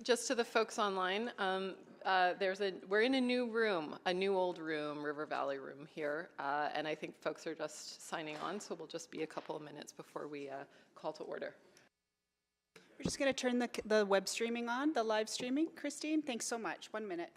Just to the folks online, we're in a new room, a new old room, River Valley room here, and I think folks are just signing on, so we'll just be a couple of minutes before we call to order. We're just going to turn the web streaming on, the live streaming. Christine, thanks so much. 1 minute.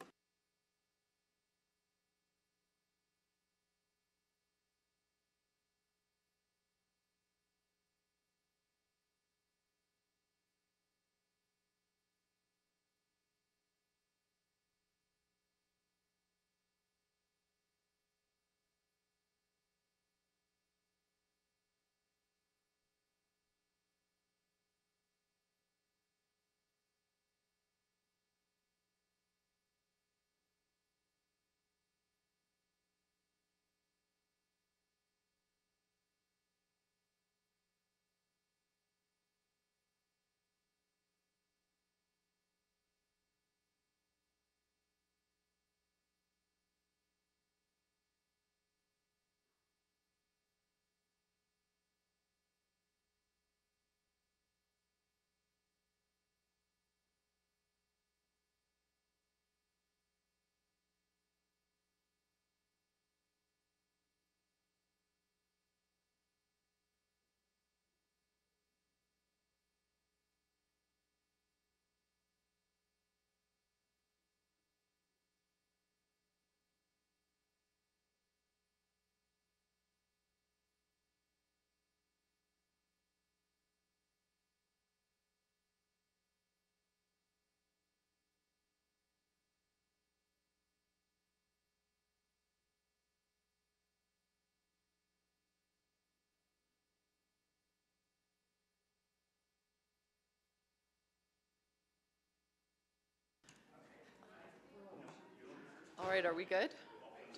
All right, are we good?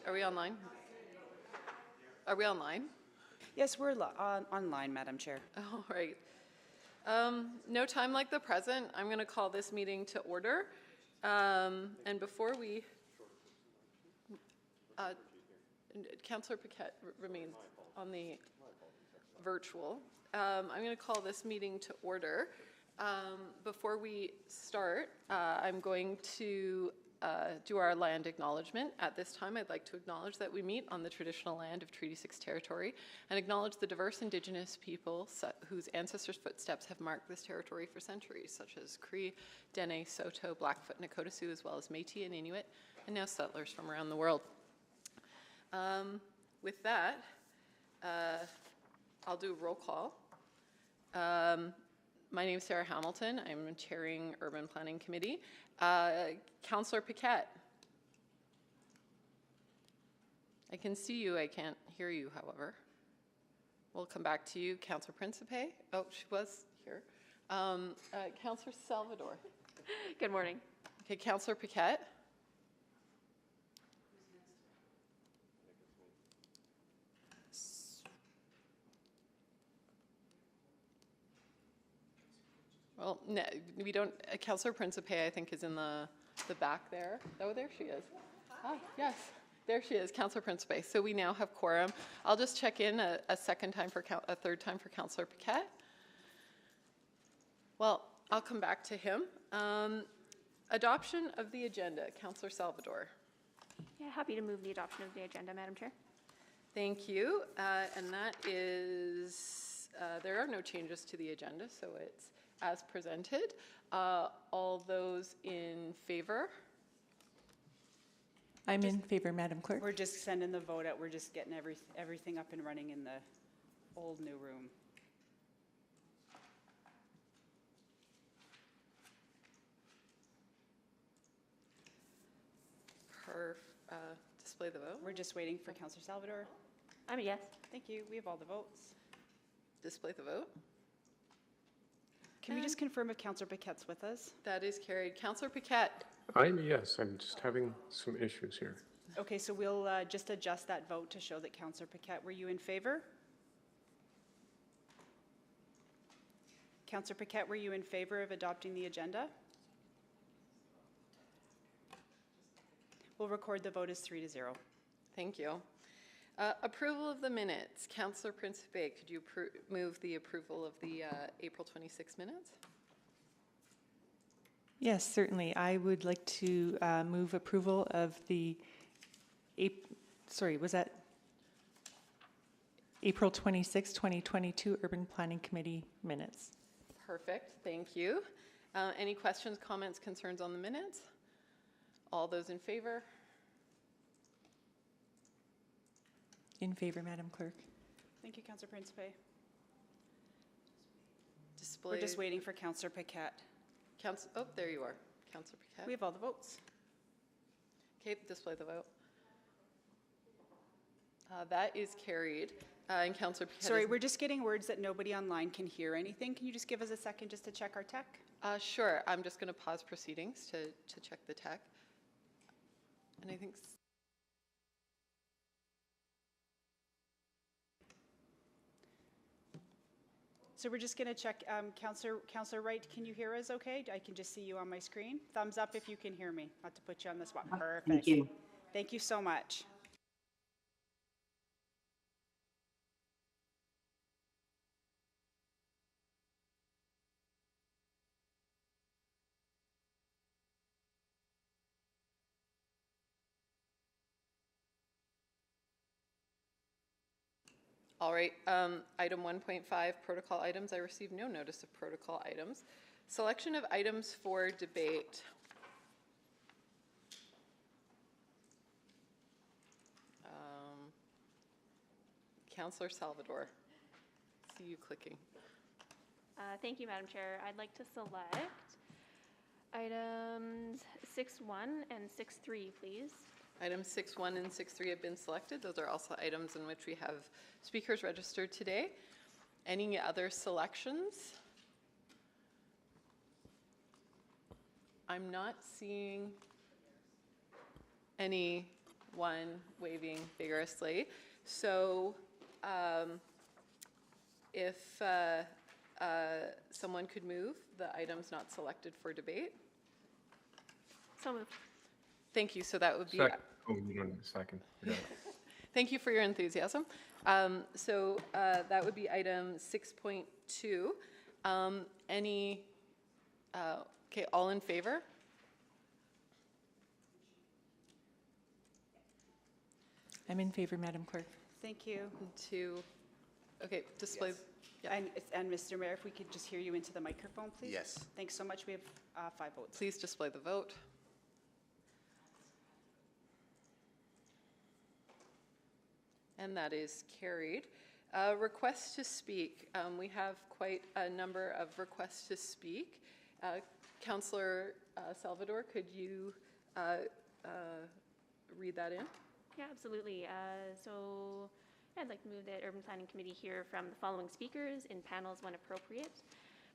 Are we online? Are we online? Yes, we're online, Madam Chair. All right. No time like the present. I'm going to call this meeting to order. And before we... Councillor Paquette remains on the virtual. I'm going to call this meeting to order. Before we start, I'm going to do our land acknowledgement. At this time, I'd like to acknowledge that we meet on the traditional land of Treaty 6 territory and acknowledge the diverse Indigenous people whose ancestors' footsteps have marked this territory for centuries, such as Cree, Dene, Saulteaux, Blackfoot, Nakota Sioux, as well as Métis and Inuit, and now settlers from around the world. With that, I'll do a roll call. My name is Sarah Hamilton. I'm chairing Urban Planning Committee. Councillor Paquette. I can see you. I can't hear you, however. We'll come back to you. Councillor Principe. Oh, she was here. Councillor Salvador. Good morning. Okay, Councillor Paquette. Well, no, we don't. Councillor Principe, I think, is in the back there. Oh, there she is. Ah, yes, there she is, Councillor Principe. So we now have quorum. I'll just check in a third time for Councillor Paquette. Well, I'll come back to him. Adoption of the agenda, Councillor Salvador. Yeah, happy to move the adoption of the agenda, Madam Chair. Thank you. And that is, there are no changes to the agenda, so it's as presented. All those in favor? I'm in favor, Madam Clerk. We're just sending the vote out. We're just getting everything up and running in the old new room. Display the vote. We're just waiting for Councillor Salvador. I'm a yes. Thank you. We have all the votes. Display the vote. Can we just confirm if Councillor Paquette's with us? That is carried. Councillor Paquette. I'm a yes. I'm just having some issues here. Okay, so we'll just adjust that vote to show that Councillor Paquette, were you in favor? Councillor Paquette, were you in favor of adopting the agenda? We'll record the vote as 3-0. Thank you. Approval of the minutes. Councillor Principe, could you move the approval of the April 26 minutes? Yes, certainly. I would like to move approval of the, was that April 26, 2022 Urban Planning Committee minutes? Perfect, thank you. Any questions, comments, concerns on the minutes? All those in favor? In favor, Madam Clerk. Thank you, Councillor Principe. Display. We're just waiting for Councillor Paquette. Oh, there you are, Councillor Paquette. We have all the votes. Okay, display the vote. That is carried. And Councillor Paquette. Sorry, we're just getting words that nobody online can hear anything. Can you just give us a second just to check our tech? Sure, I'm just going to pause proceedings to check the tech. And I think. So we're just going to check. Councillor Wright, can you hear us okay? I can just see you on my screen. Thumbs up if you can hear me, not to put you on the spot. Perfect. Thank you. Thank you so much. All right, item 1.5, protocol items. I received no notice of protocol items. Selection of items for debate. Councillor Salvador, see you clicking. Thank you, Madam Chair. I'd like to select items 6.1 and 6.3, please. Items 6.1 and 6.3 have been selected. Those are also items in which we have speakers registered today. Any other selections? I'm not seeing anyone waving vigorously. So if someone could move the items not selected for debate. So moved. Thank you. So that would be. Oh, you don't need a second. Yeah. Thank you for your enthusiasm. So that would be item 6.2. Any, okay, all in favor? I'm in favor, Madam Clerk. Thank you. Okay, display. Yes. Yeah. And Mr. Mayor, if we could just hear you into the microphone, please. Yes. Thanks so much. We have 5 votes. Please display the vote. And that is carried. Request to speak. We have quite a number of requests to speak. Councillor Salvador, could you read that in? Yeah, absolutely. So I'd like to move the Urban Planning Committee hear from the following speakers in panels when appropriate.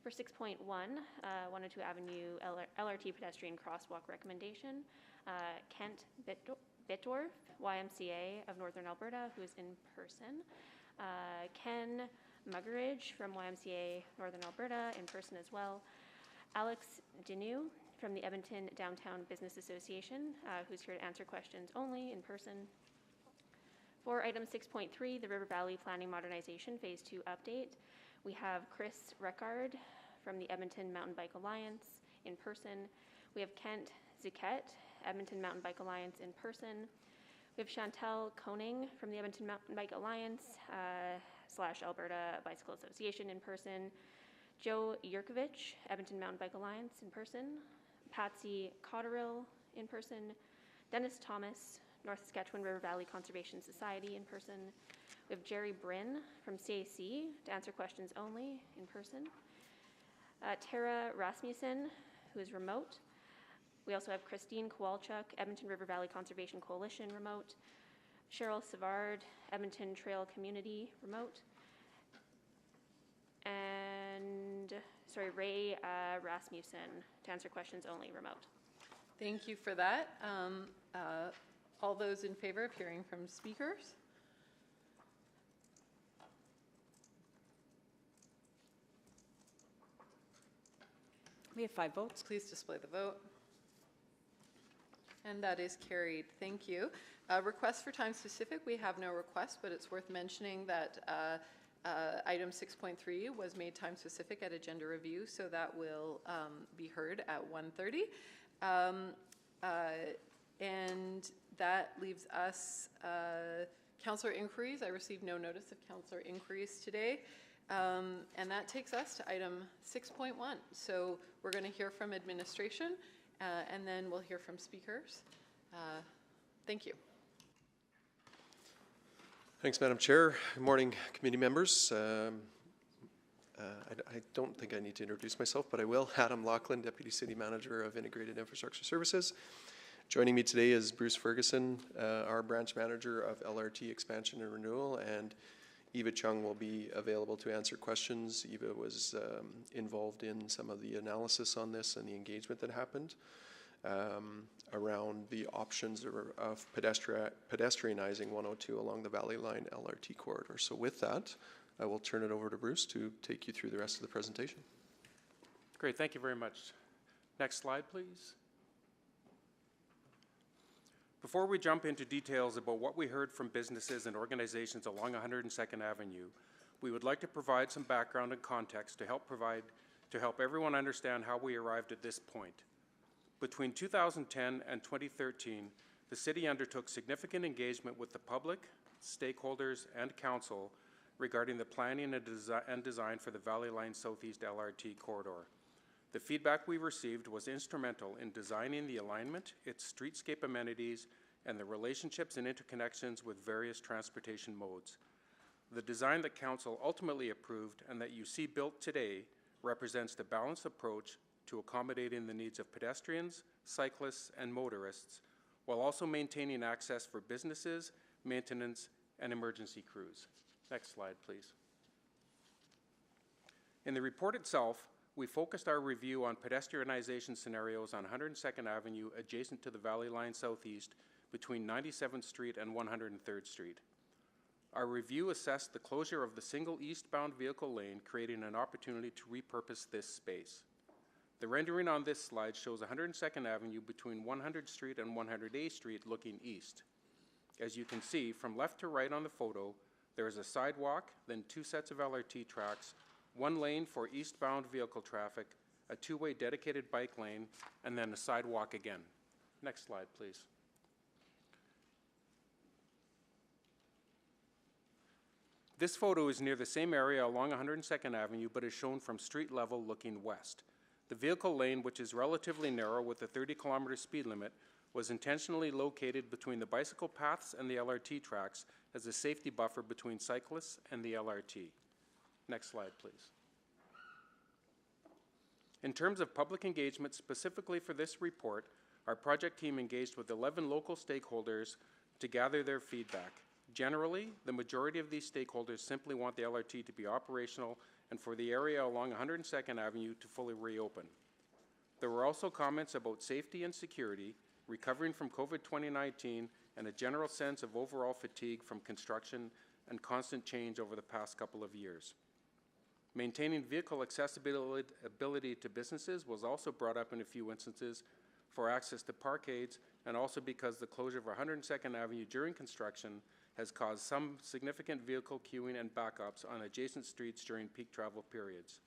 For 6.1, 102 Avenue LRT pedestrian crosswalk recommendation, Kent Bitdorf, YMCA of Northern Alberta, who is in person. Ken Muggeridge from YMCA Northern Alberta, in person as well. Alex Dinu from the Edmonton Downtown Business Association, who's here to answer questions only in person. For item 6.3, the River Valley Planning Modernization Phase 2 update, we have Chris Reckard from the Edmonton Mountain Bike Alliance in person. We have Kent Zuquette, Edmonton Mountain Bike Alliance in person. We have Chantel Koning from the Edmonton Mountain Bike Alliance / Alberta Bicycle Association in person. Joe Yurkovich, Edmonton Mountain Bike Alliance in person. Patsy Cotterill in person. Dennis Thomas, North Saskatchewan River Valley Conservation Society in person. We have Jerry Bryn from CAC to answer questions only in person. Tara Rasmussen, who is remote. We also have Christine Kowalchuk, Edmonton River Valley Conservation Coalition, remote. Cheryl Savard, Edmonton Trail Community, remote. And, Ray Rasmussen, to answer questions only, remote. Thank you for that. All those in favor of hearing from speakers? We have 5 votes. Please display the vote. And that is carried. Thank you. Request for time specific, we have no request, but it's worth mentioning that Item 6.3 was made time-specific at agenda review, so that will be heard at 1:30. And that leaves us councillor inquiries. I received no notice of councillor inquiries today. And that takes us to item 6.1. So we're going to hear from administration, and then we'll hear from speakers. Thank you. Thanks, Madam Chair. Good morning, committee members. I don't think I need to introduce myself, but I will. Adam Laughlin, Deputy City Manager of Integrated Infrastructure Services. Joining me today is Bruce Ferguson, our Branch Manager of LRT Expansion and Renewal, and Eva Chung will be available to answer questions. Eva was involved in some of the analysis on this and the engagement that happened around the options of pedestrianizing 102 along the Valley Line LRT corridor. So with that, I will turn it over to Bruce to take you through the rest of the presentation. Great, thank you very much. Next slide, please. Before we jump into details about what we heard from businesses and organizations along 102nd Avenue, we would like to provide some background and context to help everyone understand how we arrived at this point. Between 2010 and 2013, the city undertook significant engagement with the public, stakeholders, and council regarding the planning and design for the Valley Line Southeast LRT corridor. The feedback we received was instrumental in designing the alignment, its streetscape amenities, and the relationships and interconnections with various transportation modes. The design that Council ultimately approved and that you see built today represents the balanced approach to accommodating the needs of pedestrians, cyclists, and motorists, while also maintaining access for businesses, maintenance, and emergency crews. Next slide, please. In the report itself, we focused our review on pedestrianization scenarios on 102nd Avenue adjacent to the Valley Line Southeast between 97th Street and 103rd Street. Our review assessed the closure of the single eastbound vehicle lane, creating an opportunity to repurpose this space. The rendering on this slide shows 102nd Avenue between 100th Street and 108th Street looking east. As you can see, from left to right on the photo, there is a sidewalk, then two sets of LRT tracks, one lane for eastbound vehicle traffic, a two-way dedicated bike lane, and then a sidewalk again. Next slide, please. This photo is near the same area along 102nd Avenue, but is shown from street level looking west. The vehicle lane, which is relatively narrow with a 30-kilometer speed limit, was intentionally located between the bicycle paths and the LRT tracks as a safety buffer between cyclists and the LRT. Next slide, please. In terms of public engagement specifically for this report, our project team engaged with 11 local stakeholders to gather their feedback. Generally, the majority of these stakeholders simply want the LRT to be operational and for the area along 102nd Avenue to fully reopen. There were also comments about safety and security, recovering from COVID-2019, and a general sense of overall fatigue from construction and constant change over the past couple of years. Maintaining vehicle accessibility to businesses was also brought up in a few instances for access to parkades, and also because the closure of 102nd Avenue during construction has caused some significant vehicle queuing and backups on adjacent streets during peak travel periods.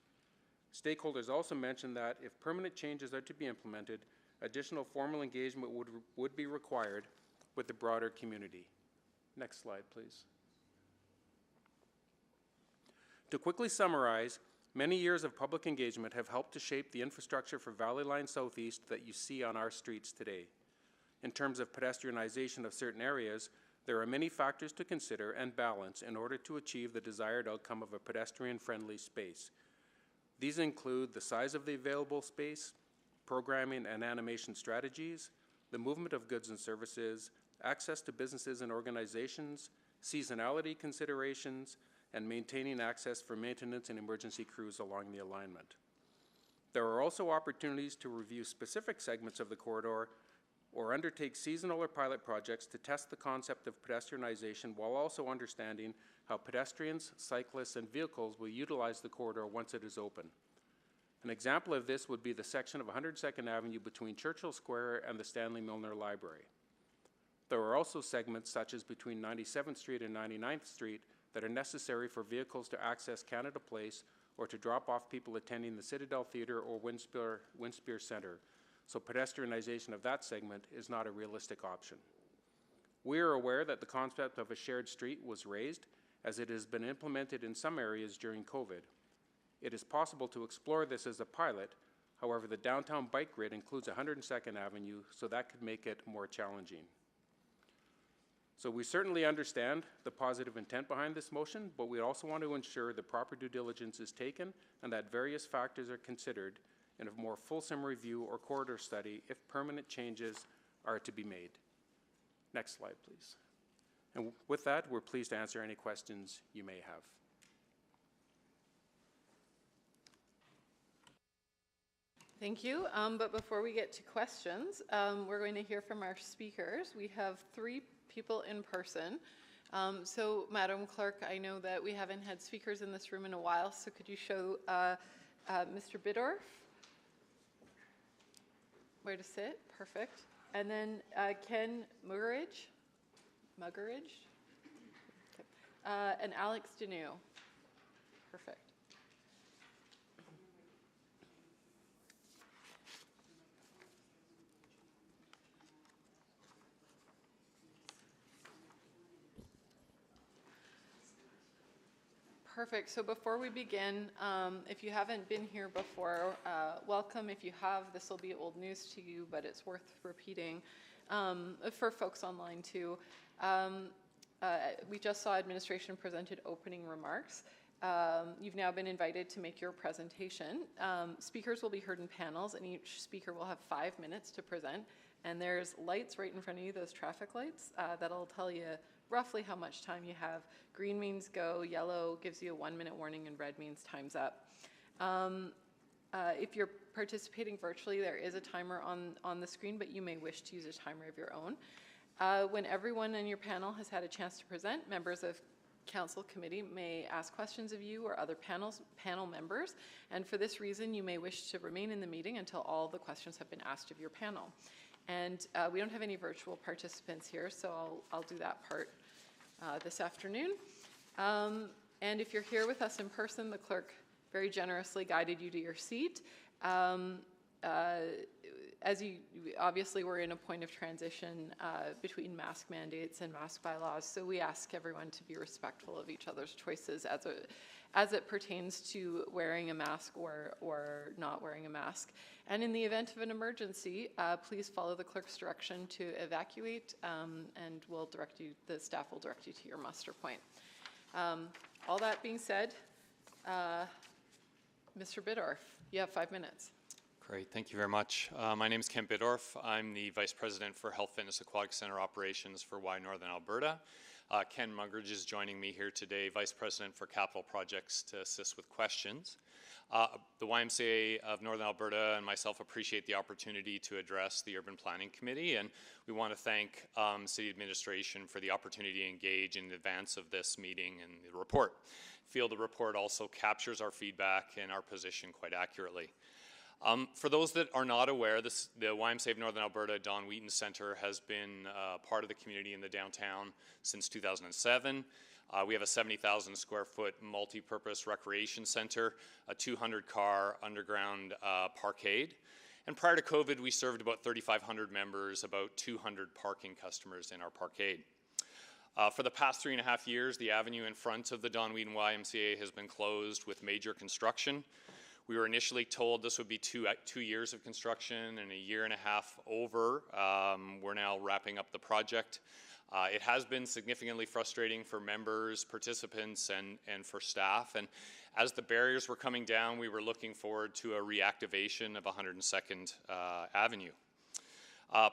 Stakeholders also mentioned that if permanent changes are to be implemented, additional formal engagement would be required with the broader community. Next slide, please. To quickly summarize, many years of public engagement have helped to shape the infrastructure for Valley Line Southeast that you see on our streets today. In terms of pedestrianization of certain areas, there are many factors to consider and balance in order to achieve the desired outcome of a pedestrian-friendly space. These include the size of the available space, programming and animation strategies, the movement of goods and services, access to businesses and organizations, seasonality considerations, and maintaining access for maintenance and emergency crews along the alignment. There are also opportunities to review specific segments of the corridor or undertake seasonal or pilot projects to test the concept of pedestrianization while also understanding how pedestrians, cyclists, and vehicles will utilize the corridor once it is open. An example of this would be the section of 102nd Avenue between Churchill Square and the Stanley Milner Library. There are also segments such as between 97th Street and 99th Street that are necessary for vehicles to access Canada Place or to drop off people attending the Citadel Theatre or Winspear Centre, so pedestrianization of that segment is not a realistic option. We are aware that the concept of a shared street was raised, as it has been implemented in some areas during COVID. It is possible to explore this as a pilot. However, the downtown bike grid includes 102nd Avenue, so that could make it more challenging. So we certainly understand the positive intent behind this motion, but we also want to ensure the proper due diligence is taken and that various factors are considered in a more fulsome review or corridor study if permanent changes are to be made. Next slide, please. And with that, we're pleased to answer any questions you may have. Thank you. But before we get to questions, we're going to hear from our speakers. We have 3 people in person. So, Madam Clerk, I know that we haven't had speakers in this room in a while, so could you show Mr. Biddorf where to sit? Perfect. And then Ken Muggeridge. Okay. And Alex Deneau. Perfect. Perfect. So before we begin, if you haven't been here before, welcome. If you have, this will be old news to you, but it's worth repeating for folks online too. We just saw administration presented opening remarks. You've now been invited to make your presentation. Speakers will be heard in panels, and each speaker will have 5 minutes to present. And there's lights right in front of you, those traffic lights, that'll tell you roughly how much time you have. Green means go, yellow gives you a 1-minute warning, and red means time's up. If you're participating virtually, there is a timer on the screen, but you may wish to use a timer of your own. When everyone in your panel has had a chance to present, members of Council Committee may ask questions of you or other panel members, and for this reason, you may wish to remain in the meeting until all the questions have been asked of your panel. And we don't have any virtual participants here, so I'll do that part this afternoon. And if you're here with us in person, the clerk very generously guided you to your seat. As you obviously we're in a point of transition between mask mandates and mask bylaws, so we ask everyone to be respectful of each other's choices as it pertains to wearing a mask or not wearing a mask. And in the event of an emergency, please follow the clerk's direction to evacuate, and the staff will direct you to your muster point. All that being said, Mr. Biddorf, you have 5 minutes. Great, thank you very much. My name is Ken Biddorf. I'm the Vice President for Health, Fitness, Aquatic Center Operations for Y Northern Alberta. Ken Muggeridge is joining me here today, Vice President for Capital Projects, to assist with questions. The YMCA of Northern Alberta and myself appreciate the opportunity to address the Urban Planning Committee, and we want to thank City Administration for the opportunity to engage in advance of this meeting and the report. I feel the report also captures our feedback and our position quite accurately. For those that are not aware, the YMCA of Northern Alberta Don Wheaton Centre has been part of the community in the downtown since 2007. We have a 70,000 square foot multi-purpose recreation center, a 200-car underground parkade. And prior to COVID, we served about 3,500 members, about 200 parking customers in our parkade. For the past 3.5 years, the avenue in front of the Don Wheaton YMCA has been closed with major construction. We were initially told this would be 2 years of construction and 1.5 years over. We're now wrapping up the project. It has been significantly frustrating for members, participants, and for staff. And as the barriers were coming down, we were looking forward to a reactivation of 102nd Avenue.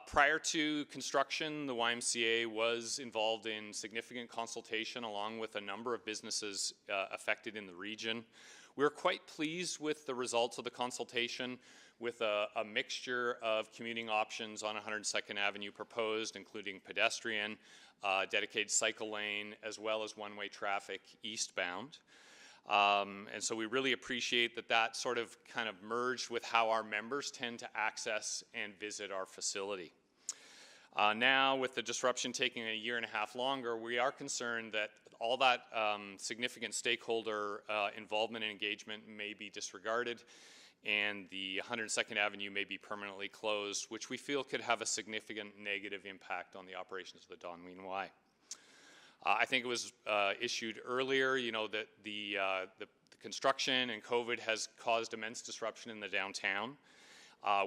Prior to construction, the YMCA was involved in significant consultation along with a number of businesses affected in the region. We're quite pleased with the results of the consultation, with a mixture of commuting options on 102nd Avenue proposed, including pedestrian, dedicated cycle lane, as well as one-way traffic eastbound. And so we really appreciate that sort of kind of merged with how our members tend to access and visit our facility. Now, with the disruption taking a year and a half longer, we are concerned that all that significant stakeholder involvement and engagement may be disregarded, and the 102nd Avenue may be permanently closed, which we feel could have a significant negative impact on the operations of the Don Ween Y. I think it was issued earlier, you know, that the construction and COVID has caused immense disruption in the downtown.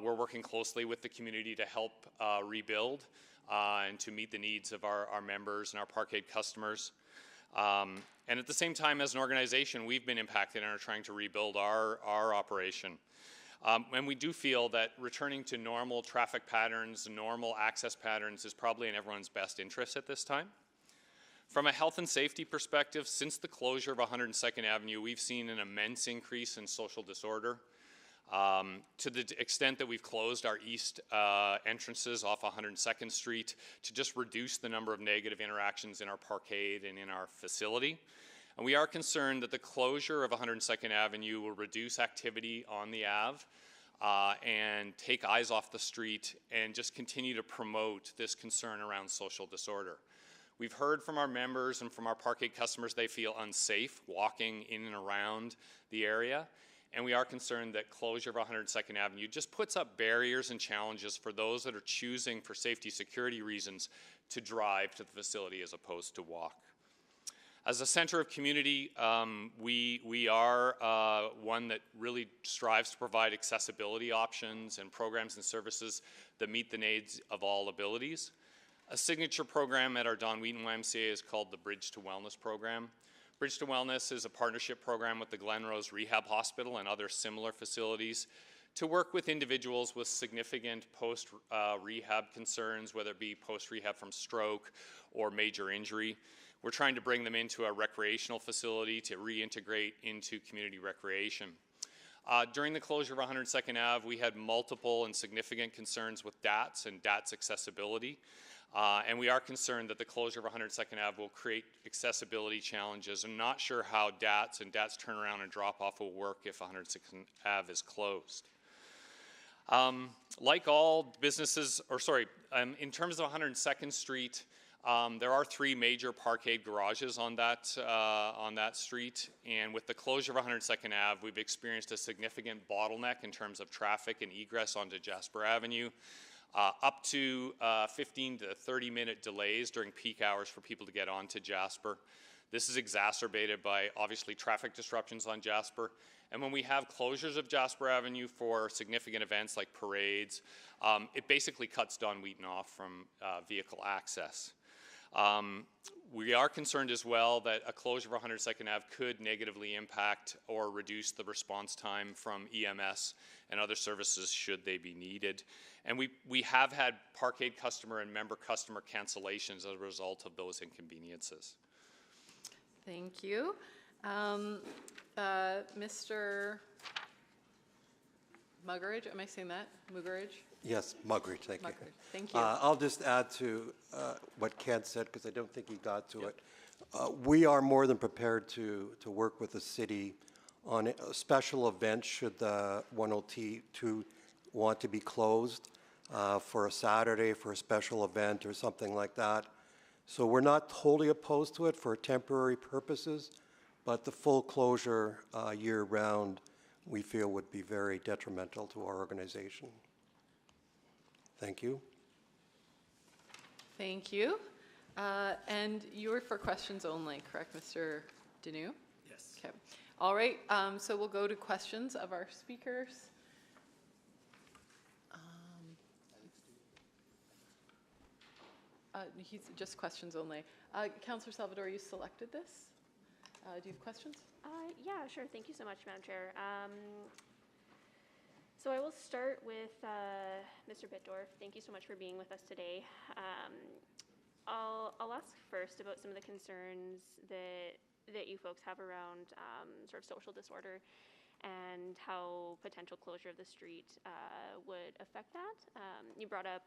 We're working closely with the community to help rebuild and to meet the needs of our members and our parkade customers. And at the same time, as an organization, we've been impacted and are trying to rebuild our operation. And we do feel that returning to normal traffic patterns, normal access patterns is probably in everyone's best interest at this time. From a health and safety perspective, since the closure of 102nd Avenue, we've seen an immense increase in social disorder. To the extent that we've closed our east entrances off 102nd Street to just reduce the number of negative interactions in our parkade and in our facility. And we are concerned that the closure of 102nd Avenue will reduce activity on the Ave and take eyes off the street and just continue to promote this concern around social disorder. We've heard from our members and from our parkade customers they feel unsafe walking in and around the area. And we are concerned that closure of 102nd Avenue just puts up barriers and challenges for those that are choosing for safety security reasons to drive to the facility as opposed to walk. As a center of community, we are one that really strives to provide accessibility options and programs and services that meet the needs of all abilities. A signature program at our Don Wheaton YMCA is called the Bridge to Wellness program. Bridge to Wellness is a partnership program with the Glen Rose Rehab Hospital and other similar facilities to work with individuals with significant post-rehab concerns, whether it be post-rehab from stroke or major injury. We're trying to bring them into a recreational facility to reintegrate into community recreation. During the closure of 102nd Ave, we had multiple and significant concerns with DATS and DATS accessibility. And we are concerned that the closure of 102nd Ave will create accessibility challenges. I'm not sure how DATS and DATS turnaround and drop-off will work if 102nd Ave is closed. Like all businesses, in terms of 102nd Street, there are 3 major parkade garages on that street, and with the closure of 102nd Ave, we've experienced a significant bottleneck in terms of traffic and egress onto Jasper Avenue. Up to 15 to 30-minute delays during peak hours for people to get onto Jasper. This is exacerbated by, obviously, traffic disruptions on Jasper. And when we have closures of Jasper Avenue for significant events like parades, it basically cuts Don Wheaton off from vehicle access. We are concerned as well that a closure of 102nd Ave could negatively impact or reduce the response time from EMS and other services should they be needed. And we have had parkade customer and member customer cancellations as a result of those inconveniences. Thank you. Mr. Muggeridge, am I saying that? Muggeridge? Yes, Muggeridge, thank you. Thank you. I'll just add to what Ken said because I don't think he got to it. We are more than prepared to work with the city on a special events should the 102 want to be closed for a Saturday for a special event or something like that. So we're not totally opposed to it for temporary purposes, but the full closure year-round we feel would be very detrimental to our organization. Thank you. Thank you. And you were for questions only, correct, Mr. Deneau? Yes. Okay. All right. So we'll go to questions of our speakers. He's just questions only. Councillor Salvador, you selected this. Do you have questions? Yeah, sure. Thank you so much, Madam Chair. So I will start with Mr. Bittdorf. Thank you so much for being with us today. I'll ask first about some of the concerns that you folks have around sort of social disorder and how potential closure of the street would affect that. You brought up,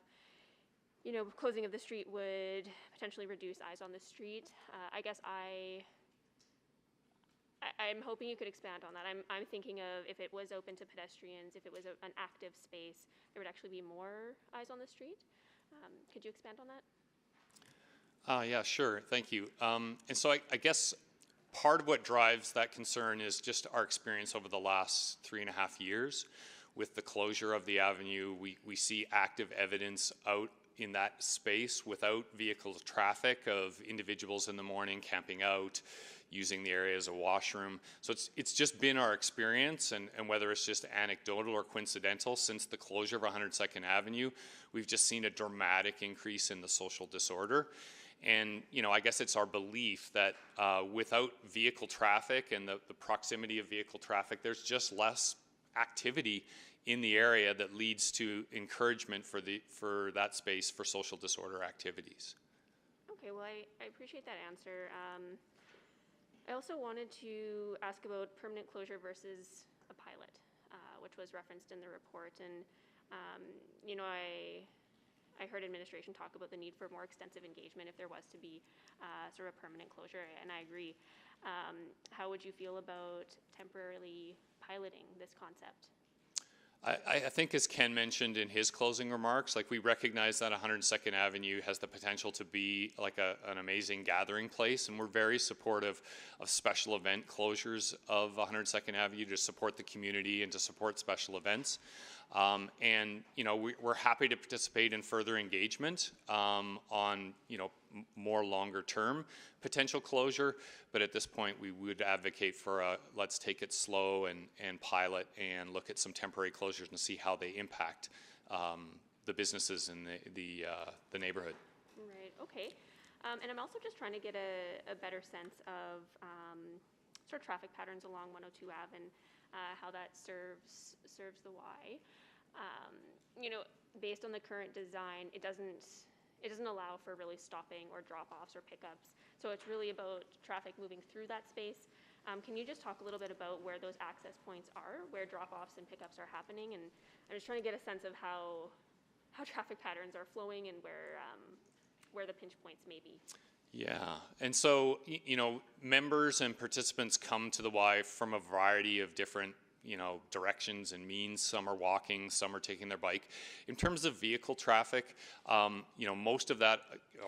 closing of the street would potentially reduce eyes on the street. I guess I'm hoping you could expand on that. I'm thinking of if it was open to pedestrians, if it was an active space, there would actually be more eyes on the street. Could you expand on that? Yeah, sure. Thank you. And so I guess part of what drives that concern is just our experience over the last 3.5 years. With the closure of the avenue, we see active evidence out in that space without vehicle traffic of individuals in the morning camping out, using the area as a washroom. So it's just been our experience, and whether it's just anecdotal or coincidental, since the closure of 102nd Avenue, we've just seen a dramatic increase in the social disorder. And, you know, I guess it's our belief that without vehicle traffic and the proximity of vehicle traffic, there's just less activity in the area that leads to encouragement for that space for social disorder activities. Okay, well, I appreciate that answer. I also wanted to ask about permanent closure versus a pilot, which was referenced in the report. And, you know, I heard administration talk about the need for more extensive engagement if there was to be sort of a permanent closure, and I agree. How would you feel about temporarily piloting this concept? I think, as Ken mentioned in his closing remarks, like, we recognize that 102nd Avenue has the potential to be like an amazing gathering place, and we're very supportive of special event closures of 102nd Avenue to support the community and to support special events. And, you know, we're happy to participate in further engagement on, you know, more longer term potential closure, but at this point we would advocate for a let's take it slow and pilot and look at some temporary closures and see how they impact the businesses in the neighborhood. Right, okay. And I'm also just trying to get a better sense of sort of traffic patterns along 102 Ave and how that serves the Y. You know, based on the current design, it doesn't allow for really stopping or drop-offs or pickups. So it's really about traffic moving through that space. Can you just talk a little bit about where those access points are, where drop-offs and pickups are happening? And I'm just trying to get a sense of how traffic patterns are flowing and where the pinch points may be. Yeah, and so, you know, members and participants come to the Y from a variety of different, you know, directions and means. Some are walking, some are taking their bike. In terms of vehicle traffic, you know, most of that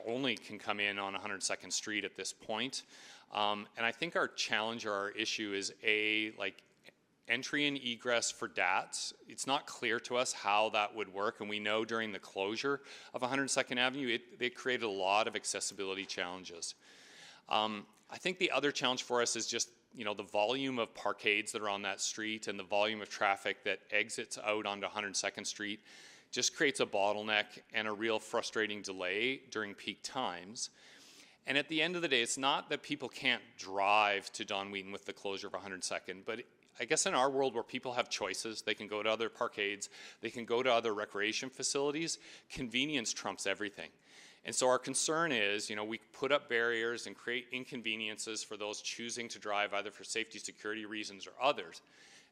only can come in on 102nd Street at this point. And I think our challenge or our issue is like entry and egress for DATs. It's not clear to us how that would work, and we know during the closure of 102nd Avenue, it created a lot of accessibility challenges. I think the other challenge for us is just, you know, the volume of parkades that are on that street and the volume of traffic that exits out onto 102nd Street just creates a bottleneck and a real frustrating delay during peak times. And at the end of the day, it's not that people can't drive to Don Wheaton with the closure of 102nd, but I guess in our world where people have choices, they can go to other parkades, they can go to other recreation facilities, convenience trumps everything. And so our concern is, you know, we put up barriers and create inconveniences for those choosing to drive either for safety, security reasons or others,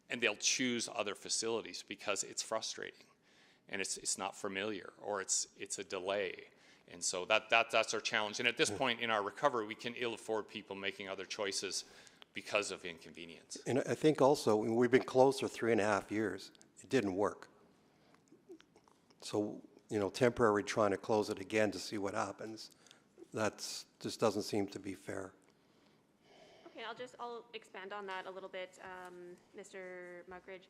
and they'll choose other facilities because it's frustrating and it's not familiar, or it's a delay. And so that's our challenge. And at this point in our recovery, we can ill afford people making other choices because of inconvenience. And I think also, we've been closed for 3.5 years. It didn't work. So, you know, temporarily trying to close it again to see what happens, just doesn't seem to be fair. Okay, I'll expand on that a little bit, Mr. Mugridge,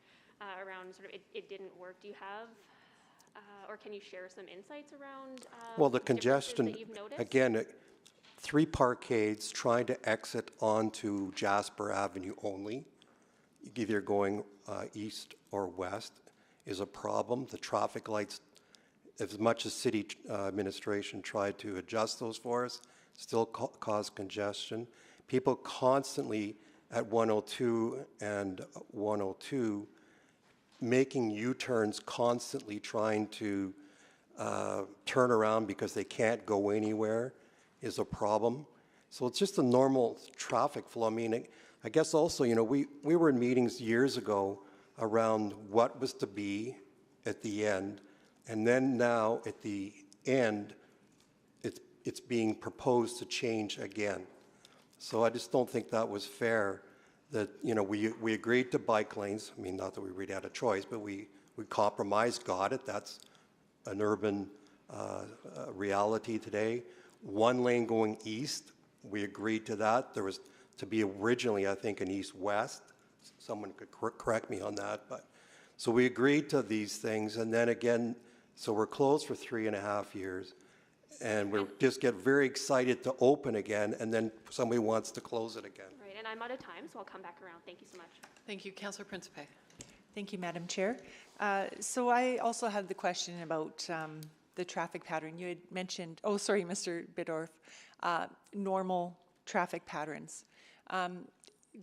around sort of it didn't work. Do you have, or can you share some insights around Well, the congestion, that you've noticed? again, 3 parkades trying to exit onto Jasper Avenue only, either going east or west, is a problem. The traffic lights, as much as city administration tried to adjust those for us, still cause congestion. People constantly at 102 and 102 making U-turns, constantly trying to turn around because they can't go anywhere is a problem. So it's just a normal traffic flow. I mean, I guess also, you know, we were in meetings years ago around what was to be at the end, and then now at the end, it's being proposed to change again. So I just don't think that was fair. That, you know, we agreed to bike lanes. I mean, not that we really had a choice, but we compromised, got it. That's an urban reality today. One lane going east, we agreed to that. There was to be originally, I think, an east-west. Someone could correct me on that, but so we agreed to these things, and then again, so we're closed for 3.5 years, and we just get very excited to open again, and then somebody wants to close it again. Right, and I'm out of time, so I'll come back around. Thank you so much. Thank you. Councillor Principe. Thank you, Madam Chair. So I also had the question about the traffic pattern. You had mentioned, oh, sorry, Mr. Bidorf, normal traffic patterns.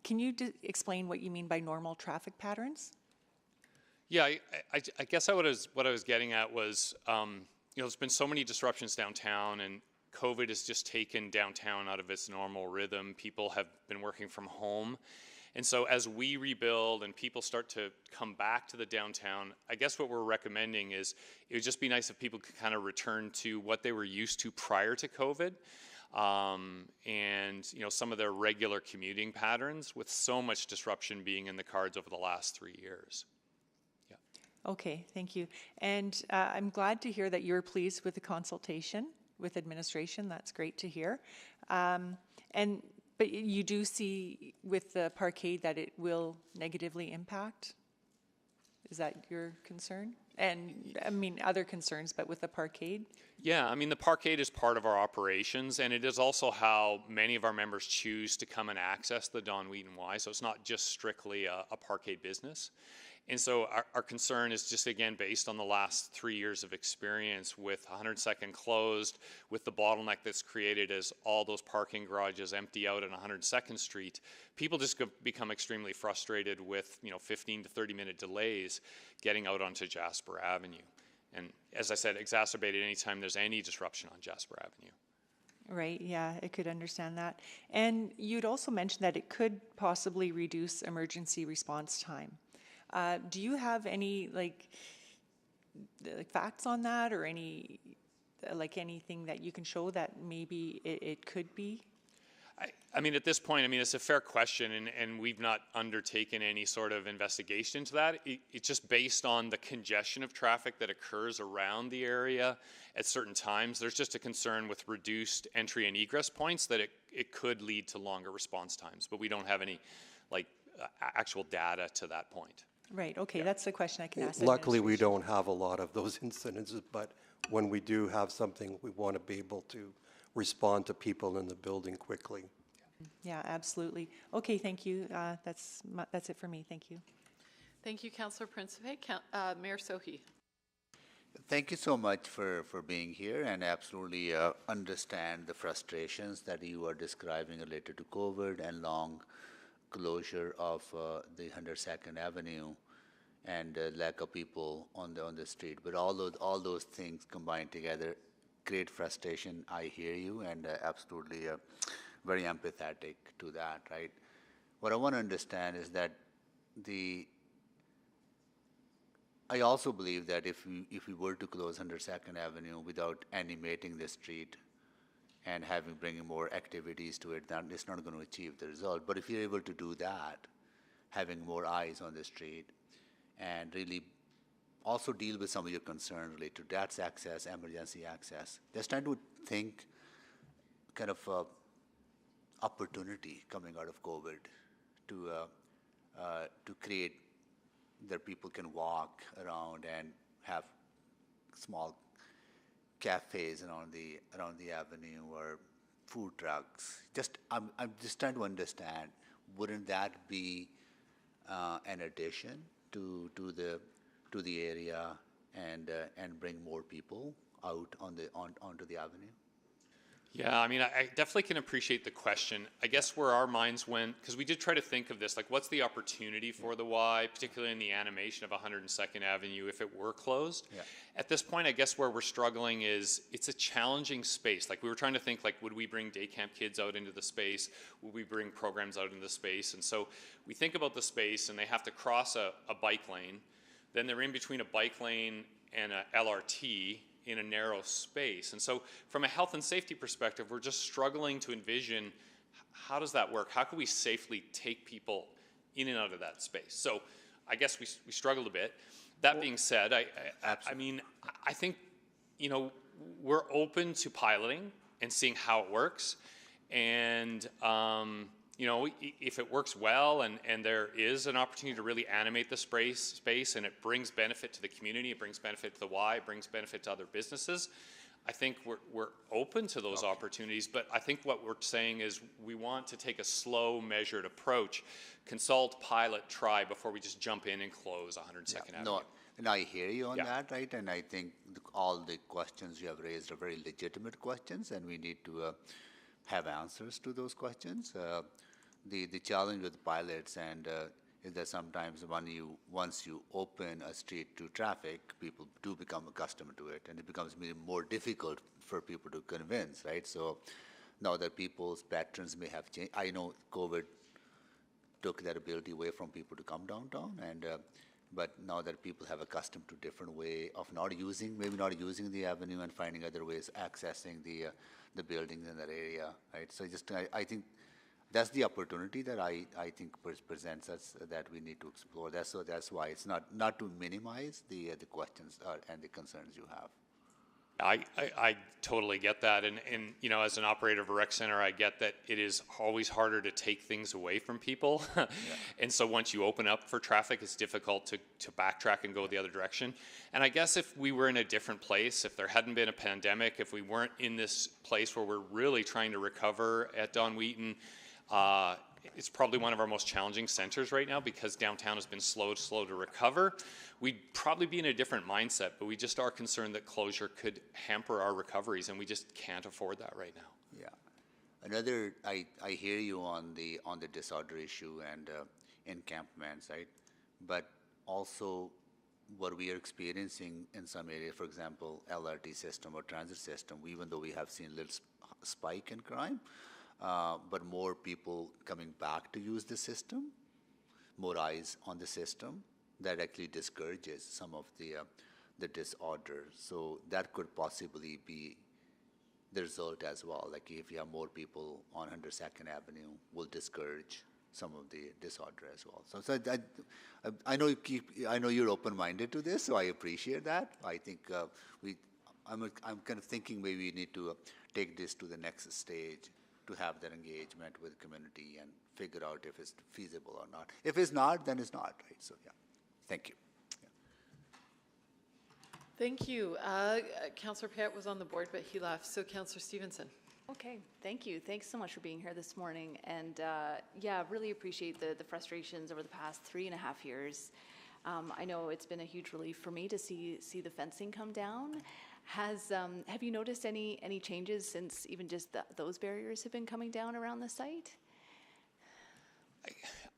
Can you explain what you mean by normal traffic patterns? Yeah, I guess what I was getting at was, there's been so many disruptions downtown, and COVID has just taken downtown out of its normal rhythm. People have been working from home. And so as we rebuild and people start to come back to the downtown, I guess what we're recommending is it would just be nice if people could kind of return to what they were used to prior to COVID. And some of their regular commuting patterns, with so much disruption being in the cards over the last 3 years. Okay, thank you. And I'm glad to hear that you're pleased with the consultation with administration. That's great to hear. But you do see with the parkade that it will negatively impact? Is that your concern? And I mean, other concerns, but with the parkade? Yeah, I mean, the parkade is part of our operations, and it is also how many of our members choose to come and access the Don Wheaton Y. So it's not just strictly a parkade business. And so our concern is just, again, based on the last 3 years of experience with 102nd closed, with the bottleneck that's created as all those parking garages empty out on 102nd Street. People just become extremely frustrated with 15 to 30-minute delays getting out onto Jasper Avenue. And as I said, exacerbated anytime there's any disruption on Jasper Avenue. Right, yeah, I could understand that. And you'd also mentioned that it could possibly reduce emergency response time. Do you have any like facts on that, or any anything that you can show that maybe it could be? I mean, at this point, I mean, it's a fair question, and we've not undertaken any sort of investigation into that. It's just based on the congestion of traffic that occurs around the area at certain times. There's just a concern with reduced entry and egress points that it could lead to longer response times, but we don't have any actual data to that point. Right, okay, that's the question I can ask. Luckily, we don't have a lot of those incidences, but when we do have something, we want to be able to respond to people in the building quickly. Yeah, absolutely. Okay, thank you. That's it for me. Thank you. Thank you, Councillor Principe. Mayor Sohi. Thank you so much for being here, and absolutely understand the frustrations that you are describing related to COVID and long closure of the 102nd Avenue and lack of people on the street. But all those things combined together create frustration. I hear you, and absolutely very empathetic to that, right? What I want to understand is that I also believe that if we were to close 102nd Avenue without animating the street and bringing more activities to it, then it's not going to achieve the result. But if you're able to do that, having more eyes on the street, and really also deal with some of your concerns related to DATS access, emergency access, just trying to think kind of opportunity coming out of COVID to create that people can walk around and have small cafes around the avenue or food trucks. I'm just trying to understand, wouldn't that be an addition to the area and bring more people out onto the avenue? Yeah, I mean, I definitely can appreciate the question. I guess where our minds went, because we did try to think of this, like what's the opportunity for the Y, particularly in the animation of 102nd Avenue if it were closed. Yeah. At this point, I guess where we're struggling is it's a challenging space. Like we were trying to think, like, would we bring day camp kids out into the space? Would we bring programs out into the space? And so we think about the space, and they have to cross a bike lane. Then they're in between a bike lane and a LRT in a narrow space. And so from a health and safety perspective, we're just struggling to envision how does that work? How can we safely take people in and out of that space? So I guess we struggled a bit. That being said, I mean, I think, we're open to piloting and seeing how it works. And, you know, if it works well and there is an opportunity to really animate the space and it brings benefit to the community, it brings benefit to the Y, it brings benefit to other businesses, I think we're open to those opportunities. But I think what we're saying is we want to take a slow, measured approach, consult, pilot, try before we just jump in and close 102nd Avenue. No, and I hear you on that, right? And I think all the questions you have raised are very legitimate questions, and we need to have answers to those questions. The challenge with pilots and is that sometimes once you open a street to traffic, people do become accustomed to it, and it becomes more difficult for people to convince, right? So now that people's patterns may have changed, I know COVID took that ability away from people to come downtown, and but now that people have accustomed to different way of maybe not using the avenue and finding other ways accessing the buildings in that area, right? So I think that's the opportunity that I think presents us that we need to explore. That's why it's not to minimize the questions and the concerns you have. I totally get that, and you know, as an operator of a rec center, I get that it is always harder to take things away from people, and so once you open up for traffic, it's difficult to backtrack and go the other direction. And I guess if we were in a different place, if there hadn't been a pandemic, if we weren't in this place where we're really trying to recover at Don Wheaton, it's probably one of our most challenging centers right now because downtown has been slow to recover. We'd probably be in a different mindset, but we just are concerned that closure could hamper our recoveries, and we just can't afford that right now. Yeah. I hear you on the disorder issue and encampments, right? But also what we are experiencing in some areas, for example, LRT system or transit system, even though we have seen a little spike in crime, but more people coming back to use the system, more eyes on the system, that actually discourages some of the disorder. So that could possibly be the result as well. Like if you have more people on 102nd Avenue, will discourage some of the disorder as well. So I know you're open-minded to this, so I appreciate that. I think I'm kind of thinking maybe we need to take this to the next stage, to have that engagement with the community and figure out if it's feasible or not. If it's not, then it's not, right? So yeah, thank you. Yeah. Thank you. Councillor Payette was on the board, but he left. So Councillor Stevenson. Okay, thank you. Thanks so much for being here this morning. And yeah, really appreciate the frustrations over the past 3.5 years. I know it's been a huge relief for me to see the fencing come down. Have you noticed any changes since even just those barriers have been coming down around the site?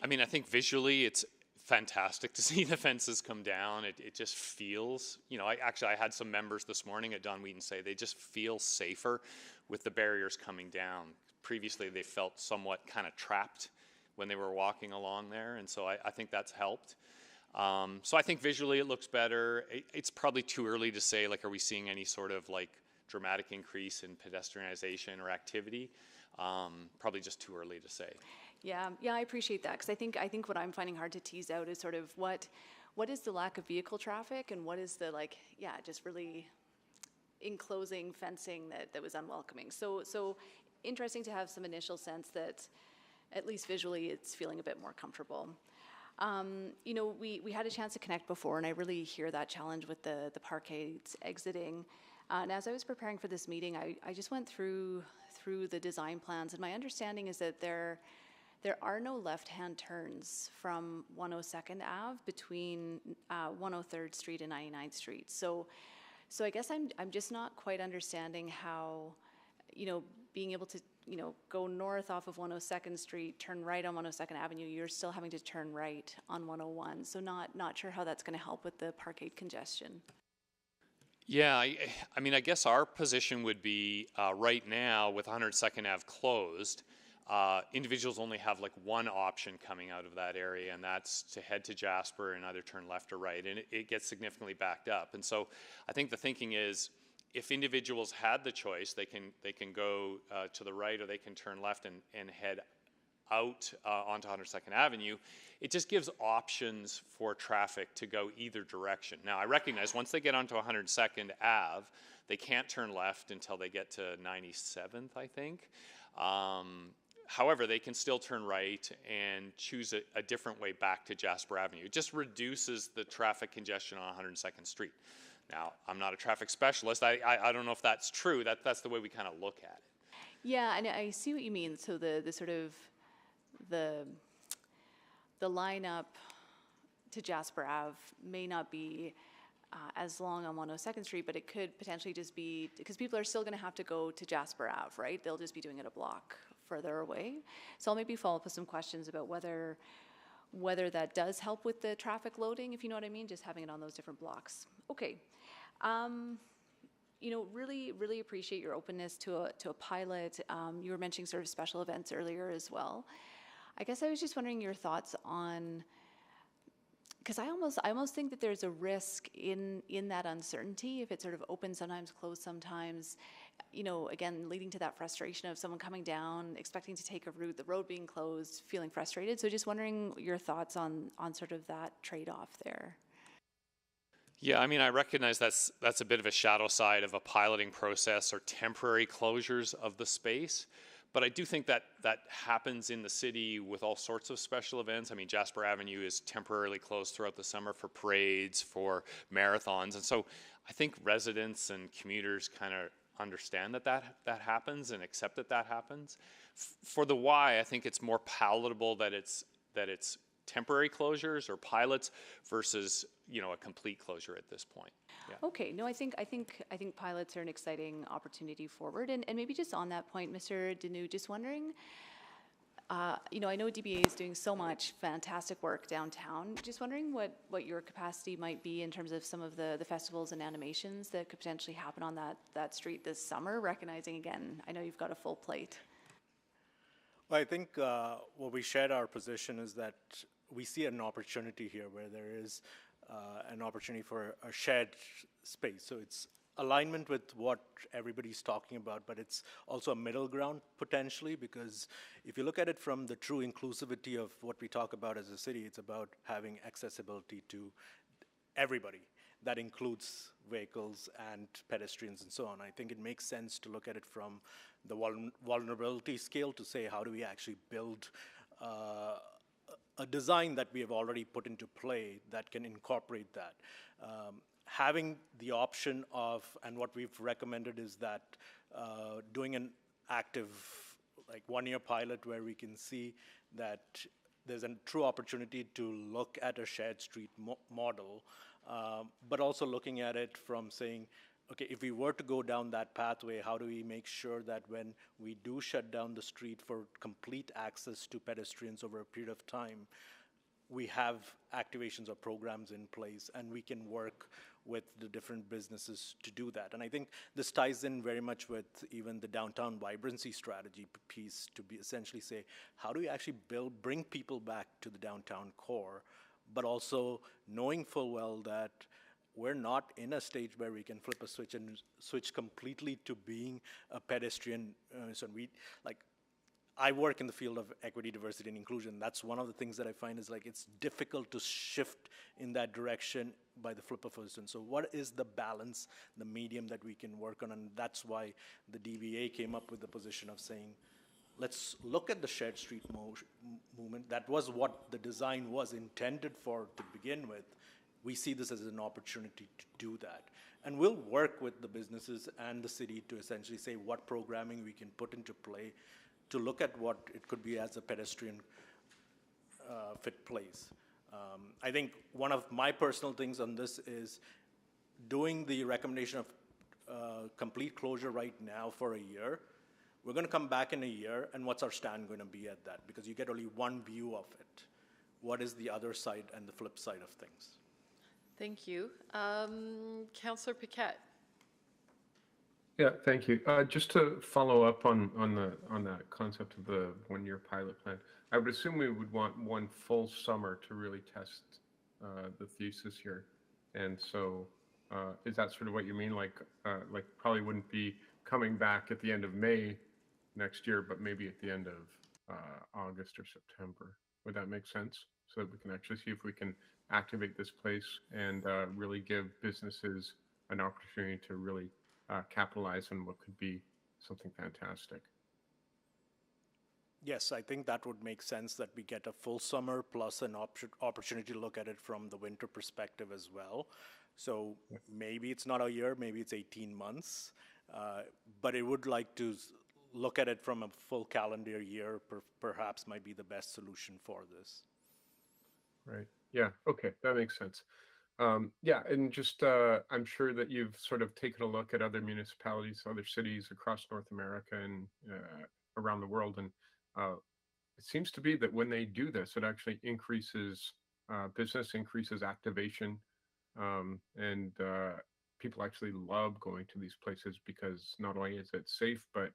I mean, I think visually it's fantastic to see the fences come down. It just feels, you know, I had some members this morning at Don Wheaton say they just feel safer with the barriers coming down. Previously, they felt somewhat kind of trapped when they were walking along there, and so I think that's helped. So I think visually it looks better. It's probably too early to say, like, are we seeing any sort of like dramatic increase in pedestrianization or activity? Probably just too early to say. Yeah, I appreciate that, because I think what I'm finding hard to tease out is sort of what is the lack of vehicle traffic and what is the, like, yeah, just really enclosing fencing that was unwelcoming. So interesting to have some initial sense that at least visually it's feeling a bit more comfortable. You know, we had a chance to connect before, and I really hear that challenge with the parkades exiting. And as I was preparing for this meeting, I just went through the design plans, and my understanding is that there are no left-hand turns from 102nd Ave between 103rd Street and 99th Street. So I guess I'm just not quite understanding how, you know, being able to, you know, go north off of 102nd Street, turn right on 102nd Avenue, you're still having to turn right on 101. So not sure how that's going to help with the parkade congestion. Yeah, I mean, I guess our position would be right now with 102nd Ave closed, individuals only have like one option coming out of that area, and that's to head to Jasper and either turn left or right, and it gets significantly backed up. And so I think the thinking is, if individuals had the choice, they can go to the right or they can turn left and head out onto 102nd Avenue, it just gives options for traffic to go either direction. Now, I recognize once they get onto 102nd Ave, they can't turn left until they get to 97th, I think. However, they can still turn right and choose a different way back to Jasper Avenue. It just reduces the traffic congestion on 102nd Street. Now, I'm not a traffic specialist. I don't know if that's true. That's the way we kind of look at it. Yeah, and I see what you mean. So the sort of the lineup to Jasper Ave may not be as long on 102nd Street, but it could potentially just be, because people are still going to have to go to Jasper Ave, right? They'll just be doing it a block further away. So I'll maybe follow up with some questions about whether that does help with the traffic loading, if you know what I mean, just having it on those different blocks. Okay. You know, really appreciate your openness to a pilot. You were mentioning sort of special events earlier as well. I guess I was just wondering your thoughts on, because I almost think that there's a risk in that uncertainty, if it's sort of open sometimes, closed sometimes, you know, again, leading to that frustration of someone coming down, expecting to take a route, the road being closed, feeling frustrated. So just wondering your thoughts on sort of that trade-off there. Yeah, I mean, I recognize that's a bit of a shadow side of a piloting process or temporary closures of the space. But I do think that happens in the city with all sorts of special events. I mean, Jasper Avenue is temporarily closed throughout the summer for parades, for marathons. And so I think residents and commuters kind of understand that happens and accept that happens. For the Y, I think it's more palatable that it's temporary closures or pilots versus, you know, a complete closure at this point. Yeah. Okay, no, I think pilots are an exciting opportunity forward. And maybe just on that point, Mr. Deneau, just wondering, you know, I know DBA is doing so much fantastic work downtown. Just wondering what your capacity might be in terms of some of the festivals and animations that could potentially happen on that street this summer, recognizing, again, I know you've got a full plate. Well, I think what we shared our position is that we see an opportunity here where there is an opportunity for a shared space. So it's alignment with what everybody's talking about, but it's also a middle ground potentially, because if you look at it from the true inclusivity of what we talk about as a city, it's about having accessibility to everybody. That includes vehicles and pedestrians and so on. I think it makes sense to look at it from the vulnerability scale to say, how do we actually build a design that we have already put into play that can incorporate that. Having the option of, and what we've recommended is that doing an active, like 1-year pilot where we can see that there's a true opportunity to look at a shared street model, but also looking at it from saying, okay, if we were to go down that pathway, how do we make sure that when we do shut down the street for complete access to pedestrians over a period of time, we have activations or programs in place and we can work with the different businesses to do that. And I think this ties in very much with even the downtown vibrancy strategy piece, to be essentially say, how do we actually bring people back to the downtown core, but also knowing full well that we're not in a stage where we can flip a switch and switch completely to being a pedestrian. So I work in the field of equity, diversity, and inclusion. That's one of the things that I find is like it's difficult to shift in that direction by the flip of a switch. So what is the balance, the medium that we can work on? And that's why the DVA came up with the position of saying, let's look at the shared street movement. That was what the design was intended for to begin with. We see this as an opportunity to do that. And we'll work with the businesses and the city to essentially say what programming we can put into play to look at what it could be as a pedestrian fit place. I think one of my personal things on this is doing the recommendation of complete closure right now for a year. We're going to come back in a year, and what's our stand going to be at that? Because you get only one view of it. What is the other side and the flip side of things? Thank you. Councillor Paquette. Yeah, thank you. Just to follow up on that concept of the 1-year pilot plan, I would assume we would want one full summer to really test the thesis here. And so is that sort of what you mean? Like probably wouldn't be coming back at the end of May next year, but maybe at the end of August or September. Would that make sense? So that we can actually see if we can activate this place and really give businesses an opportunity to really capitalize on what could be something fantastic. Yes, I think that would make sense that we get a full summer plus an opportunity to look at it from the winter perspective as well. So maybe it's not a year, maybe it's 18 months, but it would like to look at it from a full calendar year, perhaps might be the best solution for this. Right. Yeah. Okay. That makes sense. Yeah. And just, I'm sure that you've sort of taken a look at other municipalities, other cities across North America and around the world. And it seems to be that when they do this, it actually increases business, increases activation. And people actually love going to these places because not only is it safe, but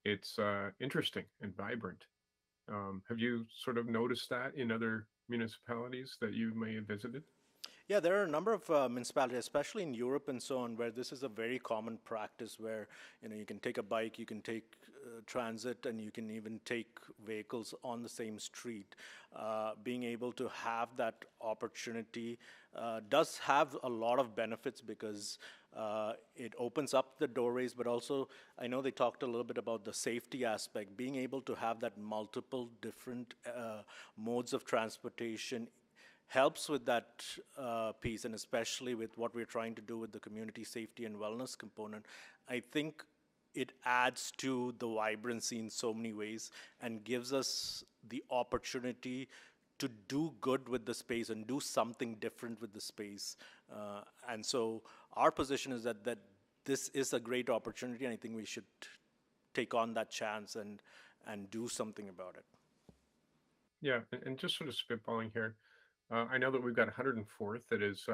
it's interesting and vibrant. Have you sort of noticed that in other municipalities that you may have visited? Yeah, there are a number of municipalities, especially in Europe and so on, where this is a very common practice where, you can take a bike, you can take transit, and you can even take vehicles on the same street. Being able to have that opportunity does have a lot of benefits because it opens up the doorways, but also I know they talked a little bit about the safety aspect. Being able to have that multiple different modes of transportation helps with that piece, and especially with what we're trying to do with the community safety and wellness component. I think it adds to the vibrancy in so many ways and gives us the opportunity to do good with the space and do something different with the space. And so our position is that this is a great opportunity, and I think we should take on that chance and do something about it. Yeah. And just sort of spitballing here, I know that we've got 104th that is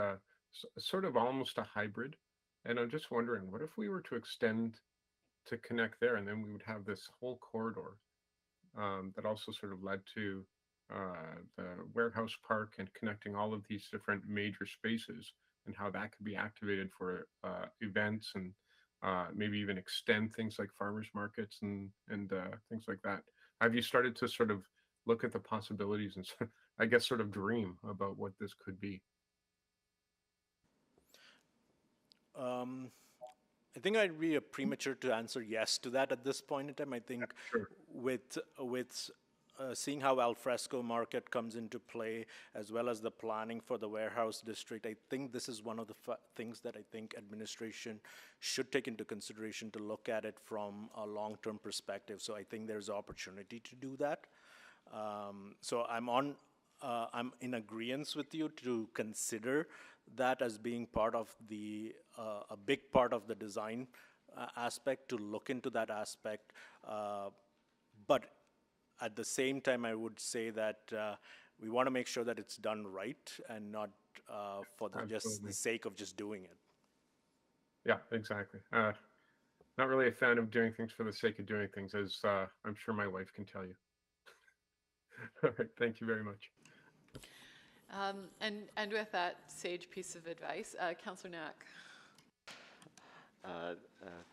sort of almost a hybrid. And I'm just wondering, what if we were to extend to connect there, and then we would have this whole corridor that also sort of led to the warehouse park and connecting all of these different major spaces, and how that could be activated for events and maybe even extend things like farmers markets and things like that. Have you started to sort of look at the possibilities and I guess sort of dream about what this could be? I think I'd be premature to answer yes to that at this point in time. I think Sure. with seeing how Alfresco Market comes into play, as well as the planning for the warehouse district, I think this is one of the things that I think administration should take into consideration to look at it from a long-term perspective. So I think there's opportunity to do that. So I'm in agreement with you to consider that as being part of a big part of the design aspect, to look into that aspect. But at the same time, I would say that we want to make sure that it's done right and not for just the sake of just doing it. Yeah, exactly. Not really a fan of doing things for the sake of doing things, as I'm sure my wife can tell you. All right, thank you very much. And with that sage piece of advice, Councillor Knack.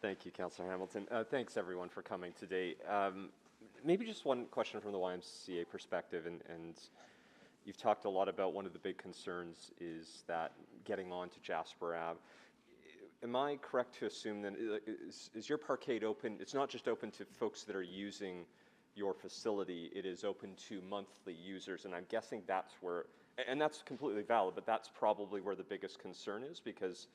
Thank you, Councillor Hamilton. Thanks, everyone, for coming today. Maybe just one question from the YMCA perspective, and you've talked a lot about one of the big concerns is that getting on to Jasper Ave. Am I correct to assume then, is your parkade open? It's not just open to folks that are using your facility, it is open to monthly users, and I'm guessing that's where, and that's completely valid, but that's probably where the biggest concern is, because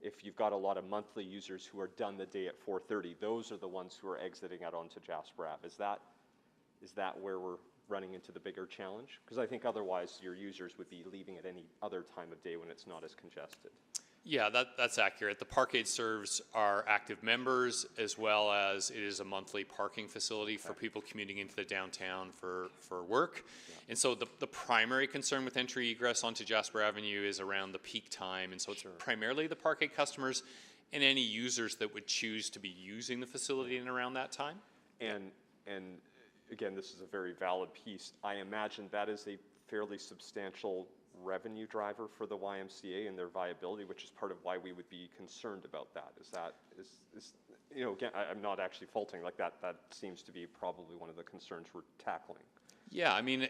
if you've got a lot of monthly users who are done the day at 4:30, those are the ones who are exiting out onto Jasper Ave. Is that where we're running into the bigger challenge? Because I think otherwise your users would be leaving at any other time of day when it's not as congested. Yeah, that's accurate. The parkade serves our active members, as well as it is a monthly parking facility for people commuting into the downtown for work. Yeah. And so the primary concern with entry egress onto Jasper Avenue is around the peak time. And so it's primarily the parkade customers and any users that would choose to be using the facility in around that time. And again, this is a very valid piece. I imagine that is a fairly substantial revenue driver for the YMCA and their viability, which is part of why we would be concerned about that. you know, again, I'm not actually faulting, like that seems to be probably one of the concerns we're tackling. Yeah, I mean,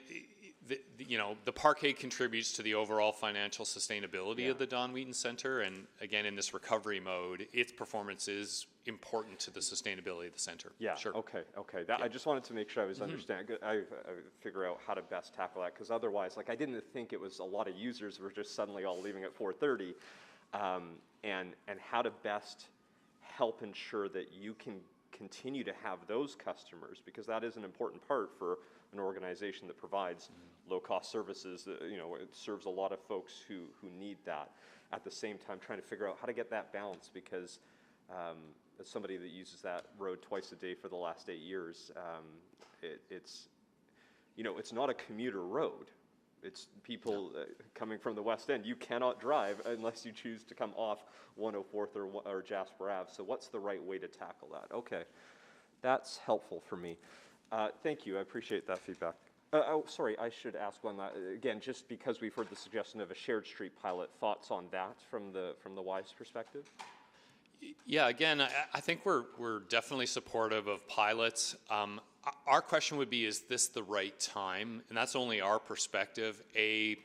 you know, the parkade contributes to the overall financial sustainability of the Don Wheaton Center, and again, in this recovery mode, its performance is important to the sustainability of the center. Yeah, sure. okay. I just wanted to make sure I was understanding, I figure out how to best tackle that, because otherwise, like, I didn't think it was a lot of users were just suddenly all leaving at 4:30, and how to best help ensure that you can continue to have those customers, because that is an important part for an organization that provides low-cost services. You know, it serves a lot of folks who need that. At the same time, trying to figure out how to get that balance, because as somebody that uses that road twice a day for the last 8 years, it's, you know, it's not a commuter road. It's people coming from the West End. You cannot drive unless you choose to come off 104th or Jasper Ave. So what's the right way to tackle that? Okay, that's helpful for me. Thank you, I appreciate that feedback. Oh, sorry, I should ask one that, again, just because we've heard the suggestion of a shared street pilot, thoughts on that from the WISE perspective? Yeah, again, I think we're definitely supportive of pilots. Our question would be, is this the right time? And that's only our perspective.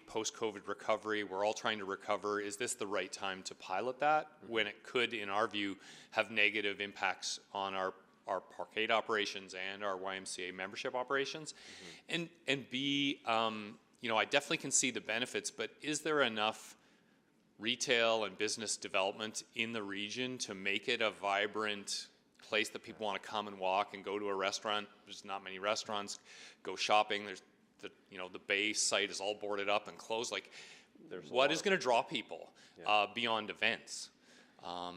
Post-COVID recovery, we're all trying to recover. Is this the right time to pilot that when it could, in our view, have negative impacts on our parkade operations and our YMCA membership operations? And B, you know, I definitely can see the benefits, but is there enough retail and business development in the region to make it a vibrant place that people want to come and walk and go to a restaurant? There's not many restaurants. Go shopping. There's the Bay site is all boarded up and closed. Like, what is going to draw people beyond events?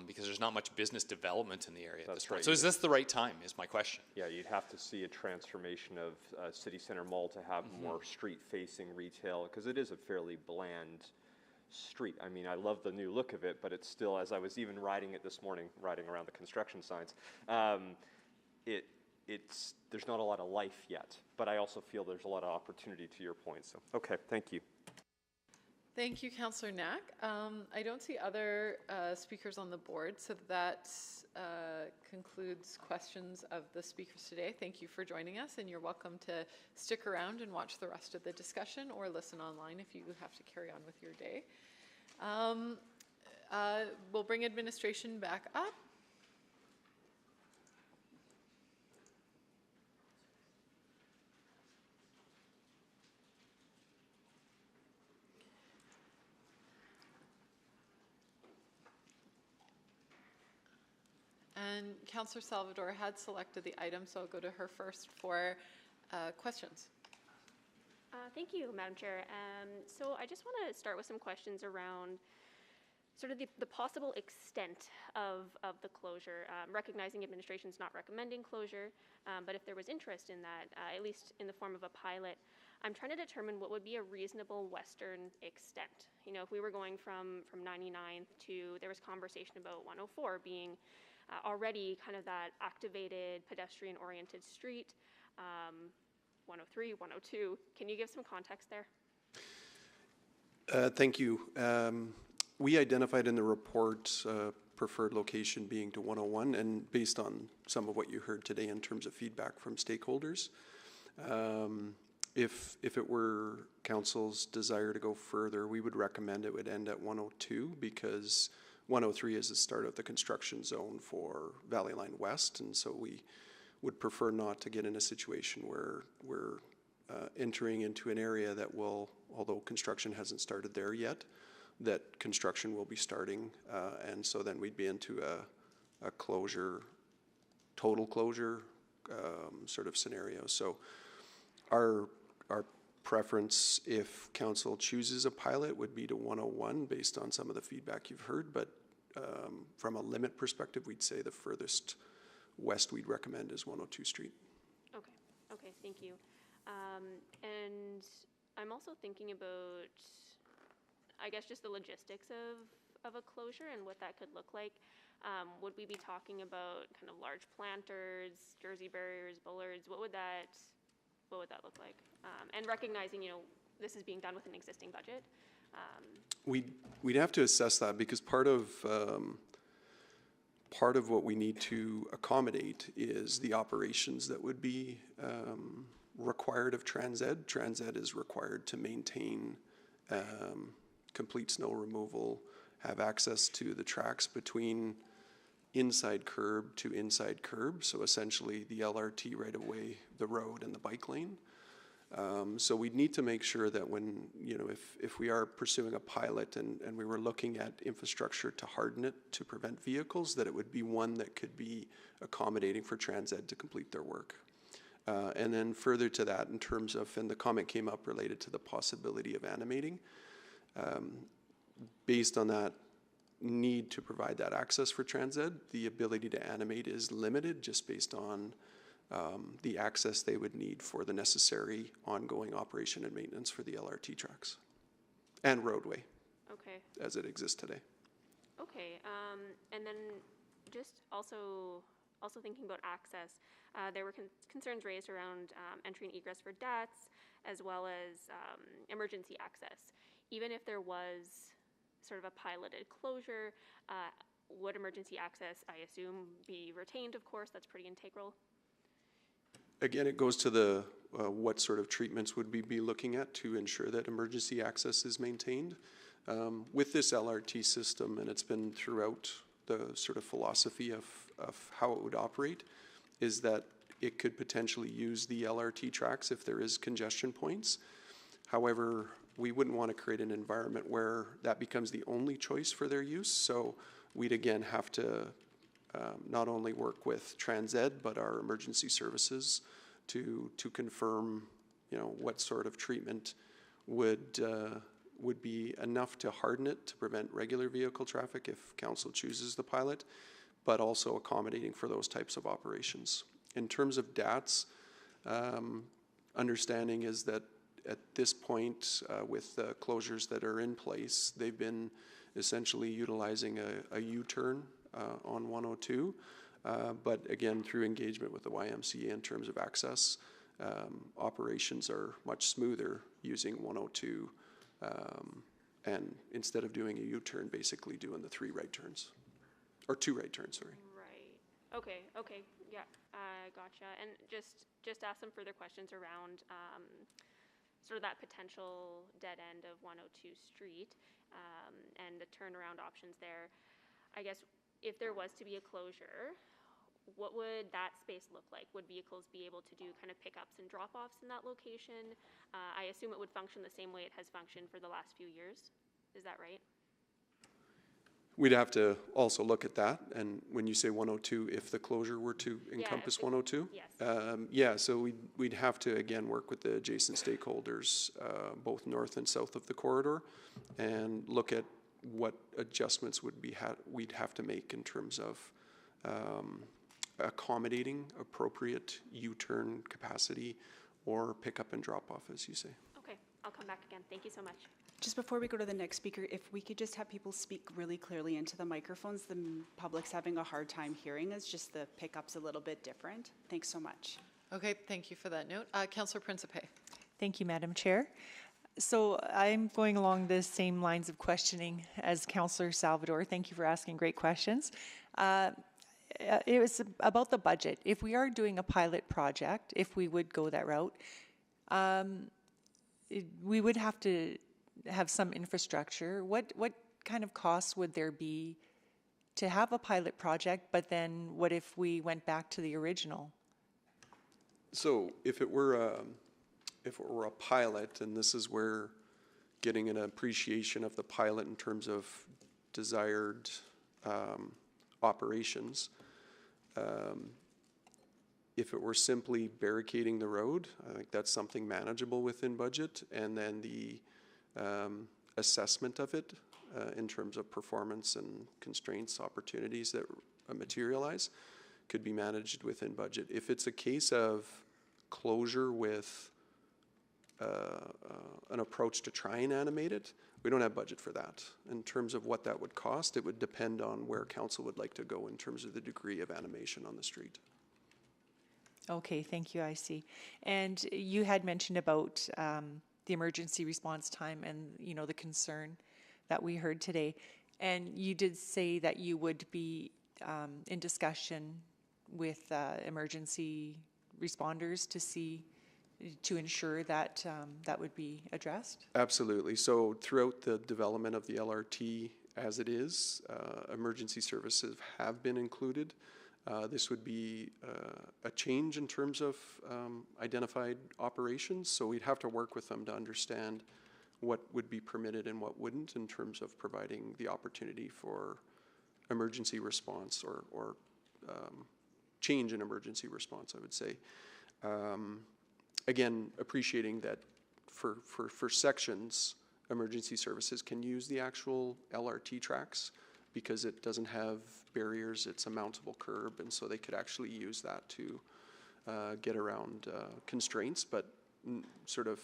Because there's not much business development in the area at this point. So is this the right time, is my question? Yeah, you'd have to see a transformation of City Center Mall to have more street-facing retail, because it is a fairly bland street. I mean, I love the new look of it, but it's still, as I was even riding it this morning, riding around the construction signs, there's not a lot of life yet, but I also feel there's a lot of opportunity, to your point. So, okay, thank you. Thank you, Councillor Knack. I don't see other speakers on the board, so that concludes questions of the speakers today. Thank you for joining us, and you're welcome to stick around and watch the rest of the discussion or listen online if you have to carry on with your day. We'll bring administration back up. And Councillor Salvador had selected the item, so I'll go to her first for questions. Thank you, Madam Chair. So I just want to start with some questions around sort of the possible extent of the closure, recognizing administration's not recommending closure, but if there was interest in that, at least in the form of a pilot, I'm trying to determine what would be a reasonable western extent. You know, if we were going from 99th to, there was conversation about 104 being already kind of that activated pedestrian-oriented street, 103, 102. Can you give some context there? Thank you. We identified in the report preferred location being to 101, and based on some of what you heard today in terms of feedback from stakeholders, if it were council's desire to go further, we would recommend it would end at 102, because 103 is the start of the construction zone for Valley Line West, and so we would prefer not to get in a situation where we're entering into an area that will, although construction hasn't started there yet, that construction will be starting, and so then we'd be into a closure, total closure sort of scenario. So our preference, if council chooses a pilot, would be to 101 based on some of the feedback you've heard, but from a limit perspective, we'd say the furthest west we'd recommend is 102 Street. Okay, thank you. And I'm also thinking about, I guess, just the logistics of a closure and what that could look like. Would we be talking about kind of large planters, Jersey barriers, bullards? What would that look like? And recognizing, you know, this is being done with an existing budget. We'd have to assess that, because part of part of what we need to accommodate is the operations that would be required of Transed. Transed is required to maintain complete snow removal, have access to the tracks between inside curb to inside curb, so essentially the LRT right away, the road and the bike lane. So we need to make sure that when, you know, if we are pursuing a pilot and we were looking at infrastructure to harden it to prevent vehicles, that it would be one that could be accommodating for Transed to complete their work. And then further to that, in terms of, and the comment came up related to the possibility of animating, based on that need to provide that access for Transed, the ability to animate is limited just based on the access they would need for the necessary ongoing operation and maintenance for the LRT tracks and roadway. Okay. As it exists today. Okay. And then just also thinking about access, there were concerns raised around entry and egress for DATs, as well as emergency access. Even if there was sort of a piloted closure, would emergency access, I assume, be retained, of course? That's pretty integral. Again, it goes to the what sort of treatments would we be looking at to ensure that emergency access is maintained. With this LRT system, and it's been throughout the sort of philosophy of how it would operate, is that it could potentially use the LRT tracks if there is congestion points. However, we wouldn't want to create an environment where that becomes the only choice for their use. So we'd again have to not only work with Transed, but our emergency services to confirm, you know, what sort of treatment would be enough to harden it to prevent regular vehicle traffic if council chooses the pilot, but also accommodating for those types of operations. In terms of DATs, understanding is that at this point, with the closures that are in place, they've been essentially utilizing a U-turn on 102, but again, through engagement with the YMCA in terms of access, operations are much smoother using 102, and instead of doing a U-turn, basically doing the 3 right turns, or 2 right turns, sorry. Right. Okay. Okay. Yeah. Gotcha. And just ask some further questions around sort of that potential dead end of 102 Street and the turnaround options there. I guess if there was to be a closure, what would that space look like? Would vehicles be able to do kind of pickups and drop-offs in that location? I assume it would function the same way it has functioned for the last few years. Is that right? We'd have to also look at that, and when you say 102, if the closure were to encompass 102? Yes. Yeah, so we'd have to, again, work with the adjacent stakeholders, both north and south of the corridor, and look at what adjustments we'd have to make in terms of accommodating appropriate U-turn capacity or pickup and drop-off, as you say. Okay, I'll come back again. Thank you so much. Just before we go to the next speaker, if we could just have people speak really clearly into the microphones. The public's having a hard time hearing us, just the pickup's a little bit different. Thanks so much. Okay, thank you for that note. Councillor Principe. Thank you, Madam Chair. So I'm going along the same lines of questioning as Councillor Salvador. Thank you for asking great questions. It was about the budget. If we are doing a pilot project, if we would go that route, we would have to have some infrastructure. What kind of costs would there be to have a pilot project, but then what if we went back to the original? So if it were a pilot, and this is where getting an appreciation of the pilot in terms of desired operations, if it were simply barricading the road, I think that's something manageable within budget, and then the assessment of it in terms of performance and constraints, opportunities that materialize could be managed within budget. If it's a case of closure with an approach to try and animate it, we don't have budget for that. In terms of what that would cost, it would depend on where council would like to go in terms of the degree of animation on the street. Okay, thank you, I see. And you had mentioned about the emergency response time and, you know, the concern that we heard today. And you did say that you would be in discussion with emergency responders to ensure that that would be addressed? Absolutely. So throughout the development of the LRT as it is, emergency services have been included. This would be a change in terms of identified operations, so we'd have to work with them to understand what would be permitted and what wouldn't in terms of providing the opportunity for emergency response or change in emergency response, I would say. Again, appreciating that for sections, emergency services can use the actual LRT tracks because it doesn't have barriers, it's a mountable curb, and so they could actually use that to get around constraints, but sort of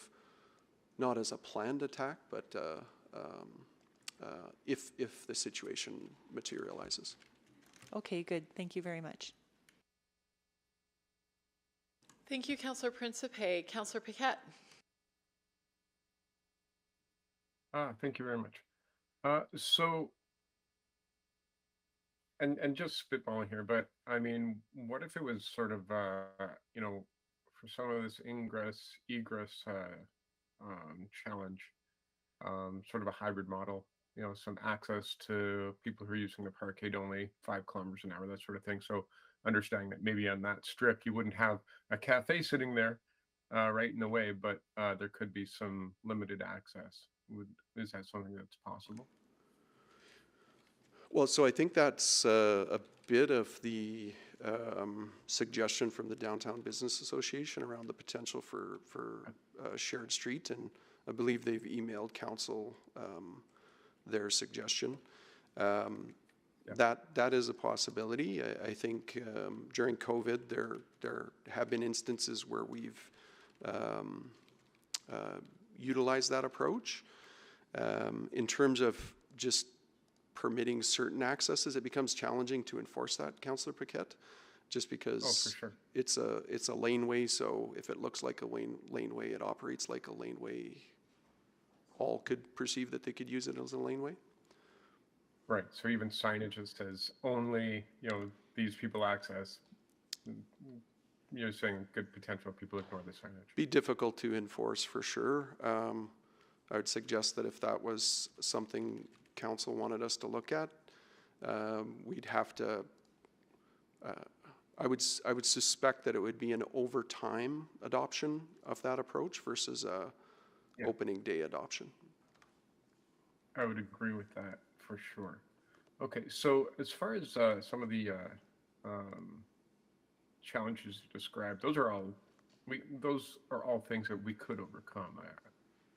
not as a planned attack, but if the situation materializes. Okay, good. Thank you very much. Thank you, Councillor Principe. Councillor Paquette. Thank you very much. And just spitballing here, but I mean, what if it was sort of, you know, for some of this egress challenge, sort of a hybrid model, you know, some access to people who are using the parkade only 5 kilometers an hour, that sort of thing. So understanding that maybe on that strip, you wouldn't have a cafe sitting there right in the way, but there could be some limited access. Is that something that's possible? Well, so I think that's a bit of the suggestion from the Downtown Business Association around the potential for a shared street, and I believe they've emailed council their suggestion. That is a possibility. I think during COVID there have been instances where we've utilized that approach. In terms of just permitting certain accesses, it becomes challenging to enforce that, Councillor Paquette, just because it's a laneway. So if it looks like a laneway, it operates like a laneway. All could perceive that they could use it as a laneway. Right. So even signage that says only, you know, these people access. You're saying good potential people ignore the signage. Be difficult to enforce for sure. I would suggest that if that was something council wanted us to look at, we'd have to, I would suspect that it would be an over time adoption of that approach versus a opening day adoption. I would agree with that for sure. Okay, so as far as some of the challenges you described, those are all things that we could overcome.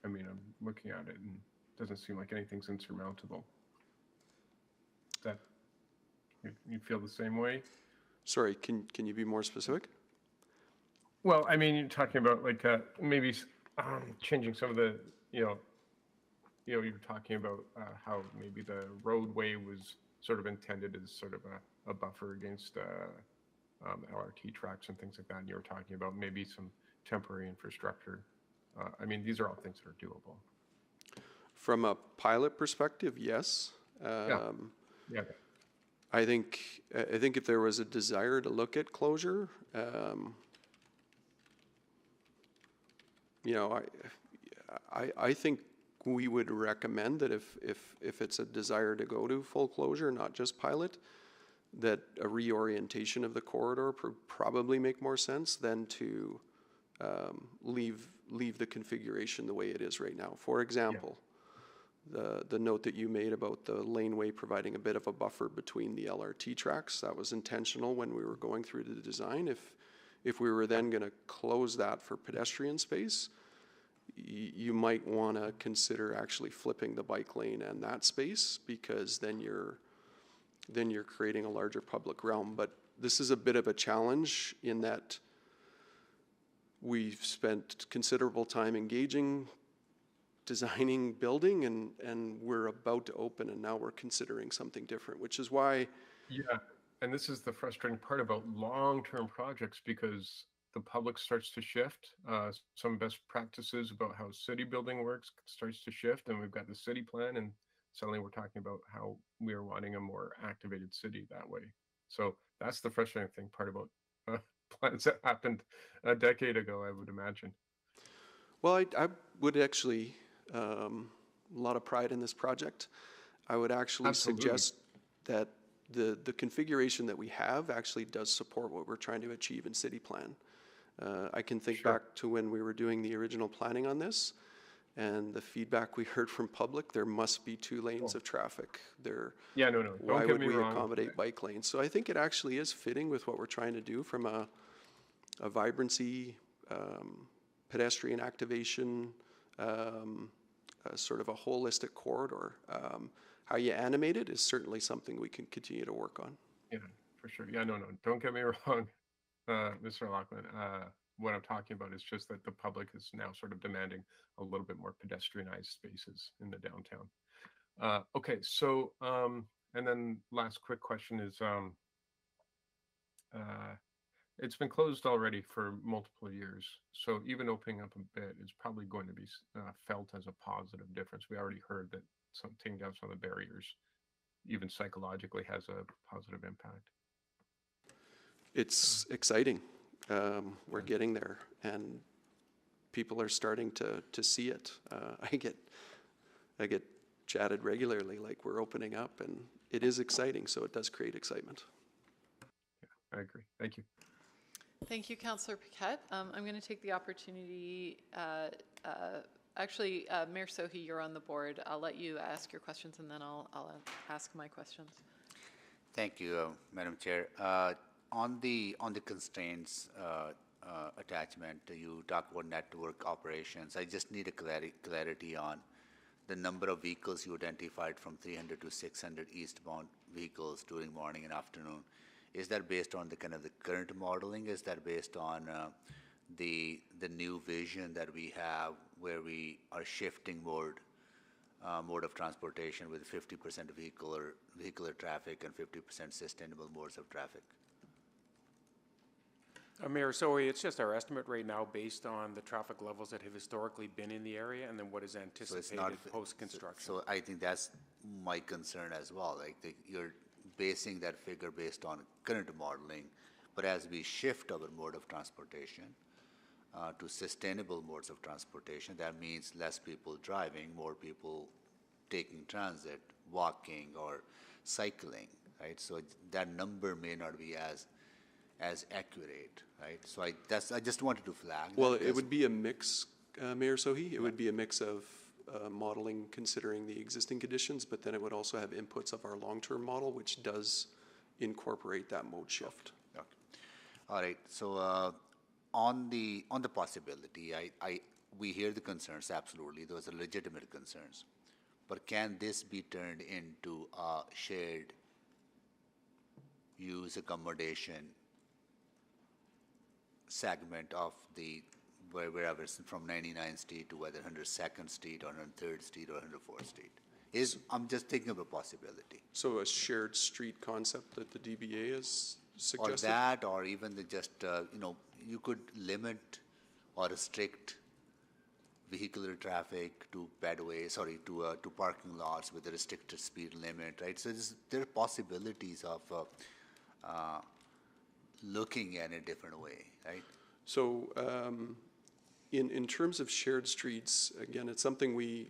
I mean, I'm looking at it and it doesn't seem like anything's insurmountable. That you feel the same way? Sorry, can you be more specific? Well, I mean, you're talking about like maybe changing some of the, you're talking about how maybe the roadway was sort of intended as sort of a buffer against LRT tracks and things like that. And you were talking about maybe some temporary infrastructure. I mean, these are all things that are doable. From a pilot perspective, yes. Yeah. I think if there was a desire to look at closure, I think we would recommend that if it's a desire to go to full closure, not just pilot, that a reorientation of the corridor would probably make more sense than to leave the configuration the way it is right now. For example, the note that you made about the laneway providing a bit of a buffer between the LRT tracks, that was intentional when we were going through the design. If we were then going to close that for pedestrian space, you might want to consider actually flipping the bike lane and that space, because then you're creating a larger public realm. But this is a bit of a challenge in that we've spent considerable time engaging, designing, building, and we're about to open, and now we're considering something different, which is why. Yeah, and this is the frustrating part about long-term projects, because the public starts to shift. Some best practices about how city building works starts to shift, and we've got the city plan, and suddenly we're talking about how we are wanting a more activated city that way. So that's the frustrating thing part about plans that happened a decade ago, I would imagine. Well, I would actually, a lot of pride in this project. I would actually Absolutely. suggest that the configuration that we have actually does support what we're trying to achieve in city plan. I can think Sure. back to when we were doing the original planning on this, and the feedback we heard from public, there must be 2 lanes of traffic. Yeah, no, Why don't get would me we wrong. accommodate bike lanes? So I think it actually is fitting with what we're trying to do from a vibrancy, pedestrian activation, sort of a holistic corridor. How you animate it is certainly something we can continue to work on. Yeah, for sure. Yeah, no, don't get me wrong, Mr. Lachlan. What I'm talking about is just that the public is now sort of demanding a little bit more pedestrianized spaces in the downtown. Okay, so, and then last quick question is, it's been closed already for multiple years, so even opening up a bit is probably going to be felt as a positive difference. We already heard that taking down some of the barriers, even psychologically, has a positive impact. It's exciting. We're getting there, and people are starting to see it. I get chatted regularly, like we're opening up, and it is exciting, so it does create excitement. Yeah, I agree. Thank you. Thank you, Councillor Paquette. I'm going to take the opportunity, actually, Mayor Sohi, you're on the board. I'll let you ask your questions, and then I'll ask my questions. Thank you, Madam Chair. On the constraints attachment, you talk about network operations. I just need a clarity on the number of vehicles you identified from 300 to 600 eastbound vehicles during morning and afternoon. Is that based on the kind of the current modeling? Is that based on the new vision that we have, where we are shifting mode of transportation with 50% vehicular traffic and 50% sustainable modes of traffic? Mayor Sohi, it's just our estimate right now based on the traffic levels that have historically been in the area and then what is anticipated post-construction. So I think that's my concern as well. Like you're basing that figure based on current modeling, but as we shift our mode of transportation to sustainable modes of transportation, that means less people driving, more people taking transit, walking, or cycling, right? So that number may not be as accurate, right? So I just wanted to flag. Well, it would be a mix, Mayor Sohi. It would be a mix of modeling considering the existing conditions, but then it would also have inputs of our long-term model, which does incorporate that mode shift. Okay. All right. So on the possibility, we hear the concerns. Absolutely, those are legitimate concerns. But can this be turned into a shared use accommodation segment of the wherever it's from 99th Street to whether 102nd Street or 103rd Street or 104th Street? I'm just thinking of a possibility. So a shared street concept that the DBA has suggested? Or that, or even you could limit or restrict vehicular traffic to to parking lots with a restricted speed limit, right? So there are possibilities of looking at it a different way, right? So in terms of shared streets, again, it's something we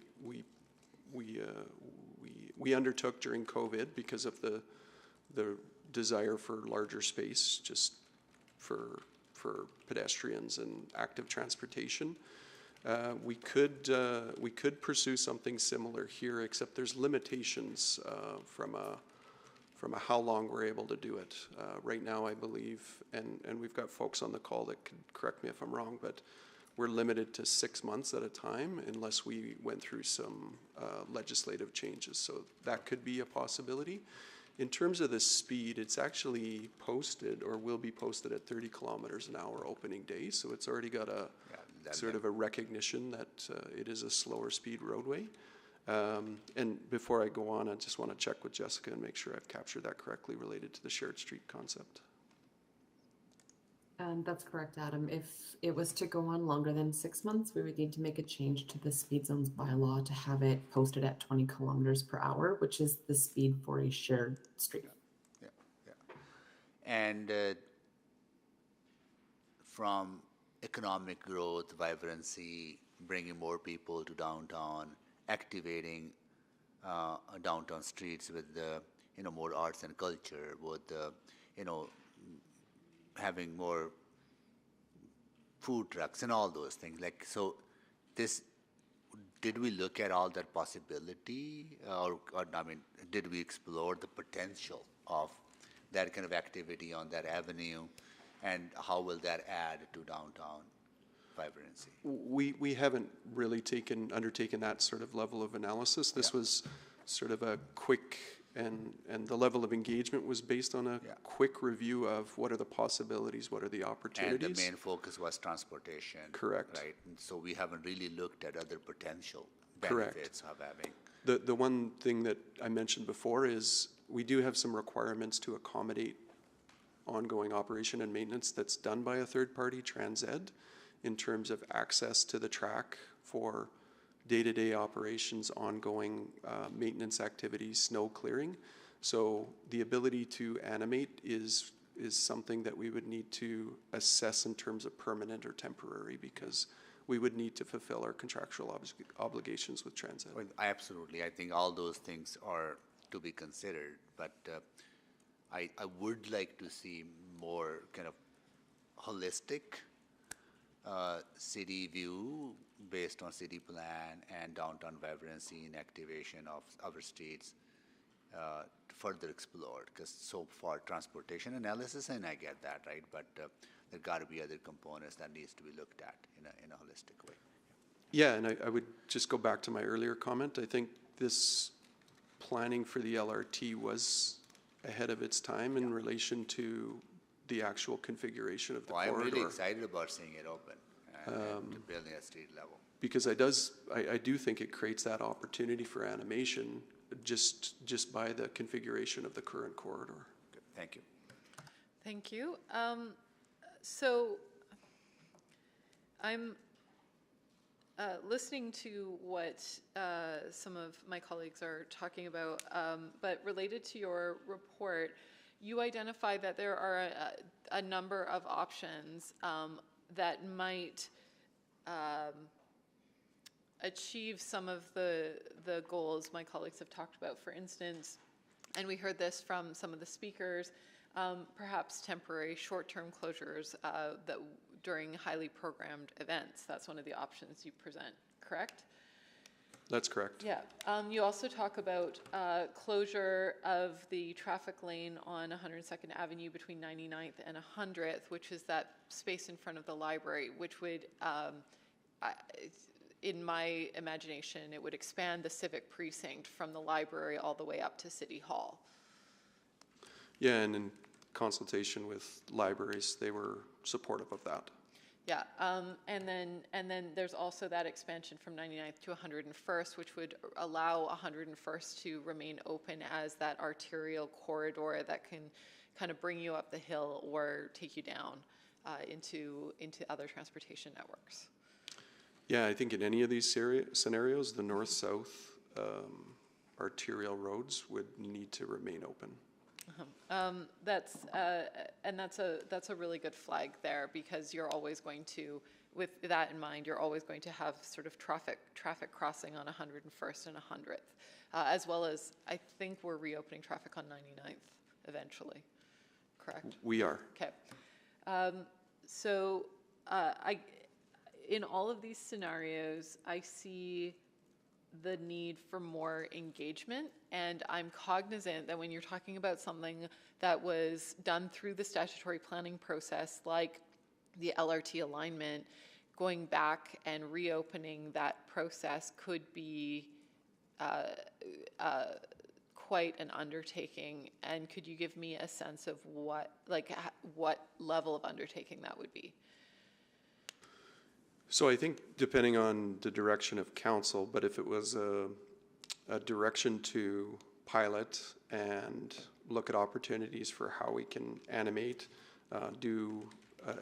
undertook during COVID because of the desire for larger space, just for pedestrians and active transportation. We could pursue something similar here, except there's limitations from a how long we're able to do it. Right now, I believe, and we've got folks on the call that could correct me if I'm wrong, but we're limited to 6 months at a time unless we went through some legislative changes. So that could be a possibility. In terms of the speed, it's actually posted or will be posted at 30 kilometers an hour opening day. So it's already got a sort of a recognition that it is a slower speed roadway. And before I go on, I just want to check with Jessica and make sure I've captured that correctly related to the shared street concept. That's correct, Adam. If it was to go on longer than 6 months, we would need to make a change to the speed zones bylaw to have it posted at 20 kilometers per hour, which is the speed for a shared street. And from economic growth, vibrancy, bringing more people to downtown, activating downtown streets with more arts and culture, with having more food trucks and all those things. Like, so this, did we look at all that possibility, or I mean, did we explore the potential of that kind of activity on that avenue, and how will that add to downtown vibrancy? We haven't really undertaken that sort of level of analysis. This was sort of a quick, and the level of engagement was based on a quick review of what are the possibilities, what are the opportunities. And the main focus was transportation. Correct. Right, and so we haven't really looked at other potential Correct. benefits of having. The one thing that I mentioned before is we do have some requirements to accommodate ongoing operation and maintenance that's done by a third party, TransEd, in terms of access to the track for day-to-day operations, ongoing maintenance activities, snow clearing. So the ability to animate is something that we would need to assess in terms of permanent or temporary, because we would need to fulfill our contractual obligations with TransEd. Well, absolutely. I think all those things are to be considered, but I would like to see more kind of holistic city view based on city plan and downtown vibrancy and activation of our streets further explored, because so far transportation analysis, and I get that, right, but there got to be other components that needs to be looked at in a holistic way. Yeah, and I would just go back to my earlier comment. I think this planning for the LRT was ahead of its time in relation to the actual configuration of the corridor. I'm really excited about seeing it open and building at street level. Because I do think it creates that opportunity for animation just by the configuration of the current corridor. Good. Thank you. Thank you. So I'm listening to what some of my colleagues are talking about, but related to your report, you identify that there are a number of options that might achieve some of the goals my colleagues have talked about. For instance, and we heard this from some of the speakers, perhaps temporary short-term closures that during highly programmed events. That's one of the options you present, correct? That's correct. Yeah. You also talk about closure of the traffic lane on 102nd Avenue between 99th and 100th, which is that space in front of the library, which would, in my imagination, it would expand the civic precinct from the library all the way up to City Hall. Yeah, and in consultation with libraries, they were supportive of that. Yeah, and then there's also that expansion from 99th to 101st, which would allow 101st to remain open as that arterial corridor that can kind of bring you up the hill or take you down into other transportation networks. Yeah, I think in any of these scenarios, the north-south arterial roads would need to remain open. That's a really good flag there, because you're always going to, with that in mind, you're always going to have sort of traffic crossing on 101st and 100th, as well as I think we're reopening traffic on 99th eventually, correct? We are. Okay. In all of these scenarios, I see the need for more engagement, and I'm cognizant that when you're talking about something that was done through the statutory planning process, like the LRT alignment, going back and reopening that process could be quite an undertaking. And could you give me a sense of what level of undertaking that would be? So I think depending on the direction of council, but if it was a direction to pilot and look at opportunities for how we can animate, do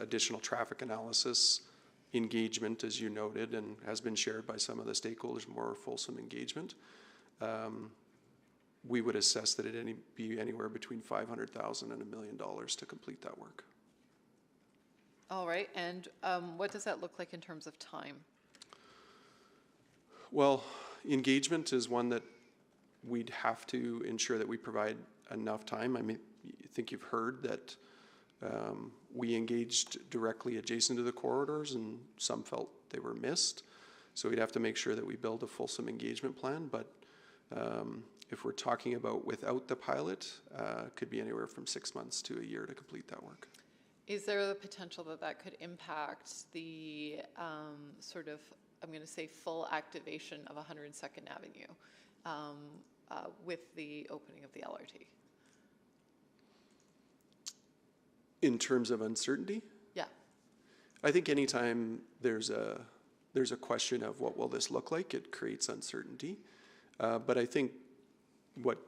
additional traffic analysis, engagement, as you noted, and has been shared by some of the stakeholders, more fulsome engagement. we would assess that it'd be anywhere between $500,000 and $1 million to complete that work. All right, and what does that look like in terms of time? Well, engagement is one that we'd have to ensure that we provide enough time. I mean, I think you've heard that we engaged directly adjacent to the corridors, and some felt they were missed. So we'd have to make sure that we build a fulsome engagement plan. But if we're talking about without the pilot, it could be anywhere from 6 months to a year to complete that work. Is there the potential that that could impact the sort of, I'm going to say, full activation of 102nd Avenue with the opening of the LRT? In terms of uncertainty? Yeah. I think anytime there's a question of what will this look like, it creates uncertainty. But I think what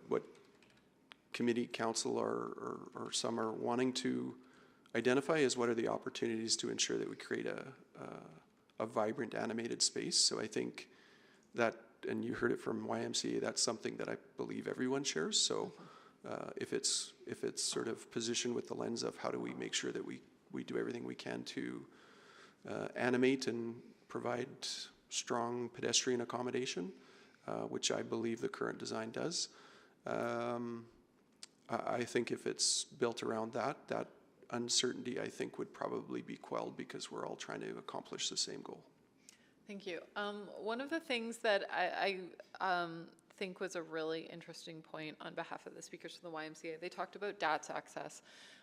committee, council, or some are wanting to identify is what are the opportunities to ensure that we create a vibrant, animated space. So I think that, and you heard it from YMCA, that's something that I believe everyone shares. So if it's sort of positioned with the lens of how do we make sure that we do everything we can to animate and provide strong pedestrian accommodation, which I believe the current design does. I think if it's built around that uncertainty, I think, would probably be quelled because we're all trying to accomplish the same goal. Thank you. One of the things that I think was a really interesting point on behalf of the speakers from the YMCA, they talked about DATS access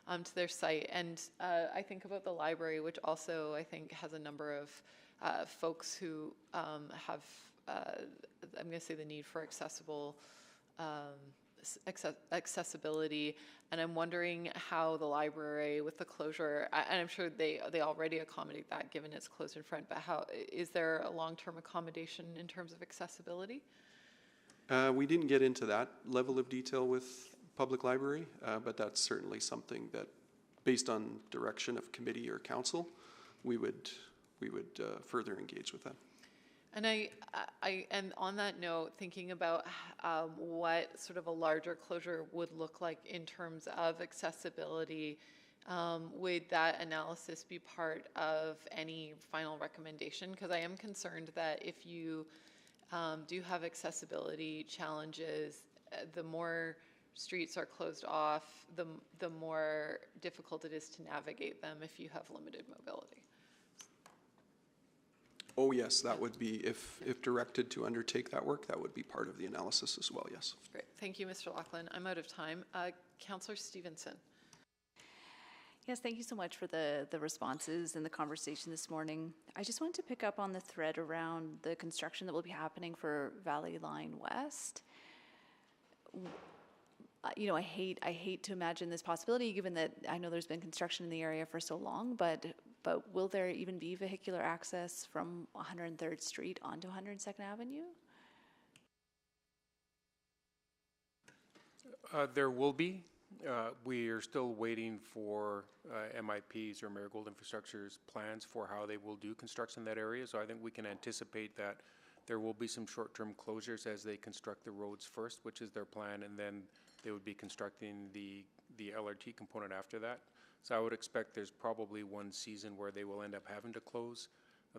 to their site. And I think about the library, which also I think has a number of folks who have, I'm going to say, the need for accessibility, and I'm wondering how the library with the closure, and I'm sure they already accommodate that given it's closed in front, but how is there a long-term accommodation in terms of accessibility? We didn't get into that level of detail with public library, but that's certainly something that, based on direction of committee or council, we would further engage with them. And and on that note, thinking about what sort of a larger closure would look like in terms of accessibility, would that analysis be part of any final recommendation? Because I am concerned that if you do have accessibility challenges, the more streets are closed off, the more difficult it is to navigate them if you have limited mobility. Oh, yes, that would be, if directed to undertake that work, that would be part of the analysis as well, yes. Great. Thank you, Mr. Laughlin. I'm out of time. Councillor Stevenson. Yes, thank you so much for the responses and the conversation this morning. I just wanted to pick up on the thread around the construction that will be happening for Valley Line West. You know, I hate to imagine this possibility, given that I know there's been construction in the area for so long, but will there even be vehicular access from 103rd Street onto 102nd Avenue? There will be. We are still waiting for MIP's or Marigold Infrastructure's plans for how they will do construction in that area. So I think we can anticipate that there will be some short-term closures as they construct the roads first, which is their plan, and then they would be constructing the LRT component after that. So I would expect there's probably one season where they will end up having to close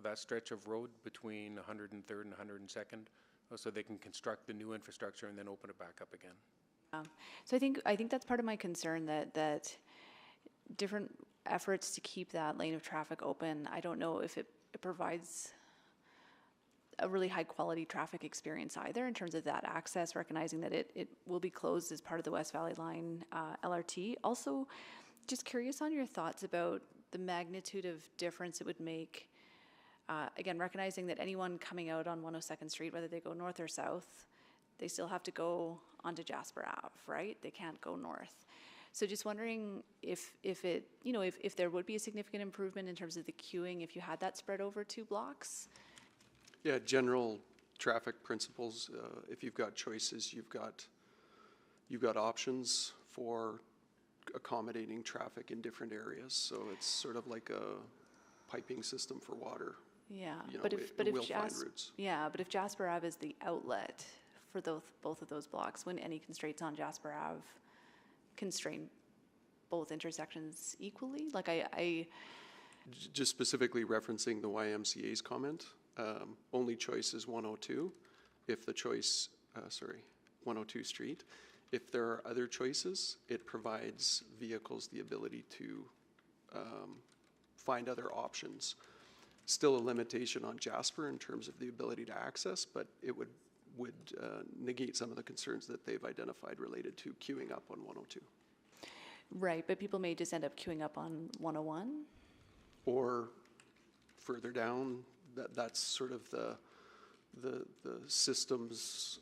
that stretch of road between 103rd and 102nd, so they can construct the new infrastructure and then open it back up again. So I think that's part of my concern, that different efforts to keep that lane of traffic open, I don't know if it provides a really high quality traffic experience either in terms of that access, recognizing that it will be closed as part of the West Valley Line LRT. Also, just curious on your thoughts about the magnitude of difference it would make, again, recognizing that anyone coming out on 102nd Street, whether they go north or south, they still have to go onto Jasper Ave, right? They can't go north. So just wondering if there would be a significant improvement in terms of the queuing if you had that spread over 2 blocks. Yeah, general traffic principles. If you've got choices, you've got options for accommodating traffic in different areas. So it's sort of like a piping system for water. Yeah, You know, but it will find routes. Yeah, but if Jasper Ave is the outlet for both of those blocks? Wouldn't any constraints on Jasper Ave constrain both intersections equally? Like Just specifically referencing the YMCA's comment, only choice is 102. If the choice, 102 Street. If there are other choices, it provides vehicles the ability to find other options. Still a limitation on Jasper in terms of the ability to access, but it would negate some of the concerns that they've identified related to queuing up on 102. Right, but people may just end up queuing up on 101? Or further down, that's sort of the system's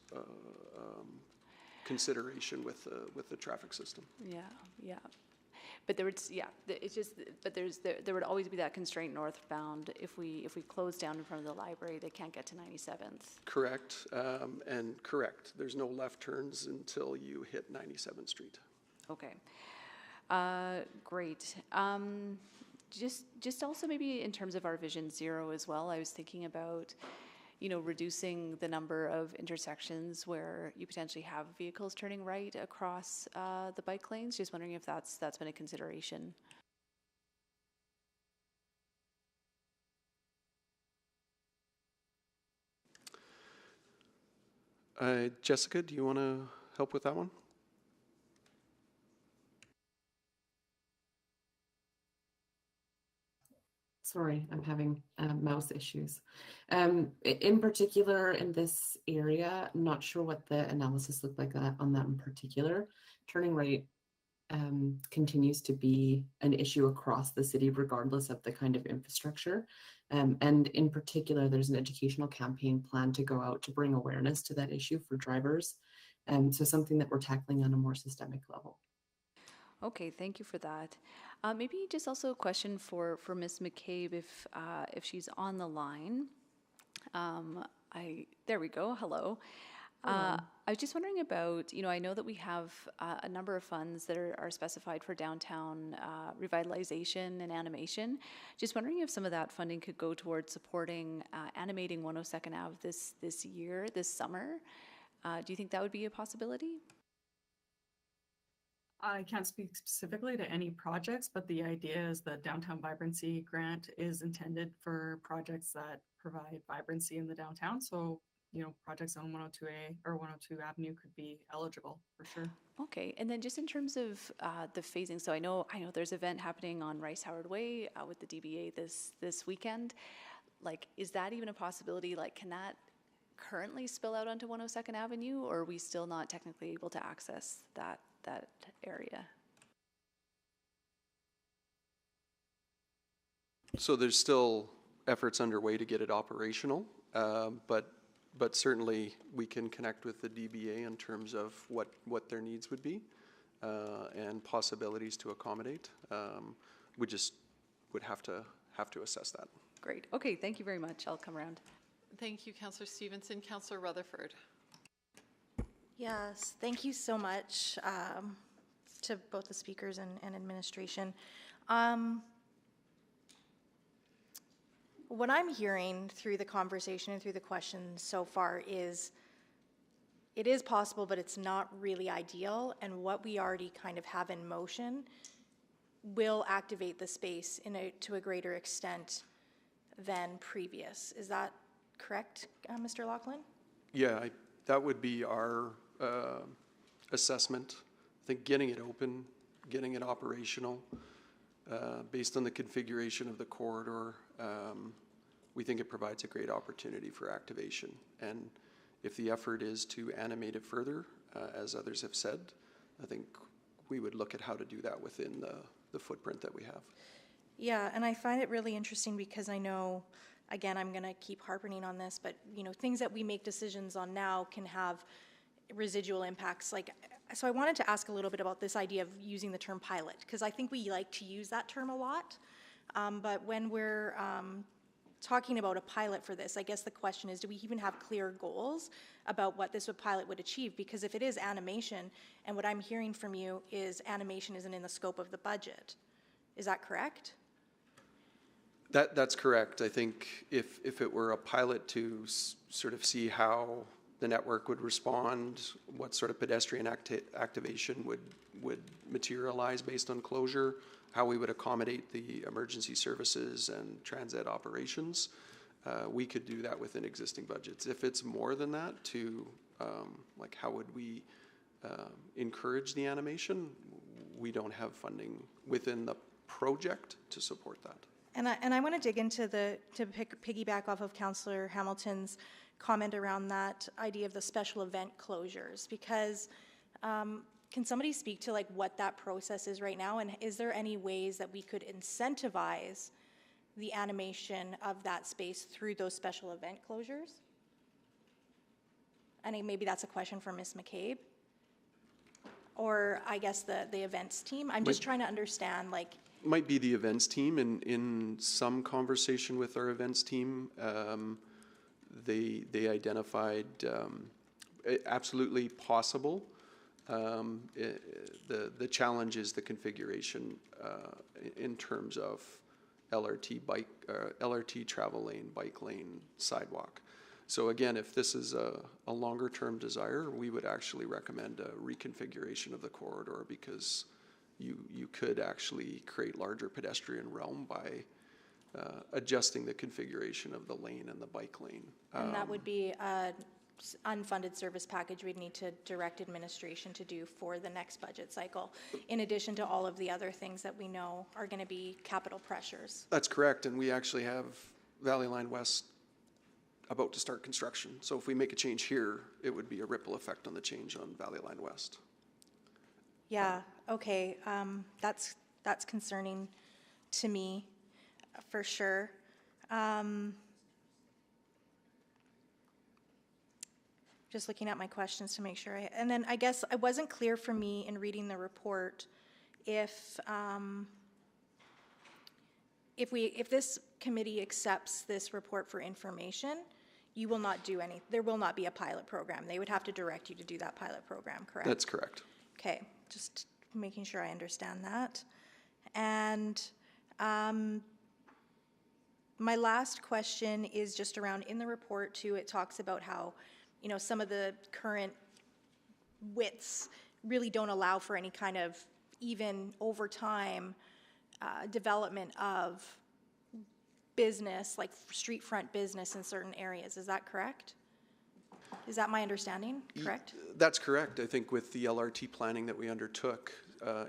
consideration with the traffic system. Yeah. But there would always be that constraint northbound. If we close down in front of the library, they can't get to 97th. Correct, and correct. There's no left turns until you hit 97th Street. Okay, great. Just also maybe in terms of our Vision Zero as well, I was thinking about, reducing the number of intersections where you potentially have vehicles turning right across the bike lanes. Just wondering if that's been a consideration. Jessica, do you want to help with that one? Sorry, I'm having mouse issues. In particular, in this area, I'm not sure what the analysis looked like on that in particular. Turning right continues to be an issue across the city, regardless of the kind of infrastructure. And in particular, there's an educational campaign planned to go out to bring awareness to that issue for drivers. So something that we're tackling on a more systemic level. Okay, thank you for that. Maybe just also a question for Ms. McCabe, if she's on the line. There we go. Hello. I was just wondering about, I know that we have a number of funds that are specified for downtown revitalization and animation. Just wondering if some of that funding could go towards supporting animating 102nd Ave this summer. Do you think that would be a possibility? I can't speak specifically to any projects, but the idea is the Downtown Vibrancy Grant is intended for projects that provide vibrancy in the downtown. So, projects on 102A or 102 Avenue could be eligible for sure. Okay, and then just in terms of the phasing, so I know there's an event happening on Rice Howard Way with the DBA this weekend. Like, is that even a possibility? Like, can that currently spill out onto 102nd Avenue, or are we still not technically able to access that area? So there's still efforts underway to get it operational, but certainly we can connect with the DBA in terms of what their needs would be and possibilities to accommodate. We just would have to assess that. Great. Okay, thank you very much. I'll come around. Thank you, Councillor Stevenson. Councillor Rutherford. Yes, thank you so much to both the speakers and administration. What I'm hearing through the conversation and through the questions so far is it is possible, but it's not really ideal, and what we already kind of have in motion will activate the space to a greater extent than previous. Is that correct, Mr. Laughlin? Yeah, that would be our assessment. I think getting it open, getting it operational, based on the configuration of the corridor, we think it provides a great opportunity for activation. And if the effort is to animate it further, as others have said, I think we would look at how to do that within the footprint that we have. Yeah, and I find it really interesting because I know, again, I'm going to keep harping on this, but things that we make decisions on now can have residual impacts. So I wanted to ask a little bit about this idea of using the term pilot, because I think we like to use that term a lot. But when we're talking about a pilot for this, I guess the question is, do we even have clear goals about what this pilot would achieve? Because if it is animation, and what I'm hearing from you is animation isn't in the scope of the budget. Is that correct? That's correct. I think if it were a pilot to sort of see how the network would respond, what sort of pedestrian activation would materialize based on closure, how we would accommodate the emergency services and transit operations. We could do that within existing budgets. If it's more than that, like how would we encourage the animation? We don't have funding within the project to support that. And I want to dig into piggyback off of Councillor Hamilton's comment around that idea of the special event closures, because can somebody speak to like what that process is right now, and is there any ways that we could incentivize the animation of that space through those special event closures? I think maybe that's a question for Ms. McCabe, or I guess the events team. I'm just trying to understand, like. Might be the events team. In some conversation with our events team, they identified absolutely possible. The challenge is the configuration in terms of LRT travel lane, bike lane, sidewalk. So again, if this is a longer term desire, we would actually recommend a reconfiguration of the corridor, because you could actually create larger pedestrian realm by adjusting the configuration of the lane and the bike lane. And that would be an unfunded service package we'd need to direct administration to do for the next budget cycle, in addition to all of the other things that we know are going to be capital pressures. That's correct, and we actually have Valley Line West about to start construction. So if we make a change here, it would be a ripple effect on the change on Valley Line West. Yeah, okay, that's concerning to me, for sure. Just looking at my questions to make sure and then I guess it wasn't clear for me in reading the report if this committee accepts this report for information, you will not do there will not be a pilot program. They would have to direct you to do that pilot program, correct? That's correct. Okay, just making sure I understand that. And my last question is just around, in the report too, it talks about how, you know, some of the current widths really don't allow for any kind of even over time development of business, like street front business in certain areas. Is that correct? Is that my understanding, correct? That's correct. I think with the LRT planning that we undertook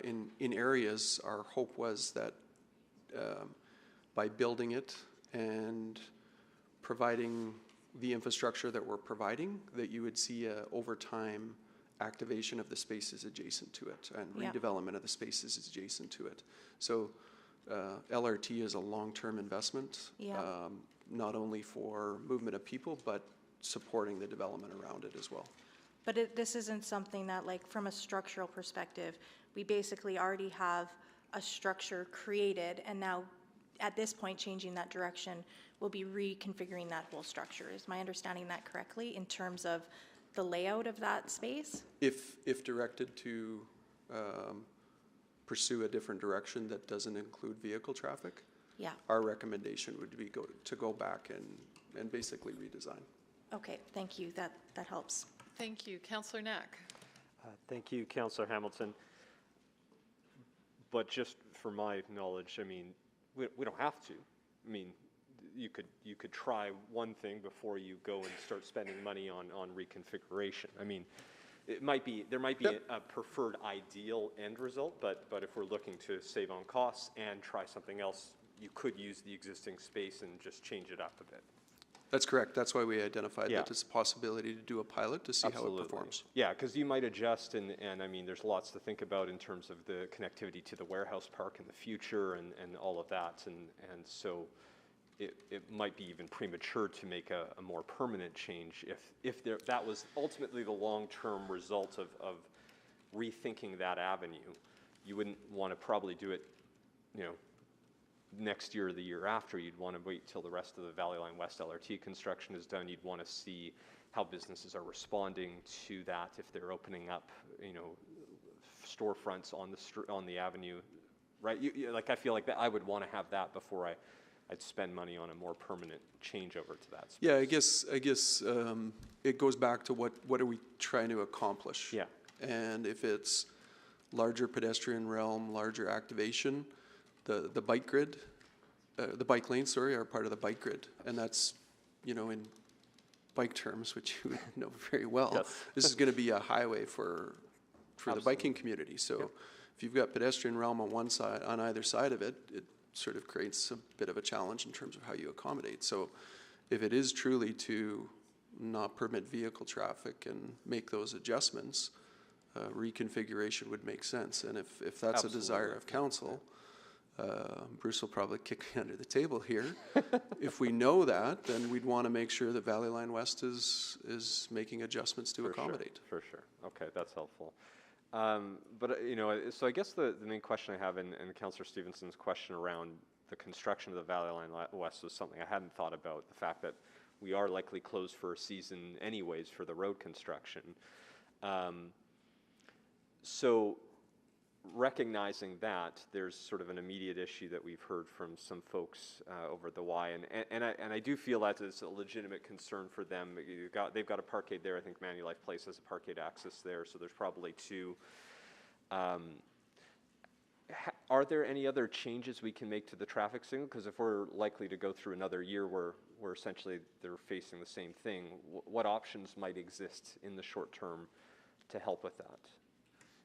in areas, our hope was that by building it and providing the infrastructure that we're providing, that you would see over time activation of the spaces adjacent to it and redevelopment of the spaces adjacent to it. So LRT is a long-term investment, not only for movement of people, but supporting the development around it as well. But this isn't something that, like, from a structural perspective, we basically already have a structure created, and now at this point changing that direction will be reconfiguring that whole structure. Is my understanding that correctly in terms of the layout of that space? If directed to pursue a different direction that doesn't include vehicle traffic, our recommendation would be to go back and basically redesign. Okay, thank you. That helps. Thank you. Councillor Knack. Thank you, Councillor Hamilton. But just for my knowledge, I mean, we don't have to. I mean, you could try one thing before you go and start spending money on reconfiguration. I mean, there might be a preferred ideal end result, but if we're looking to save on costs and try something else, you could use the existing space and just change it up a bit. That's correct. That's why we identified that as a possibility to do a pilot to see how it performs. Yeah, because you might adjust, and I mean, there's lots to think about in terms of the connectivity to the warehouse park in the future and all of that, and so it might be even premature to make a more permanent change if that was ultimately the long-term result of rethinking that avenue. You wouldn't want to probably do it, you know, next year or the year after. You'd want to wait till the rest of the Valley Line West LRT construction is done. You'd want to see how businesses are responding to that, if they're opening up, you know, storefronts on the avenue, right? Like, I feel like that I would want to have that before I'd spend money on a more permanent changeover to that space. Yeah, I guess it goes back to what are we trying to accomplish? Yeah. And if it's larger pedestrian realm, larger activation, the bike grid, the bike lanes, sorry, are part of the bike grid. And that's, you know, in bike terms, which you would know very well, Yes. this is going to be a highway for the biking community. So if you've got pedestrian realm on one side, on either side of it, it sort of creates a bit of a challenge in terms of how you accommodate. So if it is truly to not permit vehicle traffic and make those adjustments, reconfiguration would make sense. And if that's a desire of council, Bruce will probably kick me under the table here. If we know that, then we'd want to make sure that Valley Line West is making adjustments to accommodate. For sure. Okay, that's helpful. But, you know, so I guess the main question I have in Councillor Stevenson's question around the construction of the Valley Line West was something I hadn't thought about, the fact that we are likely closed for a season anyways for the road construction. So recognizing that, there's sort of an immediate issue that we've heard from some folks over the Y, and I do feel that it's a legitimate concern for them. They've got a parkade there. I think Manulife Place has a parkade access there, so there's probably two. Are there any other changes we can make to the traffic signal? Because if we're likely to go through another year where essentially they're facing the same thing, what options might exist in the short term to help with that?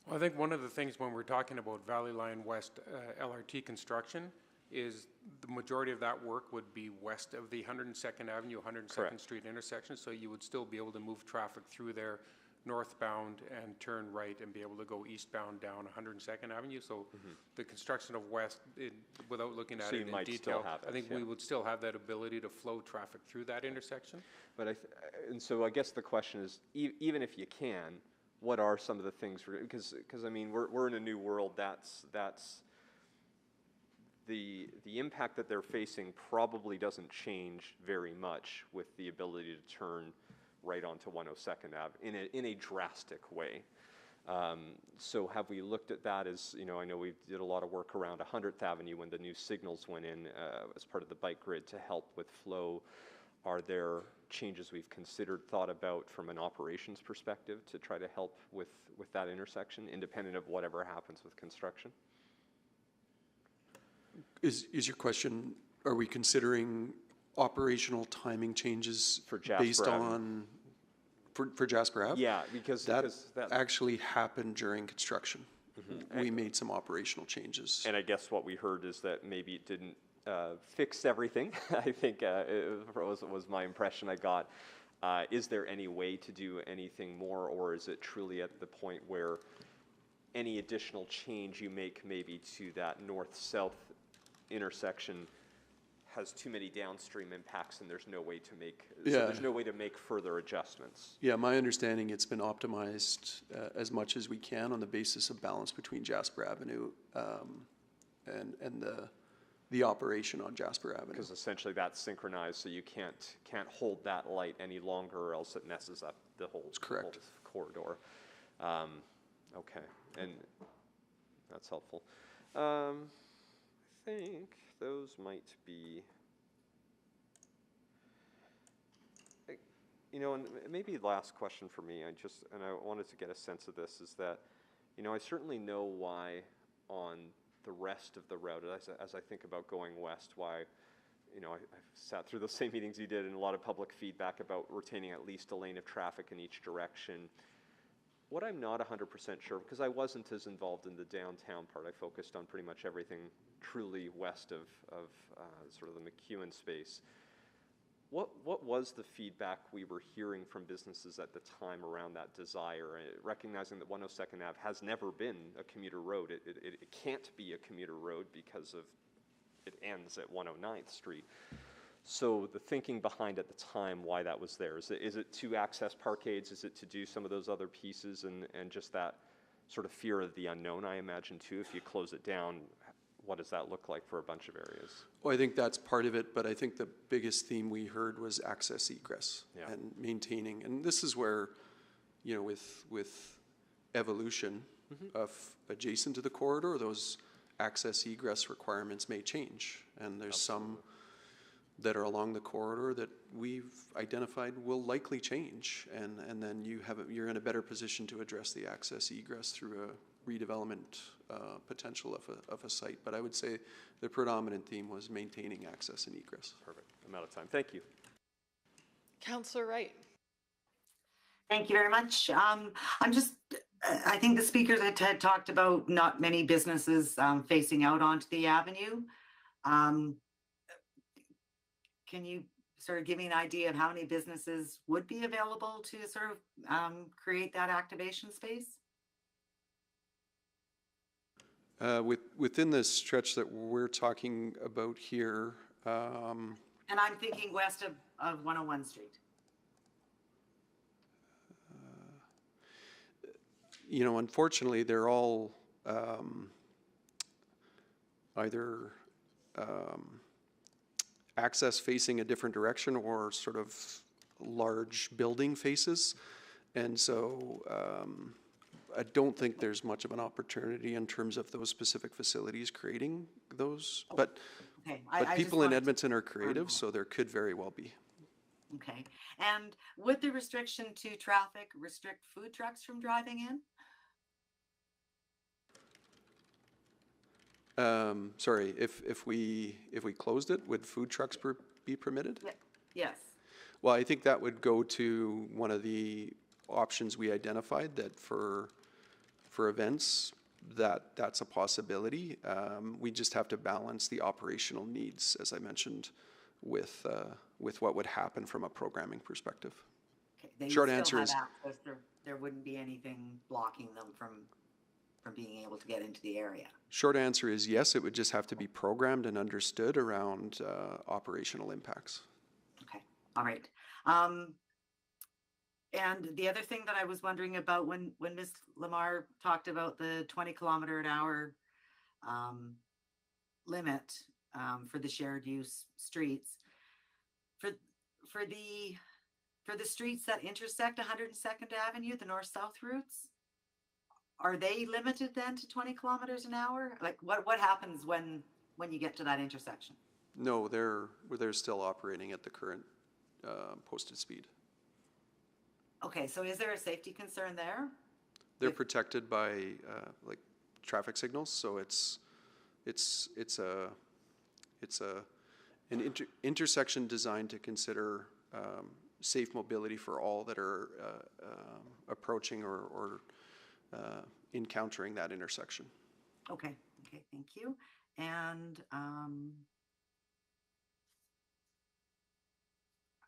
Well, I think one of the things when we're talking about Valley Line West LRT construction is the majority of that work would be west of the 102nd Avenue, 102nd Correct. Street intersection, so you would still be able to move traffic through there northbound and turn right and be able to go eastbound down 102nd Avenue. So the construction of west, without looking at So it you in might still detail, have it, I think yeah. we would still have that ability to flow traffic through that intersection. But and so I guess the question is, even if you can, what are some of the things? Because I mean, we're in a new world. That's the impact that they're facing probably doesn't change very much with the ability to turn right onto 102nd Ave in a drastic way. So have we looked at that as, you know, I know we did a lot of work around 100th Avenue when the new signals went in as part of the bike grid to help with flow. Are there changes we've considered, thought about from an operations perspective to try to help with that intersection, independent of whatever happens with construction? Is your question, are we considering operational timing changes For Jasper based Avenue. on, for Jasper Ave? Yeah, because That that actually happened during construction. We made some operational changes. And I guess what we heard is that maybe it didn't fix everything. I think it was my impression I got. Is there any way to do anything more, or is it truly at the point where any additional change you make maybe to that north-south intersection has too many downstream impacts and there's no way to make so there's no way to make further adjustments? Yeah, my understanding, it's been optimized as much as we can on the basis of balance between Jasper Avenue and the operation on Jasper Avenue. Because essentially that's synchronized, so you can't hold that light any longer, or else it messes up the whole, whole corridor. Okay, and that's helpful. I think those might be, you know, and maybe last question for me, and I wanted to get a sense of this, is that, you know, I certainly know why on the rest of the route, as I think about going west, why, you know, I've sat through the same meetings you did and a lot of public feedback about retaining at least a lane of traffic in each direction. What I'm not 100% sure, because I wasn't as involved in the downtown part, I focused on pretty much everything truly west of sort of the McEwen space. What was the feedback we were hearing from businesses at the time around that desire, recognizing that 102nd Ave has never been a commuter road? It can't be a commuter road because of it ends at 109th Street. So the thinking behind at the time why that was there, is it to access parkades? Is it to do some of those other pieces and just that sort of fear of the unknown, I imagine, too? If you close it down, what does that look like for a bunch of areas? Well, I think that's part of it, but I think the biggest theme we heard was access egress and maintaining. And this is where, you know, with evolution of adjacent to the corridor, those access egress requirements may change. And there's some that are along the corridor that we've identified will likely change, and then you're in a better position to address the access egress through a redevelopment potential of a site. But I would say the predominant theme was maintaining access and egress. Perfect. I'm out of time. Thank you. Councillor Wright. Thank you very much. I think the speakers had talked about not many businesses facing out onto the avenue. Can you sort of give me an idea of how many businesses would be available to sort of create that activation space? Within the stretch that we're talking about here. And I'm thinking west of 101 Street. You know, unfortunately, they're all either access facing a different direction or sort of large building faces. And so I don't think there's much of an opportunity in terms of those specific facilities creating those. But people in Edmonton are creative, so there could very well be. Okay. And would the restriction to traffic restrict food trucks from driving in? Sorry, if we closed it, would food trucks be permitted? Yes. Well, I think that would go to one of the options we identified, that for events, that's a possibility. We just have to balance the operational needs, as I mentioned, with what would happen from a programming perspective. Okay. Short answer is access. There wouldn't be anything blocking them from being able to get into the area. Short answer is yes. It would just have to be programmed and understood around operational impacts. Okay. All right. And the other thing that I was wondering about when Ms. Lamar talked about the 20-kilometer-an-hour limit for the shared use streets, for the streets that intersect 102nd Avenue, the north-south routes, are they limited then to 20 kilometers an hour? Like what happens when you get to that intersection? No, they're still operating at the current posted speed. Okay, so is there a safety concern there? They're protected by like traffic signals, so it's an intersection designed to consider safe mobility for all that are approaching or encountering that intersection. Okay, thank you. And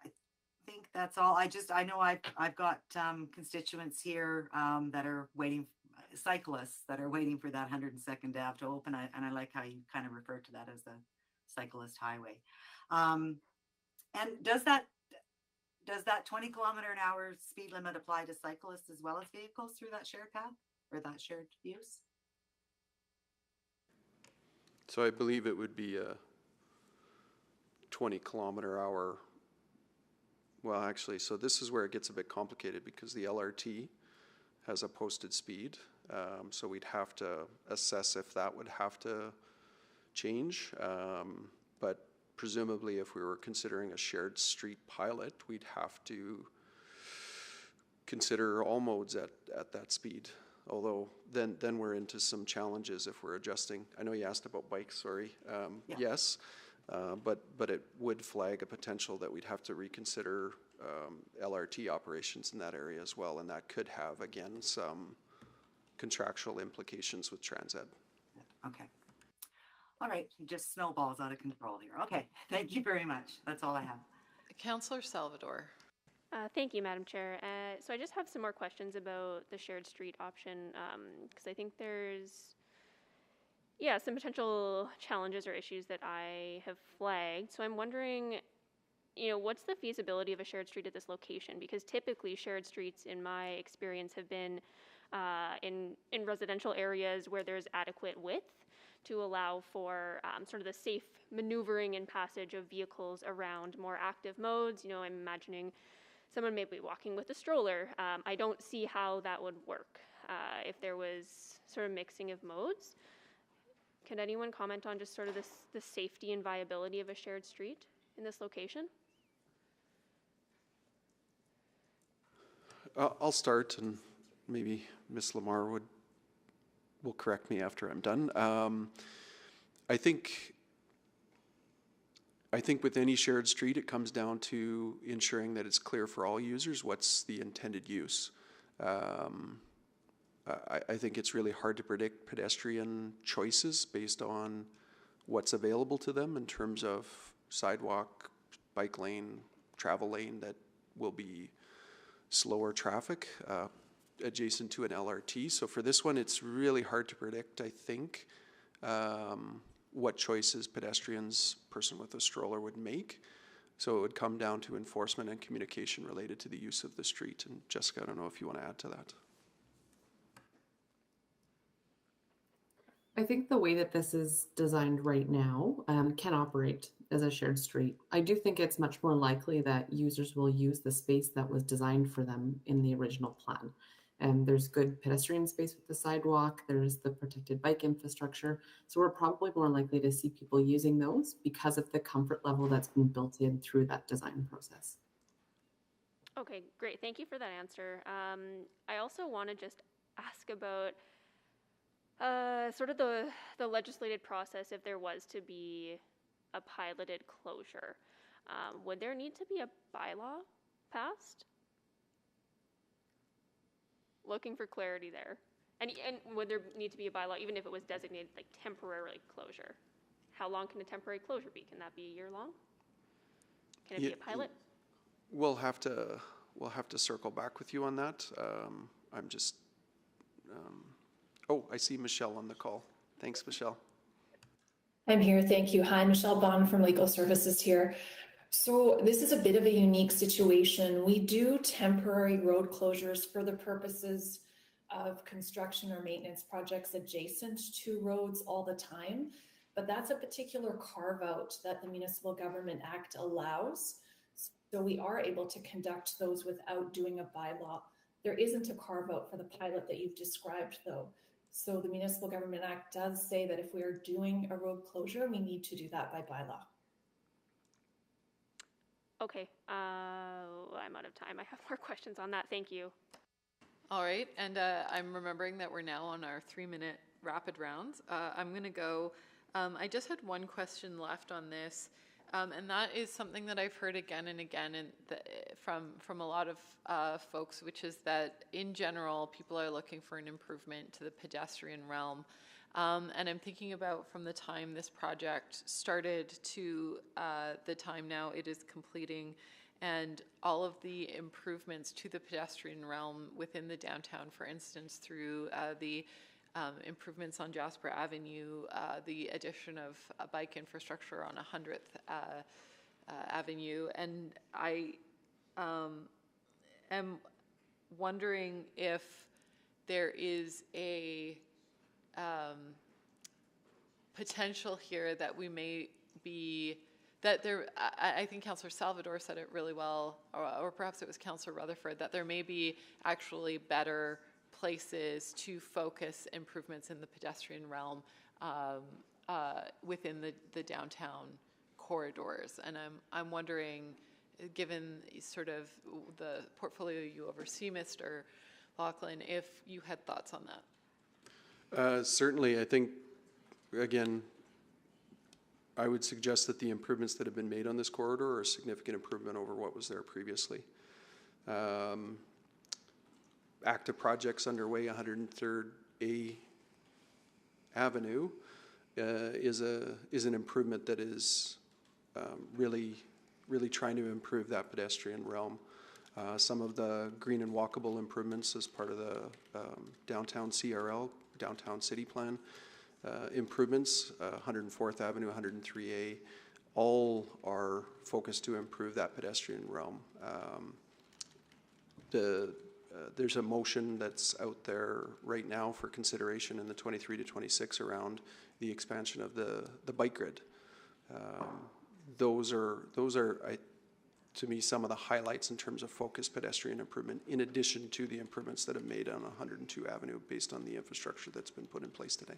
I think that's all. I know I've got constituents here that are waiting, cyclists that are waiting for that 102nd Ave to open, and I like how you kind of refer to that as the cyclist highway. And does that 20-kilometer-an-hour speed limit apply to cyclists as well as vehicles through that shared path or that shared use? So I believe it would be a 20-kilometer-hour. Well, actually, so this is where it gets a bit complicated because the LRT has a posted speed. So we'd have to assess if that would have to change. But presumably, if we were considering a shared street pilot, we'd have to consider all modes at that speed. Although then we're into some challenges if we're adjusting. I know you asked about bikes, sorry. Yeah. Yes, but it would flag a potential that we'd have to reconsider LRT operations in that area as well, and that could have, again, some contractual implications with Transed. Okay. All right, it just snowballs out of control here. Okay, thank you very much. That's all I have. Councillor Salvador. Thank you, Madam Chair. So I just have some more questions about the shared street option, because I think there's, some potential challenges or issues that I have flagged. So I'm wondering, what's the feasibility of a shared street at this location? Because typically shared streets, in my experience, have been in residential areas where there's adequate width to allow for sort of the safe maneuvering and passage of vehicles around more active modes. I'm imagining someone may be walking with a stroller. I don't see how that would work if there was sort of mixing of modes. Can anyone comment on just sort of the safety and viability of a shared street? in this location? I'll start, and maybe Ms. Lamar will correct me after I'm done. I think with any shared street, it comes down to ensuring that it's clear for all users what's the intended use. I think it's really hard to predict pedestrian choices based on what's available to them in terms of sidewalk, bike lane, travel lane that will be slower traffic adjacent to an LRT. So for this one, it's really hard to predict, I think, what choices pedestrians, person with a stroller would make. So it would come down to enforcement and communication related to the use of the street. And Jessica, I don't know if you want to add to that. I think the way that this is designed right now can operate as a shared street. I do think it's much more likely that users will use the space that was designed for them in the original plan. There's good pedestrian space with the sidewalk, there's the protected bike infrastructure. So we're probably more likely to see people using those because of the comfort level that's been built in through that design process. Okay, great. Thank you for that answer. I also want to just ask about sort of the legislated process if there was to be a piloted closure. Would there need to be a bylaw passed? Looking for clarity there. And would there need to be a bylaw even if it was designated like temporary closure? How long can a temporary closure be? Can that be a year long? Can it be a pilot? We'll have to circle back with you on that. I'm just oh, I see Michelle on the call. Thanks, Michelle. I'm here, thank you. Hi, Michelle Bond from Legal Services here. So this is a bit of a unique situation. We do temporary road closures for the purposes of construction or maintenance projects adjacent to roads all the time, but that's a particular carve out that the Municipal Government Act allows. So we are able to conduct those without doing a bylaw. There isn't a carve out for the pilot that you've described though. So the Municipal Government Act does say that if we are doing a road closure, we need to do that by bylaw. Okay, I'm out of time. I have more questions on that. Thank you. All right, and I'm remembering that we're now on our 3-minute rapid rounds. I'm going to go, I just had one question left on this, and that is something that I've heard again and again from a lot of folks, which is that in general, people are looking for an improvement to the pedestrian realm. And I'm thinking about from the time this project started to the time now it is completing, and all of the improvements to the pedestrian realm within the downtown, for instance, through the improvements on Jasper Avenue, the addition of a bike infrastructure on 100th Avenue. And I am wondering if there is a potential here that we may be, that there, I think Councillor Salvador said it really well, or perhaps it was Councillor Rutherford, that there may be actually better places to focus improvements in the pedestrian realm within the downtown corridors. And I'm wondering, given sort of the portfolio you oversee, Mr. Laughlin, if you had thoughts on that. Certainly, I think, again, I would suggest that the improvements that have been made on this corridor are a significant improvement over what was there previously. Active projects underway, 103rd A Avenue is an improvement that is really trying to improve that pedestrian realm. Some of the green and walkable improvements as part of the downtown CRL, downtown city plan improvements, 104th Avenue, 103A, all are focused to improve that pedestrian realm. There's a motion that's out there right now for consideration in the 23 to 26 around the expansion of the bike grid. Those are to me some of the highlights in terms of focused pedestrian improvement, in addition to the improvements that have made on 102 Avenue based on the infrastructure that's been put in place today.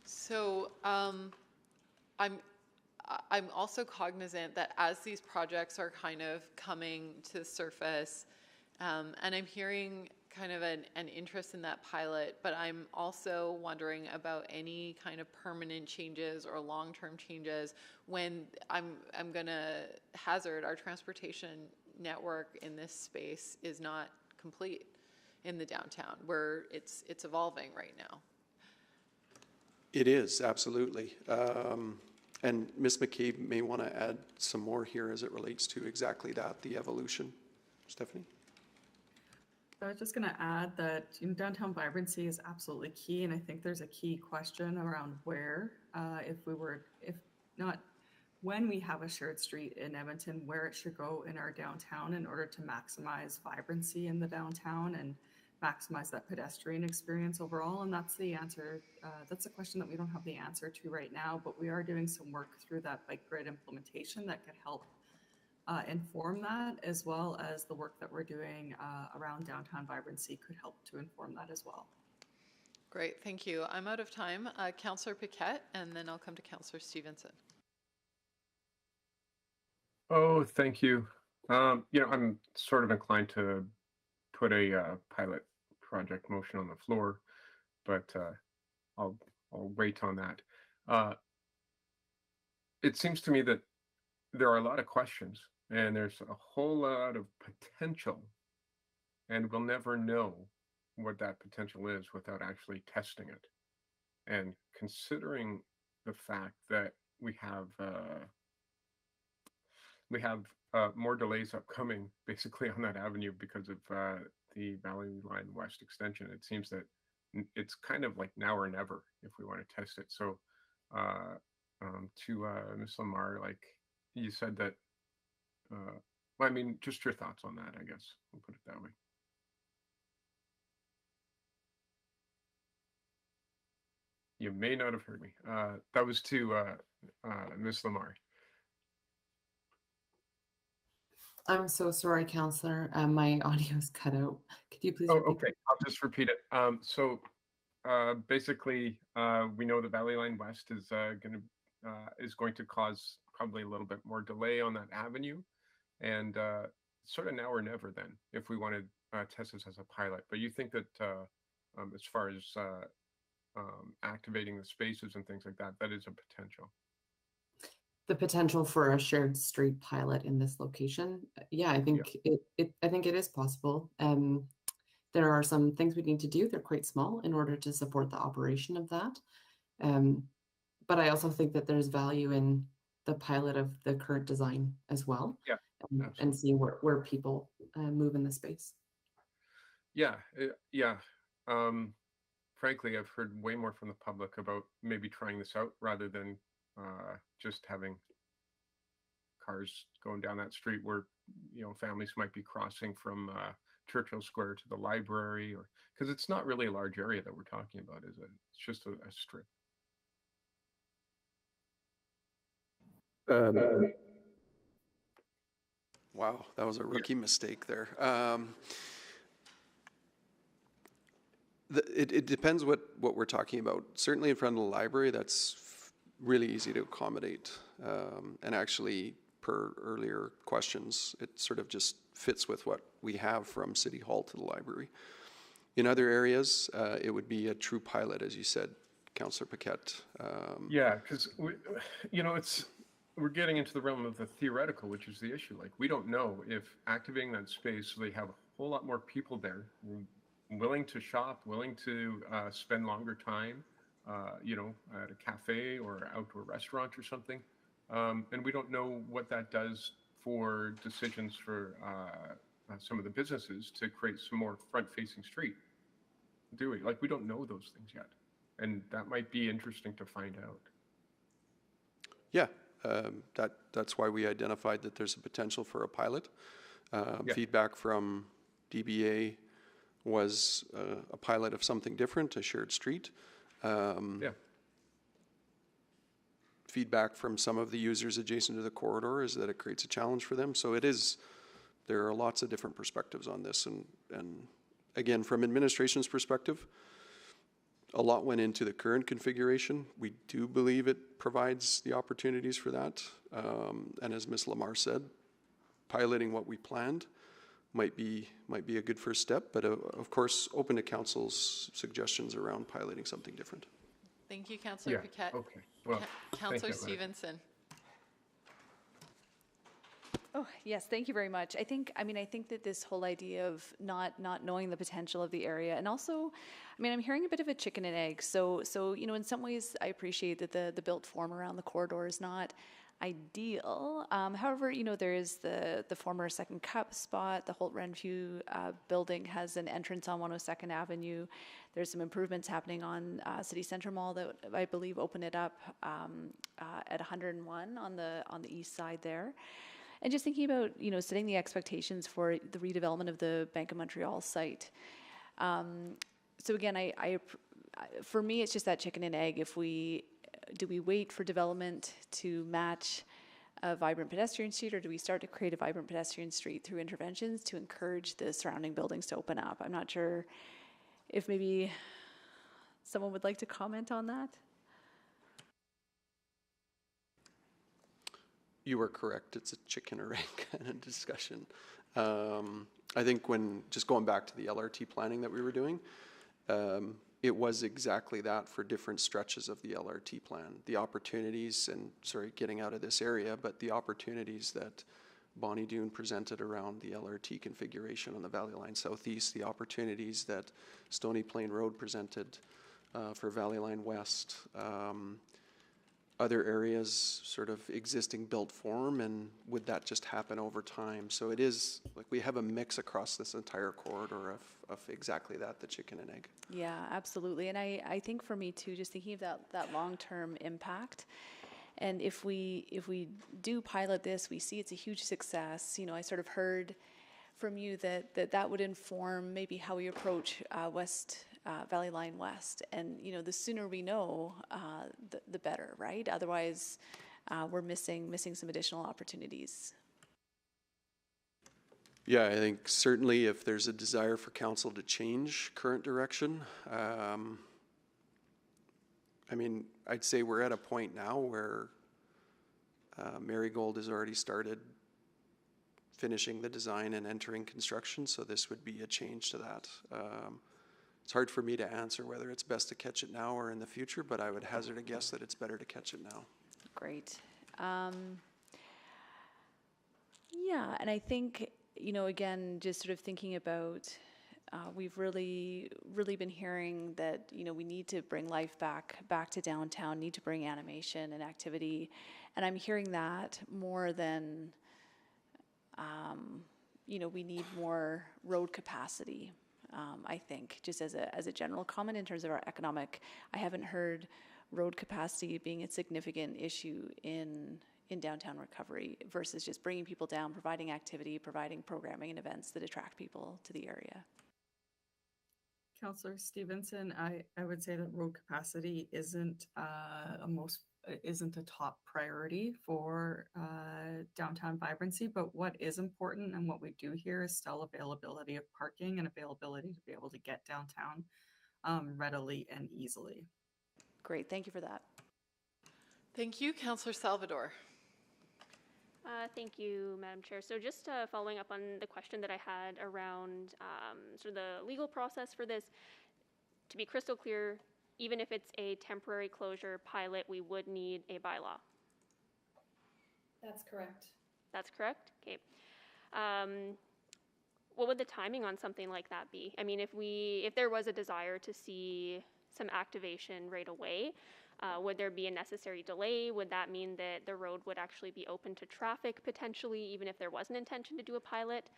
So I'm also cognizant that as these projects are kind of coming to the surface, and I'm hearing kind of an interest in that pilot, but I'm also wondering about any kind of permanent changes or long-term changes when I'm going to hazard our transportation network in this space is not complete in the downtown, where it's evolving right now. It is, absolutely. And Ms. McCabe may want to add some more here as it relates to exactly that, the evolution. Stephanie? I was just going to add that downtown vibrancy is absolutely key, and I think there's a key question around where, if not when we have a shared street in Edmonton, where it should go in our downtown in order to maximize vibrancy in the downtown and maximize that pedestrian experience overall. And that's the answer. That's a question that we don't have the answer to right now, but we are doing some work through that bike grid implementation that could help inform that, as well as the work that we're doing around downtown vibrancy could help to inform that as well. Great, thank you. I'm out of time. Councillor Paquette, and then I'll come to Councillor Stevenson. Oh, thank you. I'm sort of inclined to put a pilot project motion on the floor, but I'll wait on that. It seems to me that there are a lot of questions and there's a whole lot of potential, and we'll never know what that potential is without actually testing it. And considering the fact that we have more delays upcoming basically on that avenue because of the Valley Line West extension, it seems that it's kind of like now or never if we want to test it. So to Ms. Lamar, like you said that, well, I mean, just your thoughts on that, I guess. We'll put it that way. You may not have heard me. That was to Ms. Lamar. I'm so sorry, Councillor. My audio's cut out. Could you please repeat Okay, I'll just repeat it. So basically, we know the Valley Line West is going to cause probably a little bit more delay on that avenue, and sort of now or never then, if we want to test this as a pilot. But you think that as far as activating the spaces and things like that, that is a potential. the potential for a shared street pilot in this location? Yeah, I think I think it is possible. There are some things we need to do. They're quite small in order to support the operation of that. But I also think that there's value in the pilot of the current design as well. Yeah, and seeing where people move in the space. Yeah, yeah. Frankly, I've heard way more from the public about maybe trying this out rather than just having cars going down that street where, you know, families might be crossing from Churchill Square to the library, or because it's not really a large area that we're talking about, is it? It's just a strip. Wow, that was a rookie mistake there. It depends what we're talking about. Certainly in front of the library, that's really easy to accommodate. And actually, per earlier questions, it sort of just fits with what we have from City Hall to the library. In other areas, it would be a true pilot, as you said, Councillor Paquette. Yeah, because you know, we're getting into the realm of the theoretical, which is the issue. Like, we don't know if activating that space, so they have a whole lot more people there, willing to shop, willing to spend longer time, you know, at a cafe or outdoor restaurant or something. And we don't know what that does for decisions for some of the businesses to create some more front-facing street. Do we? Like, we don't know those things yet. And that might be interesting to find out. Yeah, that's why we identified that there's a potential for a pilot. Feedback from DBA was a pilot of something different, a shared street. Feedback from some of the users adjacent to the corridor is that it creates a challenge for them. So there are lots of different perspectives on this. And again, from administration's perspective, A lot went into the current configuration. We do believe it provides the opportunities for that. And as Ms. Lamar said, piloting what we planned might be a good first step, but of course, open to council's suggestions around piloting something different. Thank you, Councillor Paquette. Okay. Well, Councillor thank you, Lynette. Stevenson. Oh, yes, thank you very much. I think that this whole idea of not knowing the potential of the area, and also, I'm hearing a bit of a chicken and egg. So in some ways, I appreciate that the built form around the corridor is not ideal. However, there is the former Second Cup spot. The Holt Renfrew building has an entrance on 102nd Avenue. There's some improvements happening on City Centre Mall that I believe open it up at 101 on the east side there. And just thinking about, setting the expectations for the redevelopment of the Bank of Montreal site. So again, for me, it's just that chicken and egg. Do we wait for development to match a vibrant pedestrian street, or do we start to create a vibrant pedestrian street through interventions to encourage the surrounding buildings to open up? I'm not sure if maybe someone would like to comment on that. You are correct. It's a chicken or egg kind of discussion. I think just going back to the LRT planning that we were doing, it was exactly that for different stretches of the LRT plan. The opportunities, and sorry, getting out of this area, but the opportunities that Bonnie Doon presented around the LRT configuration on the Valley Line Southeast, the opportunities that Stony Plain Road presented for Valley Line West, other areas sort of existing built form, and would that just happen over time? So it is, like, we have a mix across this entire corridor of exactly that, the chicken and egg. Yeah, absolutely. And I think for me too, just thinking of that long-term impact, and if we do pilot this, we see it's a huge success. I sort of heard from you that would inform maybe how we approach Valley Line West, and the sooner we know, the better, right? Otherwise, we're missing some additional opportunities. Yeah, I think certainly if there's a desire for council to change current direction, I'd say we're at a point now where Marigold has already started finishing the design and entering construction, so this would be a change to that. It's hard for me to answer whether it's best to catch it now or in the future, but I would hazard a guess that it's better to catch it now. Great. Yeah, and I think, again, just sort of thinking about, we've really been hearing that, we need to bring life back to downtown, need to bring animation and activity, and I'm hearing that more than, we need more road capacity. I think, just as a general comment in terms of our economic, I haven't heard road capacity being a significant issue in downtown recovery versus just bringing people down, providing activity, providing programming and events that attract people to the area. Councillor Stevenson, I would say that road capacity isn't a top priority for downtown vibrancy, but what is important and what we do here is still availability of parking and availability to be able to get downtown readily and easily. Great, thank you for that. Thank you, Councillor Salvador. Thank you, Madam Chair. So just following up on the question that I had around sort of the legal process for this, to be crystal clear, even if it's a temporary closure pilot, we would need a bylaw. That's correct. That's correct? Okay. What would the timing on something like that be? If there was a desire to see some activation right away, would there be a necessary delay? Would that mean that the road would actually be open to traffic potentially, even if there was an intention to do a pilot?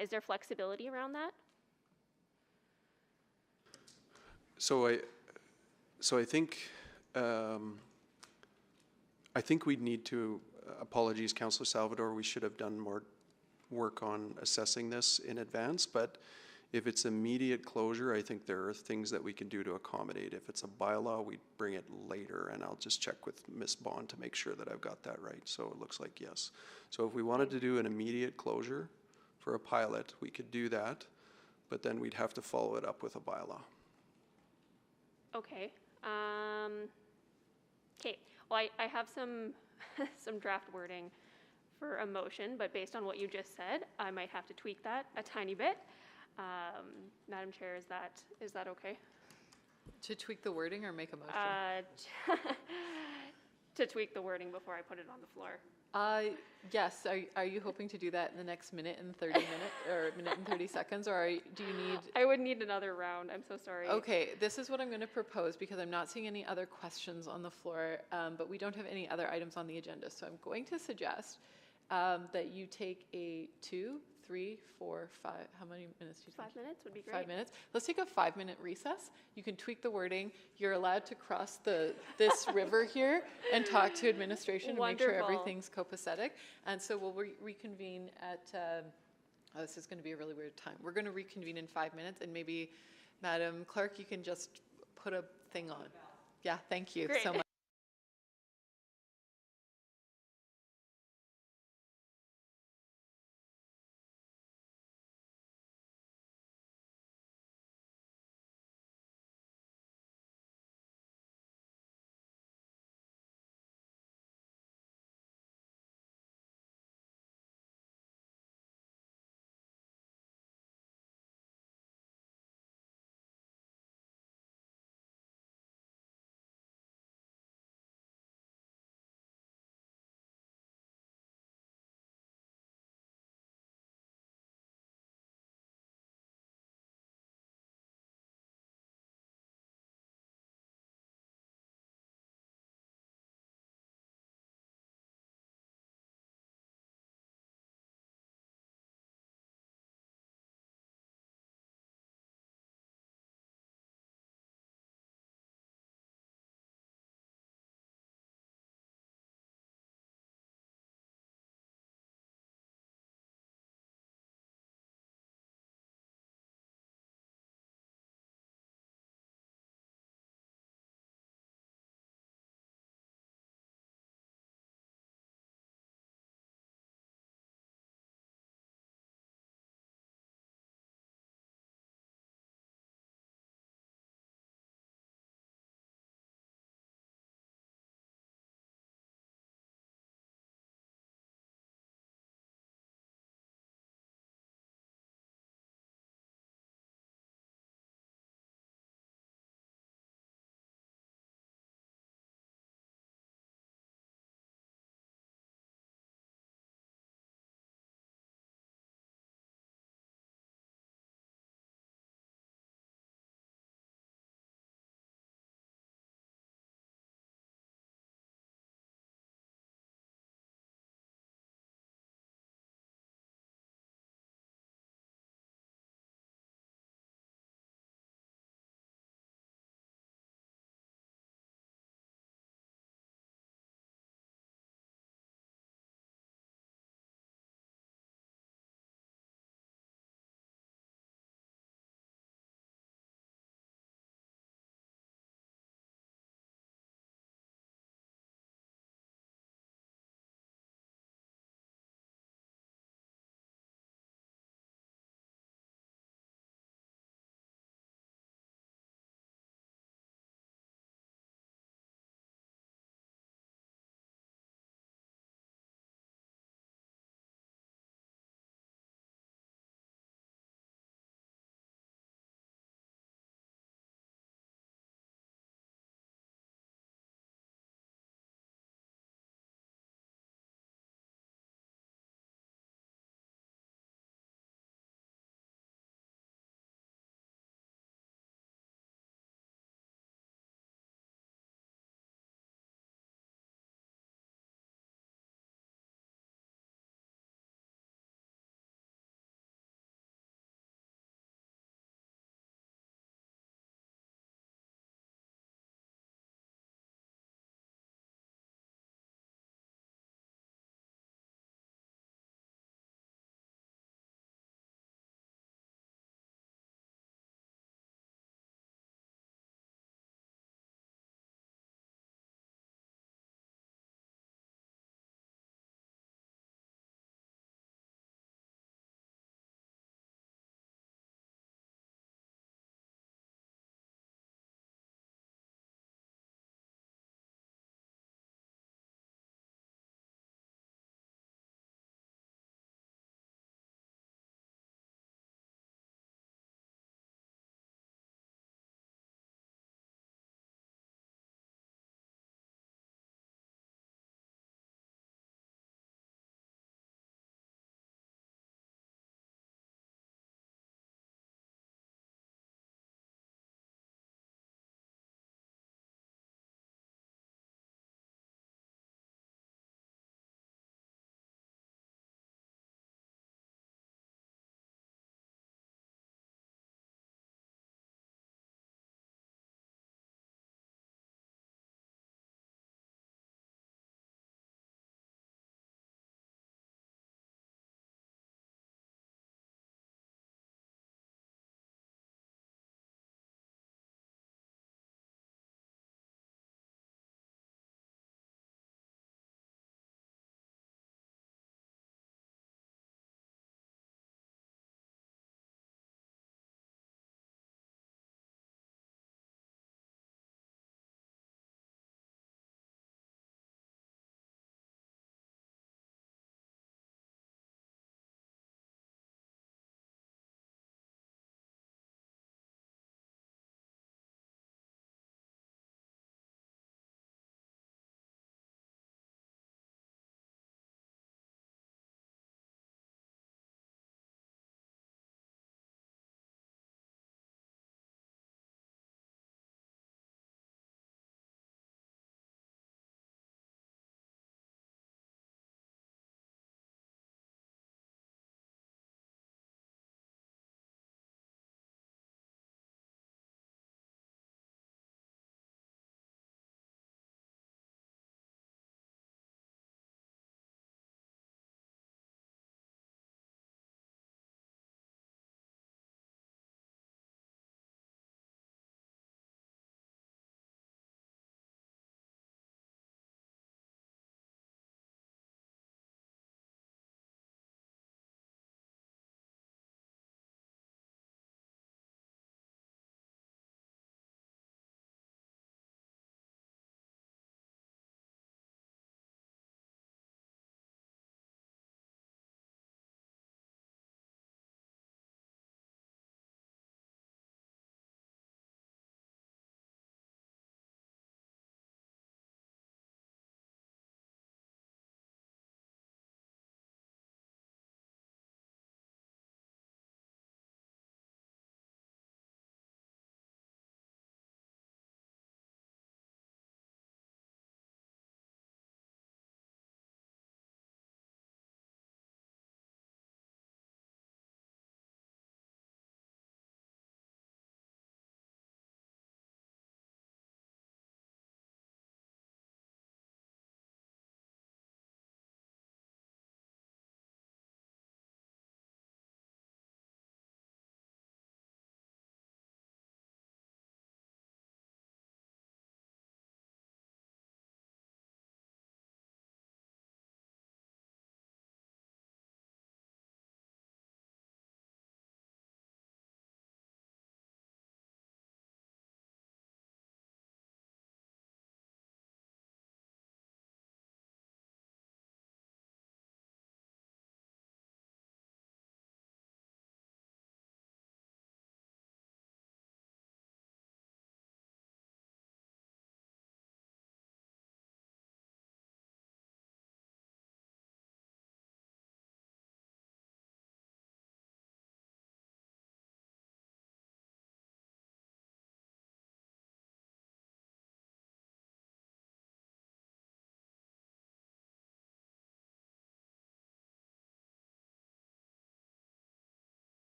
Is there flexibility around that? So I think we'd need to, apologies, Councillor Salvador, we should have done more work on assessing this in advance, but if it's immediate closure, I think there are things that we can do to accommodate. If it's a bylaw, we'd bring it later, and I'll just check with Ms. Bond to make sure that I've got that right. So it looks like yes. So if we wanted to do an immediate closure for a pilot, we could do that, but then we'd have to follow it up with a bylaw. Okay. Okay. Well, I have some some draft wording for a motion, but based on what you just said, I might have to tweak that a tiny bit. Madam Chair, is that okay? To tweak the wording or make a motion? To tweak the wording before I put it on the floor. Yes. Are you hoping to do that in the next minute and 30 minutes or minute and 30 seconds, or do you need? I would need another round. I'm so sorry. Okay, this is what I'm going to propose because I'm not seeing any other questions on the floor, but we don't have any other items on the agenda. So I'm going to suggest that you take a 2, 3, 4, 5. How many minutes do you think? 5 minutes would be great. 5 minutes. Let's take a 5-minute recess. You can tweak the wording. You're allowed to cross this river here and talk to administration and make sure everything's copacetic. And so we'll reconvene at, oh, this is going to be a really weird time. We're going to reconvene in 5 minutes, and maybe, Madam Clerk, you can just put a thing on. Yeah, thank you so much.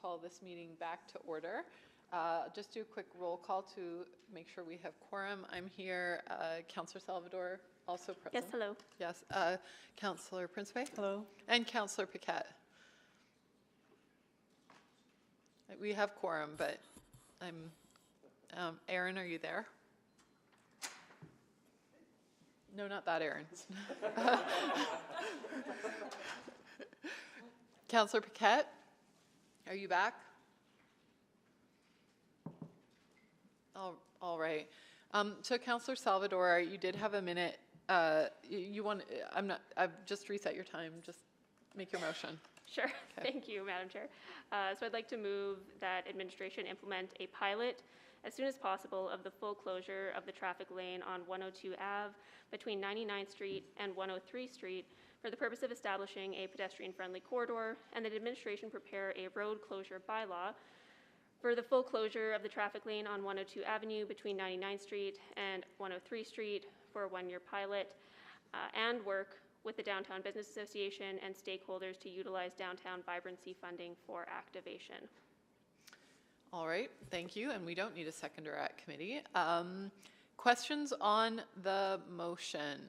call this meeting back to order. Just do a quick roll call to make sure we have quorum. I'm here. Councillor Salvador also present. Yes, hello. Yes. Councillor Principe. Hello. And Councillor Paquette. We have quorum, but Aaron, are you there? No, not that Aaron. Councillor Paquette, are you back? All right. So Councillor Salvador, you did have a minute. You want? I've just reset your time. Just make your motion. Sure. Okay. Thank you, Madam Chair. So I'd like to move that administration implement a pilot as soon as possible of the full closure of the traffic lane on 102 Ave between 99th Street and 103 Street for the purpose of establishing a pedestrian-friendly corridor, and that administration prepare a road closure bylaw for the full closure of the traffic lane on 102 Avenue between 99th Street and 103 Street for a one-year pilot, and work with the Downtown Business Association and stakeholders to utilize downtown vibrancy funding for activation. All right, thank you, and we don't need a seconder at committee. Questions on the motion?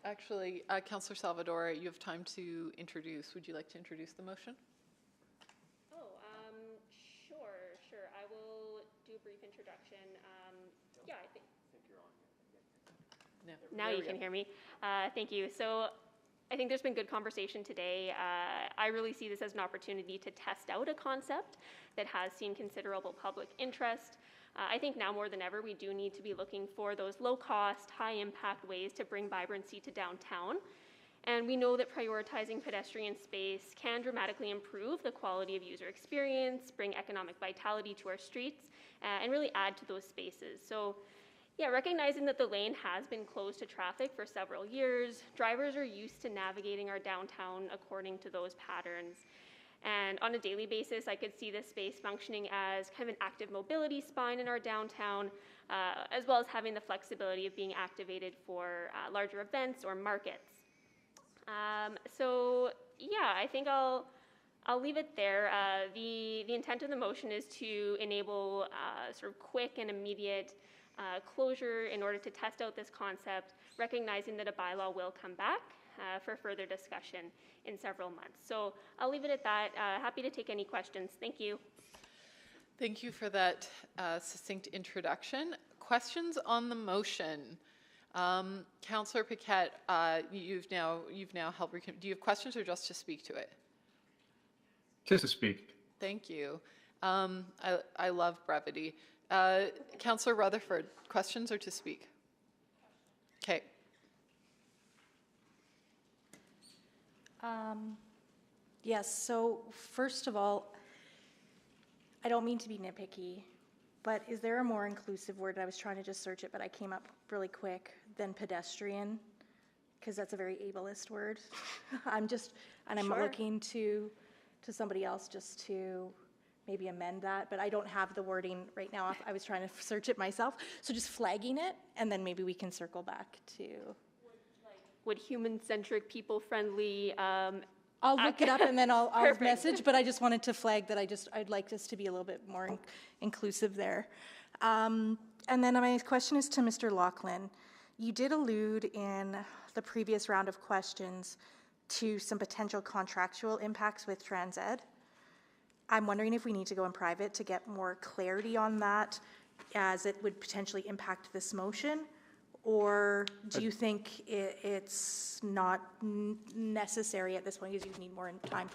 Actually, Councillor Salvador, you have time to introduce. Would you like to introduce the motion? Sure. I will do a brief introduction. Yeah, I think you're on. No, now you can hear me. Thank you. So I think there's been good conversation today. I really see this as an opportunity to test out a concept that has seen considerable public interest. I think now more than ever, we do need to be looking for those low-cost, high-impact ways to bring vibrancy to downtown. And we know that prioritizing pedestrian space can dramatically improve the quality of user experience, bring economic vitality to our streets, and really add to those spaces. So yeah, recognizing that the lane has been closed to traffic for several years, drivers are used to navigating our downtown according to those patterns. And on a daily basis, I could see this space functioning as kind of an active mobility spine in our downtown, as well as having the flexibility of being activated for larger events or markets. So yeah, I think I'll leave it there. The intent of the motion is to enable sort of quick and immediate closure in order to test out this concept, recognizing that a bylaw will come back for further discussion in several months. So I'll leave it at that. Happy to take any questions. Thank you. Thank you for that succinct introduction. Questions on the motion? Councillor Paquette, you've now helped. Do you have questions or just to speak to it? Just to speak. Thank you. I love brevity. Councillor Rutherford, questions or to speak? Okay. Yes, so first of all, I don't mean to be nitpicky, but is there a more inclusive word? I was trying to just search it, but I came up really quick, than pedestrian, because that's a very ableist word. I'm looking to somebody else just to maybe amend that, but I don't have the wording right now. I was trying to search it myself. So just flagging it, and then maybe we can circle back to. Would human-centric, people-friendly, I'll look it up and then I'll message, but I just wanted to flag that I'd like this to be a little bit more inclusive there. And then my question is to Mr. Laughlin. You did allude in the previous round of questions to some potential contractual impacts with TransEd. I'm wondering if we need to go in private to get more clarity on that, as it would potentially impact this motion, or do you think it's not necessary at this point because you need more time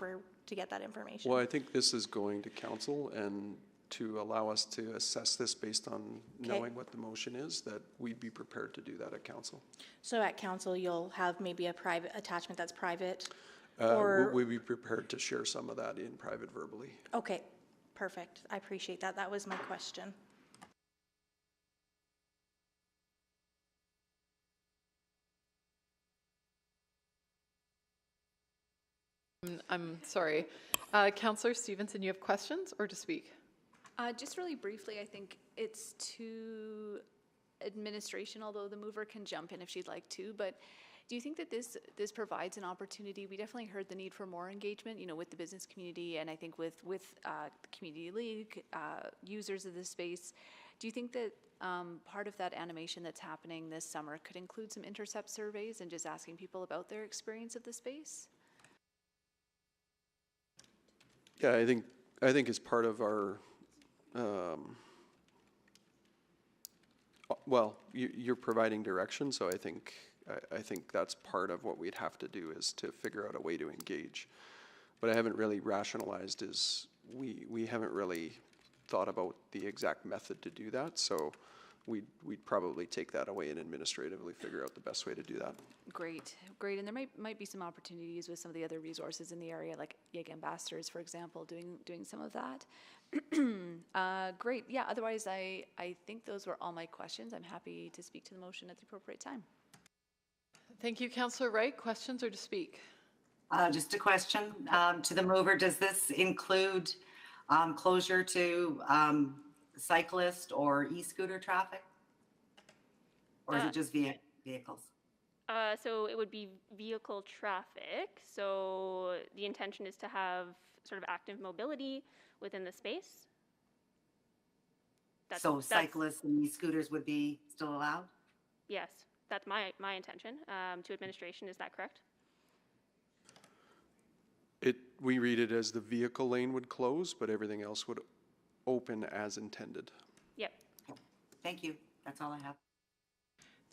to get that information? Well, I think this is going to council, and to allow us to assess this based on knowing what the motion is, that we'd be prepared to do that at council. So at council, you'll have maybe a private attachment that's private? We'd be prepared to share some of that in private verbally. Okay, perfect. I appreciate that. That was my question. I'm sorry. Councillor Stevenson, you have questions or to speak? Just really briefly, I think it's to administration, although the mover can jump in if she'd like to, but Do you think that this provides an opportunity? We definitely heard the need for more engagement, you know, with the business community, and I think with the community league, users of the space. Do you think that part of that animation that's happening this summer could include some intercept surveys and just asking people about their experience of the space? Yeah, I think as part of our, well, you're providing direction, so I think that's part of what we'd have to do is to figure out a way to engage. But I haven't really rationalized is we haven't really thought about the exact method to do that, so we'd probably take that away and administratively figure out the best way to do that. Great, great. And there might be some opportunities with some of the other resources in the area, like YIG Ambassadors, for example, doing some of that. Great. Yeah, otherwise, I think those were all my questions. I'm happy to speak to the motion at the appropriate time. Thank you, Councillor Wright. Questions or to speak? Just a question to the mover. Does this include closure to cyclist or e-scooter traffic? Or is it just vehicles? So it would be vehicle traffic. So the intention is to have sort of active mobility within the space. So cyclists and e-scooters would be still allowed? Yes, that's my intention to administration. Is that correct? We read it as the vehicle lane would close, but everything else would open as intended. Yep. Thank you. That's all I have.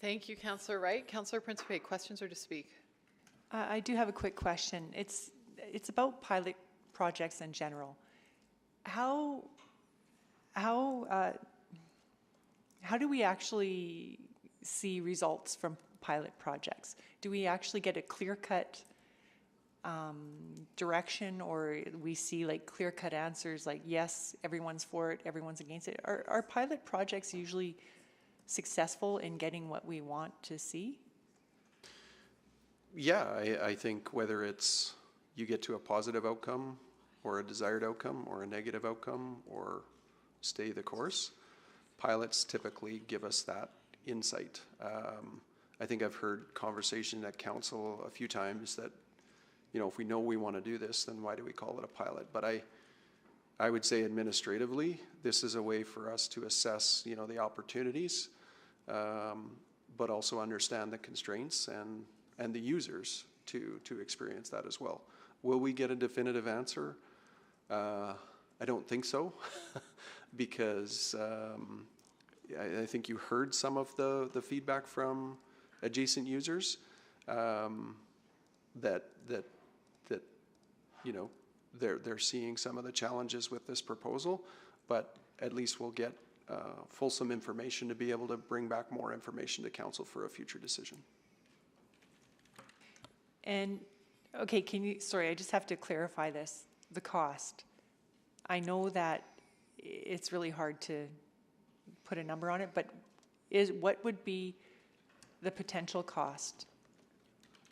Thank you, Councillor Wright. Councillor Principe, questions or to speak? I do have a quick question. It's about pilot projects in general. How do we actually see results from pilot projects? Do we actually get a clear-cut direction, or we see like clear-cut answers like, yes, everyone's for it, everyone's against it? Are pilot projects usually successful in getting what we want to see? Yeah, I think whether it's you get to a positive outcome or a desired outcome or a negative outcome or stay the course, pilots typically give us that insight. I think I've heard conversation at council a few times that, you know, if we know we want to do this, then why do we call it a pilot? But I would say administratively, this is a way for us to assess, you know, the opportunities, but also understand the constraints and the users to experience that as well. Will we get a definitive answer? I don't think so, because I think you heard some of the feedback from adjacent users that you know, they're seeing some of the challenges with this proposal, but at least we'll get fulsome information to be able to bring back more information to council for a future decision. And, okay, sorry, I just have to clarify this, the cost. I know that it's really hard to put a number on it, but what would be the potential cost?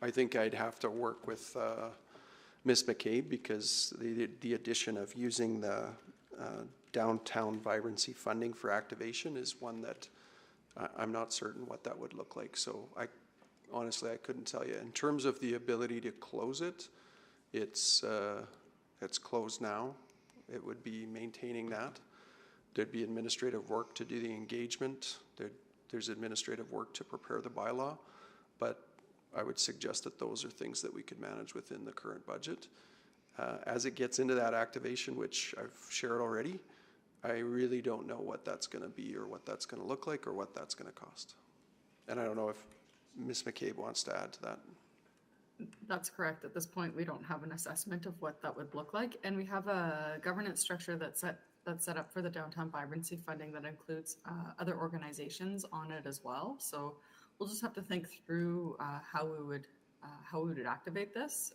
I think I'd have to work with Ms. McCabe, because the addition of using the downtown vibrancy funding for activation is one that I'm not certain what that would look like. So honestly, I couldn't tell you. In terms of the ability to close it, it's closed now. It would be maintaining that. There'd be administrative work to do the engagement. There's administrative work to prepare the bylaw, but I would suggest that those are things that we could manage within the current budget. As it gets into that activation, which I've shared already, I really don't know what that's going to be or what that's going to look like or what that's going to cost. And I don't know if Ms. McCabe wants to add to that. That's correct. At this point, we don't have an assessment of what that would look like. And we have a governance structure that's set up for the downtown vibrancy funding that includes other organizations on it as well. So we'll just have to think through how we would activate this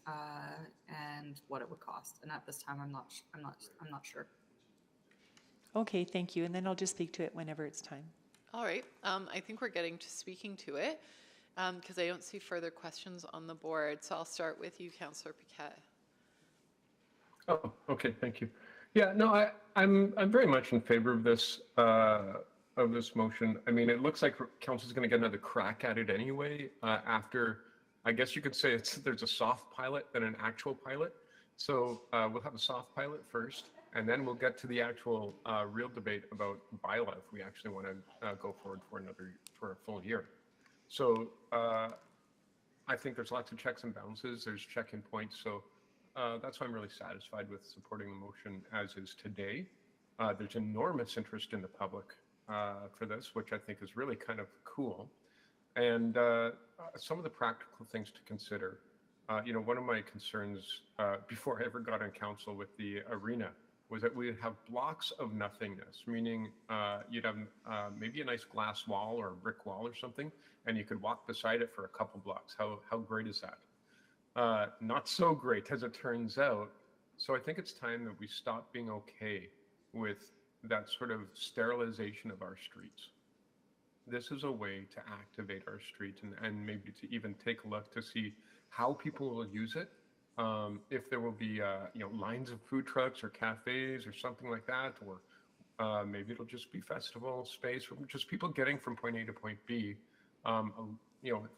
and what it would cost. And at this time, I'm not sure. Okay, thank you. And then I'll just speak to it whenever it's time. All right. I think we're getting to speaking to it because I don't see further questions on the board. So I'll start with you, Councillor Paquette. Oh, okay. Thank you. Yeah, no, I'm very much in favor of this motion. I mean, it looks like council's going to get another crack at it anyway after I guess you could say there's a soft pilot and an actual pilot. So we'll have a soft pilot first, and then we'll get to the actual real debate about bylaw if we actually want to go forward for a full year. So I think there's lots of checks and balances. There's check-in points. So that's why I'm really satisfied with supporting the motion as is today. There's enormous interest in the public for this, which I think is really kind of cool. And some of the practical things to consider. One of my concerns before I ever got on council with the arena was that we would have blocks of nothingness, meaning you'd have maybe a nice glass wall or a brick wall or something, and you could walk beside it for a couple blocks. How great is that? Not so great, as it turns out. So I think it's time that we stop being okay with that sort of sterilization of our streets. This is a way to activate our street and maybe to even take a look to see how people will use it. If there will be lines of food trucks or cafes or something like that, or maybe it'll just be festival space, or just people getting from point A to point B,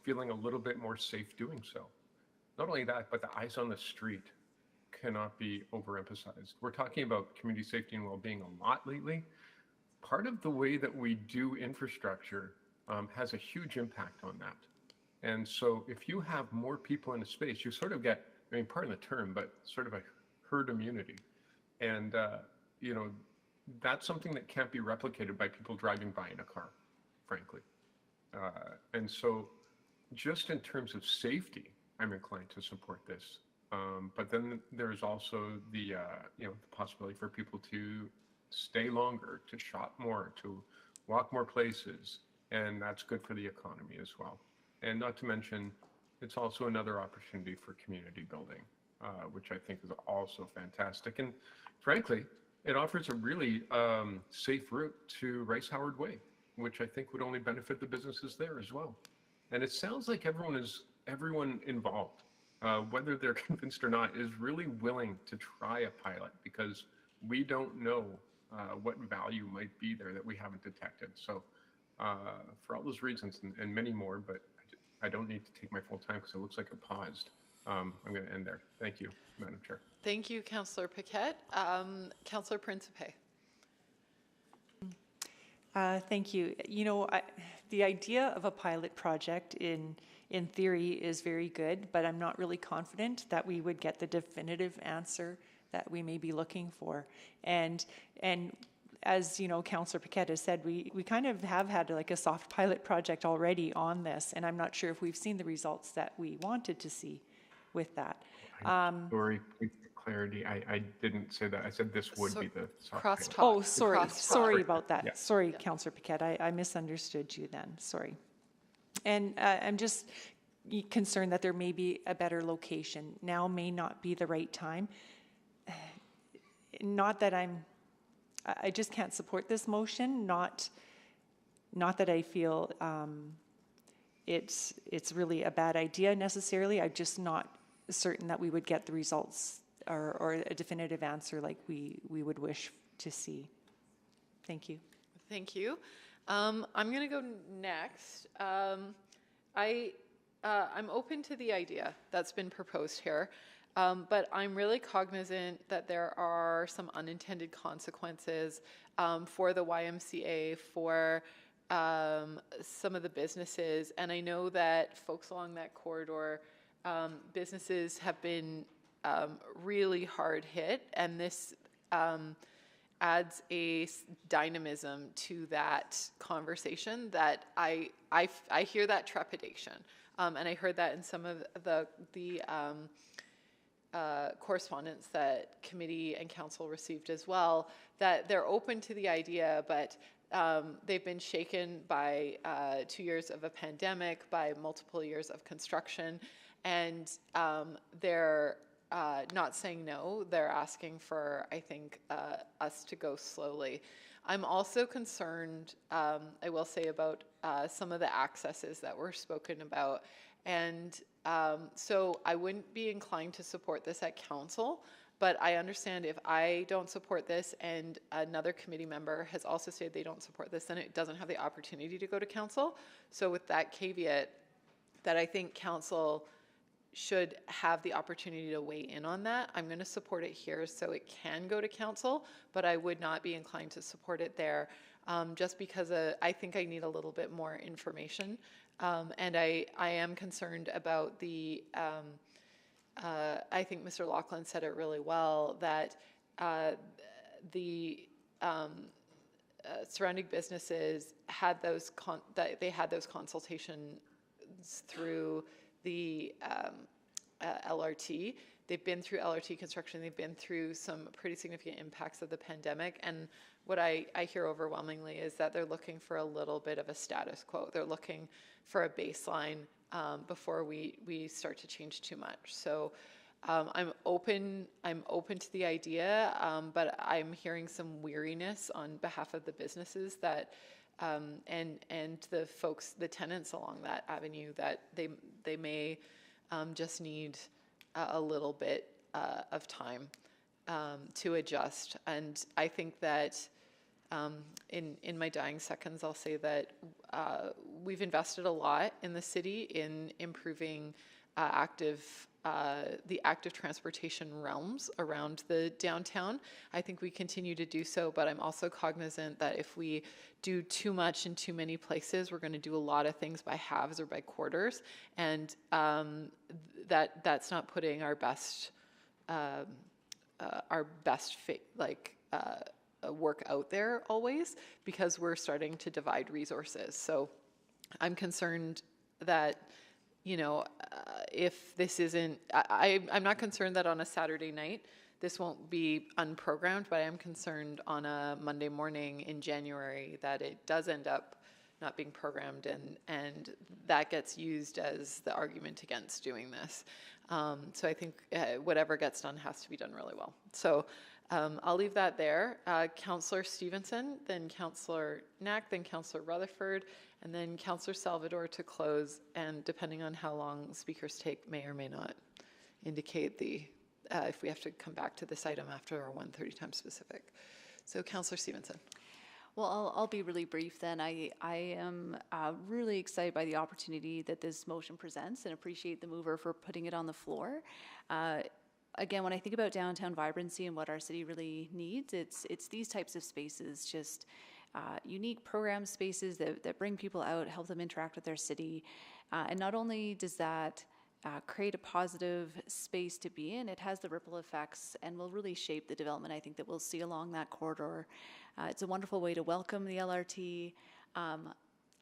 feeling a little bit more safe doing so. Not only that, but the eyes on the street cannot be overemphasized. We're talking about community safety and well-being a lot lately. Part of the way that we do infrastructure has a huge impact on that. And so if you have more people in a space, you sort of get, pardon the term, but sort of a herd immunity. And, that's something that can't be replicated by people driving by in a car, frankly. And so just in terms of safety, I'm inclined to support this. But then there's also the possibility for people to stay longer, to shop more, to walk more places, and that's good for the economy as well. And not to mention, it's also another opportunity for community building, which I think is also fantastic. And frankly, it offers a really safe route to Rice Howard Way, which I think would only benefit the businesses there as well. And it sounds like everyone involved, whether they're convinced or not, is really willing to try a pilot, because we don't know what value might be there that we haven't detected. So for all those reasons and many more, but I don't need to take my full time because it looks like it paused. I'm going to end there. Thank you, Madam Chair. Thank you, Councillor Paquette. Councillor Principe. Thank you. The idea of a pilot project in theory is very good, but I'm not really confident that we would get the definitive answer that we may be looking for. And as Councillor Paquette has said, we kind of have had like a soft pilot project already on this, and I'm not sure if we've seen the results that we wanted to see with that. Sorry, for clarity, I didn't say that. I said this would be the soft pilot. Oh, sorry about that. Yeah. Sorry, yeah. Councillor Paquette, I misunderstood you then. Sorry. And I'm just concerned that there may be a better location. Now may not be the right time. Not that I just can't support this motion, not that I feel it's really a bad idea necessarily. I'm just not certain that we would get the results or a definitive answer like we would wish to see. Thank you. Thank you. I'm going to go next. I'm open to the idea that's been proposed here. But I'm really cognizant that there are some unintended consequences for the YMCA, for some of the businesses. And I know that folks along that corridor, businesses have been really hard hit. And this adds a dynamism to that conversation that I hear that trepidation. And I heard that in some of the correspondence that committee and council received as well, that they're open to the idea, but they've been shaken by 2 years of a pandemic, by multiple years of construction, and they're not saying no. They're asking for, I think, us to go slowly. I'm also concerned, I will say, about some of the accesses that were spoken about. And so I wouldn't be inclined to support this at council, but I understand if I don't support this and another committee member has also said they don't support this, then it doesn't have the opportunity to go to council. So with that caveat, that I think council should have the opportunity to weigh in on that. I'm going to support it here so it can go to council, but I would not be inclined to support it there just because I think I need a little bit more information. And I am concerned about the, I think Mr. Laughlin said it really well, that the surrounding businesses had those they had those consultations through the LRT. They've been through LRT construction. They've been through some pretty significant impacts of the pandemic. And what I hear overwhelmingly is that they're looking for a little bit of a status quo. They're looking for a baseline before we start to change too much. So I'm open to the idea, but I'm hearing some weariness on behalf of the businesses that and the folks, the tenants along that avenue, that they may just need a little bit of time to adjust. And I think that in my dying seconds, I'll say that we've invested a lot in the city in improving the active transportation realms around the downtown. I think we continue to do so, but I'm also cognizant that if we do too much in too many places, we're going to do a lot of things by halves or by quarters, and that's not putting our best work out there always, because we're starting to divide resources. So I'm concerned that, you know, if this isn't, I'm not concerned that on a Saturday night this won't be unprogrammed, but I am concerned on a Monday morning in January that it does end up not being programmed, and that gets used as the argument against doing this. So I think whatever gets done has to be done really well. So I'll leave that there. Councillor Stevenson, then Councillor Knack, then Councillor Rutherford, and then Councillor Salvador to close, and depending on how long speakers take, may or may not indicate if we have to come back to this item after our 1:30 time specific. So Councillor Stevenson. Well, I'll be really brief then. I am really excited by the opportunity that this motion presents and appreciate the mover for putting it on the floor. Again, when I think about downtown vibrancy and what our city really needs, it's these types of spaces, just unique program spaces that bring people out, help them interact with their city. And not only does that create a positive space to be in, it has the ripple effects and will really shape the development, I think, that we'll see along that corridor. It's a wonderful way to welcome the LRT.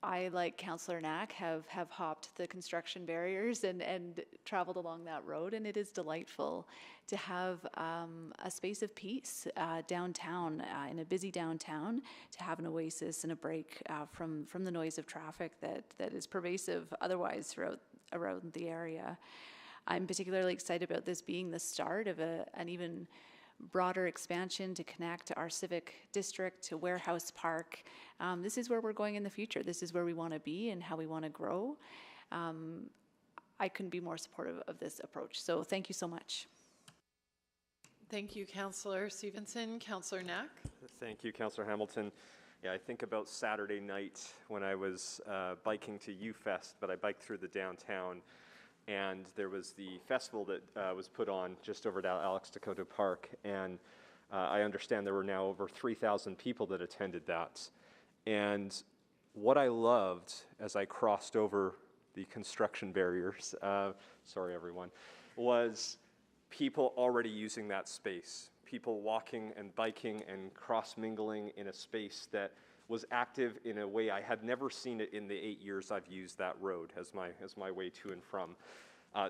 I, like Councillor Knack, have hopped the construction barriers and traveled along that road, and it is delightful to have a space of peace downtown, in a busy downtown, to have an oasis and a break from the noise of traffic that is pervasive otherwise around the area. I'm particularly excited about this being the start of an even broader expansion to connect our civic district to Warehouse Park. This is where we're going in the future. This is where we want to be and how we want to grow. I couldn't be more supportive of this approach. So thank you so much. Thank you, Councillor Stevenson. Councillor Knack. Thank you, Councillor Hamilton. Yeah, I think about Saturday night when I was biking to U-Fest, but I biked through the downtown, and there was the festival that was put on just over at Alex Dakota Park, and I understand there were now over 3,000 people that attended that. And what I loved as I crossed over the construction barriers, sorry everyone, was people already using that space, people walking and biking and cross-mingling in a space that was active in a way I had never seen it in the 8 years I've used that road as my way to and from.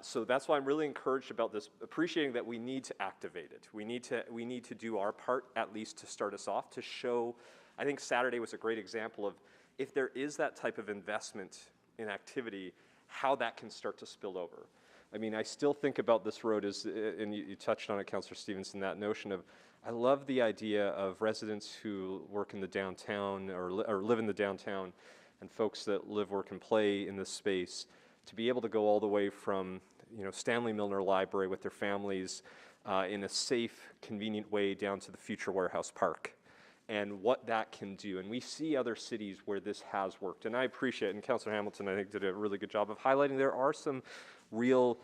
So that's why I'm really encouraged about this, appreciating that we need to activate it. We need to do our part, at least to start us off, to show. I think Saturday was a great example of, if there is that type of investment in activity, how that can start to spill over. I mean, I still think about this road as, and you touched on it, Councillor Stevenson, that notion of, I love the idea of residents who work in the downtown or live in the downtown, and folks that live, work, and play in this space, to be able to go all the way from, Stanley Milner Library with their families in a safe, convenient way down to the future Warehouse Park, and what that can do. And we see other cities where this has worked, and I appreciate it, and Councillor Hamilton, I think, did a really good job of highlighting there are some real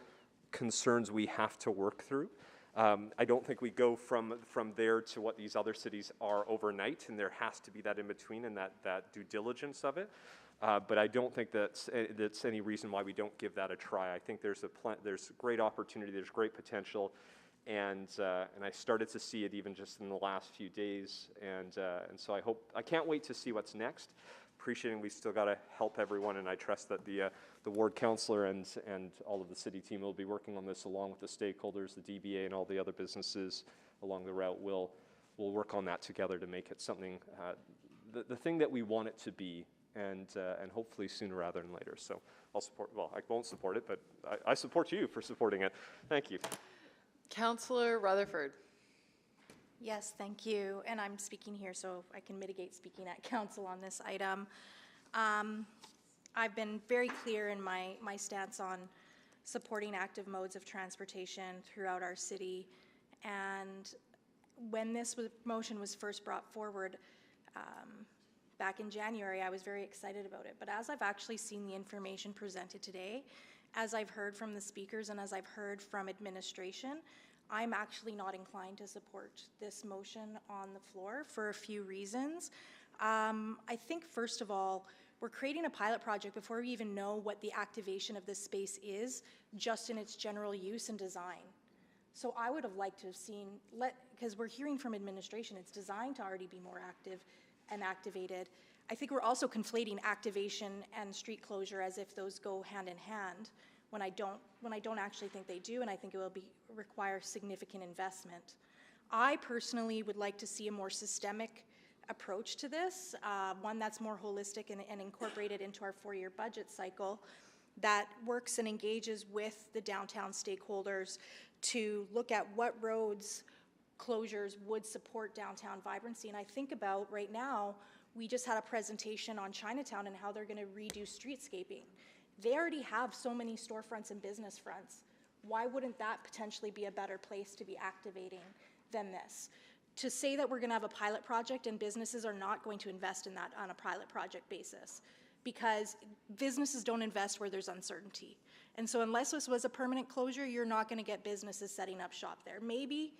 concerns we have to work through. I don't think we go from there to what these other cities are overnight, and there has to be that in between and that due diligence of it. But I don't think that's any reason why we don't give that a try. I think there's great opportunity, there's great potential, and I started to see it even just in the last few days, and so I can't wait to see what's next. Appreciating we still got to help everyone, and I trust that the ward councillor and all of the city team will be working on this along with the stakeholders, the DBA, and all the other businesses along the route. We'll work on that together to make it something, the thing that we want it to be, and hopefully sooner rather than later. So I'll support. Well, I won't support it, but I support you for supporting it. Thank you, Councillor Rutherford. Yes, thank you. And I'm speaking here so I can mitigate speaking at council on this item. I've been very clear in my stance on supporting active modes of transportation throughout our city. And when this motion was first brought forward back in January, I was very excited about it. But as I've actually seen the information presented today, as I've heard from the speakers and as I've heard from administration, I'm actually not inclined to support this motion on the floor for a few reasons. I think, first of all, we're creating a pilot project before we even know what the activation of this space is, just in its general use and design. So I would have liked to have seen, because we're hearing from administration, it's designed to already be more active and activated. I think we're also conflating activation and street closure as if those go hand in hand, when I don't actually think they do, and I think it will require significant investment. I personally would like to see a more systemic approach to this, one that's more holistic and incorporated into our 4-year budget cycle, that works and engages with the downtown stakeholders to look at what roads closures would support downtown vibrancy. And I think about right now, we just had a presentation on Chinatown and how they're going to redo streetscaping. They already have so many storefronts and business fronts. Why wouldn't that potentially be a better place to be activating than this? To say that we're going to have a pilot project and businesses are not going to invest in that on a pilot project basis, because businesses don't invest where there's uncertainty. And so unless this was a permanent closure, you're not going to get businesses setting up shop there. Maybe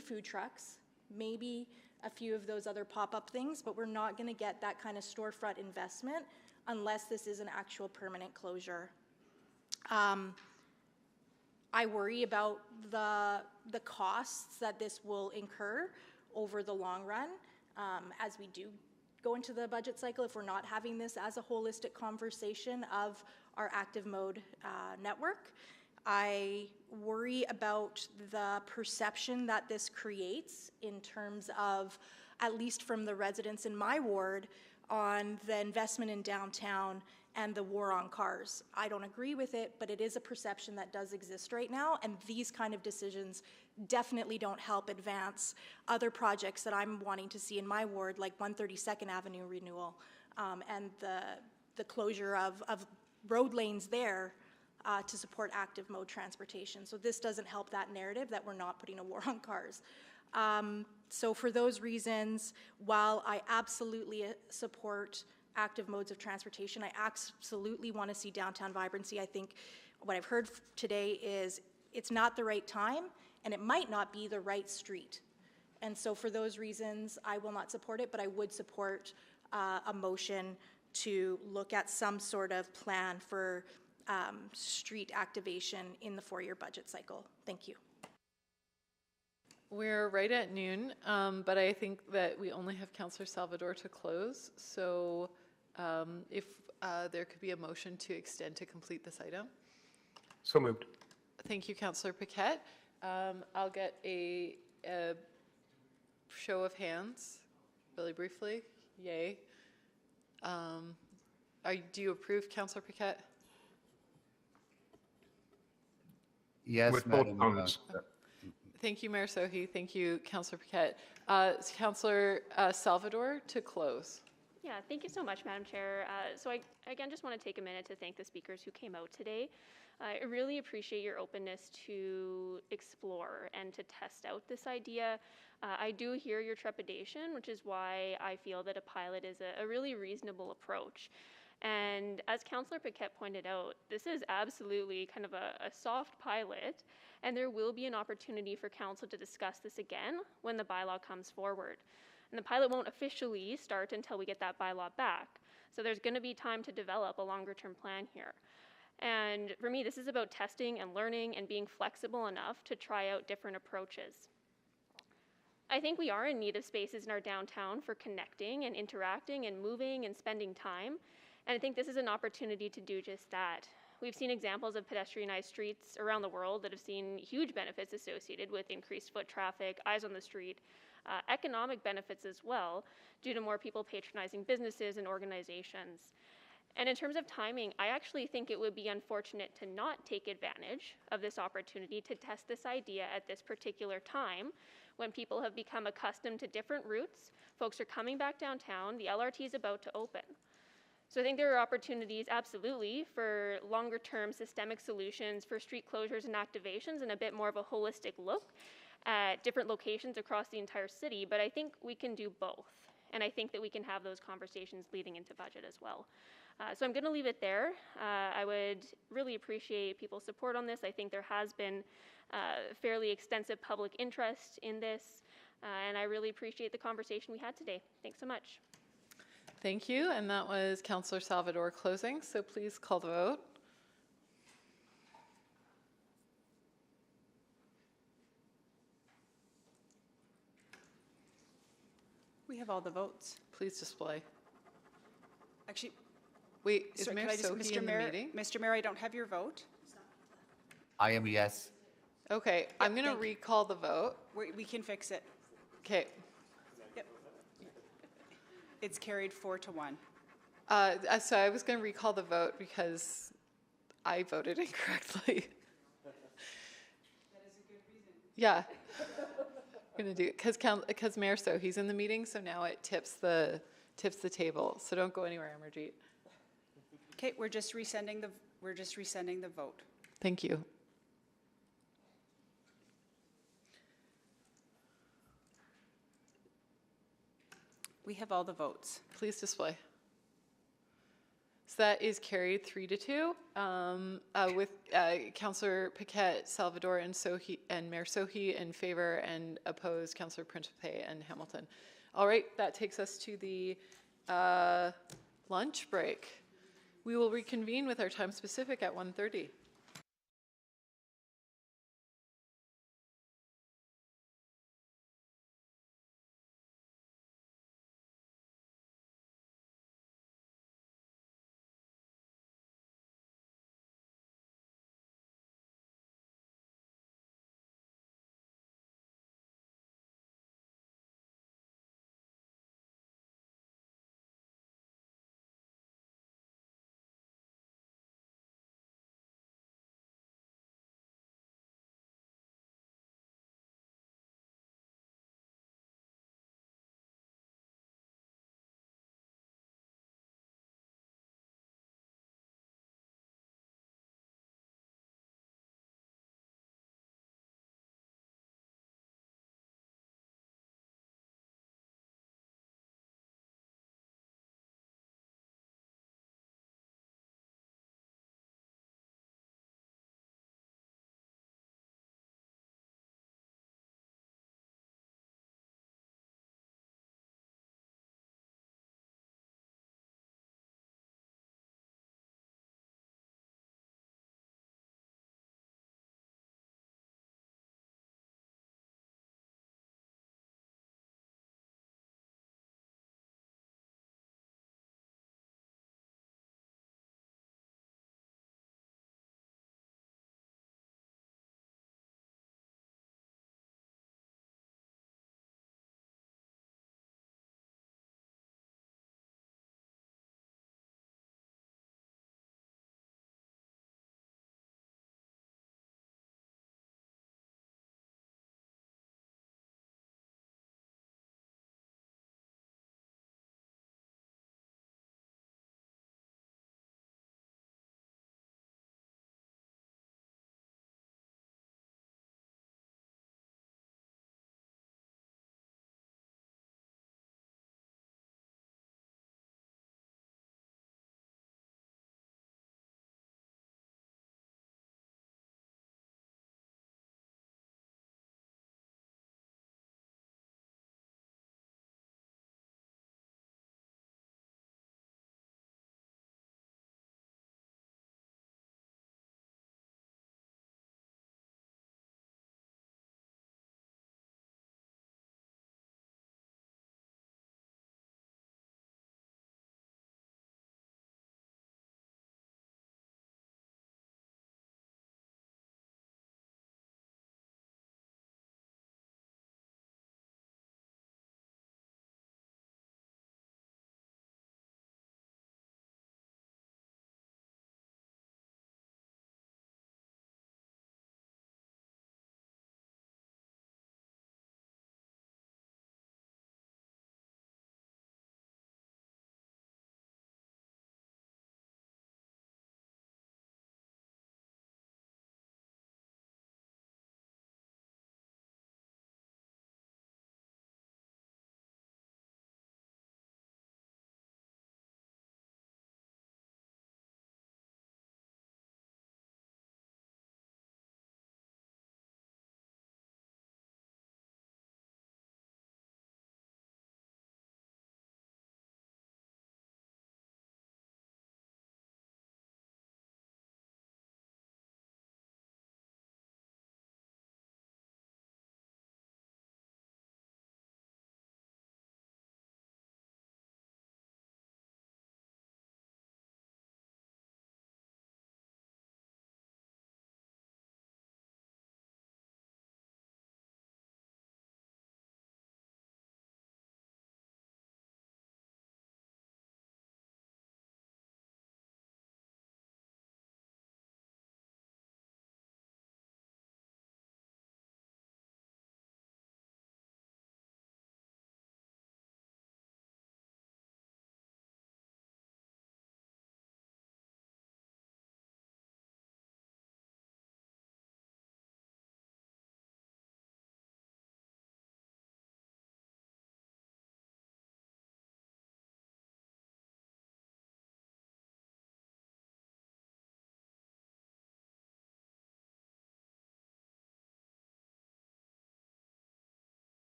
food trucks, maybe a few of those other pop-up things, but we're not going to get that kind of storefront investment unless this is an actual permanent closure. I worry about the costs that this will incur over the long run as we do go into the budget cycle if we're not having this as a holistic conversation of our active mode network. I worry about the perception that this creates in terms of, at least from the residents in my ward, on the investment in downtown and the war on cars. I don't agree with it, but it is a perception that does exist right now, and these kind of decisions definitely don't help advance other projects that I'm wanting to see in my ward, like 132nd Avenue renewal and the closure of road lanes there to support active mode transportation. So this doesn't help that narrative that we're not putting a war on cars. So for those reasons, while I absolutely support active modes of transportation, I absolutely want to see downtown vibrancy. I think what I've heard today is it's not the right time and it might not be the right street. And so for those reasons, I will not support it, but I would support a motion to look at some sort of plan for street activation in the 4-year budget cycle. Thank you. We're right at noon, but I think that we only have Councillor Salvador to close. So if there could be a motion to extend to complete this item. So moved. Thank you, Councillor Paquette. I'll get a show of hands, really briefly. Yay. Do you approve, Councillor Paquette? Yes, With Madam. both comments. Thank you, Mayor Sohi. Thank you, Councillor Paquette. Councillor Salvador to close. Yeah, thank you so much, Madam Chair. So I, again, just want to take a minute to thank the speakers who came out today. I really appreciate your openness to explore and to test out this idea. I do hear your trepidation, which is why I feel that a pilot is a really reasonable approach. And as Councillor Paquette pointed out, this is absolutely kind of a soft pilot, and there will be an opportunity for council to discuss this again when the bylaw comes forward. And the pilot won't officially start until we get that bylaw back. So there's going to be time to develop a longer term plan here. And for me, this is about testing and learning and being flexible enough to try out different approaches. I think we are in need of spaces in our downtown for connecting and interacting and moving and spending time. And I think this is an opportunity to do just that. We've seen examples of pedestrianized streets around the world that have seen huge benefits associated with increased foot traffic, eyes on the street, economic benefits as well, due to more people patronizing businesses and organizations. And in terms of timing, I actually think it would be unfortunate to not take advantage of this opportunity to test this idea at this particular time, when people have become accustomed to different routes, folks are coming back downtown, the LRT is about to open. So I think there are opportunities, absolutely, for longer term systemic solutions for street closures and activations and a bit more of a holistic look at different locations across the entire city, but I think we can do both. And I think that we can have those conversations leading into budget as well. So I'm going to leave it there. I would really appreciate people's support on this. I think there has been fairly extensive public interest in this, and I really appreciate the conversation we had today. Thanks so much. Thank you, and that was Councillor Salvador closing, so please call the vote. We have all the votes. Please display. Actually, wait, is sorry, Mayor could I just, Sohi Mr. in the Mayor, meeting? Mr. Mayor, I don't have your vote. I am yes. Okay, I'm going to recall the vote. We can fix it. Okay. Yep. It's carried 4-1. So I was going to recall the vote because I voted incorrectly. That is a good reason. Yeah. I'm going to do it because Mayor Sohi's in the meeting, so now it tips the table. So don't go anywhere, Amarjeet. Okay, we're just resending the vote. Thank you. We have all the votes. Please display. So that is carried 3-2 with Councillor Paquette, Salvador, and Mayor Sohi in favor, and opposed Councillor Principe and Hamilton. All right, that takes us to the lunch break. We will reconvene with our time specific at 1:30.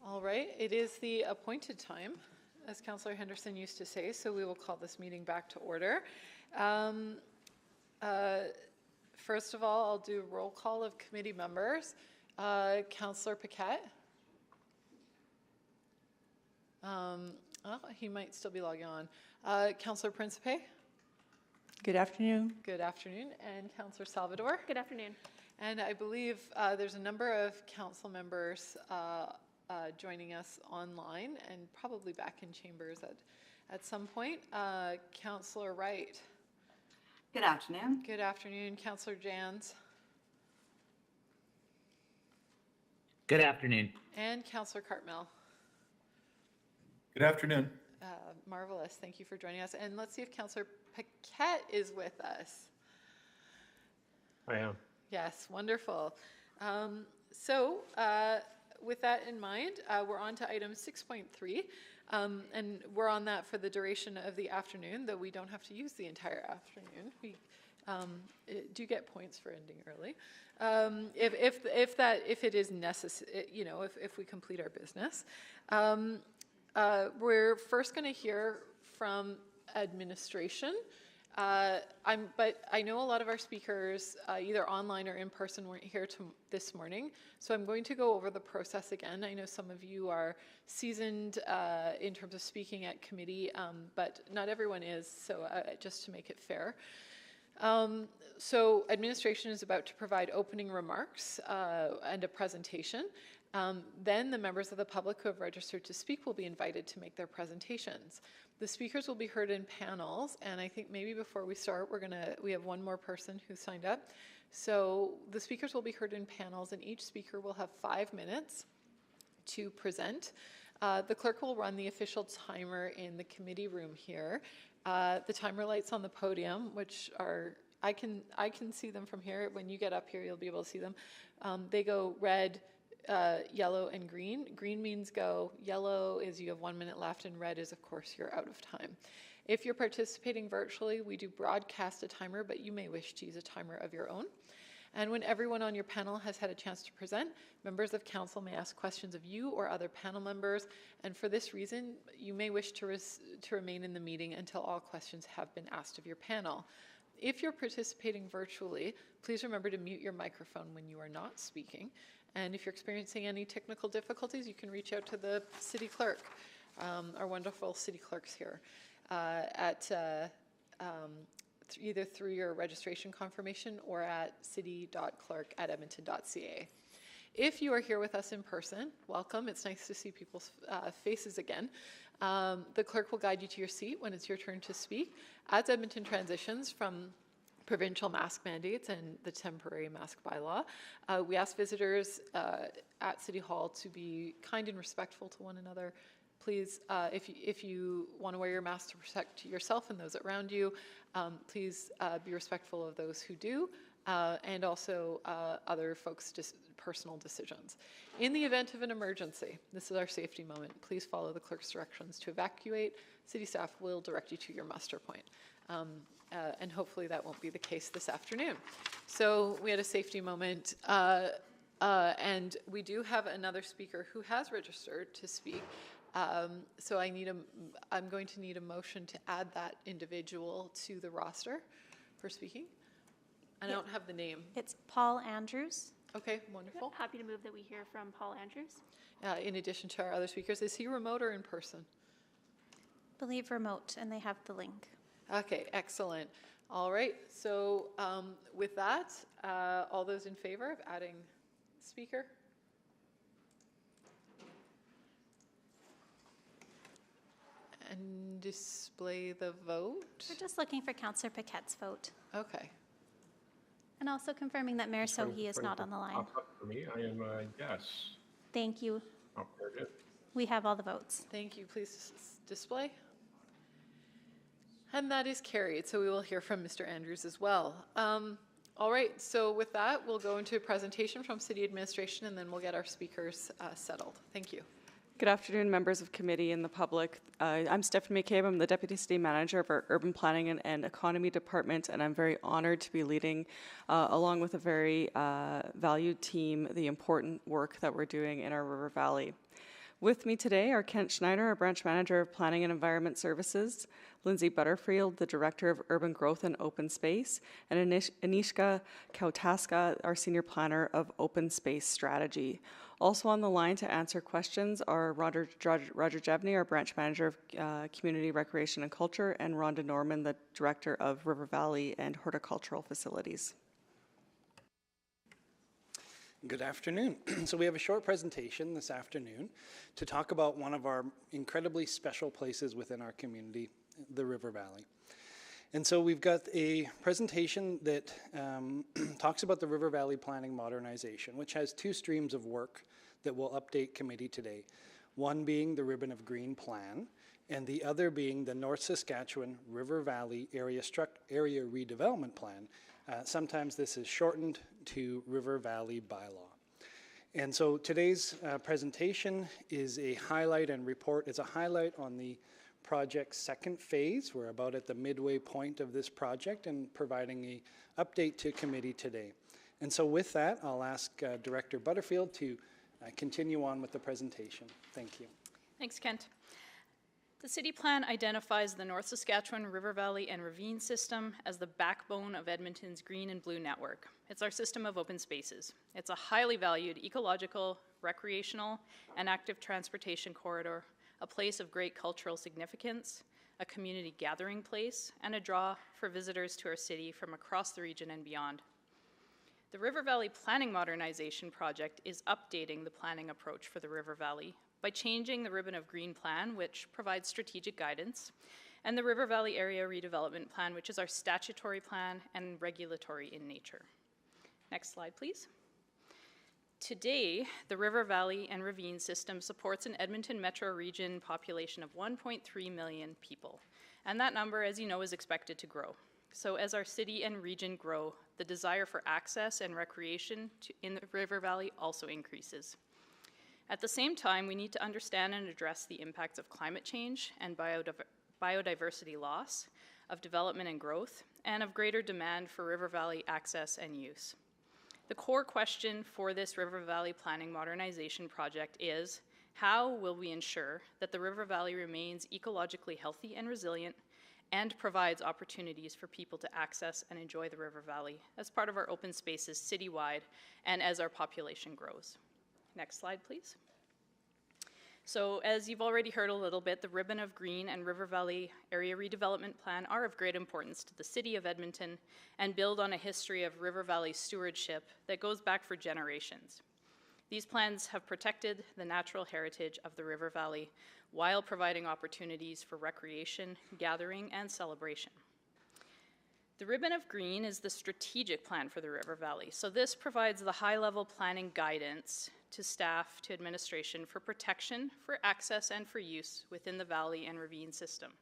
All right, it is the appointed time, as Councillor Henderson used to say, so we will call this meeting back to order. First of all, I'll do a roll call of committee members. Councillor Paquette. He might still be logging on. Councillor Principe. Good afternoon. Good afternoon. And Councillor Salvador. Good afternoon. And I believe there's a number of council members joining us online and probably back in chambers at some point. Councillor Wright. Good afternoon. Good afternoon. Councillor Jans. Good afternoon. And Councillor Cartmell. Good afternoon. Marvelous. Thank you for joining us. And let's see if Councillor Paquette is with us. I am. Yes, wonderful. With that in mind, we're on to item 6.3, and we're on that for the duration of the afternoon, though we don't have to use the entire afternoon. We do get points for ending early, if it is necessary, you know, if we complete our business. We're first going to hear from administration. But I know a lot of our speakers, either online or in person, weren't here this morning. So I'm going to go over the process again. I know some of you are seasoned in terms of speaking at committee, but not everyone is, so just to make it fair. So administration is about to provide opening remarks and a presentation. Then the members of the public who have registered to speak will be invited to make their presentations. The speakers will be heard in panels, and I think maybe before we start, we have one more person who signed up. So the speakers will be heard in panels, and each speaker will have 5 minutes to present. The clerk will run the official timer in the committee room here. The timer lights on the podium, which are, I can see them from here. When you get up here, you'll be able to see them. They go red, yellow, and green. Green means go, yellow is you have 1 minute left, and red is, of course, you're out of time. If you're participating virtually, we do broadcast a timer, but you may wish to use a timer of your own. And when everyone on your panel has had a chance to present, members of council may ask questions of you or other panel members, and for this reason, you may wish to remain in the meeting until all questions have been asked of your panel. If you're participating virtually, please remember to mute your microphone when you are not speaking. And if you're experiencing any technical difficulties, you can reach out to the city clerk, our wonderful city clerks here, either through your registration confirmation or at city.clerk@edmonton.ca. If you are here with us in person, welcome. It's nice to see people's faces again. The clerk will guide you to your seat when it's your turn to speak. As Edmonton transitions from provincial mask mandates and the temporary mask bylaw, we ask visitors at City Hall to be kind and respectful to one another. Please, if you want to wear your mask to protect yourself and those around you, please be respectful of those who do, and also other folks' personal decisions. In the event of an emergency, this is our safety moment, please follow the clerk's directions to evacuate. City staff will direct you to your muster point. And hopefully that won't be the case this afternoon. So we had a safety moment, and we do have another speaker who has registered to speak. So I'm going to need a motion to add that individual to the roster for speaking. I don't have the name. It's Paul Andrews. Okay, wonderful. Happy to move that we hear from Paul Andrews. In addition to our other speakers, is he remote or in person? Believe remote, and they have the link. Okay, excellent. All right, so with that, all those in favor of adding speaker? And display the vote? We're just looking for Councillor Paquette's vote. Okay. And also confirming that Mayor Sohi is not on the line. For me, I am a yes. Thank you. Oh, very good. We have all the votes. Thank you. Please display. And that is carried, so we will hear from Mr. Andrews as well. All right, so with that, we'll go into a presentation from City Administration, and then we'll get our speakers settled. Thank you. Good afternoon, members of committee and the public. I'm Stephanie McCabe. I'm the Deputy City Manager of our Urban Planning and Economy Department, and I'm very honored to be leading, along with a very valued team, the important work that we're doing in our River Valley. With me today are Kent Schneider, our Branch Manager of Planning and Environment Services, Lindsay Butterfield, the Director of Urban Growth and Open Space, and Anishka Kautaska, our Senior Planner of Open Space Strategy. Also on the line to answer questions are Roger Jebney, our Branch Manager of Community Recreation and Culture, and Rhonda Norman, the Director of River Valley and Horticultural Facilities. Good afternoon. So we have a short presentation this afternoon to talk about one of our incredibly special places within our community, the River Valley. And so we've got a presentation that talks about the River Valley Planning Modernization, which has two streams of work that will update committee today. One being the Ribbon of Green Plan, and the other being the North Saskatchewan River Valley Area Redevelopment Plan. Sometimes this is shortened to River Valley Bylaw. And so today's presentation is a highlight and report. It's a highlight on the project's second phase. We're about at the midway point of this project and providing an update to committee today. And so with that, I'll ask Director Butterfield to continue on with the presentation. Thank you. Thanks, Kent. The city plan identifies the North Saskatchewan River Valley and Ravine system as the backbone of Edmonton's green and blue network. It's our system of open spaces. It's a highly valued ecological, recreational, and active transportation corridor, a place of great cultural significance, a community gathering place, and a draw for visitors to our city from across the region and beyond. The River Valley Planning Modernization Project is updating the planning approach for the River Valley by changing the Ribbon of Green Plan, which provides strategic guidance, and the River Valley Area Redevelopment Plan, which is our statutory plan and regulatory in nature. Next slide, please. Today, the River Valley and Ravine system supports an Edmonton metro region population of 1.3 million people, and that number, as you know, is expected to grow. So as our city and region grow, the desire for access and recreation in the River Valley also increases. At the same time, we need to understand and address the impacts of climate change and biodiversity loss, of development and growth, and of greater demand for River Valley access and use. The core question for this River Valley Planning Modernization Project is, how will we ensure that the River Valley remains ecologically healthy and resilient and provides opportunities for people to access and enjoy the River Valley as part of our open spaces citywide and as our population grows? Next slide, please. So as you've already heard a little bit, the Ribbon of Green and River Valley Area Redevelopment Plan are of great importance to the city of Edmonton and build on a history of River Valley stewardship that goes back for generations. These plans have protected the natural heritage of the River Valley while providing opportunities for recreation, gathering, and celebration. The Ribbon of Green is the strategic plan for the River Valley. So this provides the high-level planning guidance to staff, to administration for protection, for access, and for use within the valley and ravine system.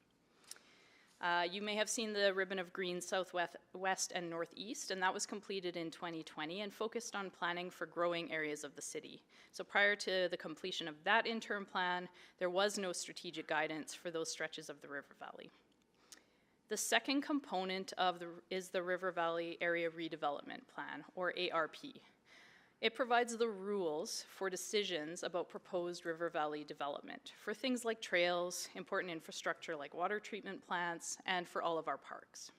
You may have seen the Ribbon of Green southwest, west, and northeast, and that was completed in 2020 and focused on planning for growing areas of the city. So prior to the completion of that interim plan, there was no strategic guidance for those stretches of the River Valley. The second component is the River Valley Area Redevelopment Plan, or ARP. It provides the rules for decisions about proposed River Valley development for things like trails, important infrastructure like water treatment plants, and for all of our parks.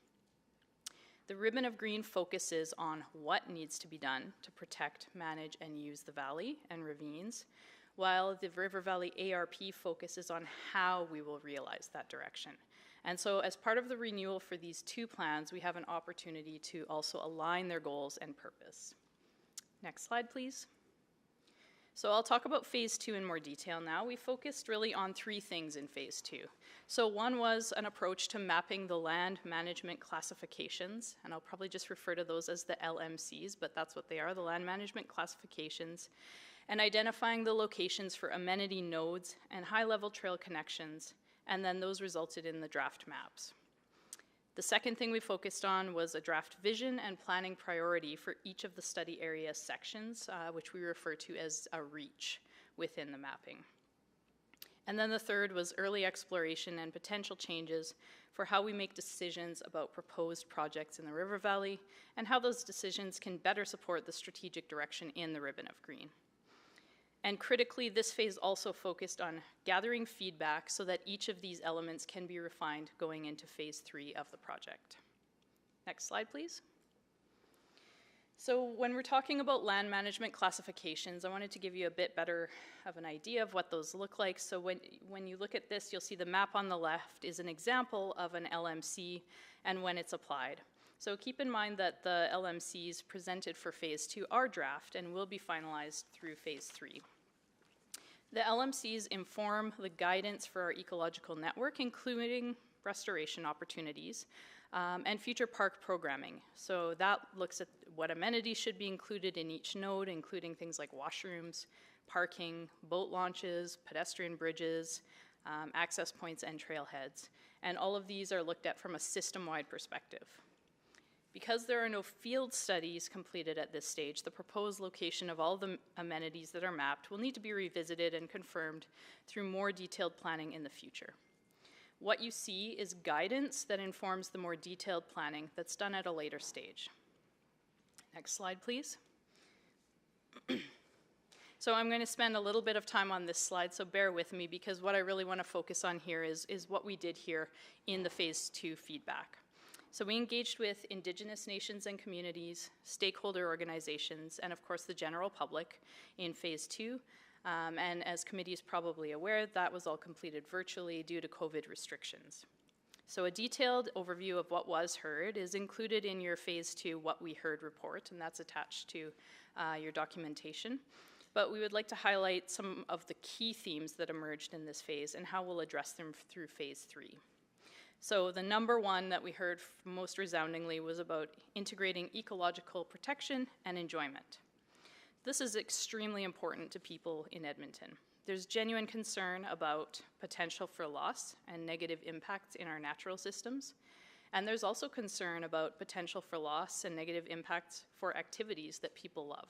The Ribbon of Green focuses on what needs to be done to protect, manage, and use the valley and ravines, while the River Valley ARP focuses on how we will realize that direction. And so as part of the renewal for these two plans, we have an opportunity to also align their goals and purpose. Next slide, please. So I'll talk about phase 2 in more detail now. We focused really on three things in phase 2. So one was an approach to mapping the land management classifications, and I'll probably just refer to those as the LMCs, but that's what they are, the land management classifications, and identifying the locations for amenity nodes and high-level trail connections, and then those resulted in the draft maps. The second thing we focused on was a draft vision and planning priority for each of the study area sections, which we refer to as a reach within the mapping. And then the third was early exploration and potential changes for how we make decisions about proposed projects in the River Valley and how those decisions can better support the strategic direction in the Ribbon of Green. And critically, this phase also focused on gathering feedback so that each of these elements can be refined going into phase 3 of the project. Next slide, please. So when we're talking about land management classifications, I wanted to give you a bit better of an idea of what those look like. So when you look at this, you'll see the map on the left is an example of an LMC and when it's applied. So keep in mind that the LMCs presented for phase 2 are draft and will be finalized through phase 3. The LMCs inform the guidance for our ecological network, including restoration opportunities, and future park programming. So that looks at what amenities should be included in each node, including things like washrooms, parking, boat launches, pedestrian bridges, access points, and trailheads. And all of these are looked at from a system-wide perspective. Because there are no field studies completed at this stage, the proposed location of all the amenities that are mapped will need to be revisited and confirmed through more detailed planning in the future. What you see is guidance that informs the more detailed planning that's done at a later stage. Next slide, please. So I'm going to spend a little bit of time on this slide, so bear with me, because what I really want to focus on here is what we did here in the phase 2 feedback. So we engaged with Indigenous nations and communities, stakeholder organizations, and of course the general public in phase 2. And as committee is probably aware, that was all completed virtually due to COVID restrictions. So a detailed overview of what was heard is included in your phase 2 What We Heard report, and that's attached to your documentation. But we would like to highlight some of the key themes that emerged in this phase and how we'll address them through phase 3. So the number one that we heard most resoundingly was about integrating ecological protection and enjoyment. This is extremely important to people in Edmonton. There's genuine concern about potential for loss and negative impacts in our natural systems. And there's also concern about potential for loss and negative impacts for activities that people love.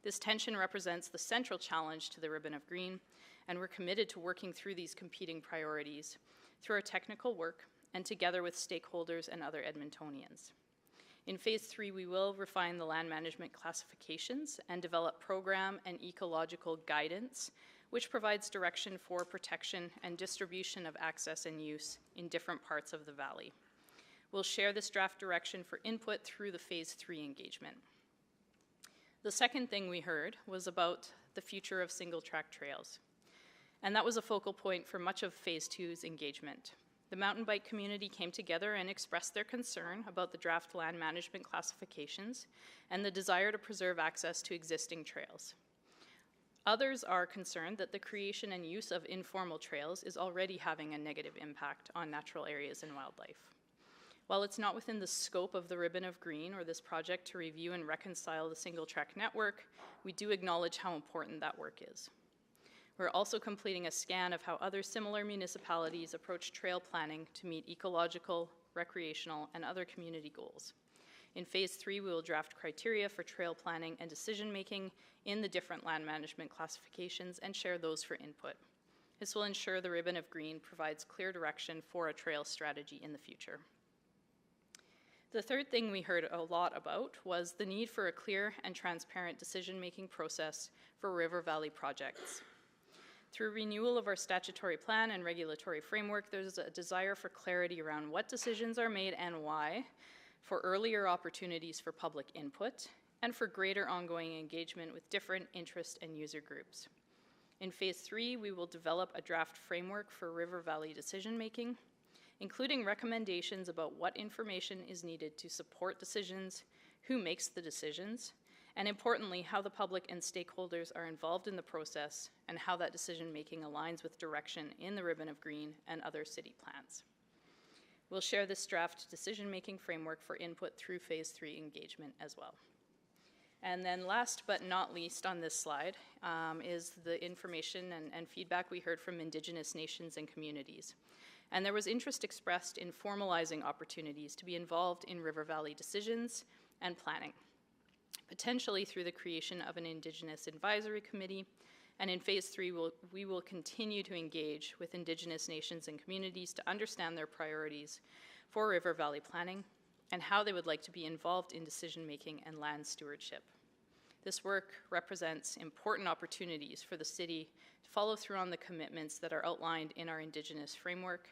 This tension represents the central challenge to the Ribbon of Green, and we're committed to working through these competing priorities through our technical work and together with stakeholders and other Edmontonians. In phase 3, we will refine the land management classifications and develop program and ecological guidance, which provides direction for protection and distribution of access and use in different parts of the valley. We'll share this draft direction for input through the phase 3 engagement. The second thing we heard was about the future of single-track trails. And that was a focal point for much of phase 2's engagement. The mountain bike community came together and expressed their concern about the draft land management classifications and the desire to preserve access to existing trails. Others are concerned that the creation and use of informal trails is already having a negative impact on natural areas and wildlife. While it's not within the scope of the Ribbon of Green or this project to review and reconcile the single-track network, we do acknowledge how important that work is. We're also completing a scan of how other similar municipalities approach trail planning to meet ecological, recreational, and other community goals. In phase 3, we will draft criteria for trail planning and decision-making in the different land management classifications and share those for input. This will ensure the Ribbon of Green provides clear direction for a trail strategy in the future. The third thing we heard a lot about was the need for a clear and transparent decision-making process for River Valley projects. Through renewal of our statutory plan and regulatory framework, there's a desire for clarity around what decisions are made and why, for earlier opportunities for public input, and for greater ongoing engagement with different interest and user groups. In phase 3, we will develop a draft framework for River Valley decision-making, including recommendations about what information is needed to support decisions, who makes the decisions, and importantly, how the public and stakeholders are involved in the process and how that decision-making aligns with direction in the Ribbon of Green and other city plans. We'll share this draft decision-making framework for input through phase 3 engagement as well. And then last but not least on this slide is the information and feedback we heard from Indigenous nations and communities. And there was interest expressed in formalizing opportunities to be involved in River Valley decisions and planning, potentially through the creation of an Indigenous Advisory Committee. And in phase 3, we will continue to engage with Indigenous nations and communities to understand their priorities for River Valley planning and how they would like to be involved in decision-making and land stewardship. This work represents important opportunities for the city to follow through on the commitments that are outlined in our Indigenous framework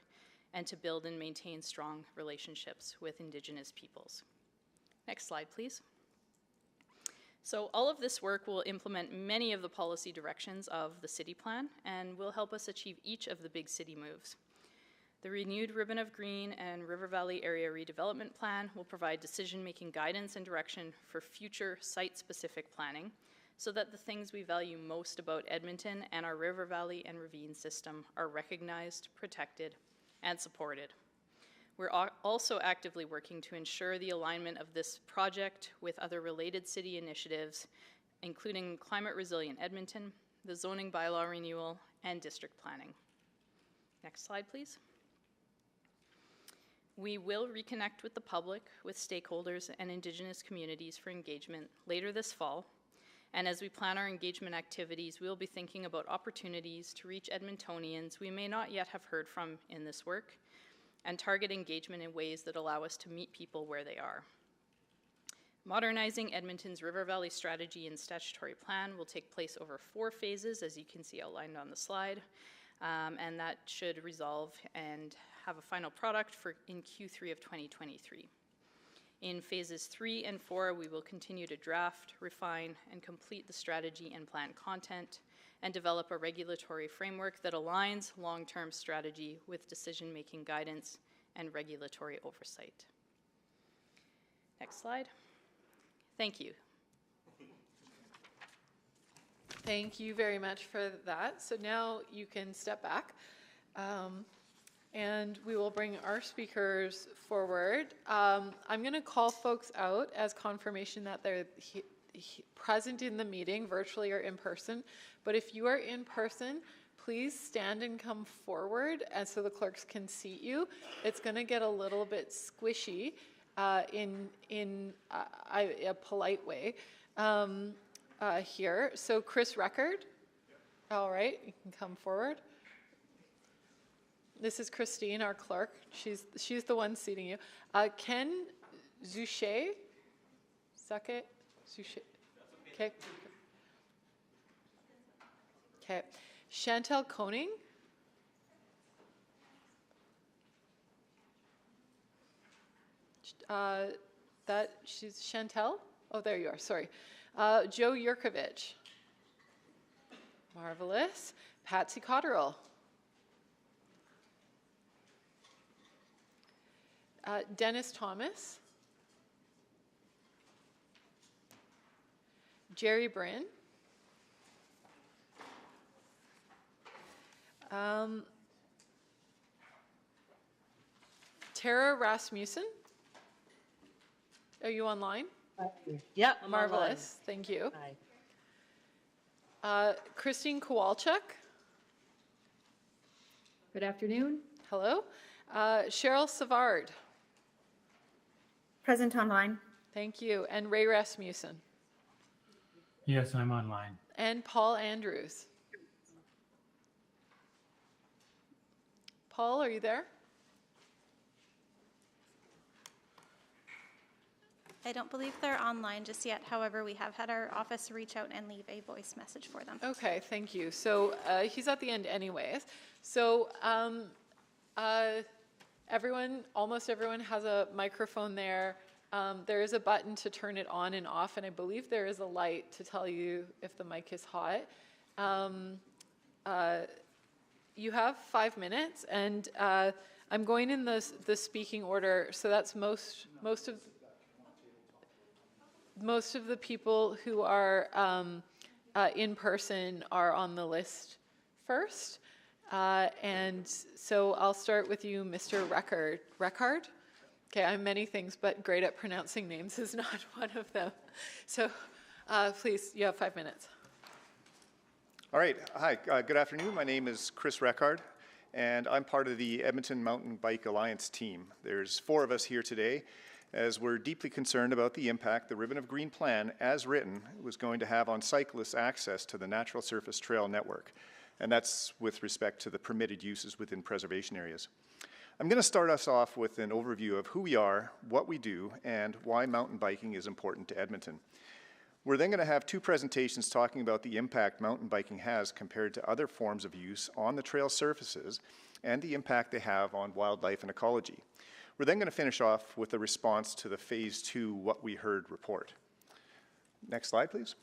and to build and maintain strong relationships with Indigenous peoples. Next slide, please. So all of this work will implement many of the policy directions of the city plan and will help us achieve each of the big city moves. The renewed Ribbon of Green and River Valley Area Redevelopment Plan will provide decision-making guidance and direction for future site-specific planning so that the things we value most about Edmonton and our River Valley and Ravine system are recognized, protected, and supported. We're also actively working to ensure the alignment of this project with other related city initiatives, including Climate Resilient Edmonton, the zoning bylaw renewal, and district planning. Next slide, please. We will reconnect with the public, with stakeholders and Indigenous communities for engagement later this fall. And as we plan our engagement activities, we'll be thinking about opportunities to reach Edmontonians we may not yet have heard from in this work and target engagement in ways that allow us to meet people where they are. Modernizing Edmonton's River Valley strategy and statutory plan will take place over 4 phases, as you can see outlined on the slide. And that should resolve and have a final product in Q3 of 2023. In phases 3 and 4, we will continue to draft, refine, and complete the strategy and plan content and develop a regulatory framework that aligns long-term strategy with decision-making guidance and regulatory oversight. Next slide. Thank you. Thank you very much for that. So now you can step back and we will bring our speakers forward. I'm going to call folks out as confirmation that they're present in the meeting, virtually or in person. But if you are in person, please stand and come forward and so the clerks can seat you. It's going to get a little bit squishy in a polite way. Here. So Chris Record. All right, you can come forward. This is Christine, our clerk. She's the one seating you. Ken Zuchet. Suck-it. Zuchet. Okay. Okay. Chantel Koning. She's Chantel? Oh, there you are, sorry. Joe Yurkovich. Marvelous. Patsy Cotterill. Dennis Thomas. Jerry Bryn. Tara Rasmussen. Are you online? Yeah, marvelous. Thank you. Hi. Christine Kowalczyk. Good afternoon. Hello. Cheryl Savard. Present online. Thank you. And Ray Rasmussen. Yes, I'm online. And Paul Andrews. Paul, are you there? I don't believe they're online just yet. However, we have had our office reach out and leave a voice message for them. Okay, thank you. So he's at the end anyways. So almost everyone has a microphone there. There is a button to turn it on and off, and I believe there is a light to tell you if the mic is hot. You have 5 minutes, and I'm going in the speaking order, so that's most of the people who are in person are on the list first. And so I'll start with you, Mr. Record. Okay, I'm many things, but great at pronouncing names is not one of them. So please, you have 5 minutes. All right. Hi. Good afternoon. My name is Chris Record, and I'm part of the Edmonton Mountain Bike Alliance team. There's 4 of us here today, as we're deeply concerned about the impact the Ribbon of Green plan, as written, was going to have on cyclists' access to the natural surface trail network. And that's with respect to the permitted uses within preservation areas. I'm going to start us off with an overview of who we are, what we do, and why mountain biking is important to Edmonton. We're then going to have two presentations talking about the impact mountain biking has compared to other forms of use on the trail surfaces and the impact they have on wildlife and ecology. We're then going to finish off with a response to the Phase 2 What We Heard report. Next slide, please.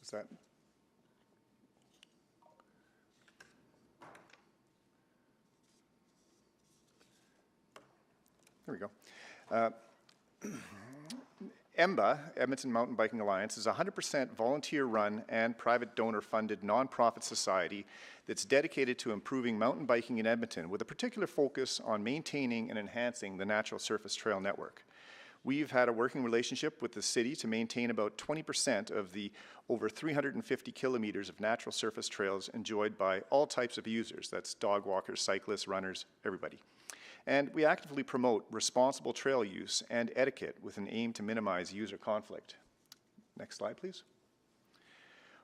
Is that? There we go. EMBA, Edmonton Mountain Biking Alliance, is a 100% volunteer-run and private donor-funded nonprofit society that's dedicated to improving mountain biking in Edmonton with a particular focus on maintaining and enhancing the natural surface trail network. We've had a working relationship with the city to maintain about 20% of the over 350 kilometers of natural surface trails enjoyed by all types of users. That's dog walkers, cyclists, runners, everybody. And we actively promote responsible trail use and etiquette with an aim to minimize user conflict. Next slide, please.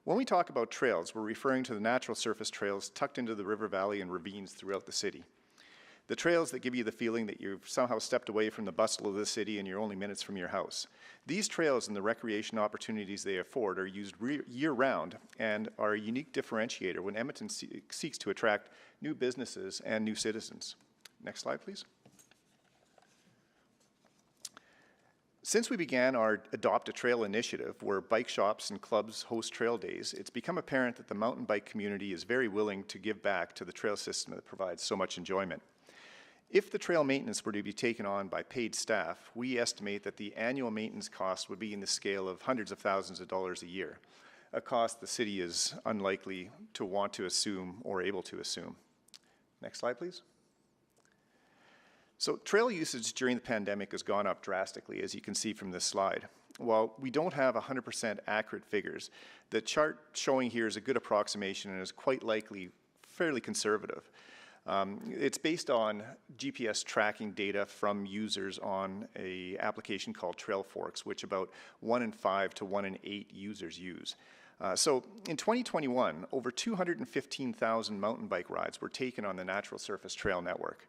When we talk about trails, we're referring to the natural surface trails tucked into the river valley and ravines throughout the city. The trails that give you the feeling that you've somehow stepped away from the bustle of the city and you're only minutes from your house. These trails and the recreation opportunities they afford are used year-round and are a unique differentiator when Edmonton seeks to attract new businesses and new citizens. Next slide, please. Since we began our Adopt a Trail initiative, where bike shops and clubs host trail days, it's become apparent that the mountain bike community is very willing to give back to the trail system that provides so much enjoyment. If the trail maintenance were to be taken on by paid staff, we estimate that the annual maintenance cost would be in the scale of hundreds of thousands of dollars a year, a cost the city is unlikely to want to assume or able to assume. Next slide, please. So trail usage during the pandemic has gone up drastically, as you can see from this slide. While we don't have 100% accurate figures, the chart showing here is a good approximation and is quite likely fairly conservative. It's based on GPS tracking data from users on an application called TrailForks, which about 1 in 5 to 1 in 8 users use. So in 2021, over 215,000 mountain bike rides were taken on the natural surface trail network.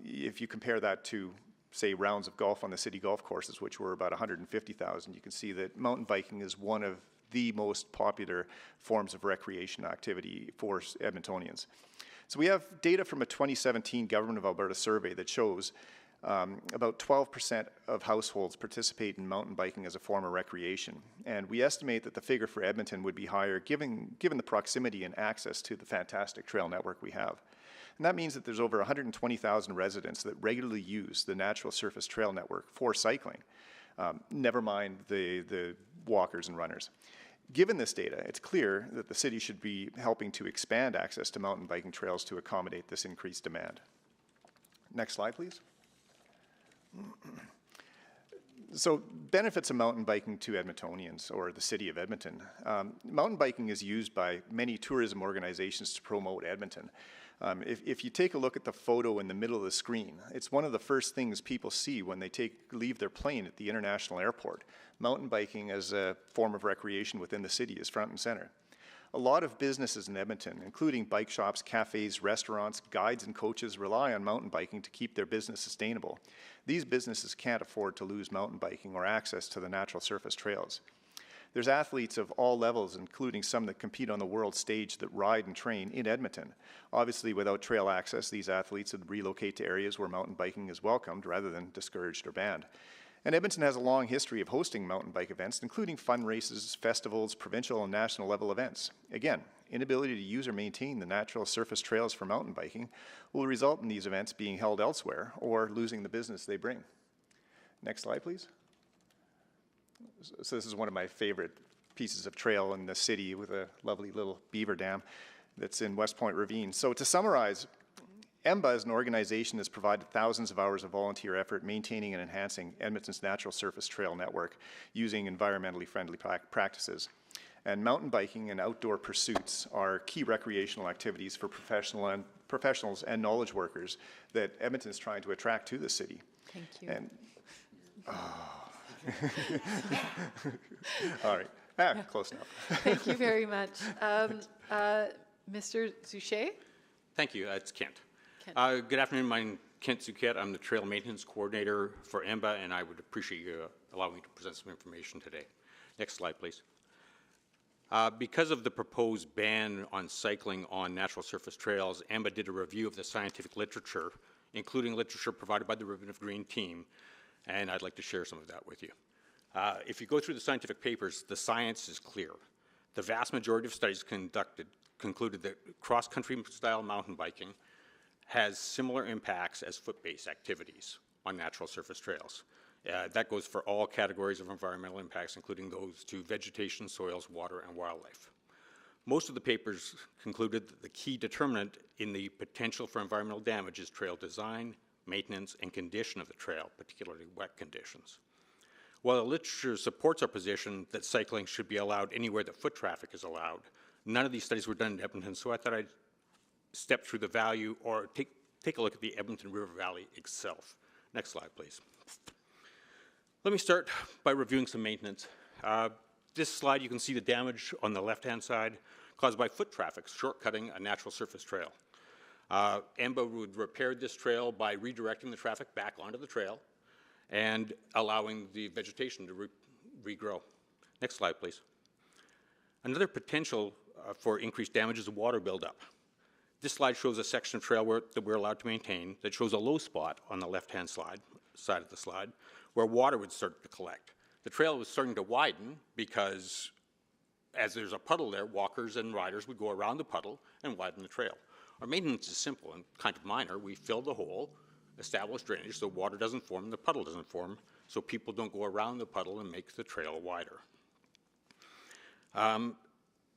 If you compare that to, say, rounds of golf on the city golf courses, which were about 150,000, you can see that mountain biking is one of the most popular forms of recreation activity for Edmontonians. So we have data from a 2017 Government of Alberta survey that shows about 12% of households participate in mountain biking as a form of recreation. And we estimate that the figure for Edmonton would be higher given the proximity and access to the fantastic trail network we have. And that means that there's over 120,000 residents that regularly use the natural surface trail network for cycling, never mind the walkers and runners. Given this data, it's clear that the city should be helping to expand access to mountain biking trails to accommodate this increased demand. Next slide, please. So benefits of mountain biking to Edmontonians or the city of Edmonton. Mountain biking is used by many tourism organizations to promote Edmonton. If you take a look at the photo in the middle of the screen, it's one of the first things people see when they leave their plane at the international airport. Mountain biking as a form of recreation within the city is front and center. A lot of businesses in Edmonton, including bike shops, cafes, restaurants, guides, and coaches, rely on mountain biking to keep their business sustainable. These businesses can't afford to lose mountain biking or access to the natural surface trails. There's athletes of all levels, including some that compete on the world stage, that ride and train in Edmonton. Obviously, without trail access, these athletes would relocate to areas where mountain biking is welcomed rather than discouraged or banned. And Edmonton has a long history of hosting mountain bike events, including fun races, festivals, provincial and national level events. Again, inability to use or maintain the natural surface trails for mountain biking will result in these events being held elsewhere or losing the business they bring. Next slide, please. So this is one of my favorite pieces of trail in the city with a lovely little beaver dam that's in West Point Ravine. So to summarize, EMBA as an organization has provided thousands of hours of volunteer effort maintaining and enhancing Edmonton's natural surface trail network using environmentally friendly practices. And mountain biking and outdoor pursuits are key recreational activities for professionals and knowledge workers that Edmonton is trying to attract to the city. Thank you. And, all right, close enough. Thank you very much. Mr. Zuchet? Thank you. It's Kent. Kent. Good afternoon. Kent Zuquette. I'm the Trail Maintenance Coordinator for EMBA, and I would appreciate you allowing me to present some information today. Next slide, please. Because of the proposed ban on cycling on natural surface trails, EMBA did a review of the scientific literature, including literature provided by the Ribbon of Green team, and I'd like to share some of that with you. If you go through the scientific papers, the science is clear. The vast majority of studies concluded that cross-country style mountain biking has similar impacts as foot-based activities on natural surface trails. That goes for all categories of environmental impacts, including those to vegetation, soils, water, and wildlife. Most of the papers concluded that the key determinant in the potential for environmental damage is trail design, maintenance, and condition of the trail, particularly wet conditions. While the literature supports our position that cycling should be allowed anywhere that foot traffic is allowed, none of these studies were done in Edmonton, so I thought I'd step through the value or take a look at the Edmonton River Valley itself. Next slide, please. Let me start by reviewing some maintenance. This slide, you can see the damage on the left-hand side caused by foot traffic shortcutting a natural surface trail. EMBA would repair this trail by redirecting the traffic back onto the trail and allowing the vegetation to regrow. Next slide, please. Another potential for increased damage is water buildup. This slide shows a section of trail that we're allowed to maintain that shows a low spot on the left-hand side of the slide where water would start to collect. The trail was starting to widen because as there's a puddle there, walkers and riders would go around the puddle and widen the trail. Our maintenance is simple and kind of minor. We fill the hole, establish drainage so water doesn't form, the puddle doesn't form, so people don't go around the puddle and make the trail wider.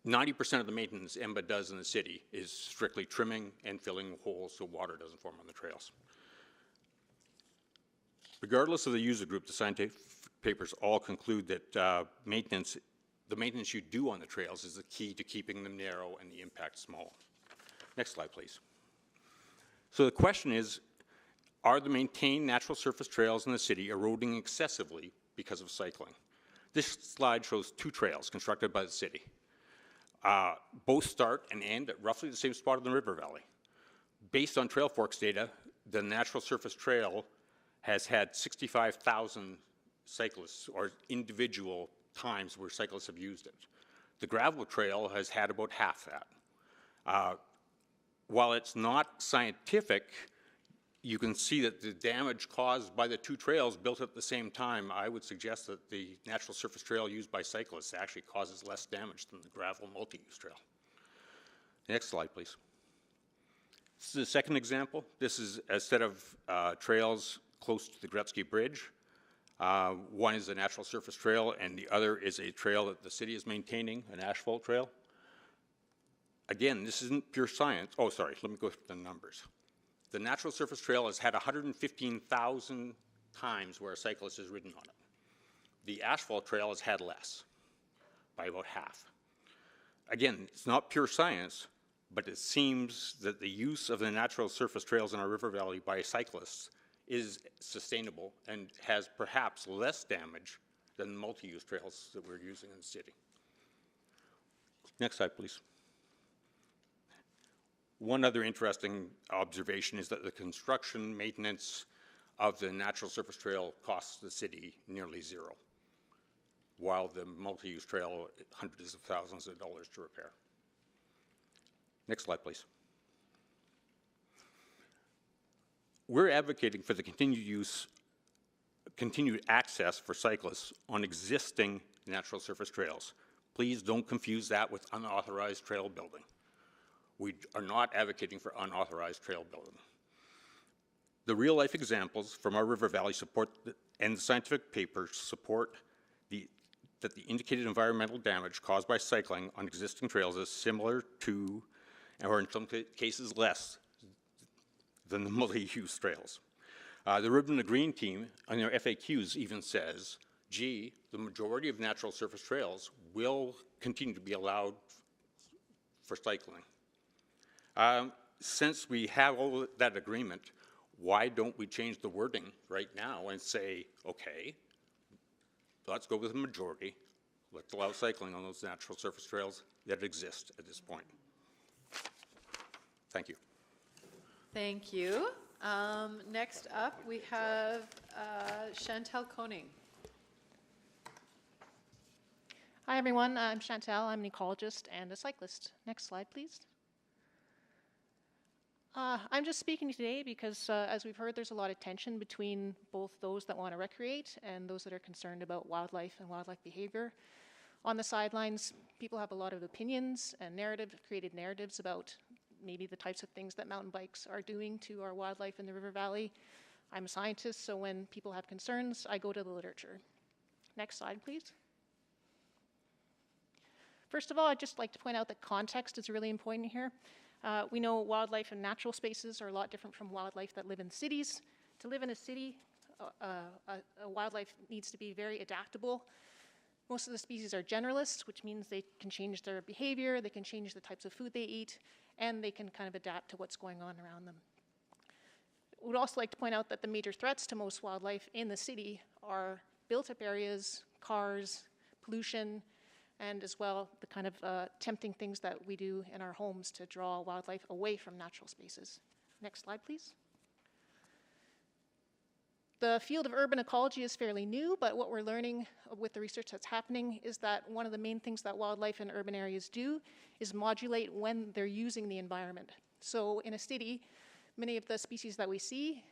90% of the maintenance EMBA does in the city is strictly trimming and filling holes so water doesn't form on the trails. Regardless of the user group, the scientific papers all conclude that the maintenance you do on the trails is the key to keeping them narrow and the impact small. Next slide, please. So the question is, are the maintained natural surface trails in the city eroding excessively because of cycling? This slide shows two trails constructed by the city. Both start and end at roughly the same spot in the river valley. Based on Trail Forks data, the natural surface trail has had 65,000 cyclists or individual times where cyclists have used it. The gravel trail has had about half that. While it's not scientific, you can see that the damage caused by the two trails built at the same time, I would suggest that the natural surface trail used by cyclists actually causes less damage than the gravel multi-use trail. Next slide, please. This is a second example. This is a set of trails close to the Gretzky Bridge. One is a natural surface trail, and the other is a trail that the city is maintaining, an asphalt trail. Again, this isn't pure science. Oh, sorry, let me go through the numbers. The natural surface trail has had 115,000 times where a cyclist has ridden on it. The asphalt trail has had less, by about half. Again, it's not pure science, but it seems that the use of the natural surface trails in our river valley by cyclists is sustainable and has perhaps less damage than the multi-use trails that we're using in the city. Next slide, please. One other interesting observation is that the construction maintenance of the natural surface trail costs the city nearly zero, while the multi-use trail, hundreds of thousands of dollars to repair. Next slide, please. We're advocating for the continued access for cyclists on existing natural surface trails. Please don't confuse that with unauthorized trail building. We are not advocating for unauthorized trail building. The real-life examples from our river valley and the scientific papers support that the indicated environmental damage caused by cycling on existing trails is similar to, or in some cases less, than the multi-use trails. The Ribbon of Green team on their FAQs even says, gee, the majority of natural surface trails will continue to be allowed for cycling. Since we have all that agreement, why don't we change the wording right now and say, okay, let's go with the majority. Let's allow cycling on those natural surface trails that exist at this point. Thank you. Thank you. Next up, we have Chantel Koning. Hi, everyone. I'm Chantel. I'm an ecologist and a cyclist. Next slide, please. I'm just speaking today because, as we've heard, there's a lot of tension between both those that want to recreate and those that are concerned about wildlife and wildlife behavior. On the sidelines, people have a lot of opinions and created narratives about maybe the types of things that mountain bikes are doing to our wildlife in the River Valley. I'm a scientist, so when people have concerns, I go to the literature. Next slide, please. First of all, I'd just like to point out that context is really important here. We know wildlife in natural spaces are a lot different from wildlife that live in cities. To live in a city, a wildlife needs to be very adaptable. Most of the species are generalists, which means they can change their behavior, they can change the types of food they eat, and they can kind of adapt to what's going on around them. I would also like to point out that the major threats to most wildlife in the city are built-up areas, cars, pollution, and as well the kind of tempting things that we do in our homes to draw wildlife away from natural spaces. Next slide, please. The field of urban ecology is fairly new, but what we're learning with the research that's happening is that one of the main things that wildlife in urban areas do is modulate when they're using the environment. So in a city, many of the species that we see,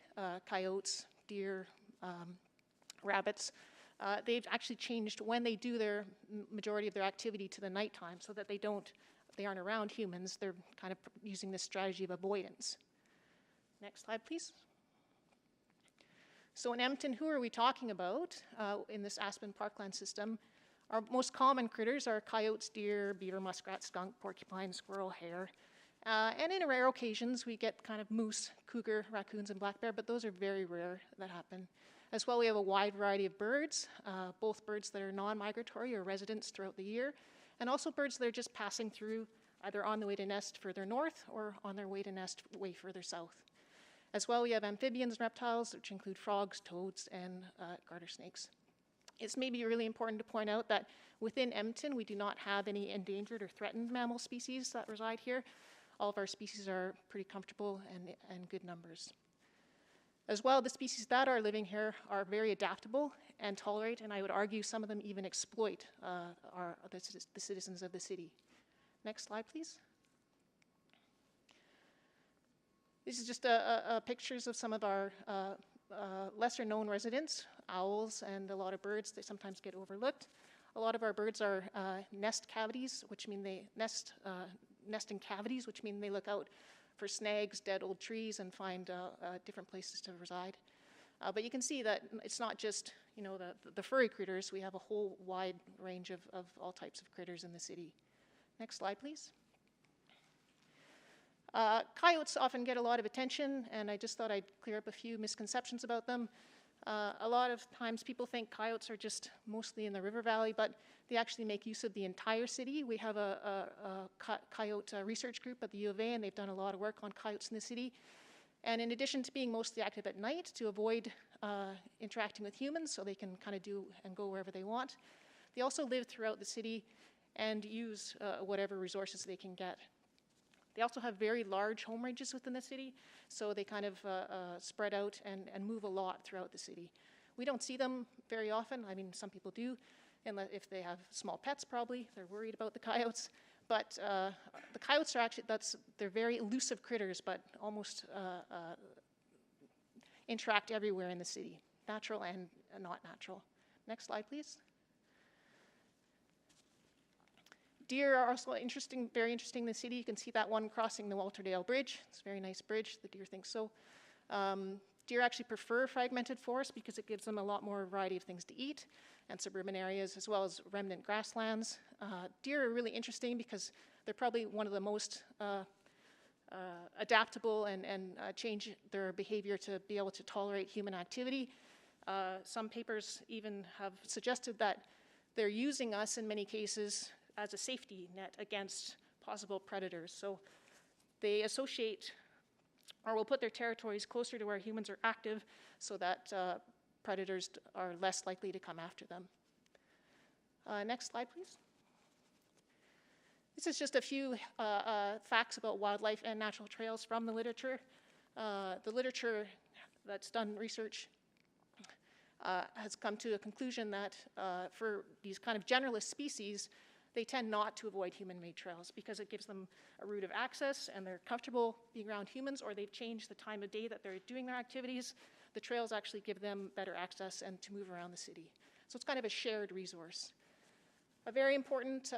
coyotes, deer, rabbits, they've actually changed when they do their majority of their activity to the nighttime so that they aren't around humans. They're kind of using this strategy of avoidance. Next slide, please. So in Edmonton, who are we talking about in this Aspen parkland system? Our most common critters are coyotes, deer, beaver, muskrat, skunk, porcupine, squirrel, hare. And in rare occasions, we get kind of moose, cougar, raccoons, and black bear, but those are very rare that happen. As well, we have a wide variety of birds, both birds that are non-migratory or residents throughout the year, and also birds that are just passing through, either on the way to nest further north or on their way to nest way further south. As well, we have amphibians and reptiles, which include frogs, toads, and garter snakes. It's maybe really important to point out that within Edmonton, we do not have any endangered or threatened mammal species that reside here. All of our species are pretty comfortable and good numbers. As well, the species that are living here are very adaptable and tolerate, and I would argue some of them even exploit the citizens of the city. Next slide, please. This is just pictures of some of our lesser known residents, owls and a lot of birds. They sometimes get overlooked. A lot of our birds are nest cavities, which mean they nest in cavities, which mean they look out for snags, dead old trees, and find different places to reside. But you can see that it's not just the furry critters. We have a whole wide range of all types of critters in the city. Next slide, please. Coyotes often get a lot of attention, and I just thought I'd clear up a few misconceptions about them. A lot of times people think coyotes are just mostly in the River Valley, but they actually make use of the entire city. We have a coyote research group at the U of A, and they've done a lot of work on coyotes in the city. And in addition to being mostly active at night to avoid interacting with humans, so they can kind of do and go wherever they want, they also live throughout the city and use whatever resources they can get. They also have very large home ranges within the city, so they kind of spread out and move a lot throughout the city. We don't see them very often. I mean, some people do, and if they have small pets, probably they're worried about the coyotes. But the coyotes are actually they're very elusive critters, but almost interact everywhere in the city, natural and not natural. Next slide, please. Deer are also interesting, very interesting in the city. You can see that one crossing the Walterdale Bridge. It's a very nice bridge. The deer think so. Deer actually prefer fragmented forest because it gives them a lot more variety of things to eat, and suburban areas as well as remnant grasslands. Deer are really interesting because they're probably one of the most adaptable and change their behavior to be able to tolerate human activity. Some papers even have suggested that they're using us in many cases as a safety net against possible predators. So they associate or will put their territories closer to where humans are active so that predators are less likely to come after them. Next slide, please. This is just a few facts about wildlife and natural trails from the literature. The literature that's done research has come to a conclusion that for these kind of generalist species, they tend not to avoid human-made trails because it gives them a route of access and they're comfortable being around humans, or they've changed the time of day that they're doing their activities. The trails actually give them better access and to move around the city. So it's kind of a shared resource. A very important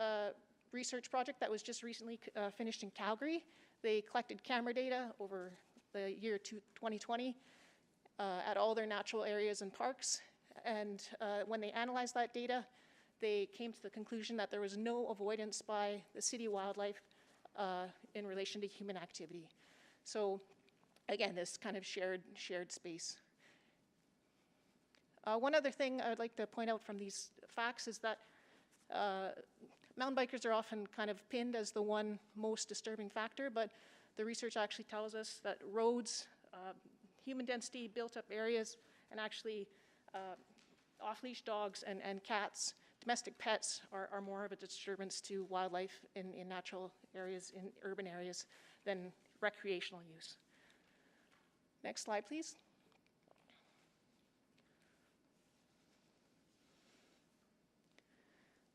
research project that was just recently finished in Calgary. They collected camera data over the year 2020 at all their natural areas and parks. And when they analyzed that data, they came to the conclusion that there was no avoidance by the city wildlife in relation to human activity. So again, this kind of shared space. One other thing I would like to point out from these facts is that mountain bikers are often kind of pinned as the one most disturbing factor, but the research actually tells us that roads, human density, built-up areas, and actually off-leash dogs and cats, domestic pets, are more of a disturbance to wildlife in natural areas, in urban areas, than recreational use. Next slide, please.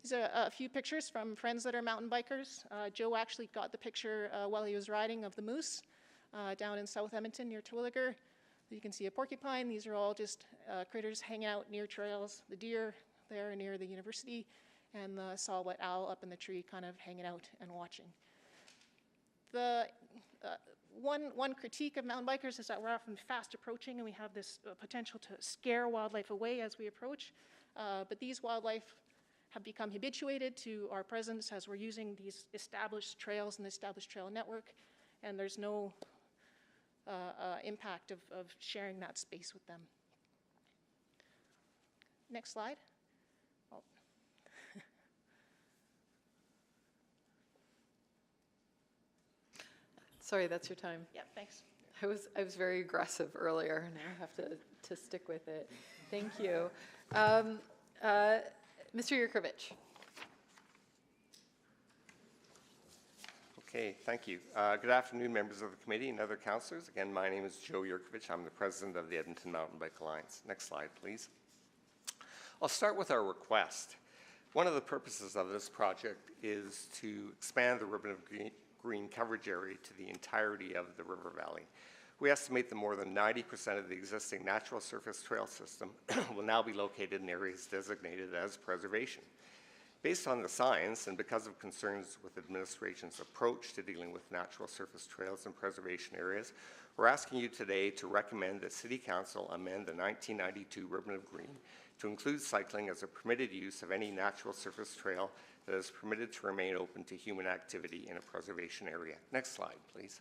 These are a few pictures from friends that are mountain bikers. Joe actually got the picture while he was riding of the moose down in South Edmonton near Terwilliger. You can see a porcupine. These are all just critters hanging out near trails. The deer there near the university, and the saw-whet owl up in the tree kind of hanging out and watching. The one critique of mountain bikers is that we're often fast approaching and we have this potential to scare wildlife away as we approach. But these wildlife have become habituated to our presence as we're using these established trails and the established trail network, and there's no impact of sharing that space with them. Next slide. Oh. Sorry, that's your time. Yeah, thanks. I was very aggressive earlier, and I have to stick with it. Thank you. Mr. Yurkovich. Okay, thank you. Good afternoon, members of the committee and other councillors. Again, my name is Joe Yurkovich. I'm the president of the Edmonton Mountain Bike Alliance. Next slide, please. I'll start with our request. One of the purposes of this project is to expand the ribbon of green coverage area to the entirety of the river valley. We estimate that more than 90% of the existing natural surface trail system will now be located in areas designated as preservation. Based on the science and because of concerns with administration's approach to dealing with natural surface trails and preservation areas, we're asking you today to recommend that City Council amend the 1992 Ribbon of Green to include cycling as a permitted use of any natural surface trail that is permitted to remain open to human activity in a preservation area. Next slide, please.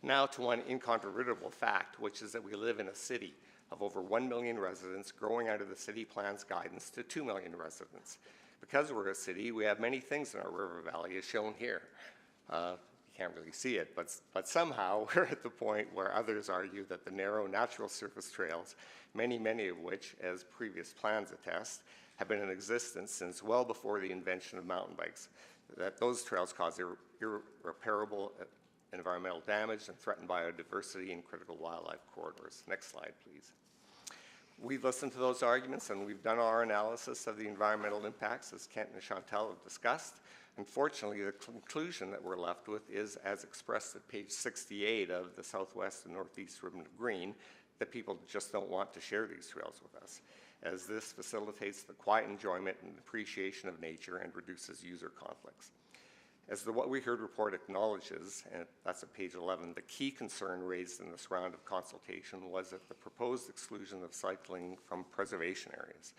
Now to one incontrovertible fact, which is that we live in a city of over 1 million residents, growing out of the city plan's guidance to 2 million residents. Because we're a city, we have many things in our river valley, as shown here. You can't really see it, but somehow we're at the point where others argue that the narrow natural surface trails, many of which, as previous plans attest, have been in existence since well before the invention of mountain bikes, that those trails cause irreparable environmental damage and threaten biodiversity and critical wildlife corridors. Next slide, please. We've listened to those arguments and we've done our analysis of the environmental impacts, as Kent and Chantal have discussed. Unfortunately, the conclusion that we're left with is, as expressed at page 68 of the Southwest and Northeast Ribbon of Green, that people just don't want to share these trails with us, as this facilitates the quiet enjoyment and appreciation of nature and reduces user conflicts. As the What We Heard report acknowledges, and that's at page 11, the key concern raised in this round of consultation was that the proposed exclusion of cycling from preservation areas.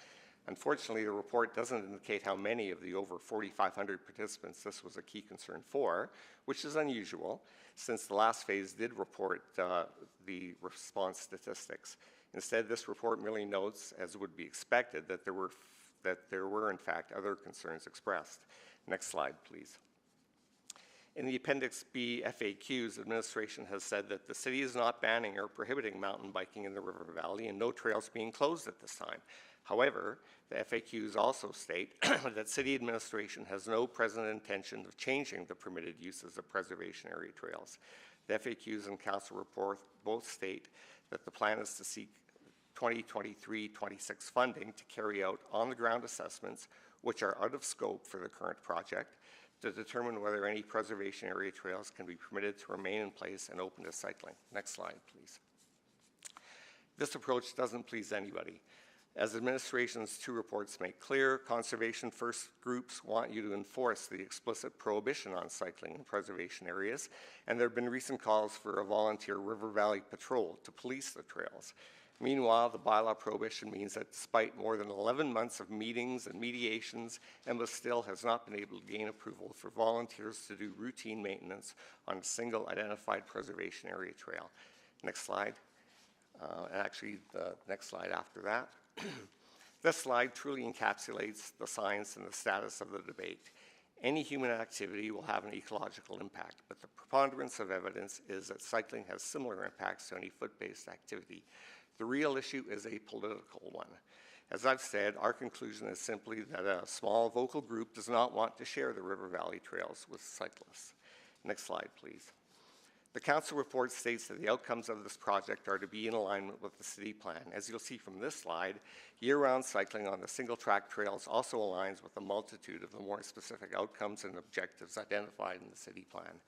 Unfortunately, the report doesn't indicate how many of the over 4,500 participants this was a key concern for, which is unusual, since the last phase did report the response statistics. Instead, this report merely notes, as would be expected, that there were in fact other concerns expressed. Next slide, please. In the Appendix B FAQs, administration has said that the city is not banning or prohibiting mountain biking in the river valley and no trails being closed at this time. However, the FAQs also state that city administration has no present intention of changing the permitted uses of preservation area trails. The FAQs and council report both state that the plan is to seek 2023-26 funding to carry out on-the-ground assessments, which are out of scope for the current project, to determine whether any preservation area trails can be permitted to remain in place and open to cycling. Next slide, please. This approach doesn't please anybody. As administration's two reports make clear, conservation first groups want you to enforce the explicit prohibition on cycling in preservation areas, and there have been recent calls for a volunteer River Valley patrol to police the trails. Meanwhile, the bylaw prohibition means that despite more than 11 months of meetings and mediations, EMBA still has not been able to gain approval for volunteers to do routine maintenance on a single identified preservation area trail. Next slide. And actually, the next slide after that. This slide truly encapsulates the science and the status of the debate. Any human activity will have an ecological impact, but the preponderance of evidence is that cycling has similar impacts to any foot-based activity. The real issue is a political one. As I've said, our conclusion is simply that a small vocal group does not want to share the River Valley trails with cyclists. Next slide, please. The council report states that the outcomes of this project are to be in alignment with the city plan. As you'll see from this slide, year-round cycling on the single-track trails also aligns with a multitude of the more specific outcomes and objectives identified in the city plan.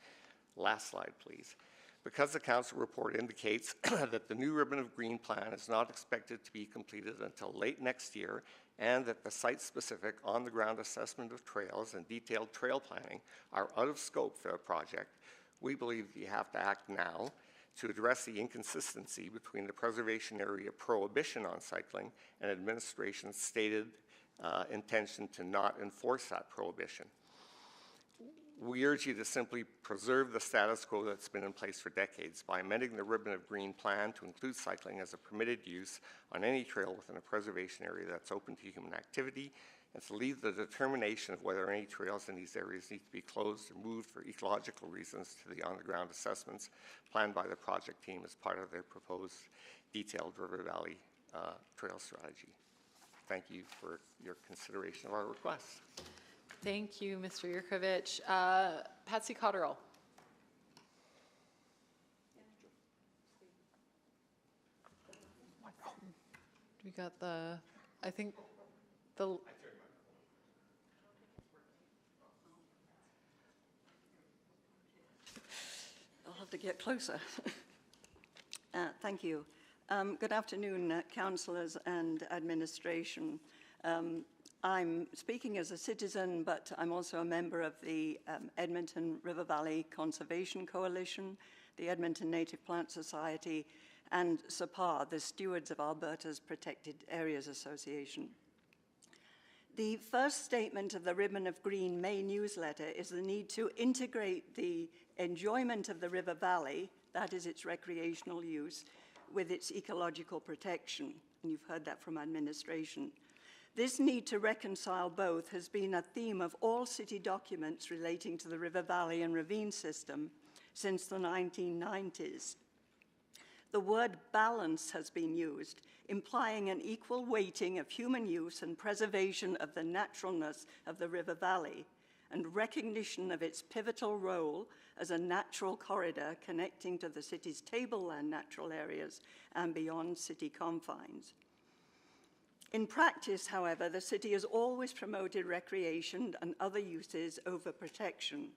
Last slide, please. Because the council report indicates that the new ribbon of green plan is not expected to be completed until late next year, and that the site-specific on-the-ground assessment of trails and detailed trail planning are out of scope for the project, we believe you have to act now to address the inconsistency between the preservation area prohibition on cycling and administration's stated intention to not enforce that prohibition. We urge you to simply preserve the status quo that's been in place for decades by amending the ribbon of green plan to include cycling as a permitted use on any trail within a preservation area that's open to human activity, and to leave the determination of whether any trails in these areas need to be closed or moved for ecological reasons to the on-the-ground assessments planned by the project team as part of their proposed detailed River Valley trail strategy. Thank you for your consideration of our request. Thank you, Mr. Yurkovich. Patsy Cotterill. We got the, I think, the... I'll have to get closer. Thank you. Good afternoon, councillors and administration. I'm speaking as a citizen, but I'm also a member of the Edmonton River Valley Conservation Coalition, the Edmonton Native Plant Society, and SAPAR, the Stewards of Alberta's Protected Areas Association. The first statement of the Ribbon of Green May newsletter is the need to integrate the enjoyment of the River Valley, that is its recreational use, with its ecological protection. And you've heard that from administration. This need to reconcile both has been a theme of all city documents relating to the River Valley and Ravine system since the 1990s. The word balance has been used, implying an equal weighting of human use and preservation of the naturalness of the River Valley, and recognition of its pivotal role as a natural corridor connecting to the city's tableland natural areas and beyond city confines. In practice, however, the city has always promoted recreation and other uses over protection.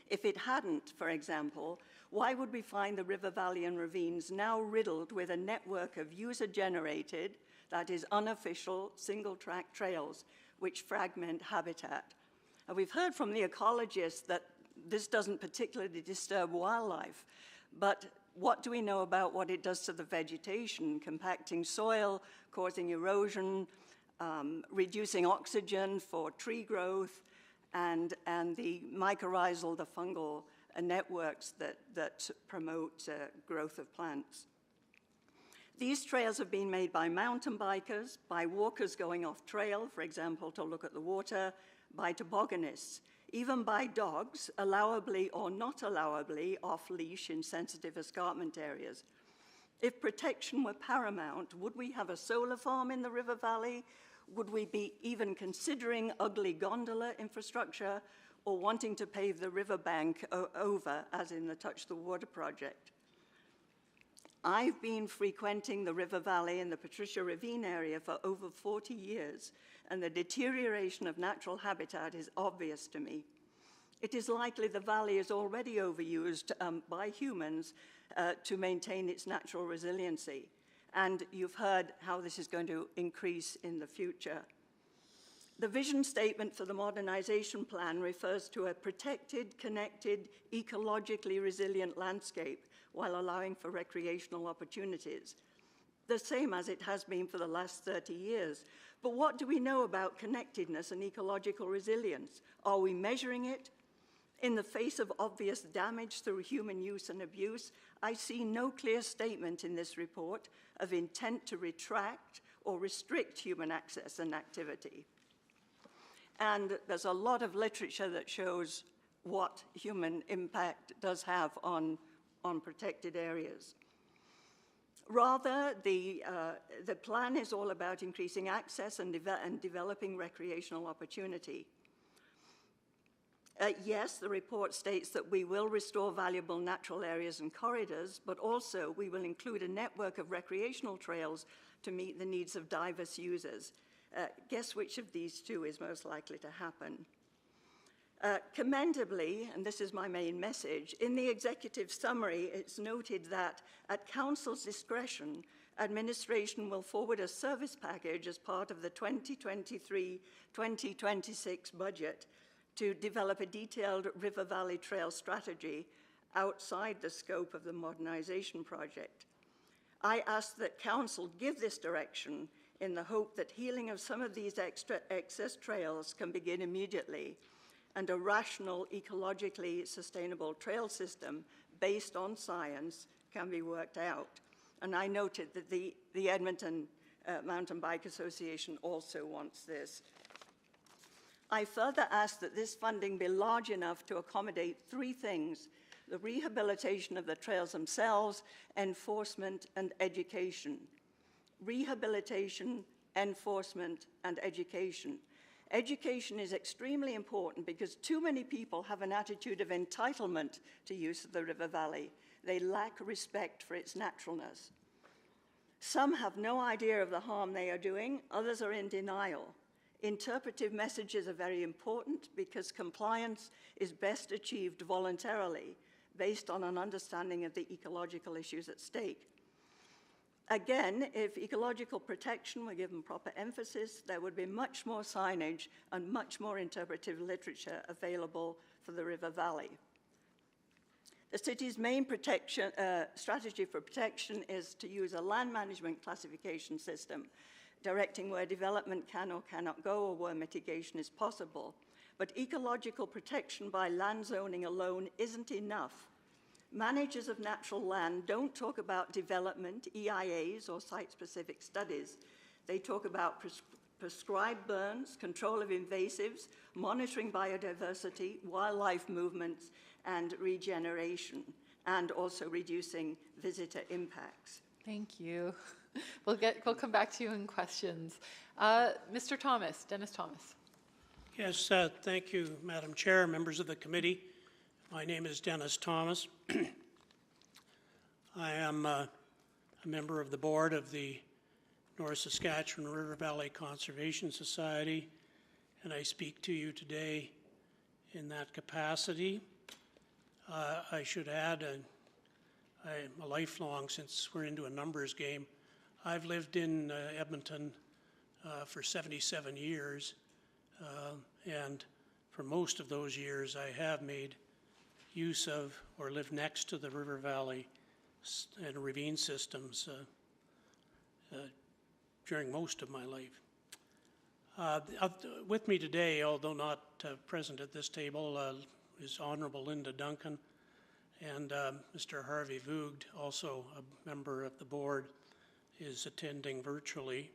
If it hadn't, for example, why would we find the River Valley and ravines now riddled with a network of user-generated, that is unofficial, single-track trails which fragment habitat? And we've heard from the ecologists that this doesn't particularly disturb wildlife, but what do we know about what it does to the vegetation, compacting soil, causing erosion, reducing oxygen for tree growth, and the mycorrhizal, the fungal networks that promote growth of plants. These trails have been made by mountain bikers, by walkers going off trail, for example, to look at the water, by tobogganists, even by dogs, allowably or not allowably off-leash in sensitive escarpment areas. If protection were paramount, would we have a solar farm in the River Valley? Would we be even considering ugly gondola infrastructure? or wanting to pave the riverbank over, as in the Touch the Water project. I've been frequenting the river valley in the Patricia Ravine area for over 40 years, and the deterioration of natural habitat is obvious to me. It is likely the valley is already overused by humans to maintain its natural resiliency. And you've heard how this is going to increase in the future. The vision statement for the modernization plan refers to a protected, connected, ecologically resilient landscape while allowing for recreational opportunities, the same as it has been for the last 30 years. But what do we know about connectedness and ecological resilience? Are we measuring it? In the face of obvious damage through human use and abuse, I see no clear statement in this report of intent to retract or restrict human access and activity. And there's a lot of literature that shows what human impact does have on protected areas. Rather, the plan is all about increasing access and developing recreational opportunity. Yes, the report states that we will restore valuable natural areas and corridors, but also we will include a network of recreational trails to meet the needs of diverse users. Guess which of these two is most likely to happen? Commendably, and this is my main message, in the executive summary, it's noted that at Council's discretion, administration will forward a service package as part of the 2023-2026 budget to develop a detailed River Valley Trail strategy outside the scope of the modernization project. I ask that Council give this direction in the hope that healing of some of these excess trails can begin immediately, and a rational, ecologically sustainable trail system based on science can be worked out. And I noted that the Edmonton Mountain Bike Association also wants this. I further ask that this funding be large enough to accommodate three things: the rehabilitation of the trails themselves, enforcement, and education. Rehabilitation, enforcement, and education. Education is extremely important because too many people have an attitude of entitlement to use of the river valley. They lack respect for its naturalness. Some have no idea of the harm they are doing, others are in denial. Interpretive messages are very important because compliance is best achieved voluntarily based on an understanding of the ecological issues at stake. Again, if ecological protection were given proper emphasis, there would be much more signage and much more interpretive literature available for the river valley. The city's main strategy for protection is to use a land management classification system, directing where development can or cannot go or where mitigation is possible. But ecological protection by land zoning alone isn't enough. Managers of natural land don't talk about development, EIAs, or site-specific studies. They talk about prescribed burns, control of invasives, monitoring biodiversity, wildlife movements, and regeneration, and also reducing visitor impacts. Thank you. We'll come back to you in questions. Mr. Thomas, Dennis Thomas. Yes, thank you, Madam Chair, members of the committee. My name is Dennis Thomas. I am a member of the board of the North Saskatchewan River Valley Conservation Society, and I speak to you today in that capacity. I should add, I'm a lifelong, since we're into a numbers game, I've lived in Edmonton for 77 years, and for most of those years I have made use of or lived next to the river valley and ravine systems during most of my life. With me today, although not present at this table, is Honorable Linda Duncan and Mr. Harvey Voogd, also a member of the board, is attending virtually.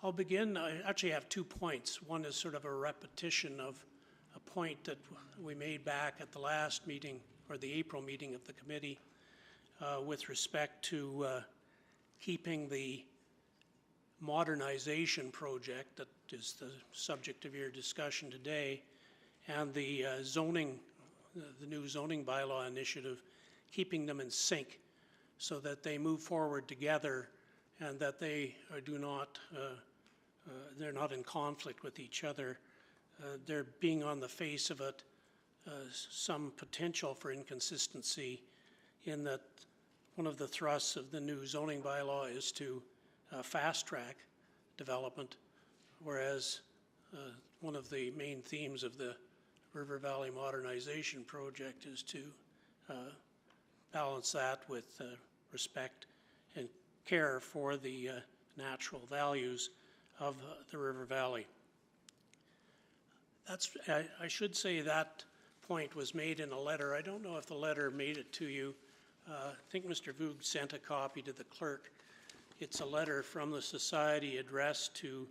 I'll begin, I actually have 2 points. One is sort of a repetition of a point that we made back at the last meeting, or the April meeting of the committee, with respect to keeping the modernization project that is the subject of your discussion today and the zoning, the new zoning bylaw initiative, keeping them in sync so that they move forward together and that they do not, they're not in conflict with each other. There being on the face of it some potential for inconsistency in that one of the thrusts of the new zoning bylaw is to fast-track development, whereas one of the main themes of the River Valley Modernization Project is to balance that with respect and care for the natural values of the River Valley. I should say that point was made in a letter. I don't know if the letter made it to you. I think Mr. Voog sent a copy to the clerk. It's a letter from the Society addressed to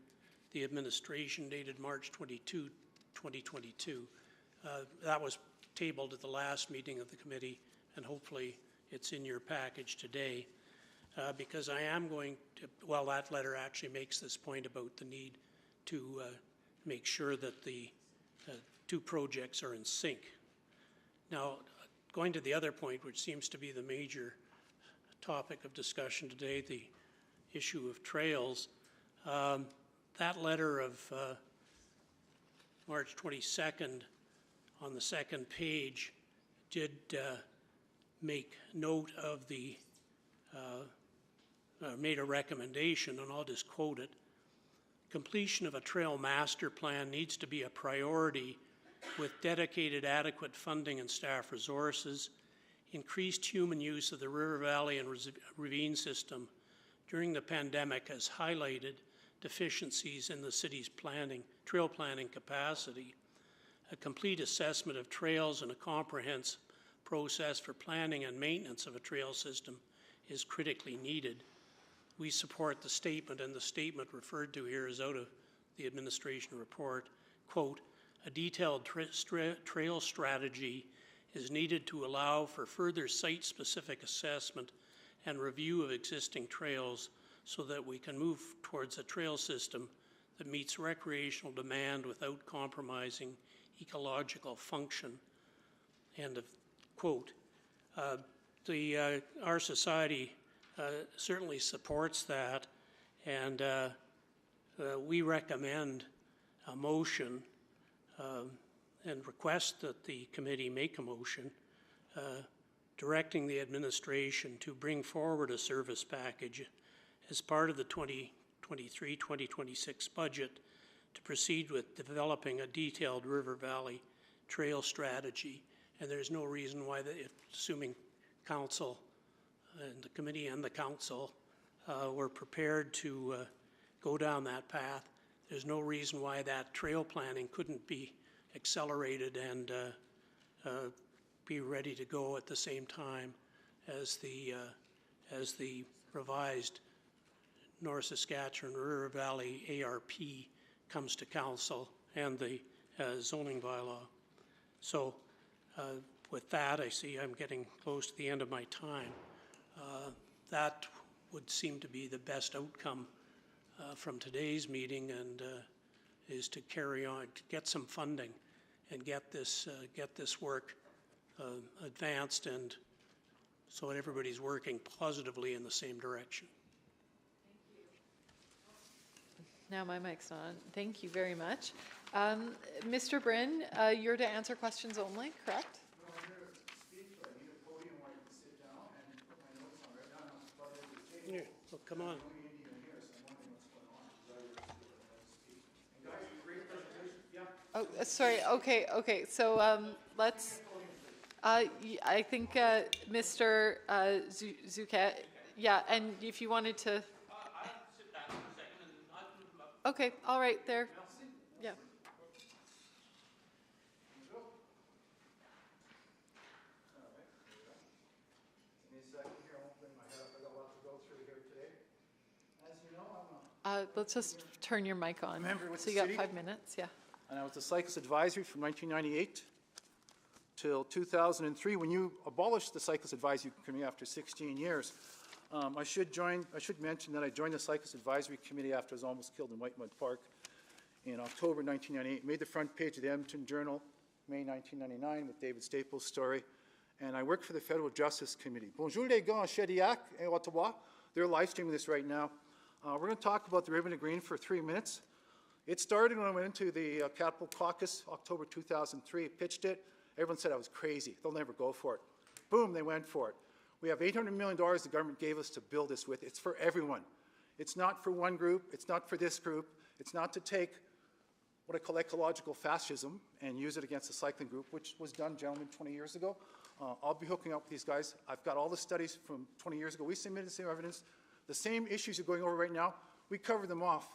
the administration dated March 22, 2022. That was tabled at the last meeting of the committee, and hopefully it's in your package today, because I am going to, well, that letter actually makes this point about the need to make sure that the two projects are in sync. Now, going to the other point, which seems to be the major topic of discussion today, the issue of trails, that letter of March 22nd on the second page did make note of the, made a recommendation, and I'll just quote it. Completion of a trail master plan needs to be a priority with dedicated adequate funding and staff resources. Increased human use of the River Valley and ravine system during the pandemic has highlighted deficiencies in the city's planning, trail planning capacity. A complete assessment of trails and a comprehensive process for planning and maintenance of a trail system is critically needed. We support the statement, and the statement referred to here is out of the administration report. Quote, a detailed trail strategy is needed to allow for further site-specific assessment and review of existing trails so that we can move towards a trail system that meets recreational demand without compromising ecological function. End of quote. Our society certainly supports that, and we recommend a motion and request that the committee make a motion directing the administration to bring forward a service package as part of the 2023-2026 budget to proceed with developing a detailed River Valley trail strategy. And there's no reason why, assuming council and the committee and the council were prepared to go down that path, there's no reason why that trail planning couldn't be accelerated and be ready to go at the same time as the revised North Saskatchewan River Valley ARP comes to council and the zoning bylaw. So with that, I see I'm getting close to the end of my time. That would seem to be the best outcome from today's meeting, and is to carry on, to get some funding and get this work advanced, and so everybody's working positively in the same direction. Now my mic's on. Thank you very much. Mr. Bryn, you're to answer questions only, correct? Yeah, well, come on. Oh, sorry. Okay. So let's. I think Mr. Zuket. Yeah, and if you wanted to. Okay. All right. There. Yeah. Let's just turn your mic on. So you got 5 minutes, yeah. And I was the Cyclist Advisory from 1998 till 2003, when you abolished the Cyclist Advisory Committee after 16 years. I should mention that I joined the Cyclist Advisory Committee after I was almost killed in Whitemud Park in October 1998. Made the front page of the Edmonton Journal May 1999 with David Staples' story. And I work for the Federal Justice Committee. Bonjour les gars, Shediac et Ottawa. They're live streaming this right now. We're going to talk about the Ribbon of Green for 3 minutes. It started when I went into the Capitol Caucus, October 2003, pitched it. Everyone said I was crazy. They'll never go for it. Boom, they went for it. We have $800 million the government gave us to build this with. It's for everyone. It's not for one group. It's not for this group. It's not to take what I call ecological fascism and use it against the cycling group, which was done, gentlemen, 20 years ago. I'll be hooking up with these guys. I've got all the studies from 20 years ago. We submitted the same evidence. The same issues you're going over right now, we covered them off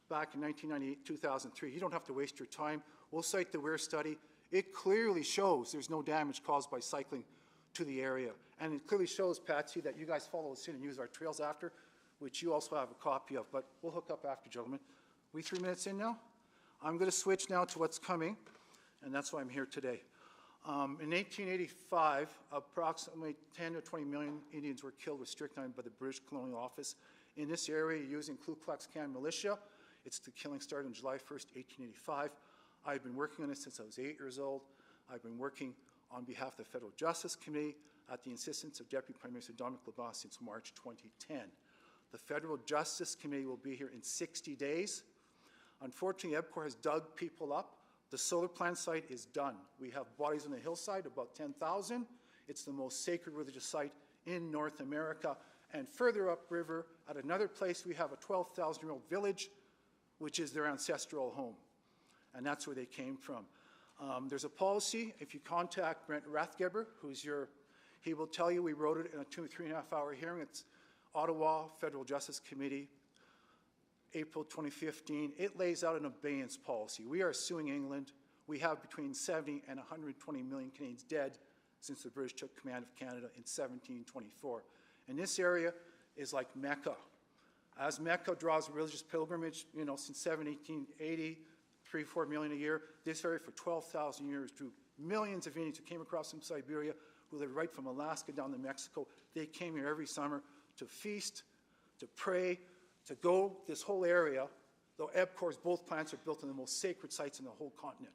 back in 1998, 2003. You don't have to waste your time. We'll cite the Weir study. It clearly shows there's no damage caused by cycling to the area. And it clearly shows, Patsy, that you guys follow us in and use our trails after, which you also have a copy of. But we'll hook up after, gentlemen. We 3 minutes in now? I'm going to switch now to what's coming, and that's why I'm here today. In 1885, approximately 10 to 20 million Indians were killed with strychnine by the British Colonial Office in this area using Ku Klux Klan militia. The killing started on July 1st, 1885. I've been working on this since I was 8 years old. I've been working on behalf of the Federal Justice Committee at the insistence of Deputy Prime Minister Dominic LeBas since March 2010. The Federal Justice Committee will be here in 60 days. Unfortunately, EBCOR has dug people up. The solar plant site is done. We have bodies on the hillside, about 10,000. It's the most sacred religious site in North America. And further upriver, at another place, we have a 12,000-year-old village, which is their ancestral home. And that's where they came from. There's a policy. If you contact Brent Rathgeber, he will tell you we wrote it in a 3.5 hour hearing. It's Ottawa Federal Justice Committee, April 2015. It lays out an abeyance policy. We are suing England. We have between 70 and 120 million Canadians dead since the British took command of Canada in 1724. And this area is like Mecca. As Mecca draws a religious pilgrimage, since 1880, 3-4 million a year, this area for 12,000 years drew millions of Indians who came across from Siberia, who lived right from Alaska down to Mexico. They came here every summer to feast, to pray, to go this whole area, though EBCOR's both plants are built on the most sacred sites in the whole continent.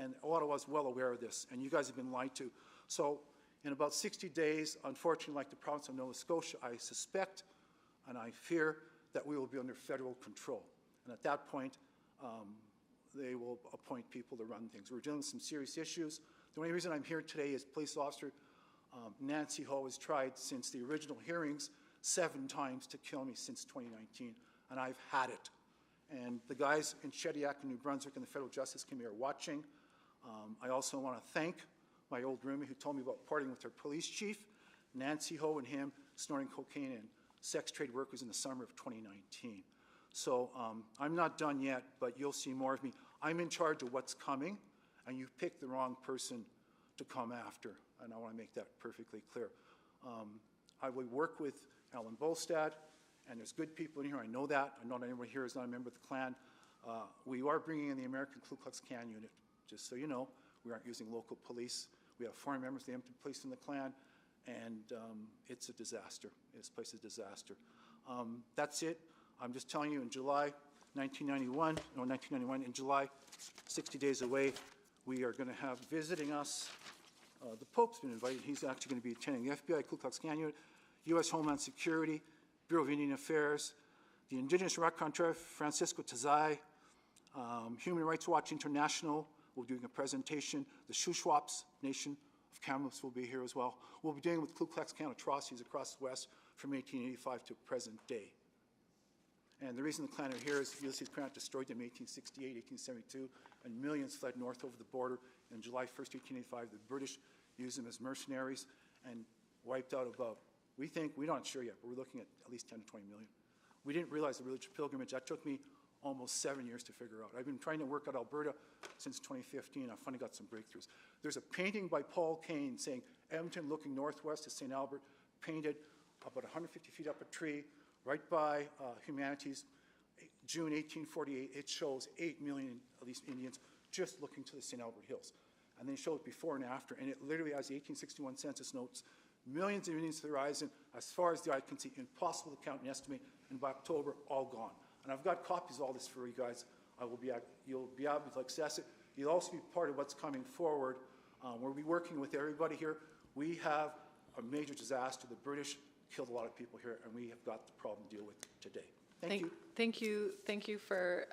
And Ottawa's well aware of this, and you guys have been lied to. So in about 60 days, unfortunately, like the province of Nova Scotia, I suspect and I fear that we will be under federal control. And at that point, they will appoint people to run things. We're dealing with some serious issues. The only reason I'm here today is police officer Nancy Ho has tried since the original hearings 7 times to kill me since 2019, and I've had it. And the guys in Shediac and New Brunswick and the Federal Justice Committee are watching. I also want to thank my old roomie who told me about partying with our police chief, Nancy Ho and him snorting cocaine and sex trade workers in the summer of 2019. So I'm not done yet, but you'll see more of me. I'm in charge of what's coming, and you've picked the wrong person to come after, and I want to make that perfectly clear. I will work with Alan Bolstad, and there's good people in here. I know that. I know that anyone here is not a member of the Klan. We are bringing in the American Ku Klux Klan unit, just so you know. We aren't using local police. We have foreign members of the Edmonton Police in the Klan, and it's a disaster. This place is a disaster. That's it. I'm just telling you, in July 1991, in July, 60 days away, we are going to have visiting us. The Pope's been invited. He's actually going to be attending the FBI, Ku Klux Klan unit, U.S. Homeland Security, Bureau of Indian Affairs, the Indigenous Raconteur, Francisco Tazai, Human Rights Watch International will be doing a presentation. The Shuswaps Nation of Kamloops will be here as well. We'll be dealing with Ku Klux Klan atrocities across the West from 1885 to present day. And the reason the Klan are here is Ulysses Grant destroyed them in 1868, 1872, and millions fled north over the border. And July 1st, 1885, the British used them as mercenaries and wiped out about, we're not sure yet, but we're looking at least 10 to 20 million. We didn't realize the religious pilgrimage. That took me almost 7 years to figure out. I've been trying to work out Alberta since 2015. I've finally got some breakthroughs. There's a painting by Paul Kane saying, Edmonton looking northwest to St. Albert, painted about 150 feet up a tree, right by Humanities, June 1848. It shows 8 million, at least Indians, just looking to the St. Albert Hills. And then shows before and after, and it literally, as the 1861 census notes, millions of Indians to the horizon, as far as the eye can see, impossible to count and estimate, and by October, all gone. And I've got copies of all this for you guys. You'll be able to access it. You'll also be part of what's coming forward. We'll be working with everybody here. We have a major disaster. The British killed a lot of people here, and we have got the problem to deal with today. Thank you. Thank you for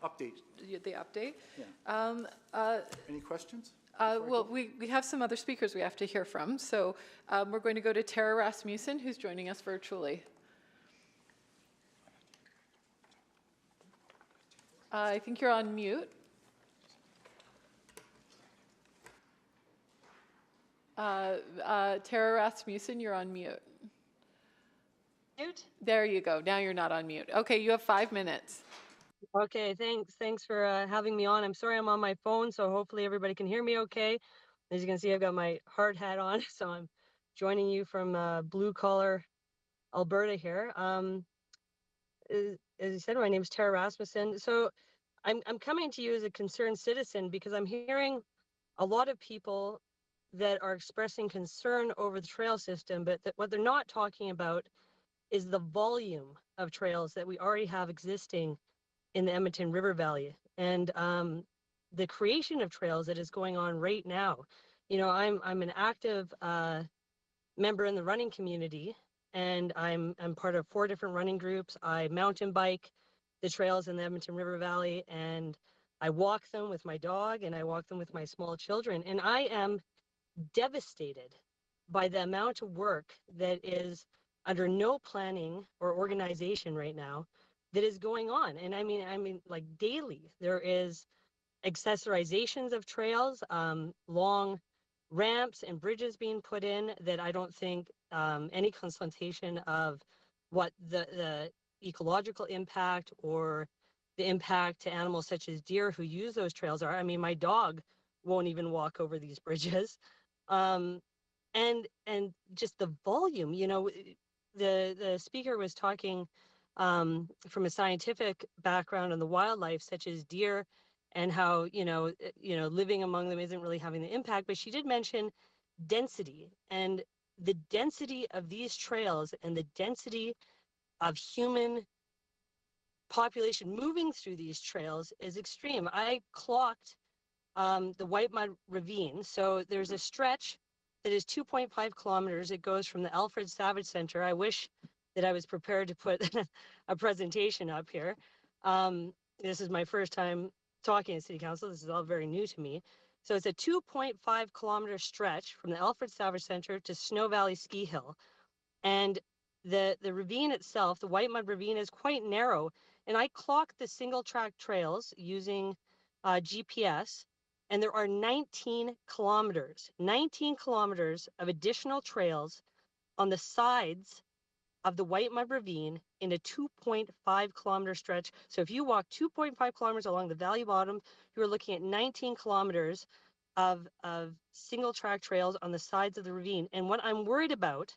Update. the update. Yeah. Any questions? Well, we have some other speakers we have to hear from. So we're going to go to Tara Rasmussen, who's joining us virtually. I think you're on mute. Tara Rasmussen, you're on mute. Mute? There you go. Now you're not on mute. Okay, you have 5 minutes. Okay, thanks. Thanks for having me on. I'm sorry I'm on my phone, so hopefully everybody can hear me okay. As you can see, I've got my hard hat on, so I'm joining you from blue collar Alberta here. As you said, my name is Tara Rasmussen. So I'm coming to you as a concerned citizen because I'm hearing a lot of people that are expressing concern over the trail system, but what they're not talking about is the volume of trails that we already have existing in the Edmonton River Valley, and the creation of trails that is going on right now. You know, I'm an active member in the running community, and I'm part of 4 different running groups. I mountain bike the trails in the Edmonton River Valley, and I walk them with my dog, and I walk them with my small children, and I am devastated by the amount of work that is under no planning or organization right now that is going on. And I mean like daily there is accessorizations of trails, long ramps and bridges being put in that I don't think any consultation of what the ecological impact or the impact to animals such as deer who use those trails are. I mean, my dog won't even walk over these bridges. And just the volume, you know, the speaker was talking from a scientific background on the wildlife such as deer and how, you know, living among them isn't really having the impact, but she did mention density, and the density of these trails and the density of human population moving through these trails is extreme. I clocked the White Mud Ravine. So there's a stretch that is 2.5 kilometers. It goes from the Alfred Savage Center. I wish that I was prepared to put a presentation up here. This is my first time talking to City Council. This is all very new to me. So it's a 2.5 kilometer stretch from the Alfred Savage Center to Snow Valley Ski Hill. And the ravine itself, the White Mud Ravine, is quite narrow. And I clocked the single track trails using GPS. And there are 19 kilometers of additional trails on the sides of the White Mud Ravine in a 2.5 kilometer stretch. So if you walk 2.5 kilometers along the valley bottom, you're looking at 19 kilometers of single track trails on the sides of the ravine. And what I'm worried about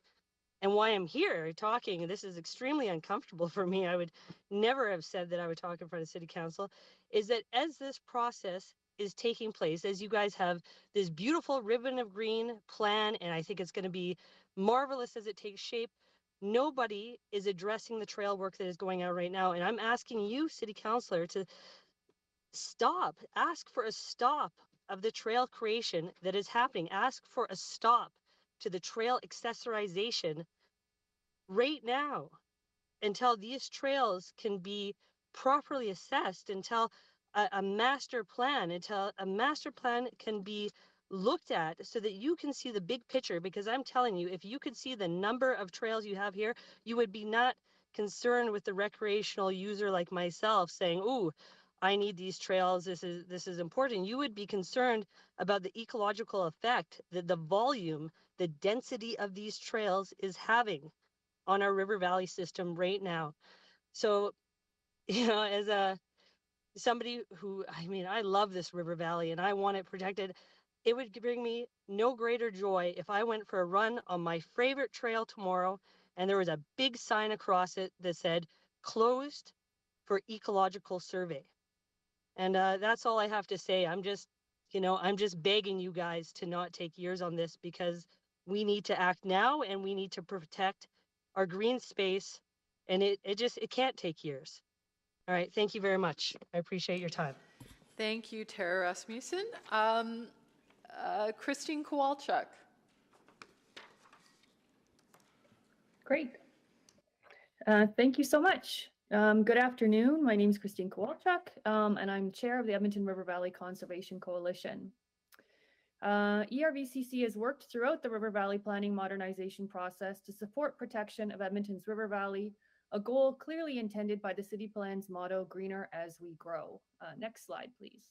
and why I'm here talking, and this is extremely uncomfortable for me, I would never have said that I would talk in front of City Council, is that as this process is taking place, as you guys have this beautiful ribbon of green plan, and I think it's going to be marvelous as it takes shape, nobody is addressing the trail work that is going on right now. And I'm asking you, City Councilor, to ask for a stop of the trail creation that is happening. Ask for a stop to the trail accessorization right now until these trails can be properly assessed, until a master plan can be looked at so that you can see the big picture. Because I'm telling you, if you could see the number of trails you have here, you would be not concerned with the recreational user like myself saying, "Ooh, I need these trails, this is important." You would be concerned about the ecological effect that the volume, the density of these trails is having on our River Valley system right now. So, you know, as somebody who, I mean, I love this River Valley and I want it protected, it would bring me no greater joy if I went for a run on my favorite trail tomorrow and there was a big sign across it that said, "Closed for ecological survey." And that's all I have to say. I'm just begging you guys to not take years on this, because we need to act now and we need to protect our green space, and it can't take years. All right, thank you very much. I appreciate your time. Thank you, Tara Rasmussen. Christine Kowalczyk. Great. Thank you so much. Good afternoon. My name is Christine Kowalczyk, and I'm chair of the Edmonton River Valley Conservation Coalition. ERVCC has worked throughout the River Valley planning modernization process to support protection of Edmonton's River Valley, a goal clearly intended by the city plan's motto, greener as we grow. Next slide, please.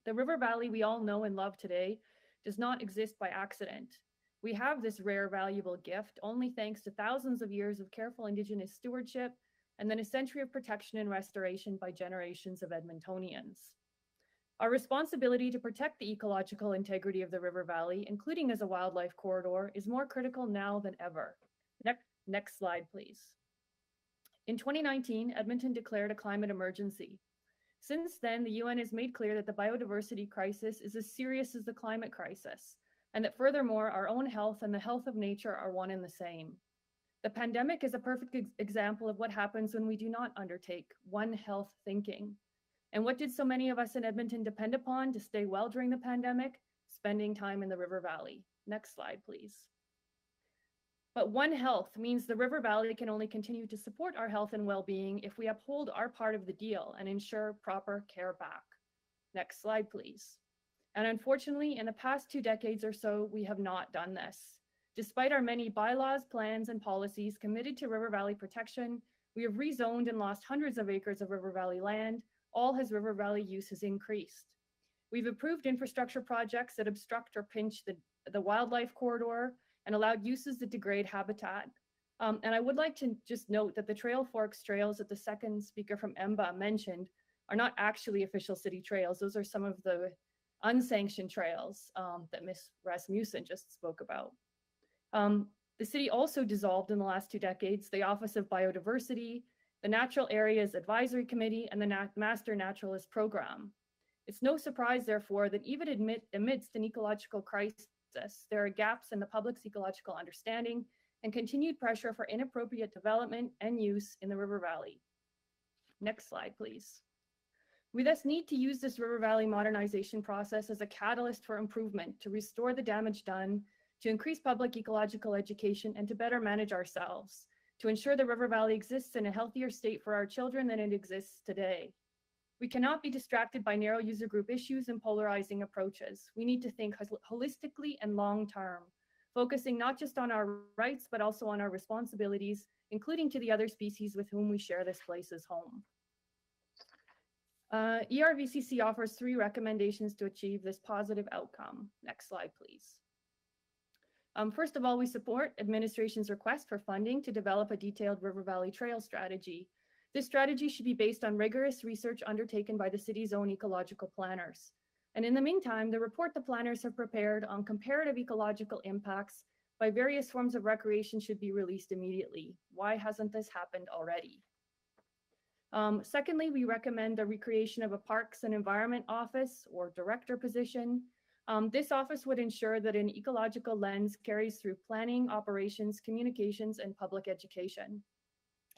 The River Valley we all know and love today does not exist by accident. We have this rare, valuable gift only thanks to thousands of years of careful Indigenous stewardship and then a century of protection and restoration by generations of Edmontonians. Our responsibility to protect the ecological integrity of the River Valley, including as a wildlife corridor, is more critical now than ever. Next slide, please. In 2019, Edmonton declared a climate emergency. Since then, the UN has made clear that the biodiversity crisis is as serious as the climate crisis, and that furthermore, our own health and the health of nature are one and the same. The pandemic is a perfect example of what happens when we do not undertake one health thinking. And what did so many of us in Edmonton depend upon to stay well during the pandemic? Spending time in the River Valley. Next slide, please. But One Health means the River Valley can only continue to support our health and well-being if we uphold our part of the deal and ensure proper care back. Next slide, please. And unfortunately, in the past 2 decades or so, we have not done this. Despite our many bylaws, plans, and policies committed to River Valley protection, we have rezoned and lost hundreds of acres of River Valley land, all as River Valley use has increased. We've approved infrastructure projects that obstruct or pinch the wildlife corridor and allowed uses that degrade habitat. And I would like to just note that the Trail Forks trails that the second speaker from EMBA mentioned are not actually official city trails. Those are some of the unsanctioned trails that Ms. Rasmussen just spoke about. The city also dissolved in the last 2 decades the Office of Biodiversity, the Natural Areas Advisory Committee, and the Master Naturalist Program. It's no surprise, therefore, that even amidst an ecological crisis, there are gaps in the public's ecological understanding and continued pressure for inappropriate development and use in the River Valley. Next slide, please. We thus need to use this River Valley modernization process as a catalyst for improvement to restore the damage done, to increase public ecological education, and to better manage ourselves, to ensure the River Valley exists in a healthier state for our children than it exists today. We cannot be distracted by narrow user group issues and polarizing approaches. We need to think holistically and long-term, focusing not just on our rights, but also on our responsibilities, including to the other species with whom we share this place as home. ERVCC offers 3 recommendations to achieve this positive outcome. Next slide, please. First of all, we support administration's request for funding to develop a detailed River Valley Trail strategy. This strategy should be based on rigorous research undertaken by the city's own ecological planners. And in the meantime, the report the planners have prepared on comparative ecological impacts by various forms of recreation should be released immediately. Why hasn't this happened already? Secondly, we recommend the recreation of a Parks and Environment Office or director position. This office would ensure that an ecological lens carries through planning, operations, communications, and public education.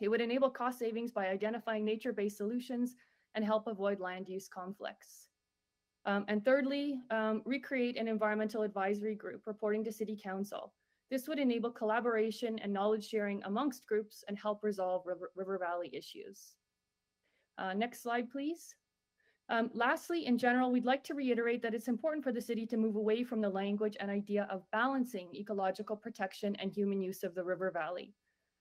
It would enable cost savings by identifying nature-based solutions and help avoid land use conflicts. And thirdly, recreate an environmental advisory group reporting to City Council. This would enable collaboration and knowledge sharing amongst groups and help resolve River Valley issues. Next slide, please. Lastly, in general, we'd like to reiterate that it's important for the city to move away from the language and idea of balancing ecological protection and human use of the River Valley.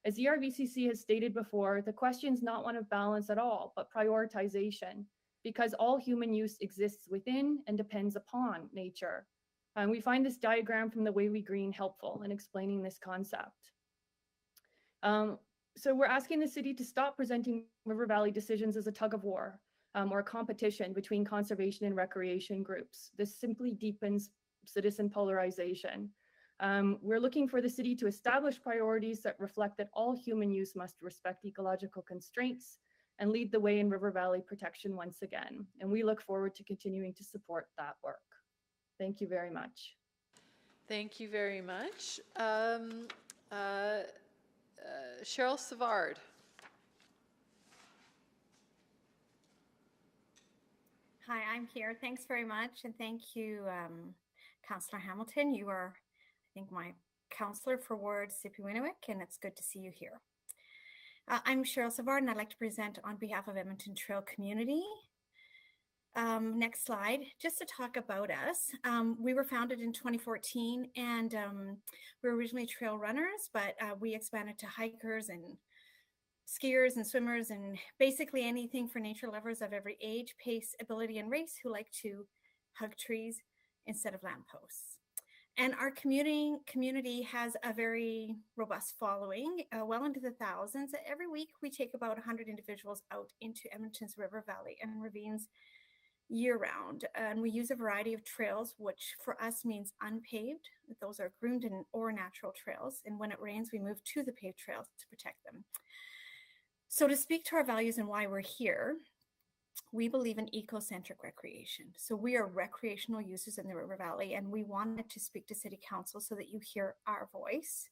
As ERVCC has stated before, the question is not one of balance at all, but prioritization, because all human use exists within and depends upon nature. We find this diagram from the Way We Green helpful in explaining this concept. So we're asking the city to stop presenting River Valley decisions as a tug of war or a competition between conservation and recreation groups. This simply deepens citizen polarization. We're looking for the city to establish priorities that reflect that all human use must respect ecological constraints and lead the way in River Valley protection once again. And we look forward to continuing to support that work. Thank you very much. Thank you very much. Cheryl Savard. Hi, I'm here. Thanks very much. And thank you, Councillor Hamilton. You are, I think, my councillor for Ward Sipiwinawik, and it's good to see you here. I'm Cheryl Savard, and I'd like to present on behalf of Edmonton Trail Community. Next slide, just to talk about us. We were founded in 2014, and we were originally trail runners, but we expanded to hikers and skiers and swimmers and basically anything for nature lovers of every age, pace, ability, and race who like to hug trees instead of lampposts. And our community has a very robust following, well into the thousands. Every week, we take about 100 individuals out into Edmonton's river valley and ravines year-round. And we use a variety of trails, which for us means unpaved. Those are groomed or natural trails. And when it rains, we move to the paved trails to protect them. So to speak to our values and why we're here, we believe in eco-centric recreation. So we are recreational users in the River Valley, and we wanted to speak to City Council so that you hear our voice.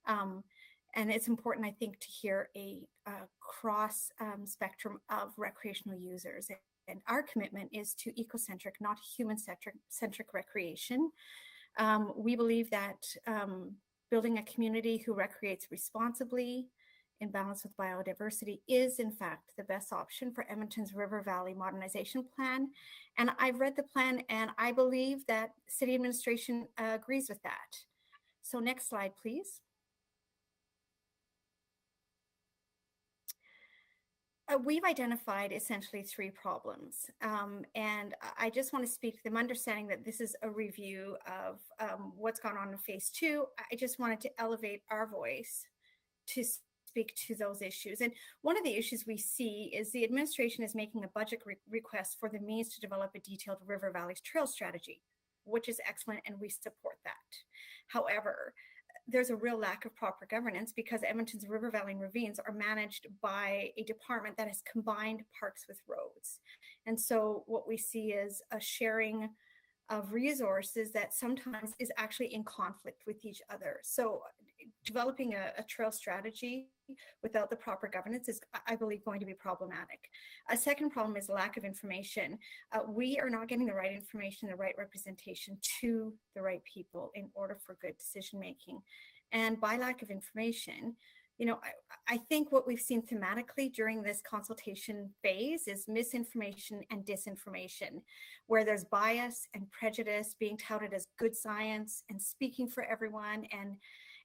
And it's important, I think, to hear a cross spectrum of recreational users. And our commitment is to eco-centric, not human-centric recreation. We believe that building a community who recreates responsibly, in balance with biodiversity, is in fact the best option for Edmonton's River Valley Modernization Plan. And I've read the plan, and I believe that City Administration agrees with that. So next slide, please. We've identified essentially 3 problems, and I just want to speak to them, understanding that this is a review of what's gone on in phase 2. I just wanted to elevate our voice to speak to those issues. And one of the issues we see is the administration is making a budget request for the means to develop a detailed River Valley's trail strategy, which is excellent, and we support that. However, there's a real lack of proper governance because Edmonton's River Valley and ravines are managed by a department that has combined parks with roads. And so what we see is a sharing of resources that sometimes is actually in conflict with each other. So developing a trail strategy without the proper governance is, I believe, going to be problematic. A second problem is lack of information. We are not getting the right information, the right representation to the right people in order for good decision making. And by lack of information, you know, I think what we've seen thematically during this consultation phase is misinformation and disinformation, where there's bias and prejudice being touted as good science and speaking for everyone,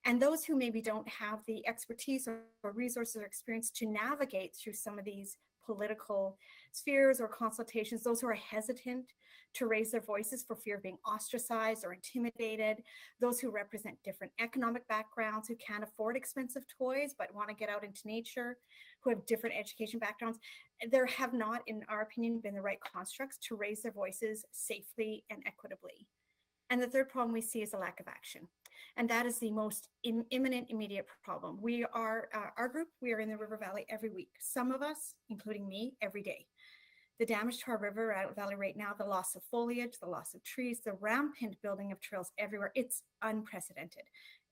and those who maybe don't have the expertise or resources or experience to navigate through some of these political spheres or consultations, those who are hesitant to raise their voices for fear of being ostracized or intimidated, those who represent different economic backgrounds, who can't afford expensive toys but want to get out into nature, who have different education backgrounds. There have not, in our opinion, been the right constructs to raise their voices safely and equitably. And the third problem we see is a lack of action. And that is the most imminent, immediate problem. We are, our group, we are in the River Valley every week. Some of us, including me, every day. The damage to our river valley right now, the loss of foliage, the loss of trees, the rampant building of trails everywhere, it's unprecedented.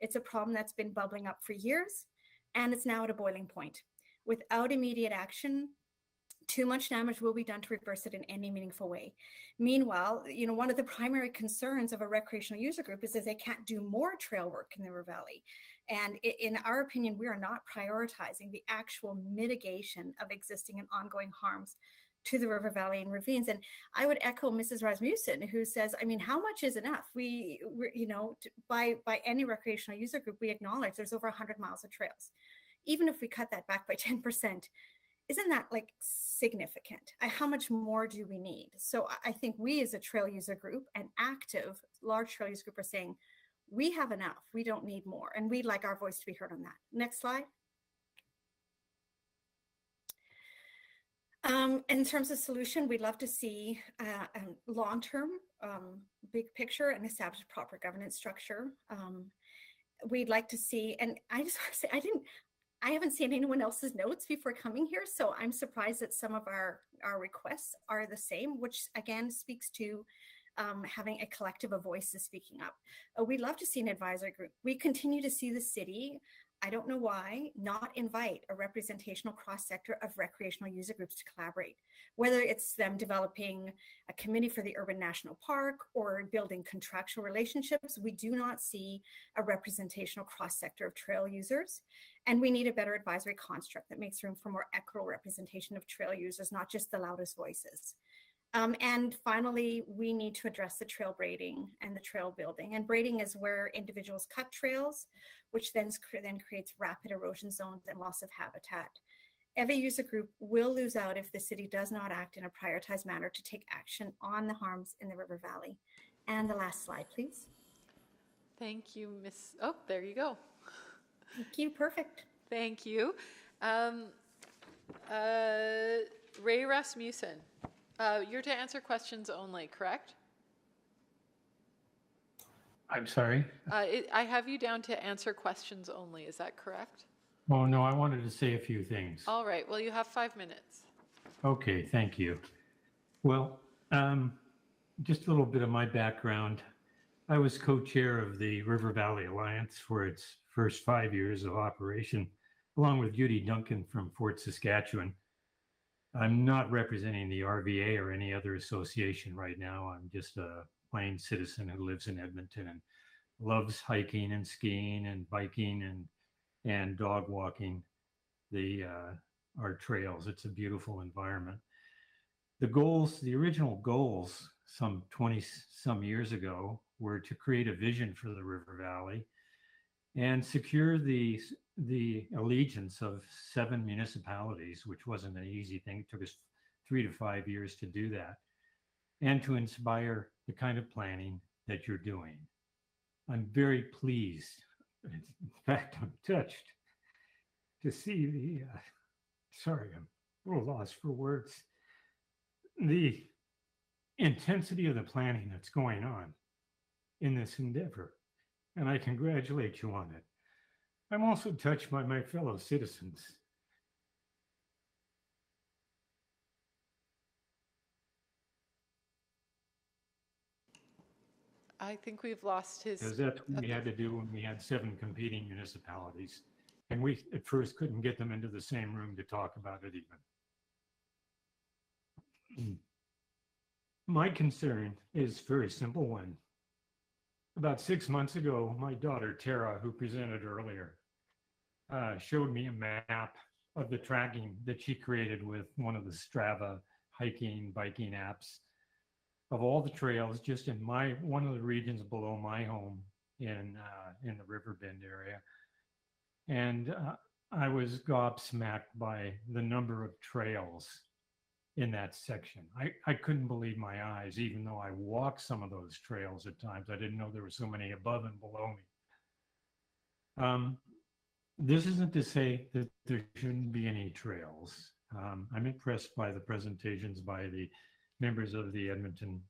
It's a problem that's been bubbling up for years, and it's now at a boiling point. Without immediate action, too much damage will be done to reverse it in any meaningful way. Meanwhile, you know, one of the primary concerns of a recreational user group is that they can't do more trail work in the River Valley. And in our opinion, we are not prioritizing the actual mitigation of existing and ongoing harms to the River Valley and ravines. And I would echo Mrs. Rasmussen, who says, I mean, how much is enough? We're, you know, by any recreational user group, we acknowledge there's over 100 miles of trails. Even if we cut that back by 10%, isn't that like significant? How much more do we need? So I think we as a trail user group, an active large trail user group, are saying we have enough, we don't need more, and we'd like our voice to be heard on that. Next slide. In terms of solution, we'd love to see long-term, big picture, and establish proper governance structure. We'd like to see, and I just want to say, I haven't seen anyone else's notes before coming here, so I'm surprised that some of our requests are the same, which again speaks to having a collective of voices speaking up. We'd love to see an advisory group. We continue to see the city I don't know why, not invite a representational cross-sector of recreational user groups to collaborate, whether it's them developing a committee for the urban national park or building contractual relationships. We do not see a representational cross-sector of trail users. And we need a better advisory construct that makes room for more equitable representation of trail users, not just the loudest voices. And finally, we need to address the trail braiding and the trail building. And braiding is where individuals cut trails, which then creates rapid erosion zones and loss of habitat. Every user group will lose out if the city does not act in a prioritized manner to take action on the harms in the river valley. And the last slide, please. Thank you, Miss. Oh, there you go. Thank you. Perfect. Thank you. Ray Rasmussen, you're to answer questions only, correct? I'm sorry? I have you down to answer questions only. Is that correct? Oh, no, I wanted to say a few things. All right. Well, you have 5 minutes. Okay, thank you. Well, just a little bit of my background. I was co-chair of the River Valley Alliance for its first 5 years of operation, along with Judy Duncan from Fort Saskatchewan. I'm not representing the RVA or any other association right now. I'm just a plain citizen who lives in Edmonton and loves hiking and skiing and biking and dog walking our trails. It's a beautiful environment. The original goals some 20 some years ago were to create a vision for the River Valley and secure the allegiance of 7 municipalities, which wasn't an easy thing. It took us 3 to 5 years to do that, and to inspire the kind of planning that you're doing. I'm very pleased. In fact, I'm touched to see sorry, I'm a little lost for words. The intensity of the planning that's going on in this endeavor, and I congratulate you on it. I'm also touched by my fellow citizens. I think we've lost his. Because that's what we had to do when we had 7 competing municipalities. And we at first couldn't get them into the same room to talk about it even. My concern is a very simple one. About 6 months ago, my daughter Tara, who presented earlier, showed me a map of the tracking that she created with one of the Strava hiking, biking apps of all the trails just in one of the regions below my home in the Riverbend area. And I was gobsmacked by the number of trails in that section. I couldn't believe my eyes, even though I walked some of those trails at times. I didn't know there were so many above and below me. This isn't to say that there shouldn't be any trails. I'm impressed by the presentations by the members of the Edmonton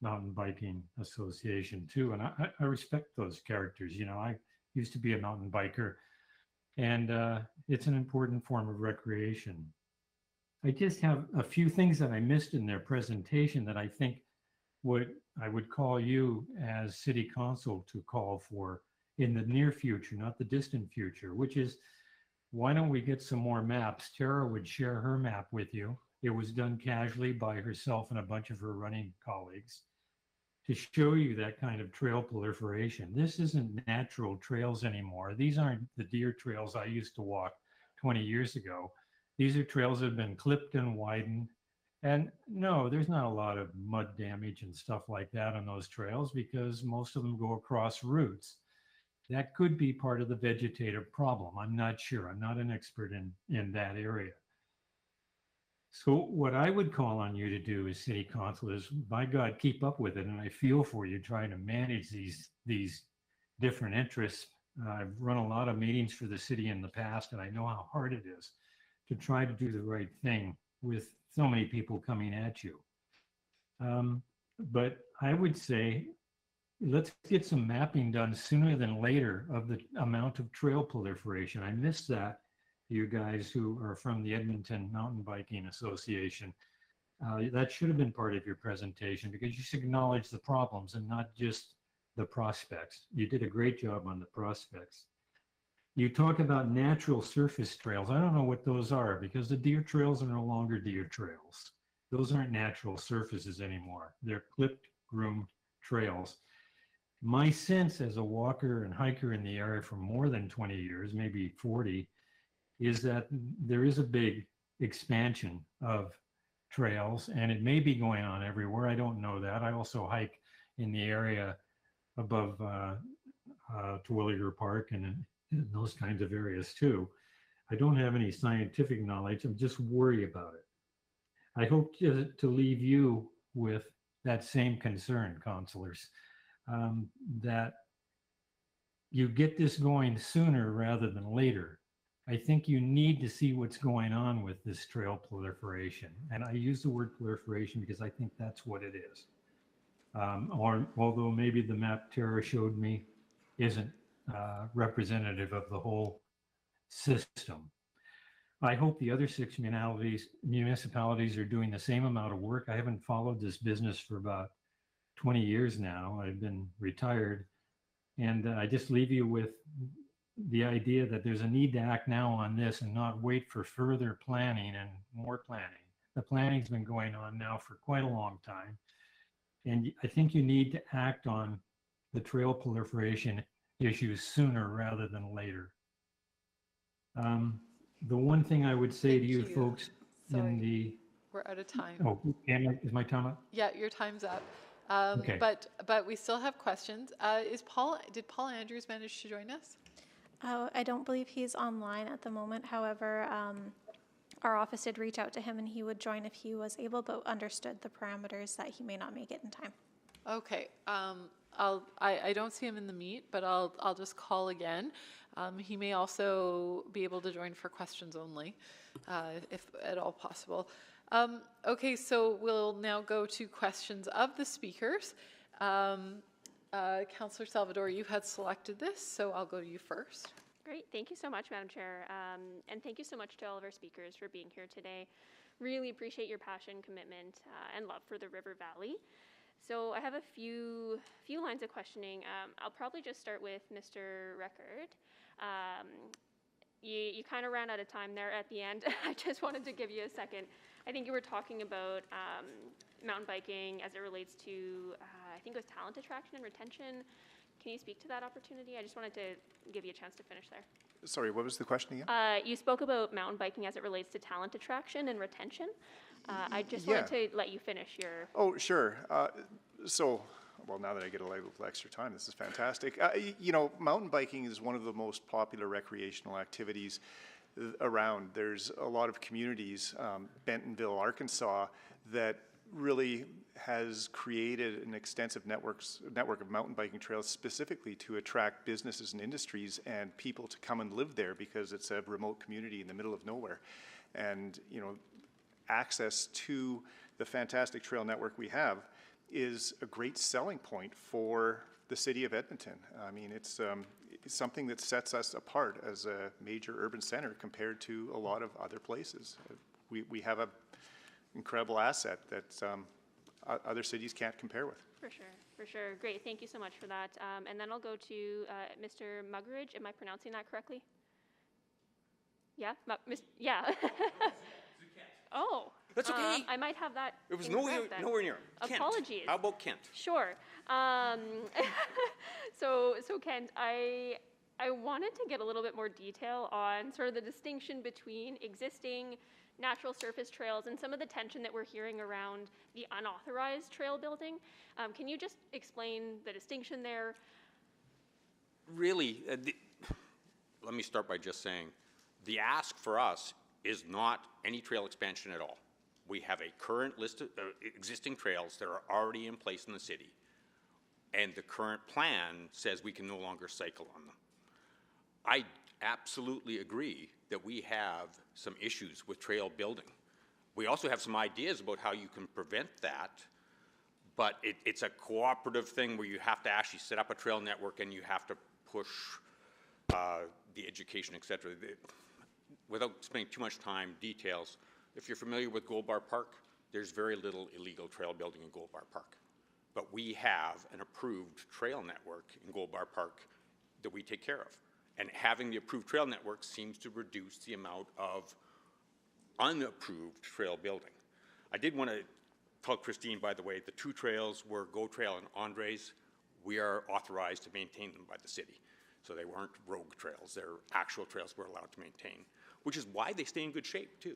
Mountain Biking Association too, and I respect those characters. You know, I used to be a mountain biker, and it's an important form of recreation. I just have a few things that I missed in their presentation that I think I would call you as City Council to call for in the near future, not the distant future, which is, why don't we get some more maps? Tara would share her map with you. It was done casually by herself and a bunch of her running colleagues to show you that kind of trail proliferation. This isn't natural trails anymore. These aren't the deer trails I used to walk 20 years ago. These are trails that have been clipped and widened. And no, there's not a lot of mud damage and stuff like that on those trails because most of them go across roots. That could be part of the vegetative problem. I'm not sure. I'm not an expert in that area. So what I would call on you to do as City Council is, by God, keep up with it. And I feel for you trying to manage these different interests. I've run a lot of meetings for the city in the past, and I know how hard it is to try to do the right thing with so many people coming at you. But I would say, let's get some mapping done sooner than later of the amount of trail proliferation. I missed that, you guys who are from the Edmonton Mountain Biking Association. That should have been part of your presentation because you should acknowledge the problems and not just the prospects. You did a great job on the prospects. You talk about natural surface trails. I don't know what those are because the deer trails are no longer deer trails. Those aren't natural surfaces anymore. They're clipped, groomed trails. My sense as a walker and hiker in the area for more than 20 years, maybe 40, is that there is a big expansion of trails, and it may be going on everywhere. I don't know that. I also hike in the area above Terwilliger Park and in those kinds of areas too. I don't have any scientific knowledge. I'm just worried about it. I hope to leave you with that same concern, councillors, that you get this going sooner rather than later. I think you need to see what's going on with this trail proliferation. And I use the word proliferation because I think that's what it is. Or although maybe the map Tara showed me isn't representative of the whole system. I hope the other 6 municipalities are doing the same amount of work. I haven't followed this business for about 20 years now. I've been retired. And I just leave you with the idea that there's a need to act now on this and not wait for further planning and more planning. The planning's been going on now for quite a long time. And I think you need to act on the trail proliferation issues sooner rather than later. The one thing I would say to you folks in the... We're out of time. Oh, is my time up? Yeah, your time's up. Okay. But we still have questions. Did Paul Andrews manage to join us? Oh, I don't believe he's online at the moment. However, our office did reach out to him and he would join if he was able, but understood the parameters that he may not make it in time. Okay. I don't see him in the meet, but I'll just call again. He may also be able to join for questions only, if at all possible. Okay, so we'll now go to questions of the speakers. Councillor Salvador, you had selected this, so I'll go to you first. Great. Thank you so much, Madam Chair. And thank you so much to all of our speakers for being here today. Really appreciate your passion, commitment, and love for the River Valley. So I have a few lines of questioning. I'll probably just start with Mr. Record. You kind of ran out of time there at the end. I just wanted to give you a second. I think you were talking about mountain biking as it relates to, I think it was talent attraction and retention. Can you speak to that opportunity? I just wanted to give you a chance to finish there. Sorry, what was the question again? You spoke about mountain biking as it relates to talent attraction and retention. I just wanted to let you finish your... Oh, sure. Well, now that I get a little extra time, this is fantastic. Mountain biking is one of the most popular recreational activities around. There's a lot of communities, Bentonville, Arkansas, that really has created an extensive network of mountain biking trails specifically to attract businesses and industries and people to come and live there because it's a remote community in the middle of nowhere. And, access to the fantastic trail network we have is a great selling point for the city of Edmonton. I mean, it's something that sets us apart as a major urban center compared to a lot of other places. We have an incredible asset that other cities can't compare with. For sure. Great. Thank you so much for that. And then I'll go to Mr. Muggeridge. Am I pronouncing that correctly? Yeah? Yeah. Oh. That's okay. I might have that. It was nowhere near. Kent. Apologies. How about Kent? Sure. So Kent, I wanted to get a little bit more detail on sort of the distinction between existing natural surface trails and some of the tension that we're hearing around the unauthorized trail building. Can you just explain the distinction there? Really, let me start by just saying, the ask for us is not any trail expansion at all. We have a current list of existing trails that are already in place in the city, and the current plan says we can no longer cycle on them. I absolutely agree that we have some issues with trail building. We also have some ideas about how you can prevent that, but it's a cooperative thing where you have to actually set up a trail network and you have to push the education, et cetera. Without spending too much time, details, if you're familiar with Gold Bar Park, there's very little illegal trail building in Gold Bar Park. But we have an approved trail network in Gold Bar Park that we take care of. And having the approved trail network seems to reduce the amount of unapproved trail building. I did want to tell Christine, by the way, the two trails were Go Trail and Andres. We are authorized to maintain them by the city. So they weren't rogue trails. They're actual trails we're allowed to maintain, which is why they stay in good shape, too.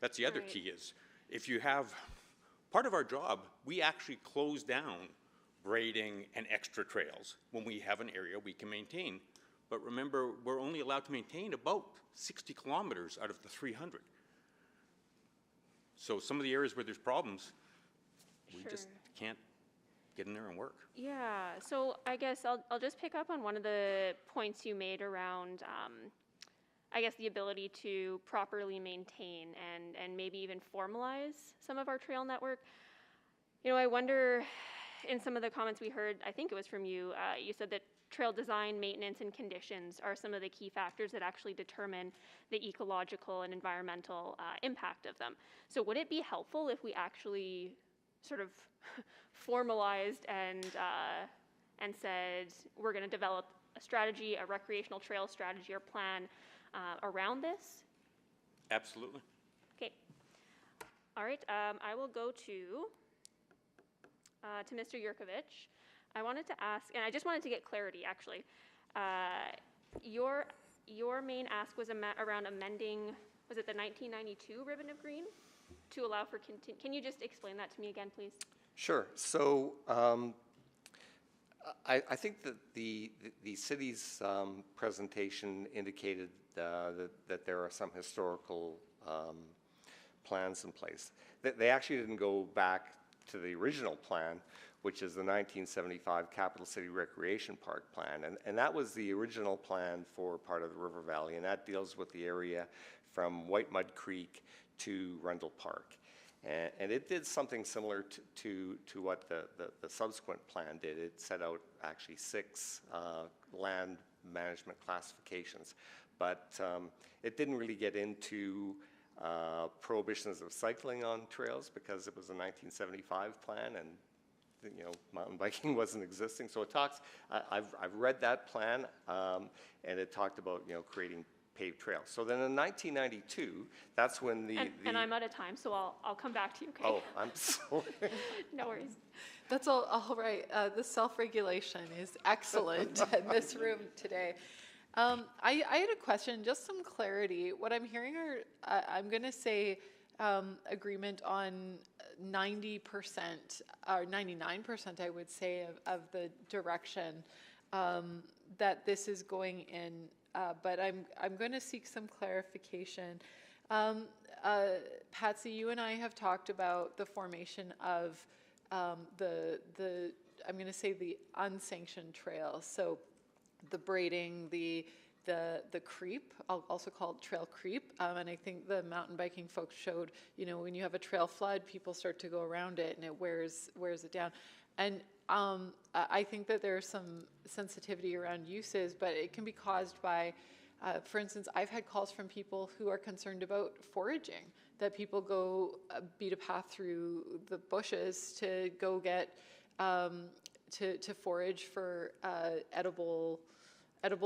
That's the other key is if you have part of our job, we actually close down grading and extra trails when we have an area we can maintain. But remember, we're only allowed to maintain about 60 kilometers out of the 300. So some of the areas where there's problems, we just can't get in there and work. Yeah, so I guess I'll just pick up on one of the points you made around, I guess, the ability to properly maintain and maybe even formalize some of our trail network. You know, I wonder, in some of the comments we heard, I think it was from you, you said that trail design, maintenance, and conditions are some of the key factors that actually determine the ecological and environmental impact of them. So would it be helpful if we actually sort of formalized and said we're going to develop a strategy, a recreational trail strategy or plan around this? Absolutely. Okay. All right. I will go to Mr. Yurkovich. I wanted to ask, and I just wanted to get clarity, actually. Your main ask was around amending, was it the 1992 Ribbon of Green to allow for, can you just explain that to me again, please? Sure. So I think that the city's presentation indicated that there are some historical plans in place. They actually didn't go back to the original plan, which is the 1975 Capital City Recreation Park Plan. And that was the original plan for part of the River Valley, and that deals with the area from White Mud Creek to Rundle Park. And it did something similar to what the subsequent plan did. It set out actually 6 land management classifications, but it didn't really get into prohibitions of cycling on trails because it was a 1975 plan, and you know, mountain biking wasn't existing. So it talks, I've read that plan, and it talked about, you know, creating paved trails. So then in 1992, that's when and I'm out of time, so I'll come back to you, okay? Oh, I'm sorry. No worries. That's all right. The self-regulation is excellent in this room today. I had a question, just some clarity. What I'm hearing are, I'm going to say, agreement on 90% or 99%, I would say, of the direction that this is going in. But I'm going to seek some clarification. Patsy, you and I have talked about the formation of the I'm going to say the unsanctioned trails. So the braiding, the creep, I'll also call it trail creep, and I think the mountain biking folks showed, you know, when you have a trail flood, people start to go around it and it wears it down. And I think that there's some sensitivity around uses, but it can be caused by, for instance, I've had calls from people who are concerned about foraging, that people go beat a path through the bushes to go get, to forage for edible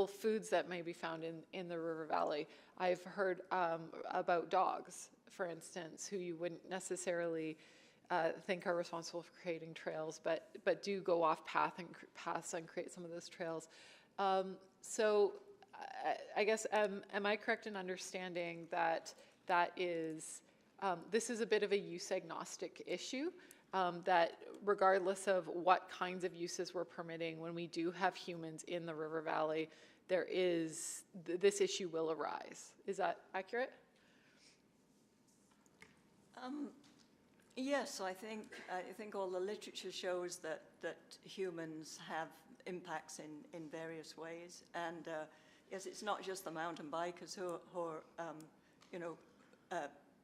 foods that may be found in the river valley. I've heard about dogs, for instance, who you wouldn't necessarily think are responsible for creating trails, but do go off paths and create some of those trails. So I guess, am I correct in understanding that is, this is a bit of a use agnostic issue, that regardless of what kinds of uses we're permitting, when we do have humans in the river valley, there is, this issue will arise. Is that accurate? Yes, I think all the literature shows that humans have impacts in various ways, and yes, it's not just the mountain bikers who are you know,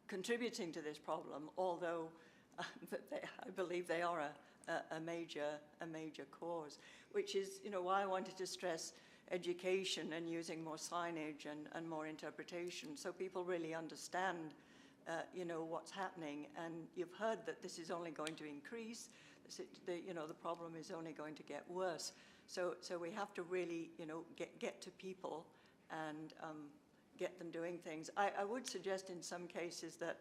contributing to this problem, although I believe they are a major cause, which is, you know, why I wanted to stress education and using more signage and more interpretation, so people really understand you know, what's happening. And you've heard that this is only going to increase. You know, the problem is only going to get worse. So we have to really, you know, get to people and get them doing things. I would suggest in some cases that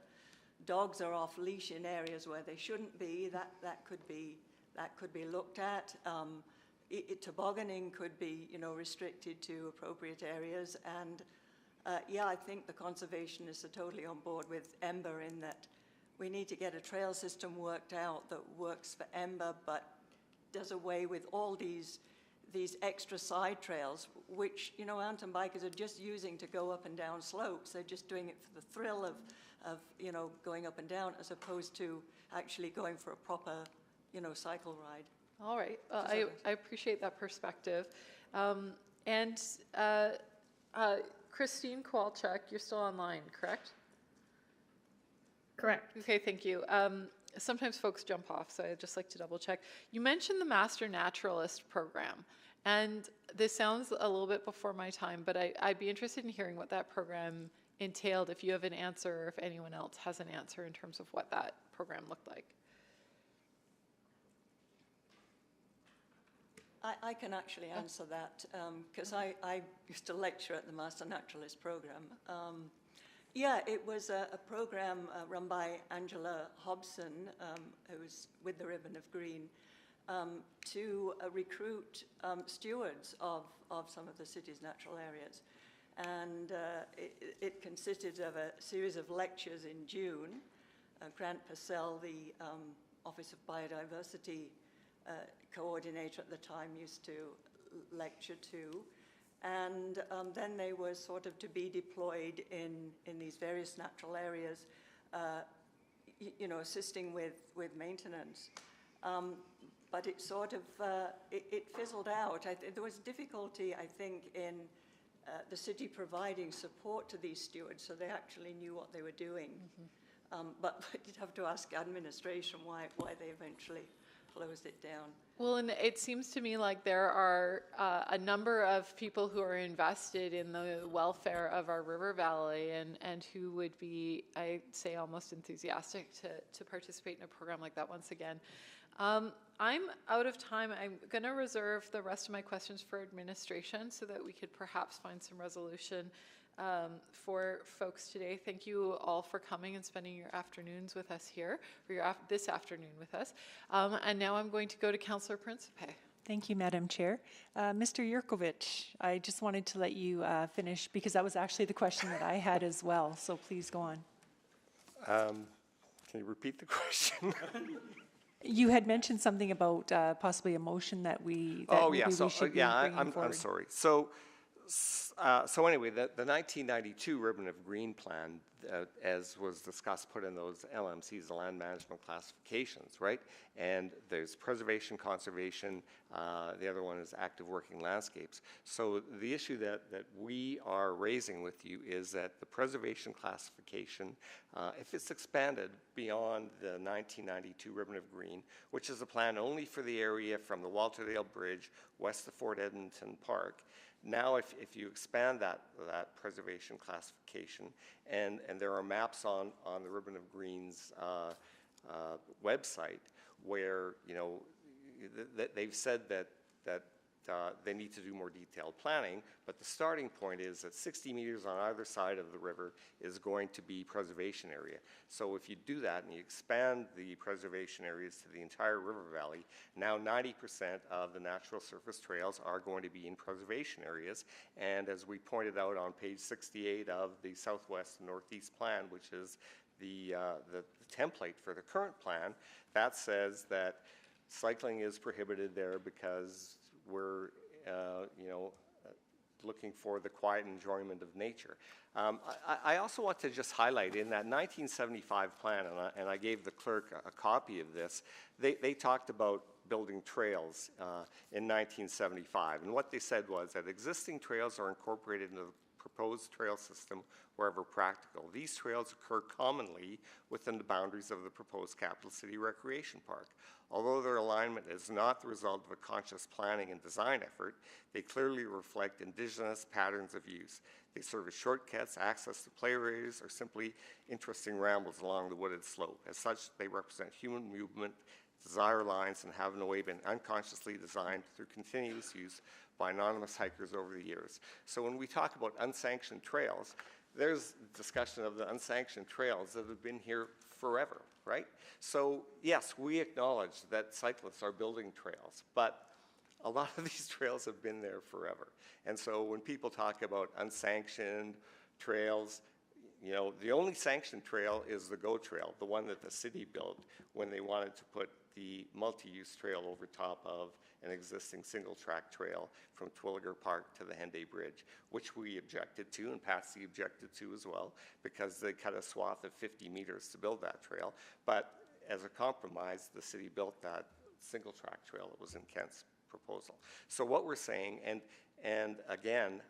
dogs are off leash in areas where they shouldn't be. That could be looked at. Tobogganing could be, restricted to appropriate areas. And yeah, I think the conservationists are totally on board with Ember in that we need to get a trail system worked out that works for Ember, but does away with all these extra side trails, which, mountain bikers are just using to go up and down slopes. They're just doing it for the thrill of going up and down, as opposed to actually going for a proper, cycle ride. All right. I appreciate that perspective. And Christine Kowalczyk, you're still online, correct? Correct. Okay, thank you. Sometimes folks jump off, so I'd just like to double check. You mentioned the Master Naturalist program, and this sounds a little bit before my time, but I'd be interested in hearing what that program entailed, if you have an answer, or if anyone else has an answer in terms of what that program looked like. I can actually answer that, because I used to lecture at the Master Naturalist program. Yeah, it was a program run by Angela Hobson, who's with the Ribbon of Green, to recruit stewards of some of the city's natural areas. And it consisted of a series of lectures in June. Grant Purcell, the Office of Biodiversity coordinator at the time, used to lecture too. And then they were sort of to be deployed in these various natural areas, assisting with maintenance. But it sort of, it fizzled out. There was difficulty, I think, in the city providing support to these stewards, so they actually knew what they were doing. But you'd have to ask administration why they eventually closed it down. Well, and it seems to me like there are a number of people who are invested in the welfare of our river valley and who would be, I'd say, almost enthusiastic to participate in a program like that once again. I'm out of time. I'm going to reserve the rest of my questions for administration so that we could perhaps find some resolution for folks today. Thank you all for coming and spending your afternoons with us here, or this afternoon with us. And now I'm going to go to Councillor Principe. Thank you, Madam Chair. Mr. Yurkovich, I just wanted to let you finish, because that was actually the question that I had as well, so please go on. Can you repeat the question? You had mentioned something about possibly a motion that we should be bringing forward. I'm sorry. So anyway, the 1992 Ribbon of Green Plan, as was discussed, put in those LMCs, the land management classifications, right? And there's preservation, conservation, the other one is active working landscapes. So the issue that we are raising with you is that the preservation classification, if it's expanded beyond the 1992 Ribbon of Green, which is a plan only for the area from the Walterdale Bridge west of Fort Edmonton Park, now, if you expand that preservation classification, and there are maps on the Ribbon of Green's website where they've said that they need to do more detailed planning, but the starting point is that 60 meters on either side of the river is going to be preservation area. So if you do that and you expand the preservation areas to the entire river valley, now 90% of the natural surface trails are going to be in preservation areas. And as we pointed out on page 68 of the Southwest and Northeast Plan, which is the template for the current plan, that says that cycling is prohibited there because we're, looking for the quiet enjoyment of nature. I also want to just highlight in that 1975 plan, and I gave the clerk a copy of this, they talked about building trails in 1975. And what they said was that existing trails are incorporated into the proposed trail system wherever practical. These trails occur commonly within the boundaries of the proposed Capital City Recreation Park. Although their alignment is not the result of a conscious planning and design effort, they clearly reflect Indigenous patterns of use. They serve as shortcuts, access to play areas, or simply interesting rambles along the wooded slope. As such, they represent human movement, desire lines, and have in a way been unconsciously designed through continuous use by anonymous hikers over the years. So when we talk about unsanctioned trails, there's discussion of the unsanctioned trails that have been here forever, right? So yes, we acknowledge that cyclists are building trails, but a lot of these trails have been there forever. And so when people talk about unsanctioned trails, you know, the only sanctioned trail is the GO Trail, the one that the city built when they wanted to put the multi-use trail over top of an existing single-track trail from Twilliger Park to the Henday Bridge, which we objected to, and Patsy objected to as well, because they cut a swath of 50 meters to build that trail. But as a compromise, the city built that single-track trail that was in Kent's proposal. So what we're saying, and again,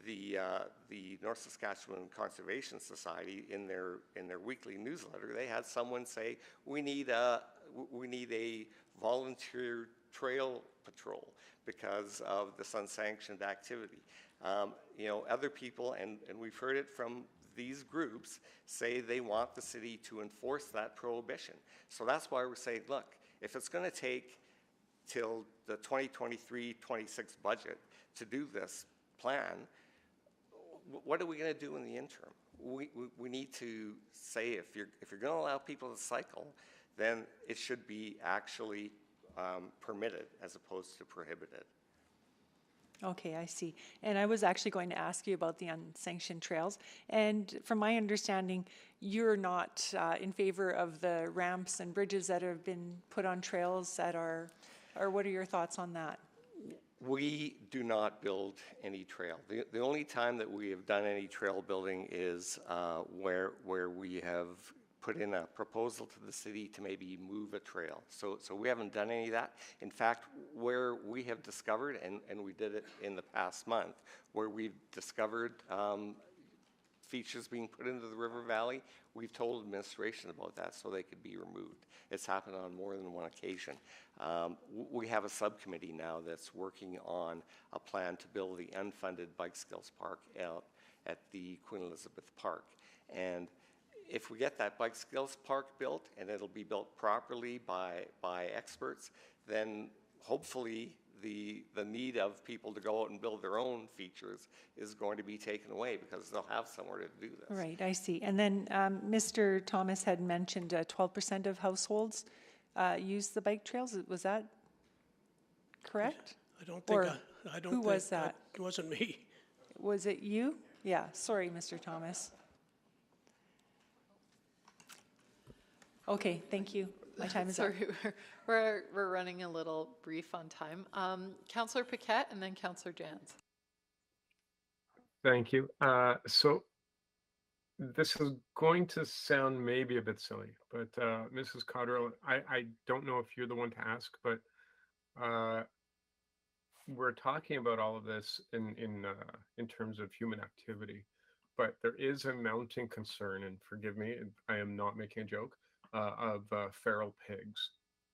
the North Saskatchewan Conservation Society in their weekly newsletter, they had someone say we need a volunteer trail patrol because of this unsanctioned activity. You know, other people, and we've heard it from these groups, say they want the city to enforce that prohibition. So that's why we're saying, look, if it's going to take till the 2023-26 budget to do this plan, what are we going to do in the interim? We need to say if you're going to allow people to cycle, then it should be actually permitted as opposed to prohibited. Okay, I see. And I was actually going to ask you about the unsanctioned trails. And from my understanding, you're not in favor of the ramps and bridges that have been put on trails that are, or what are your thoughts on that? We do not build any trail. The only time that we have done any trail building is where we have put in a proposal to the city to maybe move a trail. So we haven't done any of that. In fact, where we have discovered, and we did it in the past month, where we've discovered features being put into the river valley, we've told administration about that so they could be removed. It's happened on more than one occasion. We have a subcommittee now that's working on a plan to build the unfunded bike skills park out at the Queen Elizabeth Park. And if we get that bike skills park built, and it'll be built properly by experts, then hopefully the need of people to go out and build their own features is going to be taken away because they'll have somewhere to do this. Right, I see. And then Mr. Thomas had mentioned 12% of households use the bike trails. Was that correct? I don't think. Who was that? It wasn't me. Was it you? Yeah, sorry, Mr. Thomas. Okay, thank you. My time is up. Sorry, we're running a little brief on time. Councillor Paquette and then Councillor Jans. Thank you. So this is going to sound maybe a bit silly, but Mrs. Cotterill, I don't know if you're the one to ask, but we're talking about all of this in terms of human activity, but there is a mounting concern, and forgive me, I am not making a joke, of feral pigs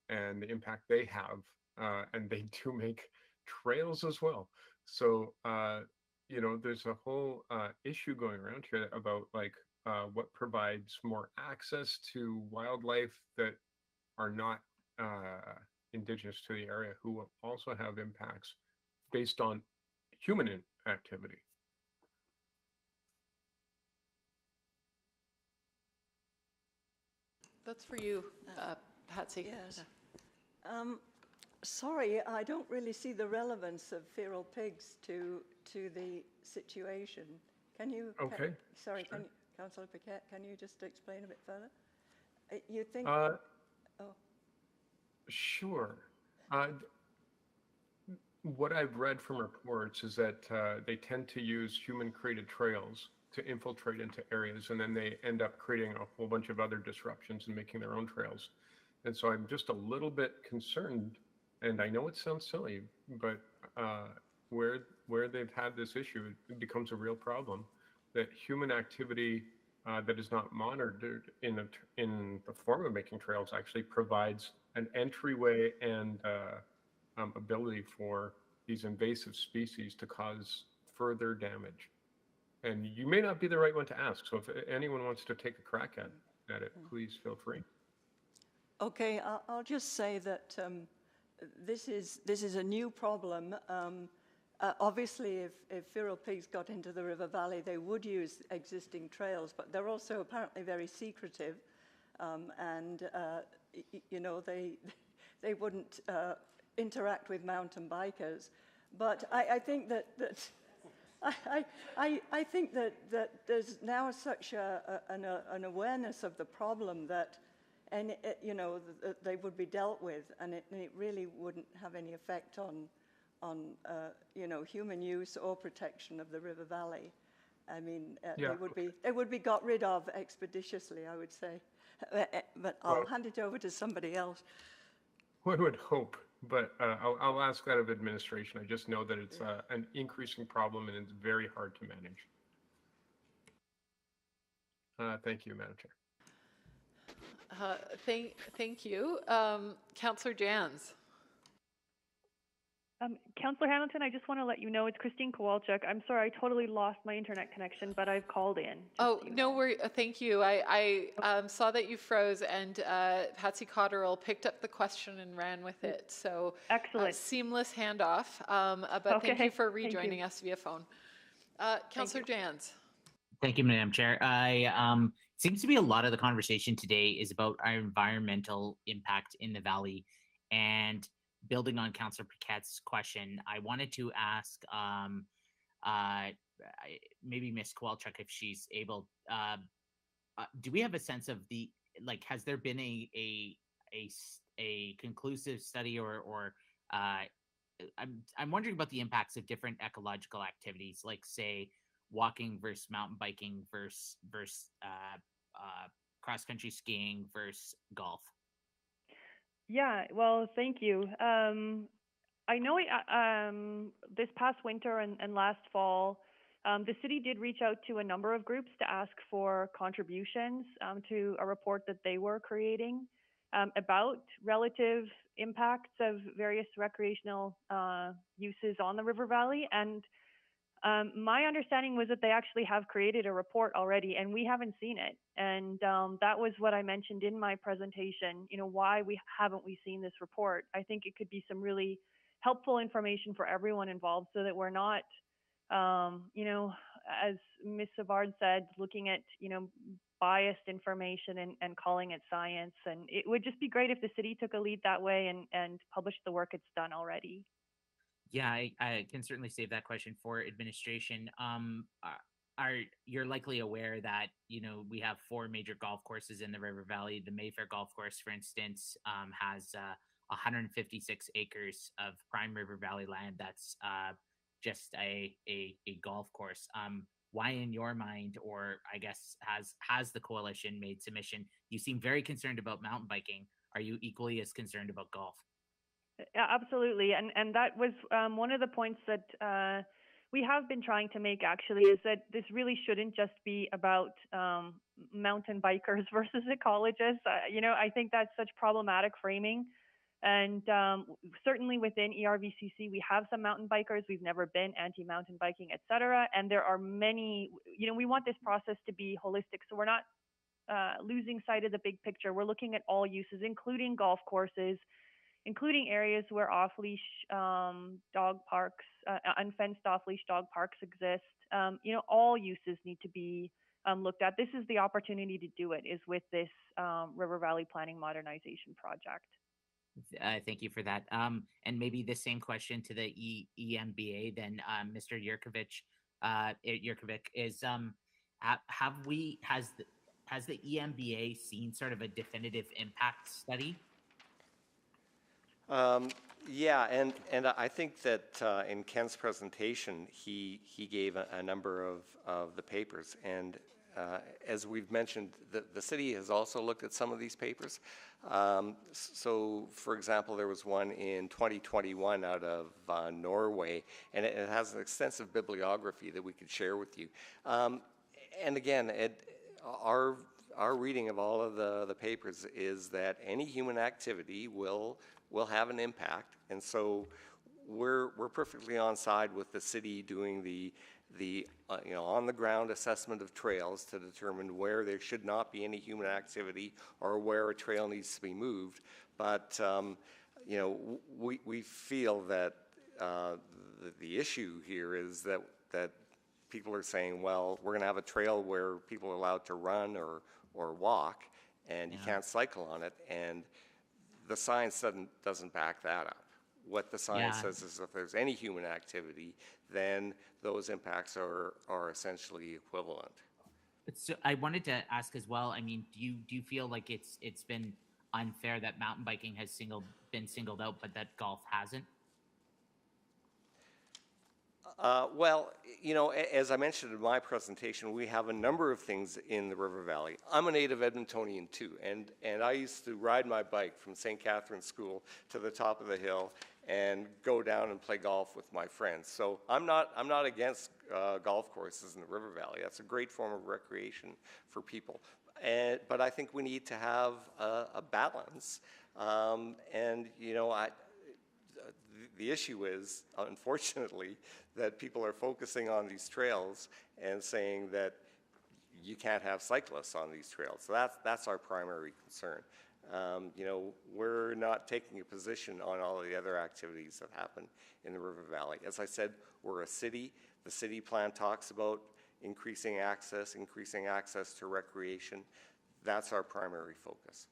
and the impact they have, and they do make trails as well. So, you know, there's a whole issue going around here about like what provides more access to wildlife that are not indigenous to the area, who will also have impacts based on human activity. That's for you, Patsy. Yes. Sorry, I don't really see the relevance of feral pigs to the situation. Can you? Okay. Sorry, sure. Councillor Paquette, can you just explain a bit further? You think? Sure. What I've read from reports is that they tend to use human-created trails to infiltrate into areas, and then they end up creating a whole bunch of other disruptions and making their own trails. And so I'm just a little bit concerned, and I know it sounds silly, but where they've had this issue, it becomes a real problem, that human activity that is not monitored in the form of making trails actually provides an entryway and ability for these invasive species to cause further damage. And you may not be the right one to ask, so if anyone wants to take a crack at it, please feel free. Okay, I'll just say that this is a new problem. Obviously, if feral pigs got into the river valley, they would use existing trails, but they're also apparently very secretive, and you know, they wouldn't interact with mountain bikers. But I think that I think that there's now such an awareness of the problem that, and you know, they would be dealt with, and it really wouldn't have any effect on you know, human use or protection of the river valley. I mean, they would be got rid of expeditiously, I would say. But I'll hand it over to somebody else. One would hope, but I'll ask that of administration. I just know that it's an increasing problem and it's very hard to manage. Thank you, Madam Chair. Thank you. Councillor Jans. Councillor Hamilton, I just want to let you know it's Christine Kowalczyk. I'm sorry, I totally lost my internet connection, but I've called in. Oh, no worry. Thank you. I saw that you froze, and Patsy Cotterill picked up the question and ran with it. So excellent. Seamless handoff. But okay. Thank you for rejoining us via phone. Councillor Jans. Thank you, Madam Chair. It seems to be a lot of the conversation today is about our environmental impact in the valley, and building on Councillor Paquette's question, I wanted to ask maybe Ms. Kowalczyk, if she's able, do we have a sense of the, like, has there been a conclusive study or I'm wondering about the impacts of different ecological activities, like say walking versus mountain biking versus cross-country skiing versus golf? Yeah, well, thank you. I know this past winter and last fall, the city did reach out to a number of groups to ask for contributions to a report that they were creating about relative impacts of various recreational uses on the river valley. And my understanding was that they actually have created a report already, and we haven't seen it. And that was what I mentioned in my presentation, you know, why haven't we seen this report? I think it could be some really helpful information for everyone involved, so that we're not, you know, as Ms. Savard said, looking at, you know, biased information and calling it science. And it would just be great if the city took a lead that way and published the work it's done already. Yeah, I can certainly save that question for administration. You're likely aware that, you know, we have 4 major golf courses in the River Valley. The Mayfair Golf Course, for instance, has 156 acres of prime River Valley land. That's just a golf course. Why, in your mind, or I guess has the coalition made submission? You seem very concerned about mountain biking. Are you equally as concerned about golf? Yeah, absolutely. And that was one of the points that we have been trying to make, actually, is that this really shouldn't just be about mountain bikers versus ecologists. You know, I think that's such problematic framing. And certainly within ERVCC, we have some mountain bikers. We've never been anti-mountain biking, et cetera. And there are many, you know, we want this process to be holistic. So we're not losing sight of the big picture. We're looking at all uses, including golf courses, including areas where off-leash dog parks, unfenced off-leash dog parks exist. You know, all uses need to be looked at. This is the opportunity to do it, is with this River Valley Planning Modernization Project. Thank you for that. And maybe the same question to the EMBA then, Mr. Yurkovich is, has the EMBA seen sort of a definitive impact study? Yeah, and I think that in Ken's presentation, he gave a number of the papers, and as we've mentioned, the city has also looked at some of these papers. So, for example, there was one in 2021 out of Norway, and it has an extensive bibliography that we could share with you. And again, our reading of all of the papers is that any human activity will have an impact, and so we're perfectly on side with the city doing the you know, on the ground assessment of trails to determine where there should not be any human activity or where a trail needs to be moved. But you know, we feel that the issue here is that people are saying, well, we're going to have a trail where people are allowed to run or walk, and you can't cycle on it, and the science doesn't back that up. What the science says is if there's any human activity, then those impacts are essentially equivalent. So I wanted to ask as well, I mean, do you feel like it's been unfair that mountain biking has been singled out, but that golf hasn't? Well, you know, as I mentioned in my presentation, we have a number of things in the River Valley. I'm a native Edmontonian too, and I used to ride my bike from St. Catherine's School to the top of the hill and go down and play golf with my friends. So I'm not against golf courses in the River Valley. That's a great form of recreation for people. But I think we need to have a balance. And you know, the issue is, unfortunately, that people are focusing on these trails and saying that you can't have cyclists on these trails. So that's our primary concern. You know, we're not taking a position on all of the other activities that happen in the River Valley. As I said, we're a city. The city plan talks about increasing access to recreation. That's our primary focus.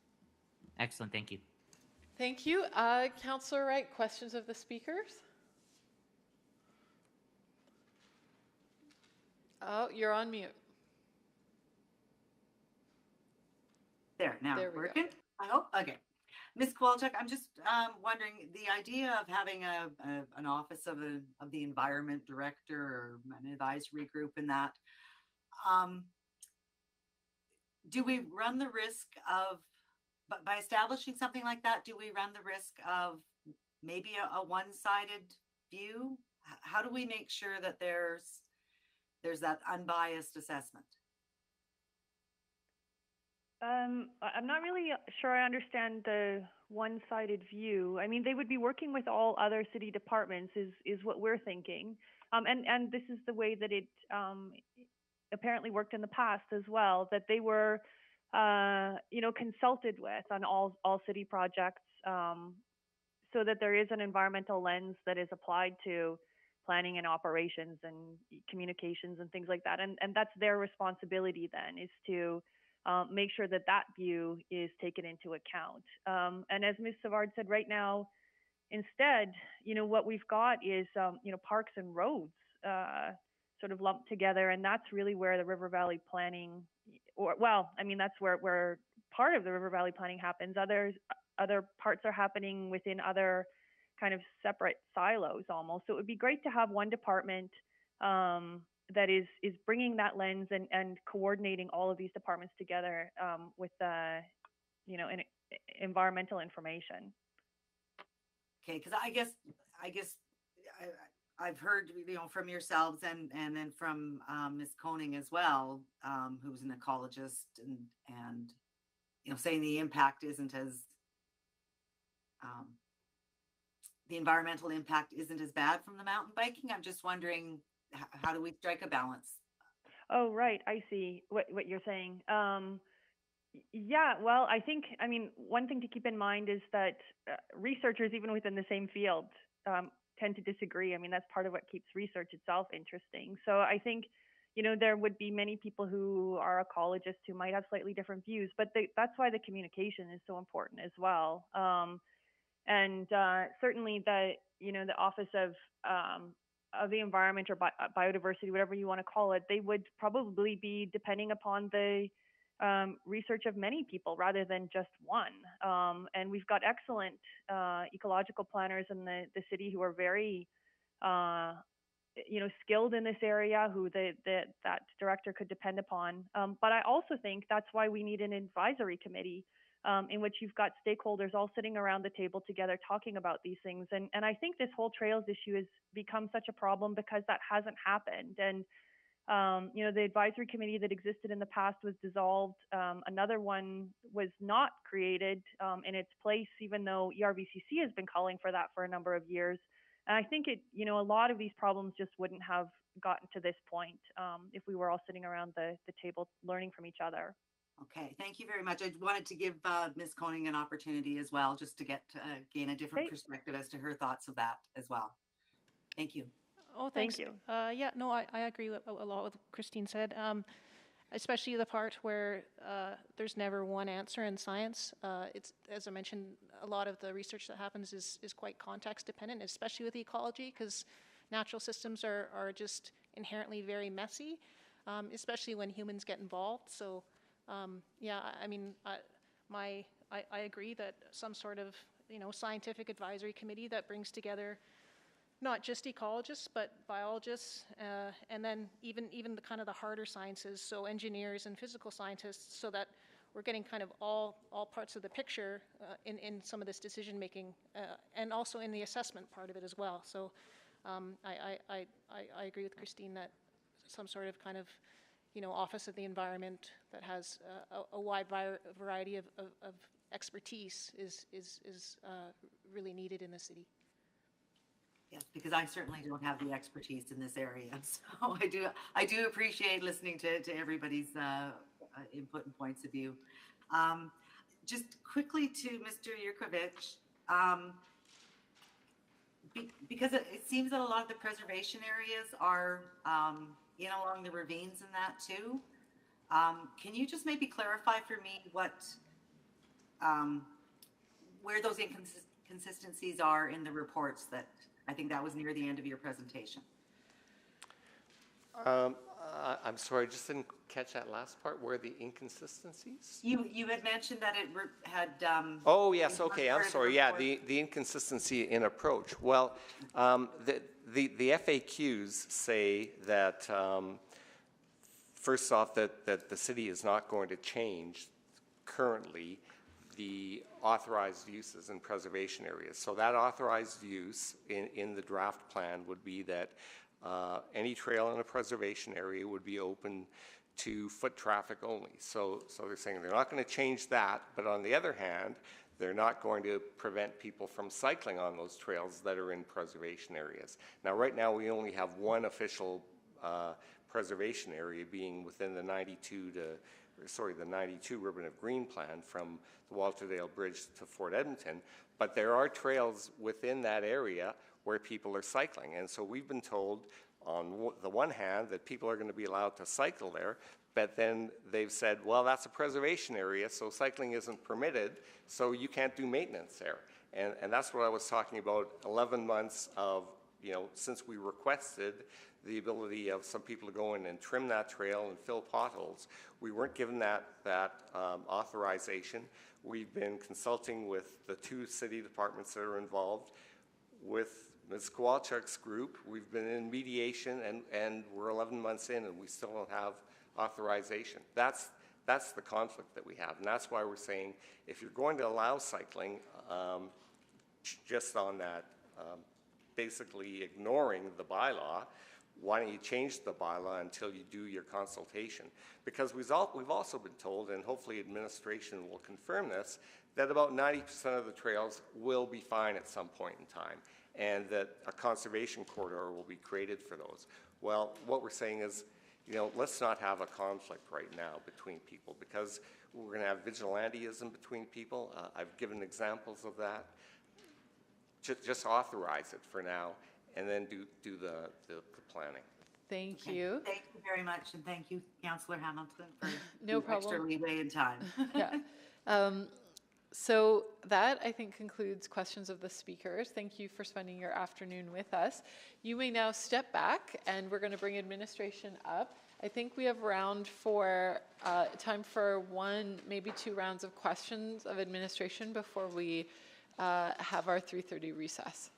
Excellent, thank you. Thank you. Councillor Wright, questions of the speakers? Oh, you're on mute. There, now There we working? I hope. Okay. Ms. Kowalczyk, I'm just wondering, the idea of having an office of the environment director or an advisory group in that, do we run the risk of, by establishing something like that, do we run the risk of maybe a one-sided view? How do we make sure that there's that unbiased assessment? I'm not really sure I understand the one-sided view. I mean, they would be working with all other city departments is what we're thinking. And this is the way that it apparently worked in the past as well, that they were, you know, consulted with on all city projects, so that there is an environmental lens that is applied to planning and operations and communications and things like that. And that's their responsibility then, is to make sure that that view is taken into account. And as Ms. Savard said, right now, instead, you know, what we've got is, you know, parks and roads sort of lumped together, and that's really where the River Valley planning, or well, I mean, that's where part of the River Valley planning happens. Other parts are happening within other kind of separate silos almost. So it would be great to have one department that is bringing that lens and coordinating all of these departments together with you know, environmental information. Okay, because I guess I've heard, you know, from yourselves and then from Ms. Koning as well, who's an ecologist, and you know, saying the impact isn't as the environmental impact isn't as bad from the mountain biking. I'm just wondering, how do we strike a balance? Oh, right. I see what you're saying. Yeah, well, I mean, one thing to keep in mind is that researchers, even within the same field, tend to disagree. I mean, that's part of what keeps research itself interesting. So I think, you know, there would be many people who are ecologists who might have slightly different views, but that's why the communication is so important as well. And certainly you know, the Office of the Environment or Biodiversity, whatever you want to call it, they would probably be depending upon the research of many people rather than just one. And we've got excellent ecological planners in the city who are very, you know, skilled in this area, who that director could depend upon. But I also think that's why we need an advisory committee, in which you've got stakeholders all sitting around the table together talking about these things. And I think this whole trails issue has become such a problem because that hasn't happened. And, you know, the advisory committee that existed in the past was dissolved. Another one was not created in its place, even though ERVCC has been calling for that for a number of years. And I think you know, a lot of these problems just wouldn't have gotten to this point if we were all sitting around the table learning from each other. Okay, thank you very much. I wanted to give Ms. Koning an opportunity as well, just to gain a different perspective as to her thoughts of that as well. Thank you. Oh, Thank thanks. you. Yeah, no, I agree with a lot with what Christine said, especially the part where there's never one answer in science. It's, as I mentioned, a lot of the research that happens is quite context dependent, especially with ecology, because natural systems are just inherently very messy, especially when humans get involved. So, yeah, I mean, I agree that some sort of, scientific advisory committee that brings together not just ecologists, but biologists, and then even the kind of the harder sciences, so engineers and physical scientists, so that we're getting kind of all parts of the picture in some of this decision making, and also in the assessment part of it as well. So I agree with Christine that some sort of kind of, Office of the Environment that has a wide variety of expertise is really needed in the city. Yes, because I certainly don't have the expertise in this area. So I do appreciate listening to everybody's input and points of view. Just quickly to Mr. Yurkovich, because it seems that a lot of the preservation areas are in along the ravines and that too. Can you just maybe clarify for me what where those inconsistencies are in the reports? That I think that was near the end of your presentation. I'm sorry, I just didn't catch that last part. Where are the inconsistencies? You had mentioned that it had. Oh yes, okay. I'm sorry. Yeah, the inconsistency in approach. Well, the FAQs say that first off that the city is not going to change currently the authorized uses in preservation areas. So that authorized use in the draft plan would be that any trail in a preservation area would be open to foot traffic only. So they're saying they're not going to change that, but on the other hand, they're not going to prevent people from cycling on those trails that are in preservation areas. Now, right now, we only have one official preservation area being within the 92 Ribbon of Green plan from the Walterdale Bridge to Fort Edmonton, but there are trails within that area where people are cycling. And so we've been told on the one hand that people are going to be allowed to cycle there, but then they've said, well, that's a preservation area, so cycling isn't permitted, so you can't do maintenance there. And that's what I was talking about, 11 months of, since we requested the ability of some people to go in and trim that trail and fill potholes. We weren't given that authorization. We've been consulting with the two city departments that are involved. With Ms. Kowalczuk's group, we've been in mediation, and we're 11 months in, and we still don't have authorization. That's the conflict that we have, and that's why we're saying if you're going to allow cycling, just on that, basically ignoring the bylaw, why don't you change the bylaw until you do your consultation? Because we've also been told, and hopefully administration will confirm this, that about 90% of the trails will be fine at some point in time, and that a conservation corridor will be created for those. Well, what we're saying is, let's not have a conflict right now between people, because we're going to have vigilantism between people. I've given examples of that. Just authorize it for now, and then do the planning. Thank you. Thank you very much, and thank you, Councillor Hamilton, for No the extra problem. leeway in time. Yeah. So that, I think, concludes questions of the speakers. Thank you for spending your afternoon with us. You may now step back, and we're going to bring administration up. I think we have time for one, maybe two rounds of questions of administration before we have our 3:30 recess.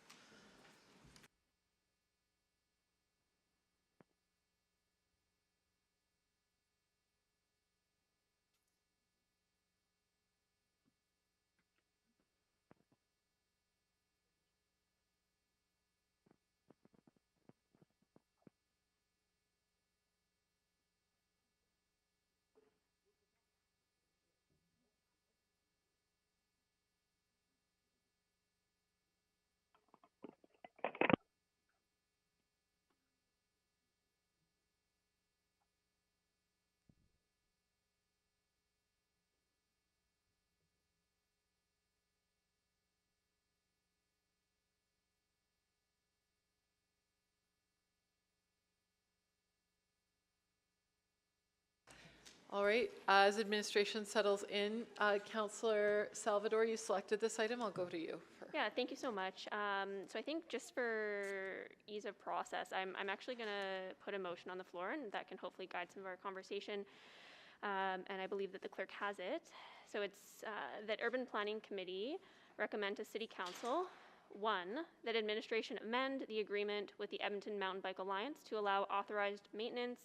All right, as administration settles in, Councillor Salvador, you selected this item. I'll go to you. Yeah, thank you so much. So I think just for ease of process, I'm actually going to put a motion on the floor, and that can hopefully guide some of our conversation. And I believe that the clerk has it. So it's that Urban Planning Committee recommend to City Council, 1, that administration amend the agreement with the Edmonton Mountain Bike Alliance to allow authorized maintenance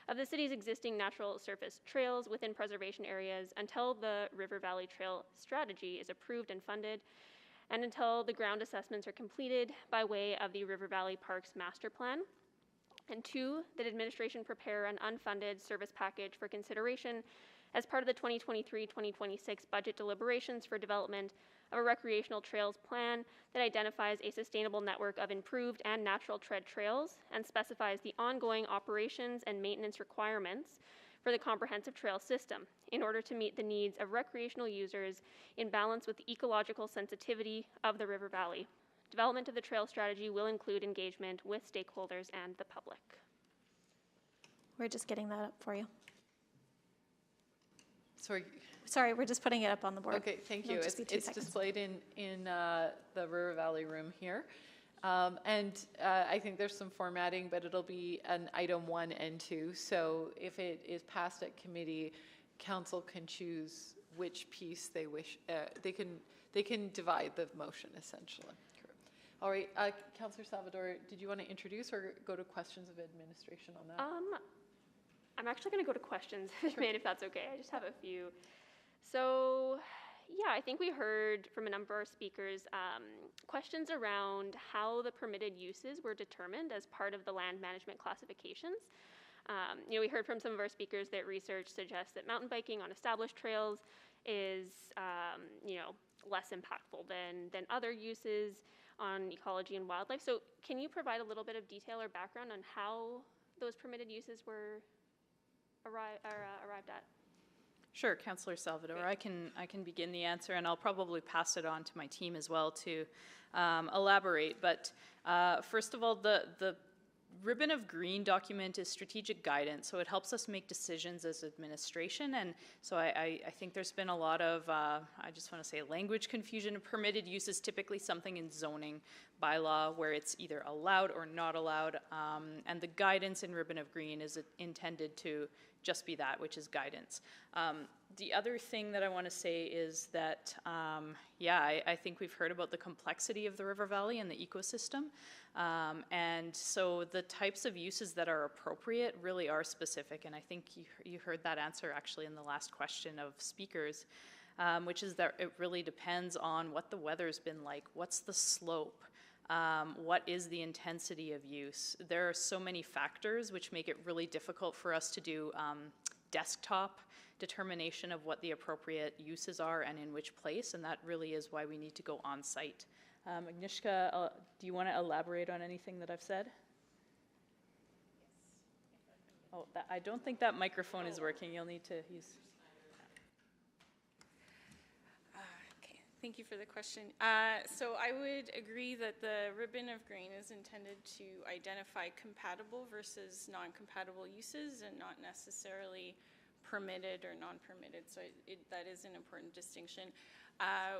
of the city's existing natural surface trails within preservation areas until the River Valley Trail strategy is approved and funded, and until the ground assessments are completed by way of the River Valley Parks Master Plan. And 2, that administration prepare an unfunded service package for consideration as part of the 2023-2026 budget deliberations for development of a recreational trails plan that identifies a sustainable network of improved and natural tread trails and specifies the ongoing operations and maintenance requirements for the comprehensive trail system in order to meet the needs of recreational users in balance with the ecological sensitivity of the River Valley. Development of the trail strategy will include engagement with stakeholders and the public. We're just getting that up for you. Sorry, we're just putting it up on the board. Okay, thank you. It'll just be 2 It's seconds. displayed in the River Valley room here. I think there's some formatting, but it'll be an item 1 and 2. So if it is passed at committee, council can choose which piece they wish. They can divide the motion essentially. All right, Councillor Salvador, did you want to introduce or go to questions of administration on that? I'm actually going to go to questions, if that's okay. I just have a few. So, yeah, I think we heard from a number of speakers questions around how the permitted uses were determined as part of the land management classifications. We heard from some of our speakers that research suggests that mountain biking on established trails is, less impactful than other uses on ecology and wildlife. So can you provide a little bit of detail or background on how those permitted uses were arrived at? Sure, Councillor Salvador. I can begin the answer, and I'll probably pass it on to my team as well to elaborate. But first of all, the Ribbon of Green document is strategic guidance, so it helps us make decisions as administration. And so I think there's been a lot of, I just want to say, language confusion. Permitted use is typically something in zoning bylaw where it's either allowed or not allowed. And the guidance in Ribbon of Green is intended to just be that, which is guidance. The other thing that I want to say is that, I think we've heard about the complexity of the river valley and the ecosystem. And so the types of uses that are appropriate really are specific. And I think you heard that answer actually in the last question of speakers, which is that it really depends on what the weather's been like, what's the slope, what is the intensity of use. There are so many factors which make it really difficult for us to do desktop determination of what the appropriate uses are and in which place, and that really is why we need to go on site. Agnieszka, do you want to elaborate on anything that I've said? Yes. Oh, I don't think that microphone is working. You'll need to use. Okay, thank you for the question. So I would agree that the ribbon of green is intended to identify compatible versus non-compatible uses and not necessarily permitted or non-permitted. So that is an important distinction.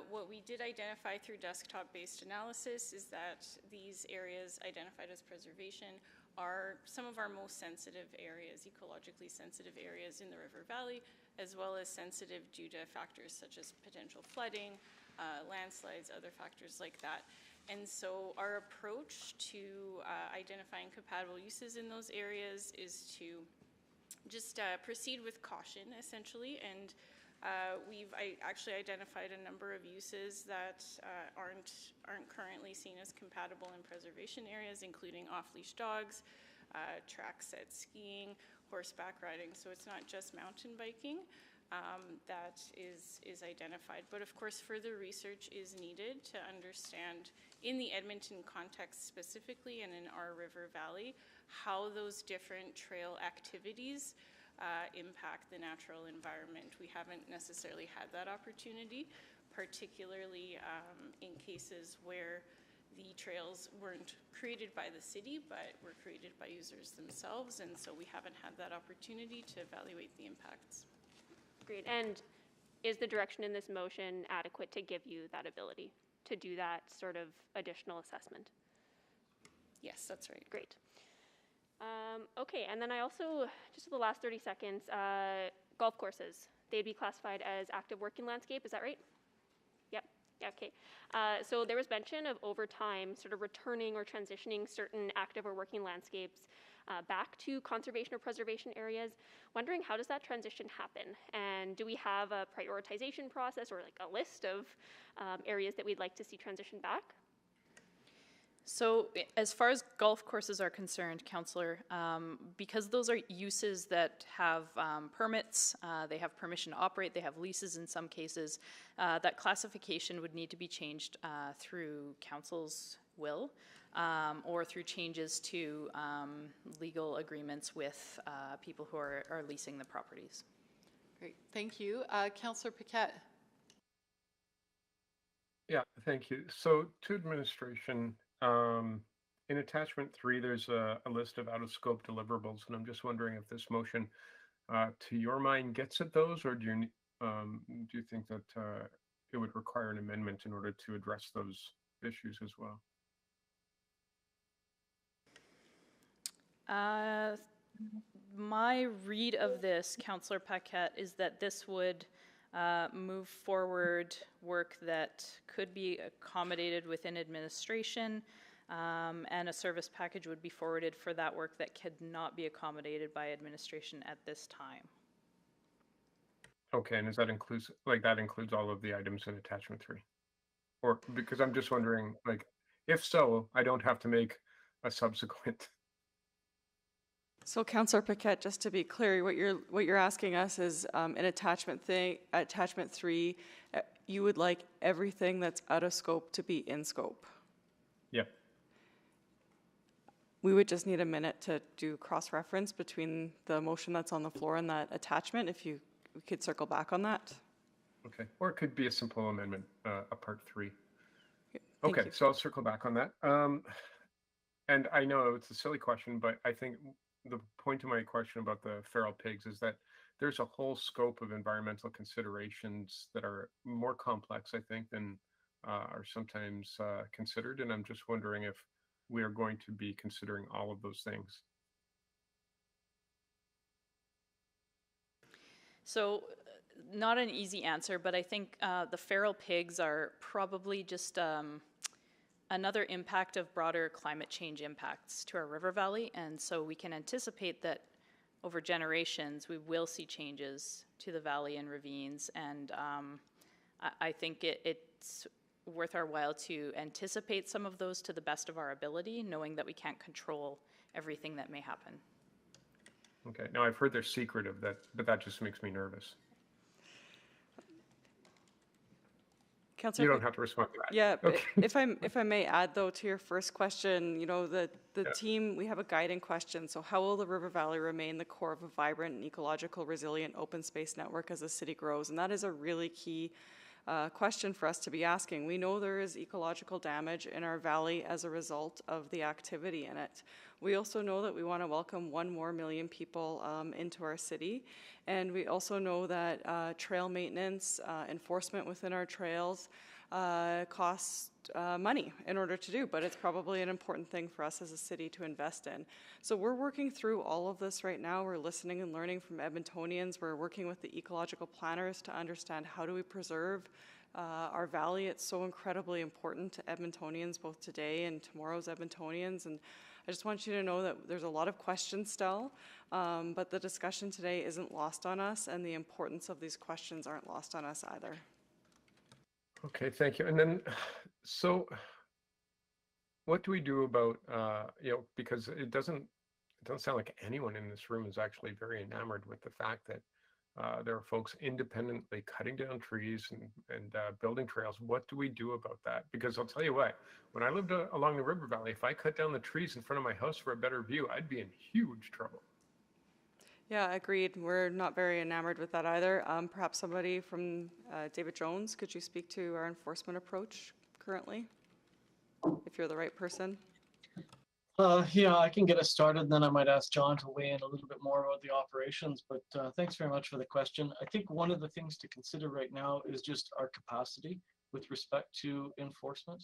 What we did identify through desktop-based analysis is that these areas identified as preservation are some of our most sensitive areas, ecologically sensitive areas in the river valley, as well as sensitive due to factors such as potential flooding, landslides, other factors like that. And so our approach to identifying compatible uses in those areas is to just proceed with caution, essentially, and we've actually identified a number of uses that aren't currently seen as compatible in preservation areas, including off-leash dogs, track set skiing, horseback riding. So it's not just mountain biking that is identified. But of course, further research is needed to understand, in the Edmonton context specifically and in our river valley, how those different trail activities impact the natural environment. We haven't necessarily had that opportunity, particularly in cases where the trails weren't created by the city, but were created by users themselves, and so we haven't had that opportunity to evaluate the impacts. Great. And is the direction in this motion adequate to give you that ability to do that sort of additional assessment? Yes, that's right. Great. Okay, and then I also, just the last 30 seconds, golf courses. They'd be classified as active working landscape, is that right? Yep, yeah, okay. So there was mention of over time sort of returning or transitioning certain active or working landscapes back to conservation or preservation areas. Wondering, how does that transition happen? And do we have a prioritization process or like a list of areas that we'd like to see transition back? So as far as golf courses are concerned, Councillor, because those are uses that have permits, they have permission to operate, they have leases in some cases, that classification would need to be changed through council's will or through changes to legal agreements with people who are leasing the properties. Great, thank you. Councillor Paquette. Yeah, thank you. So to administration, in attachment 3, there's a list of out-of-scope deliverables, and I'm just wondering if this motion, to your mind, gets at those, or do you think that it would require an amendment in order to address those issues as well? My read of this, Councillor Paquette, is that this would move forward work that could be accommodated within administration, and a service package would be forwarded for that work that could not be accommodated by administration at this time. Okay, and does that includes all of the items in attachment 3? Or because I'm just wondering, like, if so, I don't have to make a subsequent. So, Councillor Paquette, just to be clear, what you're asking us is in attachment 3, you would like everything that's out of scope to be in scope. Yep. We would just need a minute to do cross-reference between the motion that's on the floor and that attachment. If we could circle back on that. Okay, or it could be a simple amendment, a part 3. Thank Okay, you. so I'll circle back on that. And I know it's a silly question, but I think the point of my question about the feral pigs is that there's a whole scope of environmental considerations that are more complex, I think, than are sometimes considered. And I'm just wondering if we are going to be considering all of those things. So not an easy answer, but I think the feral pigs are probably just another impact of broader climate change impacts to our river valley. And so we can anticipate that over generations, we will see changes to the valley and ravines. And I think it's worth our while to anticipate some of those to the best of our ability, knowing that we can't control everything that may happen. Okay, now I've heard they're secretive, but that just makes me nervous. Councillor, you don't have to respond to that. Yeah, okay. if I may add though to your first question, you know, the team, we have a guiding question. So how will the River Valley remain the core of a vibrant and ecological resilient open space network as the city grows? And that is a really key question for us to be asking. We know there is ecological damage in our valley as a result of the activity in it. We also know that we want to welcome 1 more million people into our city. And we also know that trail maintenance, enforcement within our trails costs money in order to do, but it's probably an important thing for us as a city to invest in. So we're working through all of this right now. We're listening and learning from Edmontonians. We're working with the ecological planners to understand how do we preserve our valley. It's so incredibly important to Edmontonians, both today and tomorrow's Edmontonians. And I just want you to know that there's a lot of questions still, but the discussion today isn't lost on us, and the importance of these questions aren't lost on us either. Okay, thank you. And then, so what do we do about, because it doesn't sound like anyone in this room is actually very enamored with the fact that there are folks independently cutting down trees and building trails. What do we do about that? Because I'll tell you what, when I lived along the river valley, if I cut down the trees in front of my house for a better view, I'd be in huge trouble. Yeah, agreed. We're not very enamored with that either. Perhaps somebody from David Jones, could you speak to our enforcement approach currently? if you're the right person. Yeah, I can get us started, and then I might ask John to weigh in a little bit more about the operations, but thanks very much for the question. I think one of the things to consider right now is just our capacity with respect to enforcement.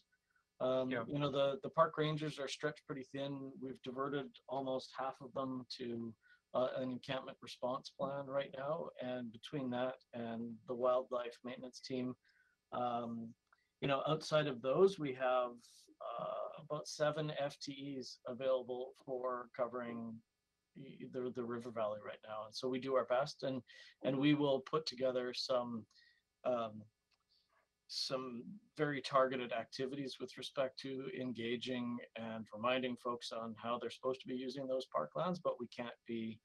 You know, the park rangers are stretched pretty thin. We've diverted almost half of them to an encampment response plan right now, and between that and the wildlife maintenance team, you know, outside of those, we have about 7 FTEs available for covering the river valley right now. And so we do our best, and we will put together um, some very targeted activities with respect to engaging and reminding folks on how they're supposed to be using those parklands, but we can't be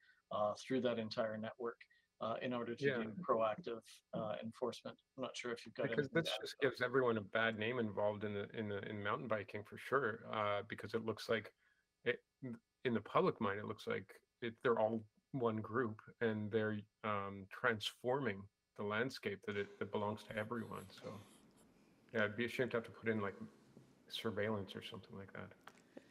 through that entire network in order to do proactive enforcement. I'm not sure if you've got Because anything this to add. just gives everyone a bad name involved in mountain biking for sure. Because it looks like it, in the public mind, it looks like they're all one group and they're transforming the landscape that belongs to everyone. So yeah, it'd be a shame to have to put in like surveillance or something like that.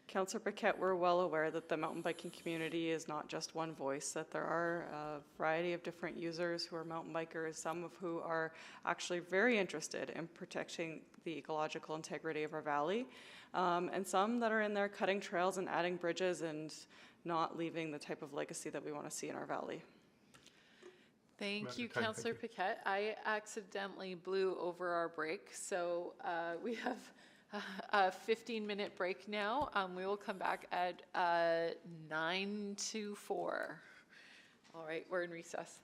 Councillor Paquette, we're well aware that the mountain biking community is not just one voice, that there are a variety of different users who are mountain bikers, some of who are actually very interested in protecting the ecological integrity of our valley, and some that are in there cutting trails and adding bridges and not leaving the type of legacy that we want to see in our valley. Thank you, Councillor Paquette. I accidentally blew over our break, so we have a 15-minute break now. We will come back at 9 to 4. All right, we're in recess.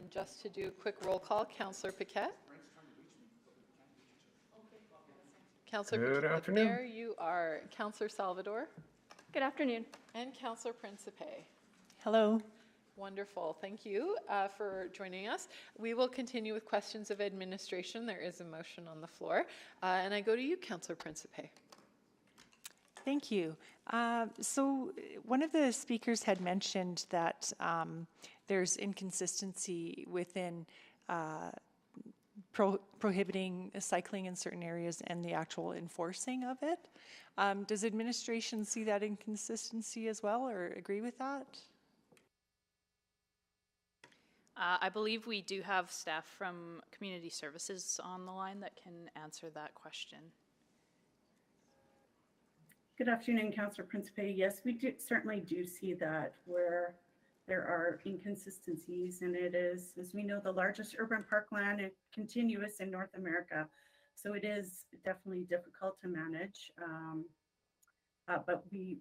just to do a quick roll call, Councillor Paquette. Councillor Good Paquette, afternoon. there you are. Councillor Salvador. Good afternoon. And Councillor Principe. Hello. Wonderful. Thank you for joining us. We will continue with questions of administration. There is a motion on the floor. And I go to you, Councillor Principe. Thank you. So one of the speakers had mentioned that there's inconsistency within prohibiting cycling in certain areas and the actual enforcing of it. Does administration see that inconsistency as well, or agree with that? I believe we do have staff from Community Services on the line that can answer that question. Good afternoon, Councillor Principe. Yes, we certainly do see that where there are inconsistencies, and it is, as we know, the largest urban parkland and continuous in North America. So it is definitely difficult to manage, but we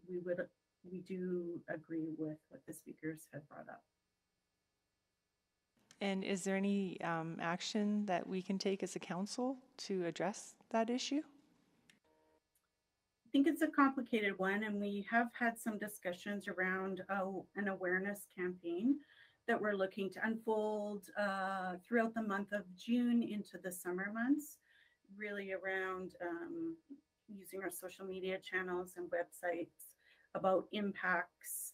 do agree with what the speakers have brought up. And is there any action that we can take as a council to address that issue? I think it's a complicated one, and we have had some discussions around an awareness campaign that we're looking to unfold throughout the month of June into the summer months, really around using our social media channels and websites about impacts,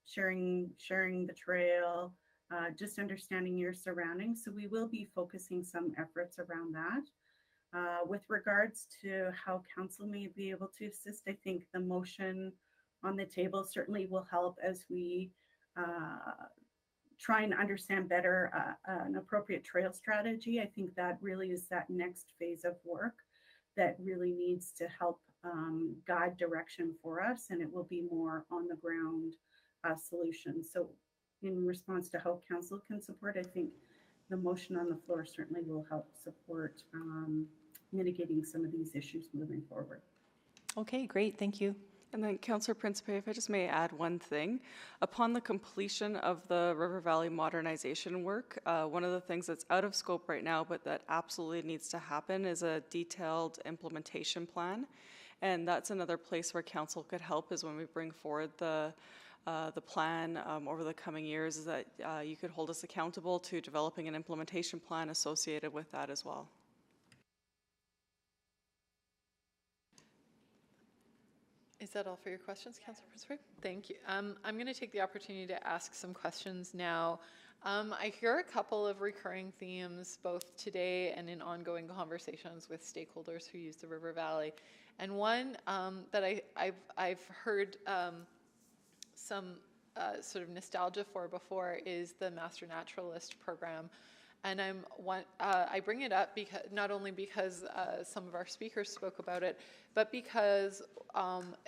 sharing the trail, just understanding your surroundings. So we will be focusing some efforts around that. With regards to how council may be able to assist, I think the motion on the table certainly will help as we try and understand better an appropriate trail strategy. I think that really is that next phase of work that really needs to help guide direction for us, and it will be more on the ground solution. So in response to how council can support, I think the motion on the floor certainly will help support mitigating some of these issues moving forward. Okay, great, thank you. And then Councillor Principe, if I just may add one thing. Upon the completion of the River Valley modernization work, one of the things that's out of scope right now, but that absolutely needs to happen, is a detailed implementation plan. And that's another place where council could help, is when we bring forward the plan over the coming years, is that you could hold us accountable to developing an implementation plan associated with that as well. Is that all for your questions, Councillor Principe? Thank you. I'm going to take the opportunity to ask some questions now. I hear a couple of recurring themes both today and in ongoing conversations with stakeholders who use the River Valley. And one that I've heard some sort of nostalgia for before is the Master Naturalist program. And I bring it up because not only because some of our speakers spoke about it, but because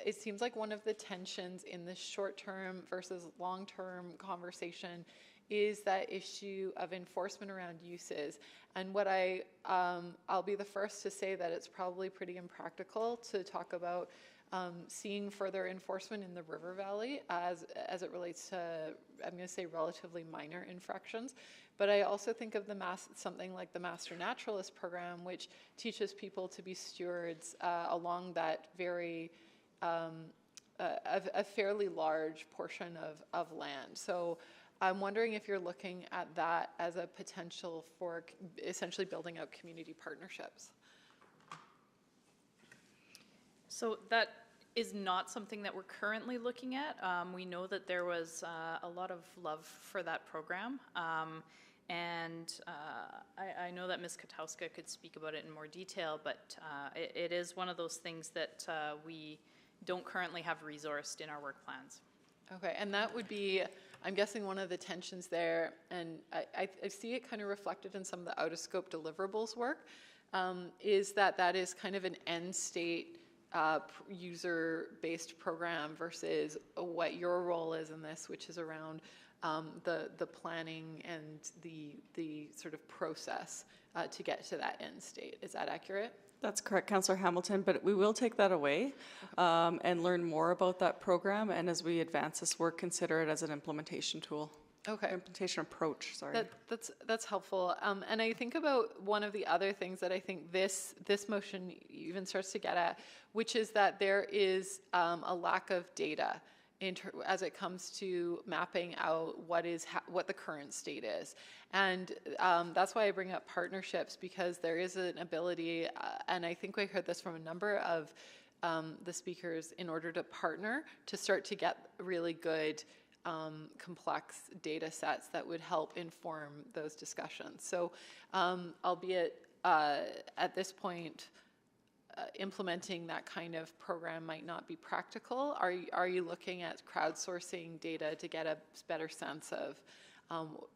it seems like one of the tensions in this short-term versus long-term conversation is that issue of enforcement around uses. And what I'll be the first to say that it's probably pretty impractical to talk about seeing further enforcement in the River Valley as it relates to, I'm going to say, relatively minor infractions. But I also think of something like the Master Naturalist program, which teaches people to be stewards along that very, a fairly large portion of land. So I'm wondering if you're looking at that as a potential for essentially building out community partnerships. So that is not something that we're currently looking at. We know that there was a lot of love for that program. And I know that Ms. Katowska could speak about it in more detail, but it is one of those things that we don't currently have resourced in our work plans. Okay, and that would be, I'm guessing, one of the tensions there, and I see it kind of reflected in some of the out-of-scope deliverables work, is that is kind of an end state user-based program versus what your role is in this, which is around the planning and the sort of process to get to that end state. Is that accurate? That's correct, Councillor Hamilton, but we will take that away and learn more about that program, and as we advance this work, consider it as an implementation tool. Okay. Implementation approach, sorry. That's helpful. And I think about one of the other things that I think this motion even starts to get at, which is that there is a lack of data as it comes to mapping out what the current state is. And that's why I bring up partnerships, because there is an ability, and I think we heard this from a number of the speakers, in order to partner to start to get really good complex data sets that would help inform those discussions. So albeit at this point, implementing that kind of program might not be practical, are you looking at crowdsourcing data to get a better sense of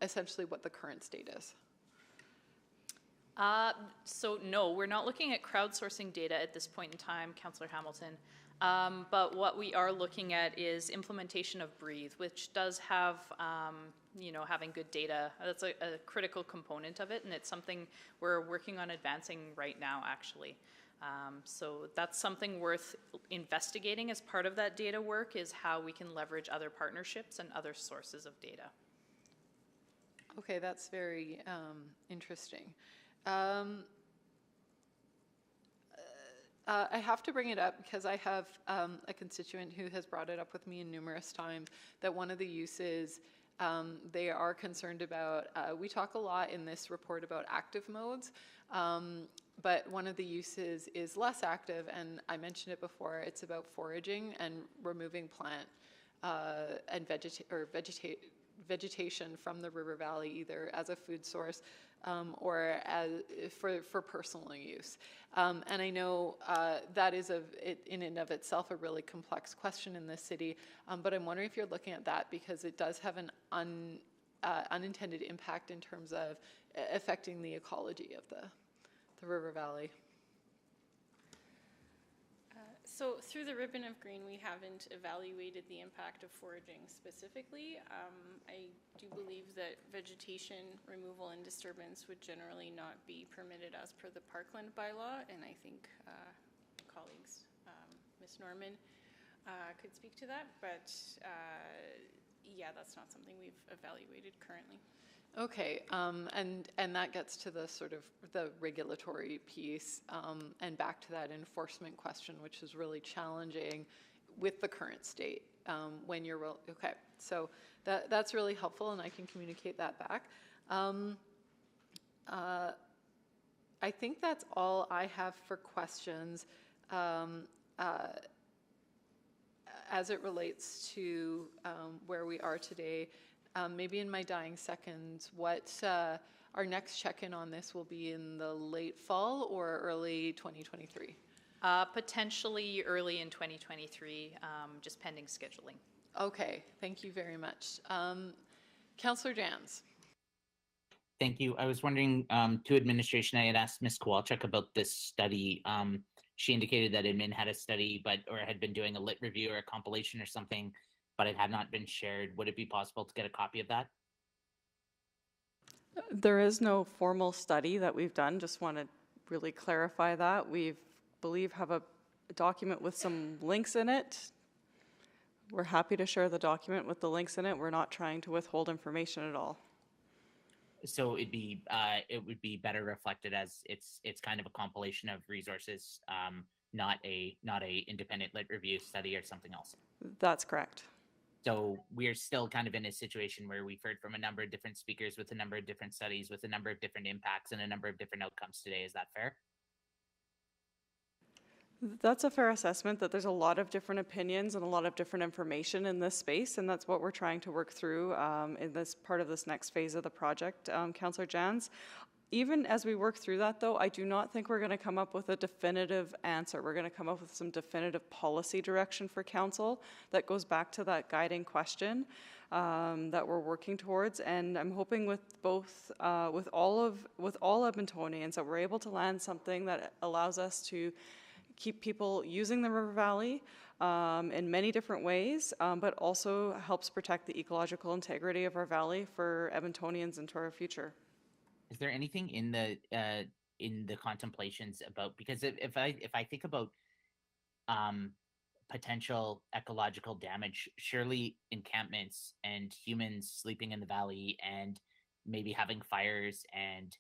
essentially what the current state is? So no, we're not looking at crowdsourcing data at this point in time, Councillor Hamilton. But what we are looking at is implementation of Breathe, which does have, having good data. That's a critical component of it, and it's something we're working on advancing right now, actually. So that's something worth investigating as part of that data work, is how we can leverage other partnerships and other sources of data. Okay, that's very interesting. I have to bring it up because I have a constituent who has brought it up with me numerous times, that one of the uses they are concerned about, we talk a lot in this report about active modes, but one of the uses is less active, and I mentioned it before, it's about foraging and removing plant and vegetation from the river valley, either as a food source or for personal use. And I know that is in and of itself a really complex question in this city, but I'm wondering if you're looking at that, because it does have an unintended impact in terms of affecting the ecology of the river valley. So through the ribbon of green, we haven't evaluated the impact of foraging specifically. I do believe that vegetation removal and disturbance would generally not be permitted as per the parkland bylaw, and I think colleagues, Ms. Norman, could speak to that, but yeah, that's not something we've evaluated currently. Okay, and that gets to the sort of the regulatory piece, and back to that enforcement question, which is really challenging with the current state. When you're okay, so that's really helpful, and I can communicate that back. I think that's all I have for questions as it relates to where we are today. Maybe in my dying seconds, what our next check-in on this will be in the late fall or early 2023? Potentially early in 2023, just pending scheduling. Okay, thank you very much. Councillor Jans. Thank you. I was wondering, to administration, I had asked Ms. Kowalczyk about this study. She indicated that admin had a study, or had been doing a lit review or a compilation or something, but it had not been shared. Would it be possible to get a copy of that? There is no formal study that we've done. Just want to really clarify that. We have a document with some links in it. We're happy to share the document with the links in it. We're not trying to withhold information at all. So it would be better reflected as it's kind of a compilation of resources, not a independent lit review study or something else. That's correct. So we're still kind of in a situation where we've heard from a number of different speakers with a number of different studies with a number of different impacts and a number of different outcomes today. Is that fair? That's a fair assessment, that there's a lot of different opinions and a lot of different information in this space, and that's what we're trying to work through in this part of this next phase of the project, Councillor Jans. Even as we work through that, though, I do not think we're going to come up with a definitive answer. We're going to come up with some definitive policy direction for council that goes back to that guiding question that we're working towards. And I'm hoping with both, with all Edmontonians, that we're able to land something that allows us to keep people using the river valley in many different ways, but also helps protect the ecological integrity of our valley for Edmontonians into our future. Is there anything in the contemplations about, because if I think about potential ecological damage. Surely encampments and humans sleeping in the valley and maybe having fires and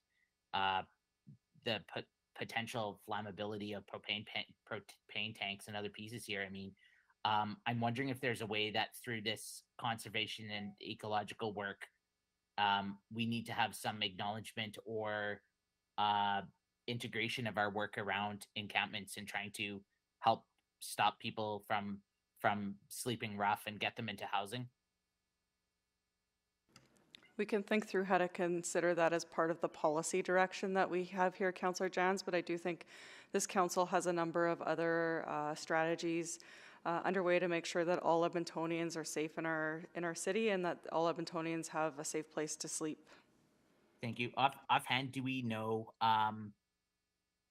the potential flammability of propane tanks and other pieces here. I mean, I'm wondering if there's a way that through this conservation and ecological work, we need to have some acknowledgement or integration of our work around encampments and trying to help stop people from sleeping rough and get them into housing. We can think through how to consider that as part of the policy direction that we have here, Councillor Jans, but I do think this council has a number of other strategies underway to make sure that all Edmontonians are safe in our city and that all Edmontonians have a safe place to sleep. Thank you. Offhand, do we know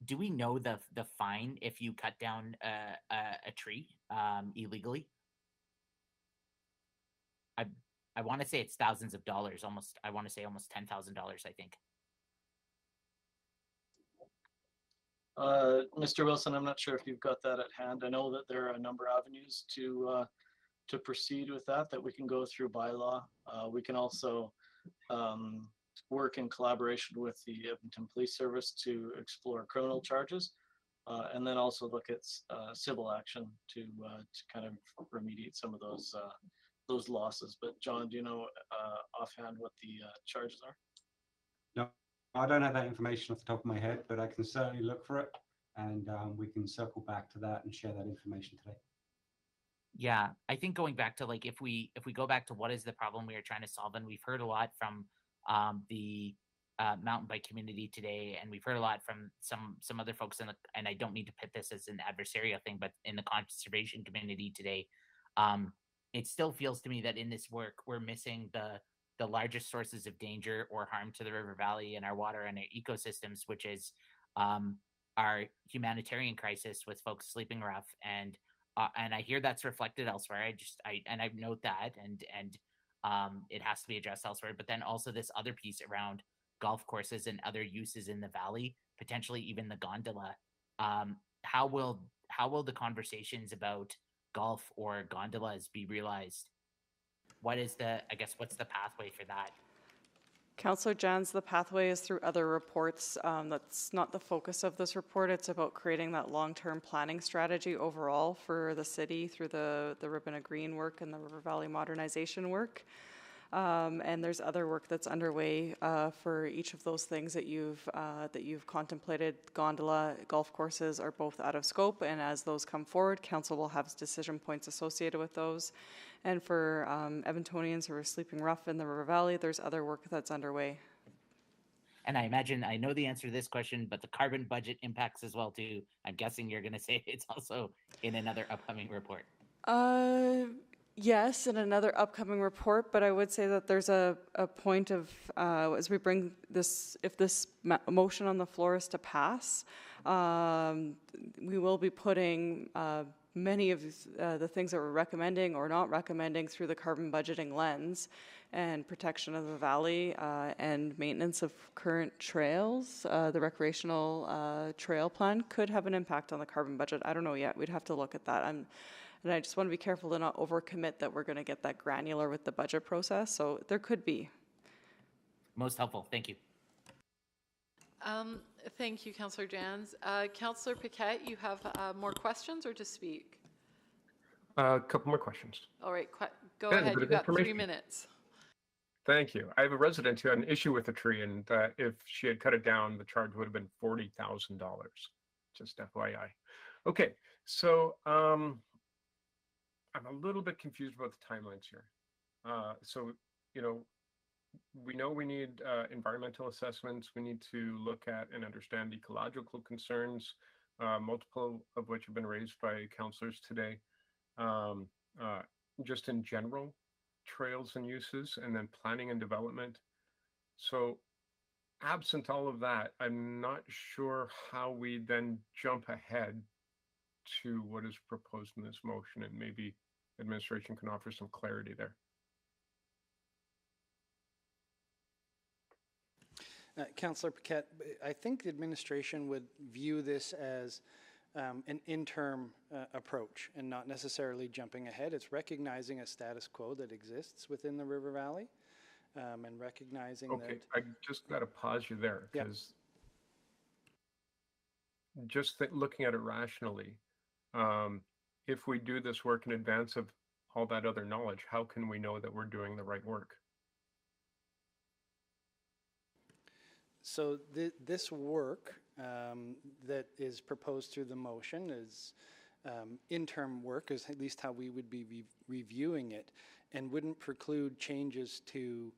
the fine if you cut down a tree illegally? I want to say it's thousands of dollars. I want to say almost $10,000. I think. Mr. Wilson, I'm not sure if you've got that at hand. I know that there are a number of avenues to proceed with that we can go through bylaw. We can also work in collaboration with the Edmonton Police Service to explore criminal charges, and then also look at civil action to kind of remediate some of those losses. But John, do you know offhand what the charges are? No, I don't have that information off the top of my head, but I can certainly look for it, and we can circle back to that and share that information today. Yeah, I think going back to like if we go back to what is the problem we are trying to solve, and we've heard a lot from the mountain bike community today, and we've heard a lot from some other folks and I don't mean to pit this as an adversarial thing, but in the conservation community today, it still feels to me that in this work we're missing the largest sources of danger or harm to the river valley and our water and our ecosystems, which is our humanitarian crisis with folks sleeping rough, and I hear that's reflected elsewhere. I note that, and it has to be addressed elsewhere. But then also this other piece around golf courses and other uses in the valley, potentially even the gondola. How will the conversations about golf or gondolas be realized? What's the pathway for that? Councillor Jans, the pathway is through other reports. That's not the focus of this report. It's about creating that long-term planning strategy overall for the city through the Ribbon of Green work and the River Valley modernization work. And there's other work that's underway for each of those things that you've contemplated. Gondola, golf courses are both out of scope, and as those come forward, council will have decision points associated with those. And for Edmontonians who are sleeping rough in the River Valley, there's other work that's underway. And I imagine I know the answer to this question, but the carbon budget impacts as well too. I'm guessing you're going to say it's also in another upcoming report. Yes, in another upcoming report, but I would say that there's a point of, as we bring this, if this motion on the floor is to pass, we will be putting many of the things that we're recommending or not recommending through the carbon budgeting lens, and protection of the valley and maintenance of current trails. The recreational trail plan could have an impact on the carbon budget. I don't know yet. We'd have to look at that. And I just want to be careful to not overcommit that we're going to get that granular with the budget process. So there could be. Most helpful. Thank you. Thank you, Councillor Jans. Councillor Paquette, you have more questions or to speak? A couple more questions. All right, go ahead. You've got 3 minutes. Thank you. I have a resident who had an issue with the tree, and if she had cut it down, the charge would have been $40,000. Just FYI. Okay, so I'm a little bit confused about the timelines here. We know we need environmental assessments. We need to look at and understand ecological concerns, multiple of which have been raised by councillors today. Just in general, trails and uses, and then planning and development. So absent all of that, I'm not sure how we then jump ahead to what is proposed in this motion, and maybe administration can offer some clarity there. Councillor Paquette, I think the administration would view this as an interim approach and not necessarily jumping ahead. It's recognizing a status quo that exists within the River Valley and recognizing Okay, that. I just got to pause you there because just looking at it rationally, if we do this work in advance of all that other knowledge, how can we know that we're doing the right work? So this work that is proposed through the motion is interim work, is at least how we would be reviewing it, and wouldn't preclude changes to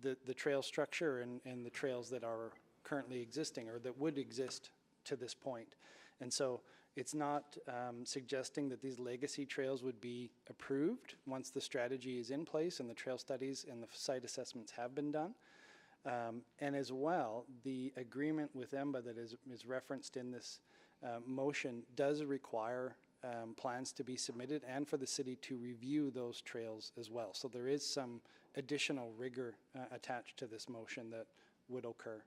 the trail structure and the trails that are currently existing or that would exist to this point. And so it's not suggesting that these legacy trails would be approved once the strategy is in place and the trail studies and the site assessments have been done. And as well, the agreement with EMBA that is referenced in this motion does require plans to be submitted and for the city to review those trails as well. So there is some additional rigor attached to this motion that would occur.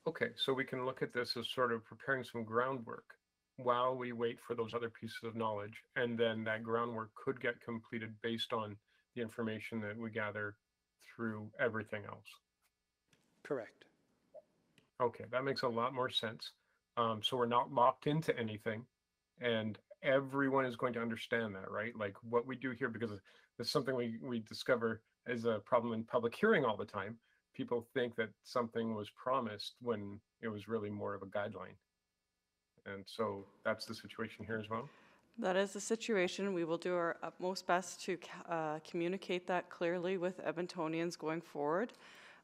Okay, so we can look at this as sort of preparing some groundwork while we wait for those other pieces of knowledge, and then that groundwork could get completed based on the information that we gather through everything else. Correct. Okay, that makes a lot more sense. So we're not locked into anything, and everyone is going to understand that, right? Like what we do here, because it's something we discover is a problem in public hearing all the time. People think that something was promised when it was really more of a guideline. And so that's the situation here as well? That is the situation. We will do our utmost best to communicate that clearly with Edmontonians going forward,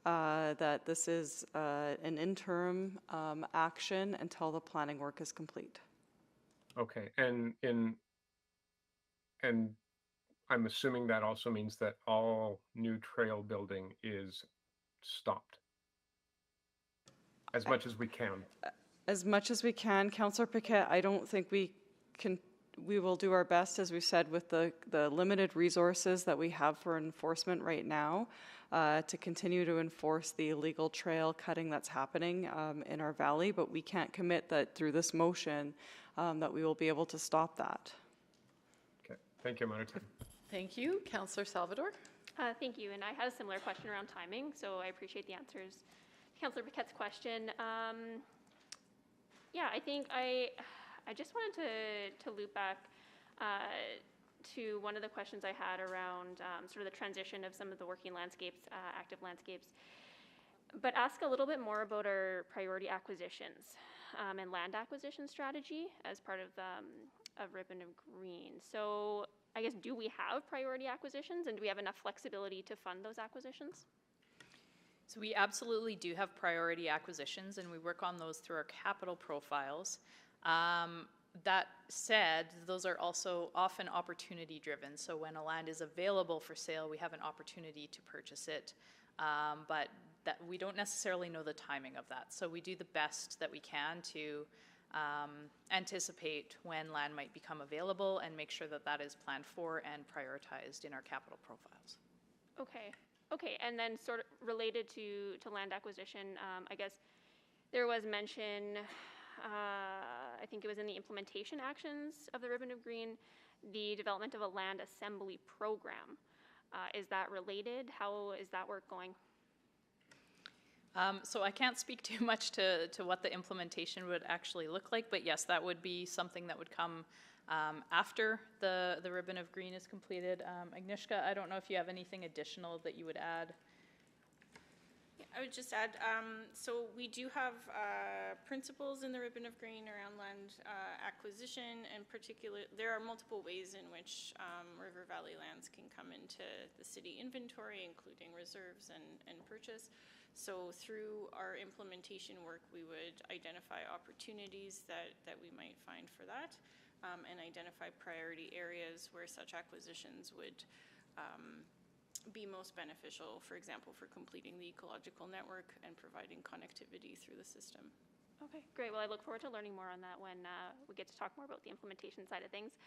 that this is an interim action until the planning work is complete. Okay, and I'm assuming that also means that all new trail building is stopped as much as we can. As much as we can, Councillor Paquette. I don't think we can. We will do our best, as we said, with the limited resources that we have for enforcement right now, to continue to enforce the illegal trail cutting that's happening in our valley. But we can't commit that through this motion that we will be able to stop that. Okay, thank you, Marita. Thank you. Councillor Salvador. Thank you. And I had a similar question around timing, so I appreciate the answers to Councillor Paquette's question. Yeah, I think I just wanted to loop back to one of the questions I had around sort of the transition of some of the working landscapes, active landscapes, but ask a little bit more about our priority acquisitions and land acquisition strategy as part of Ribbon of Green. So I guess, do we have priority acquisitions, and do we have enough flexibility to fund those acquisitions? So we absolutely do have priority acquisitions, and we work on those through our capital profiles. That said, those are also often opportunity driven. So when a land is available for sale, we have an opportunity to purchase it, but that we don't necessarily know the timing of that. So we do the best that we can to anticipate when land might become available and make sure that that is planned for and prioritized in our capital profiles. Okay. Okay, and then sort of related to land acquisition, I guess there was mention, I think it was in the implementation actions of the Ribbon of Green, the development of a land assembly program. Is that related? How is that work going? So I can't speak too much to what the implementation would actually look like, but yes, that would be something that would come after the Ribbon of Green is completed. Agnieszka, I don't know if you have anything additional that you would add. Yeah, I would just add, so we do have principles in the Ribbon of Green around land acquisition, and particularly there are multiple ways in which River Valley lands can come into the city inventory, including reserves and purchase. So through our implementation work, we would identify opportunities that we might find for that, and identify priority areas where such acquisitions would be most beneficial, for example, for completing the ecological network and providing connectivity through the system. Okay, great. Well, I look forward to learning more on that when we get to talk more about the implementation side of things.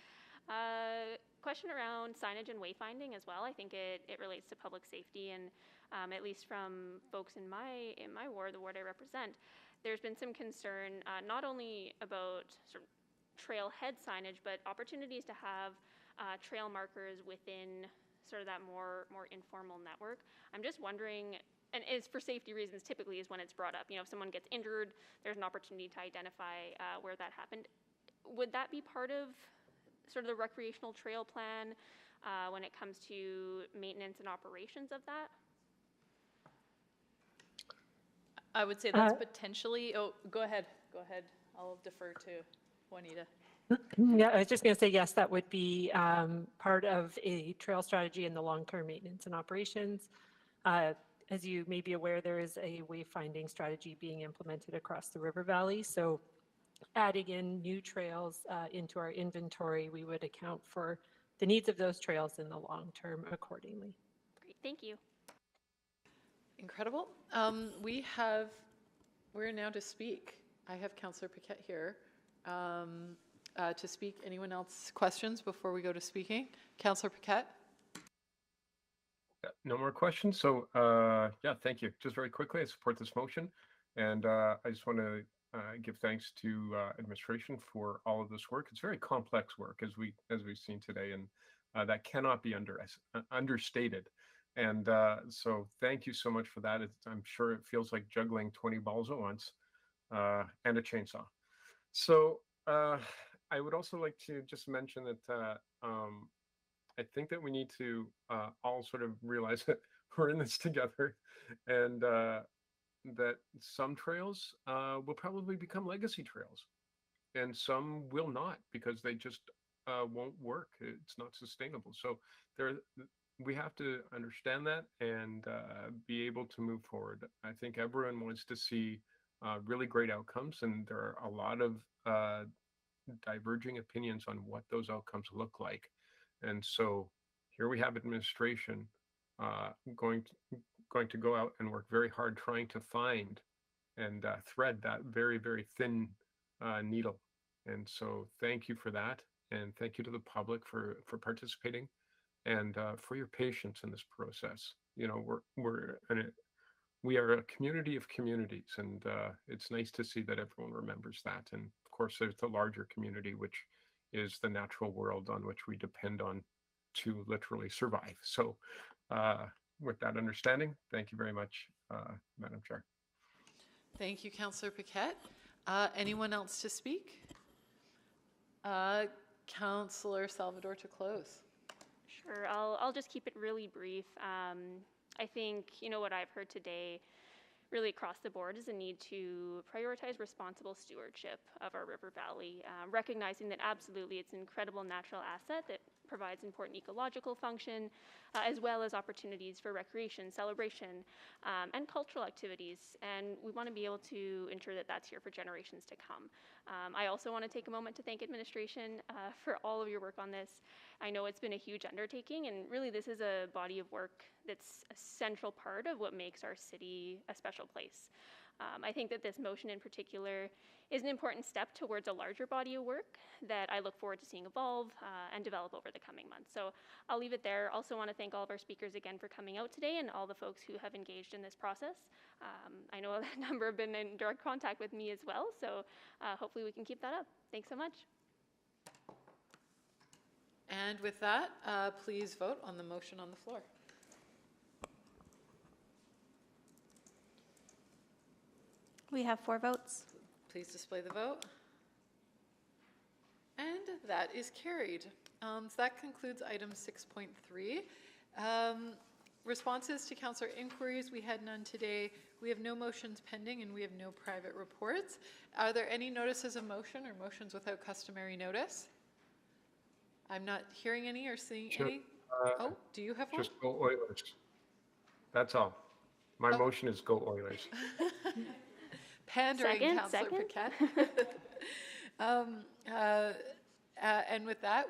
Question around signage and wayfinding as well. I think it relates to public safety, and at least from folks in my ward, the ward I represent, there's been some concern not only about sort of trailhead signage, but opportunities to have trail markers within sort of that more informal network. I'm just wondering, and it's for safety reasons typically is when it's brought up. You know, if someone gets injured, there's an opportunity to identify where that happened. Would that be part of sort of the recreational trail plan when it comes to maintenance and operations of that? I would say that's potentially, oh, go ahead. I'll defer to Juanita. Yeah, I was just going to say, yes, that would be part of a trail strategy in the long-term maintenance and operations. As you may be aware, there is a wayfinding strategy being implemented across the river valley. So adding in new trails into our inventory, we would account for the needs of those trails in the long term accordingly. Great, thank you. Incredible. We're now to speak. I have Councillor Paquette here to speak. Anyone else questions before we go to speaking? Councillor Paquette? No more questions. So yeah, thank you. Just very quickly, I support this motion. And I just want to give thanks to administration for all of this work. It's very complex work, as we've seen today, and that cannot be understated. And so thank you so much for that. I'm sure it feels like juggling 20 balls at once and a chainsaw. So I would also like to just mention that I think that we need to all sort of realize that we're in this together, and that some trails will probably become legacy trails, and some will not, because they just won't work. It's not sustainable. So we have to understand that and be able to move forward. I think everyone wants to see really great outcomes, and there are a lot of diverging opinions on what those outcomes look like. And so here we have administration going to go out and work very hard trying to find and thread that very, very thin needle. And so thank you for that. And thank you to the public for participating and for your patience in this process. You know, we are a community of communities, and it's nice to see that everyone remembers that. And of course, there's the larger community, which is the natural world on which we depend on to literally survive. So with that understanding, thank you very much, Madam Chair. Thank you, Councillor Paquette. Anyone else to speak? Councillor Salvador to close. Sure, I'll just keep it really brief. I think, you know, what I've heard today really across the board is a need to prioritize responsible stewardship of our river valley, recognizing that absolutely it's an incredible natural asset that provides important ecological function, as well as opportunities for recreation, celebration, and cultural activities. And we want to be able to ensure that that's here for generations to come. I also want to take a moment to thank administration for all of your work on this. I know it's been a huge undertaking, and really this is a body of work that's a central part of what makes our city a special place. I think that this motion in particular is an important step towards a larger body of work that I look forward to seeing evolve and develop over the coming months. So I'll leave it there. Also want to thank all of our speakers again for coming out today and all the folks who have engaged in this process. I know a number have been in direct contact with me as well, so hopefully we can keep that up. Thanks so much. And with that, please vote on the motion on the floor. We have 4 votes. Please display the vote. And that is carried. So that concludes item 6.3. Responses to councillor inquiries, we had none today. We have no motions pending, and we have no private reports. Are there any notices of motion or motions without customary notice? I'm not hearing any or seeing any. Oh, do you have one? Just go Oilers. That's all. My motion is go Oilers. Pandering, Councillor Paquette. And with that,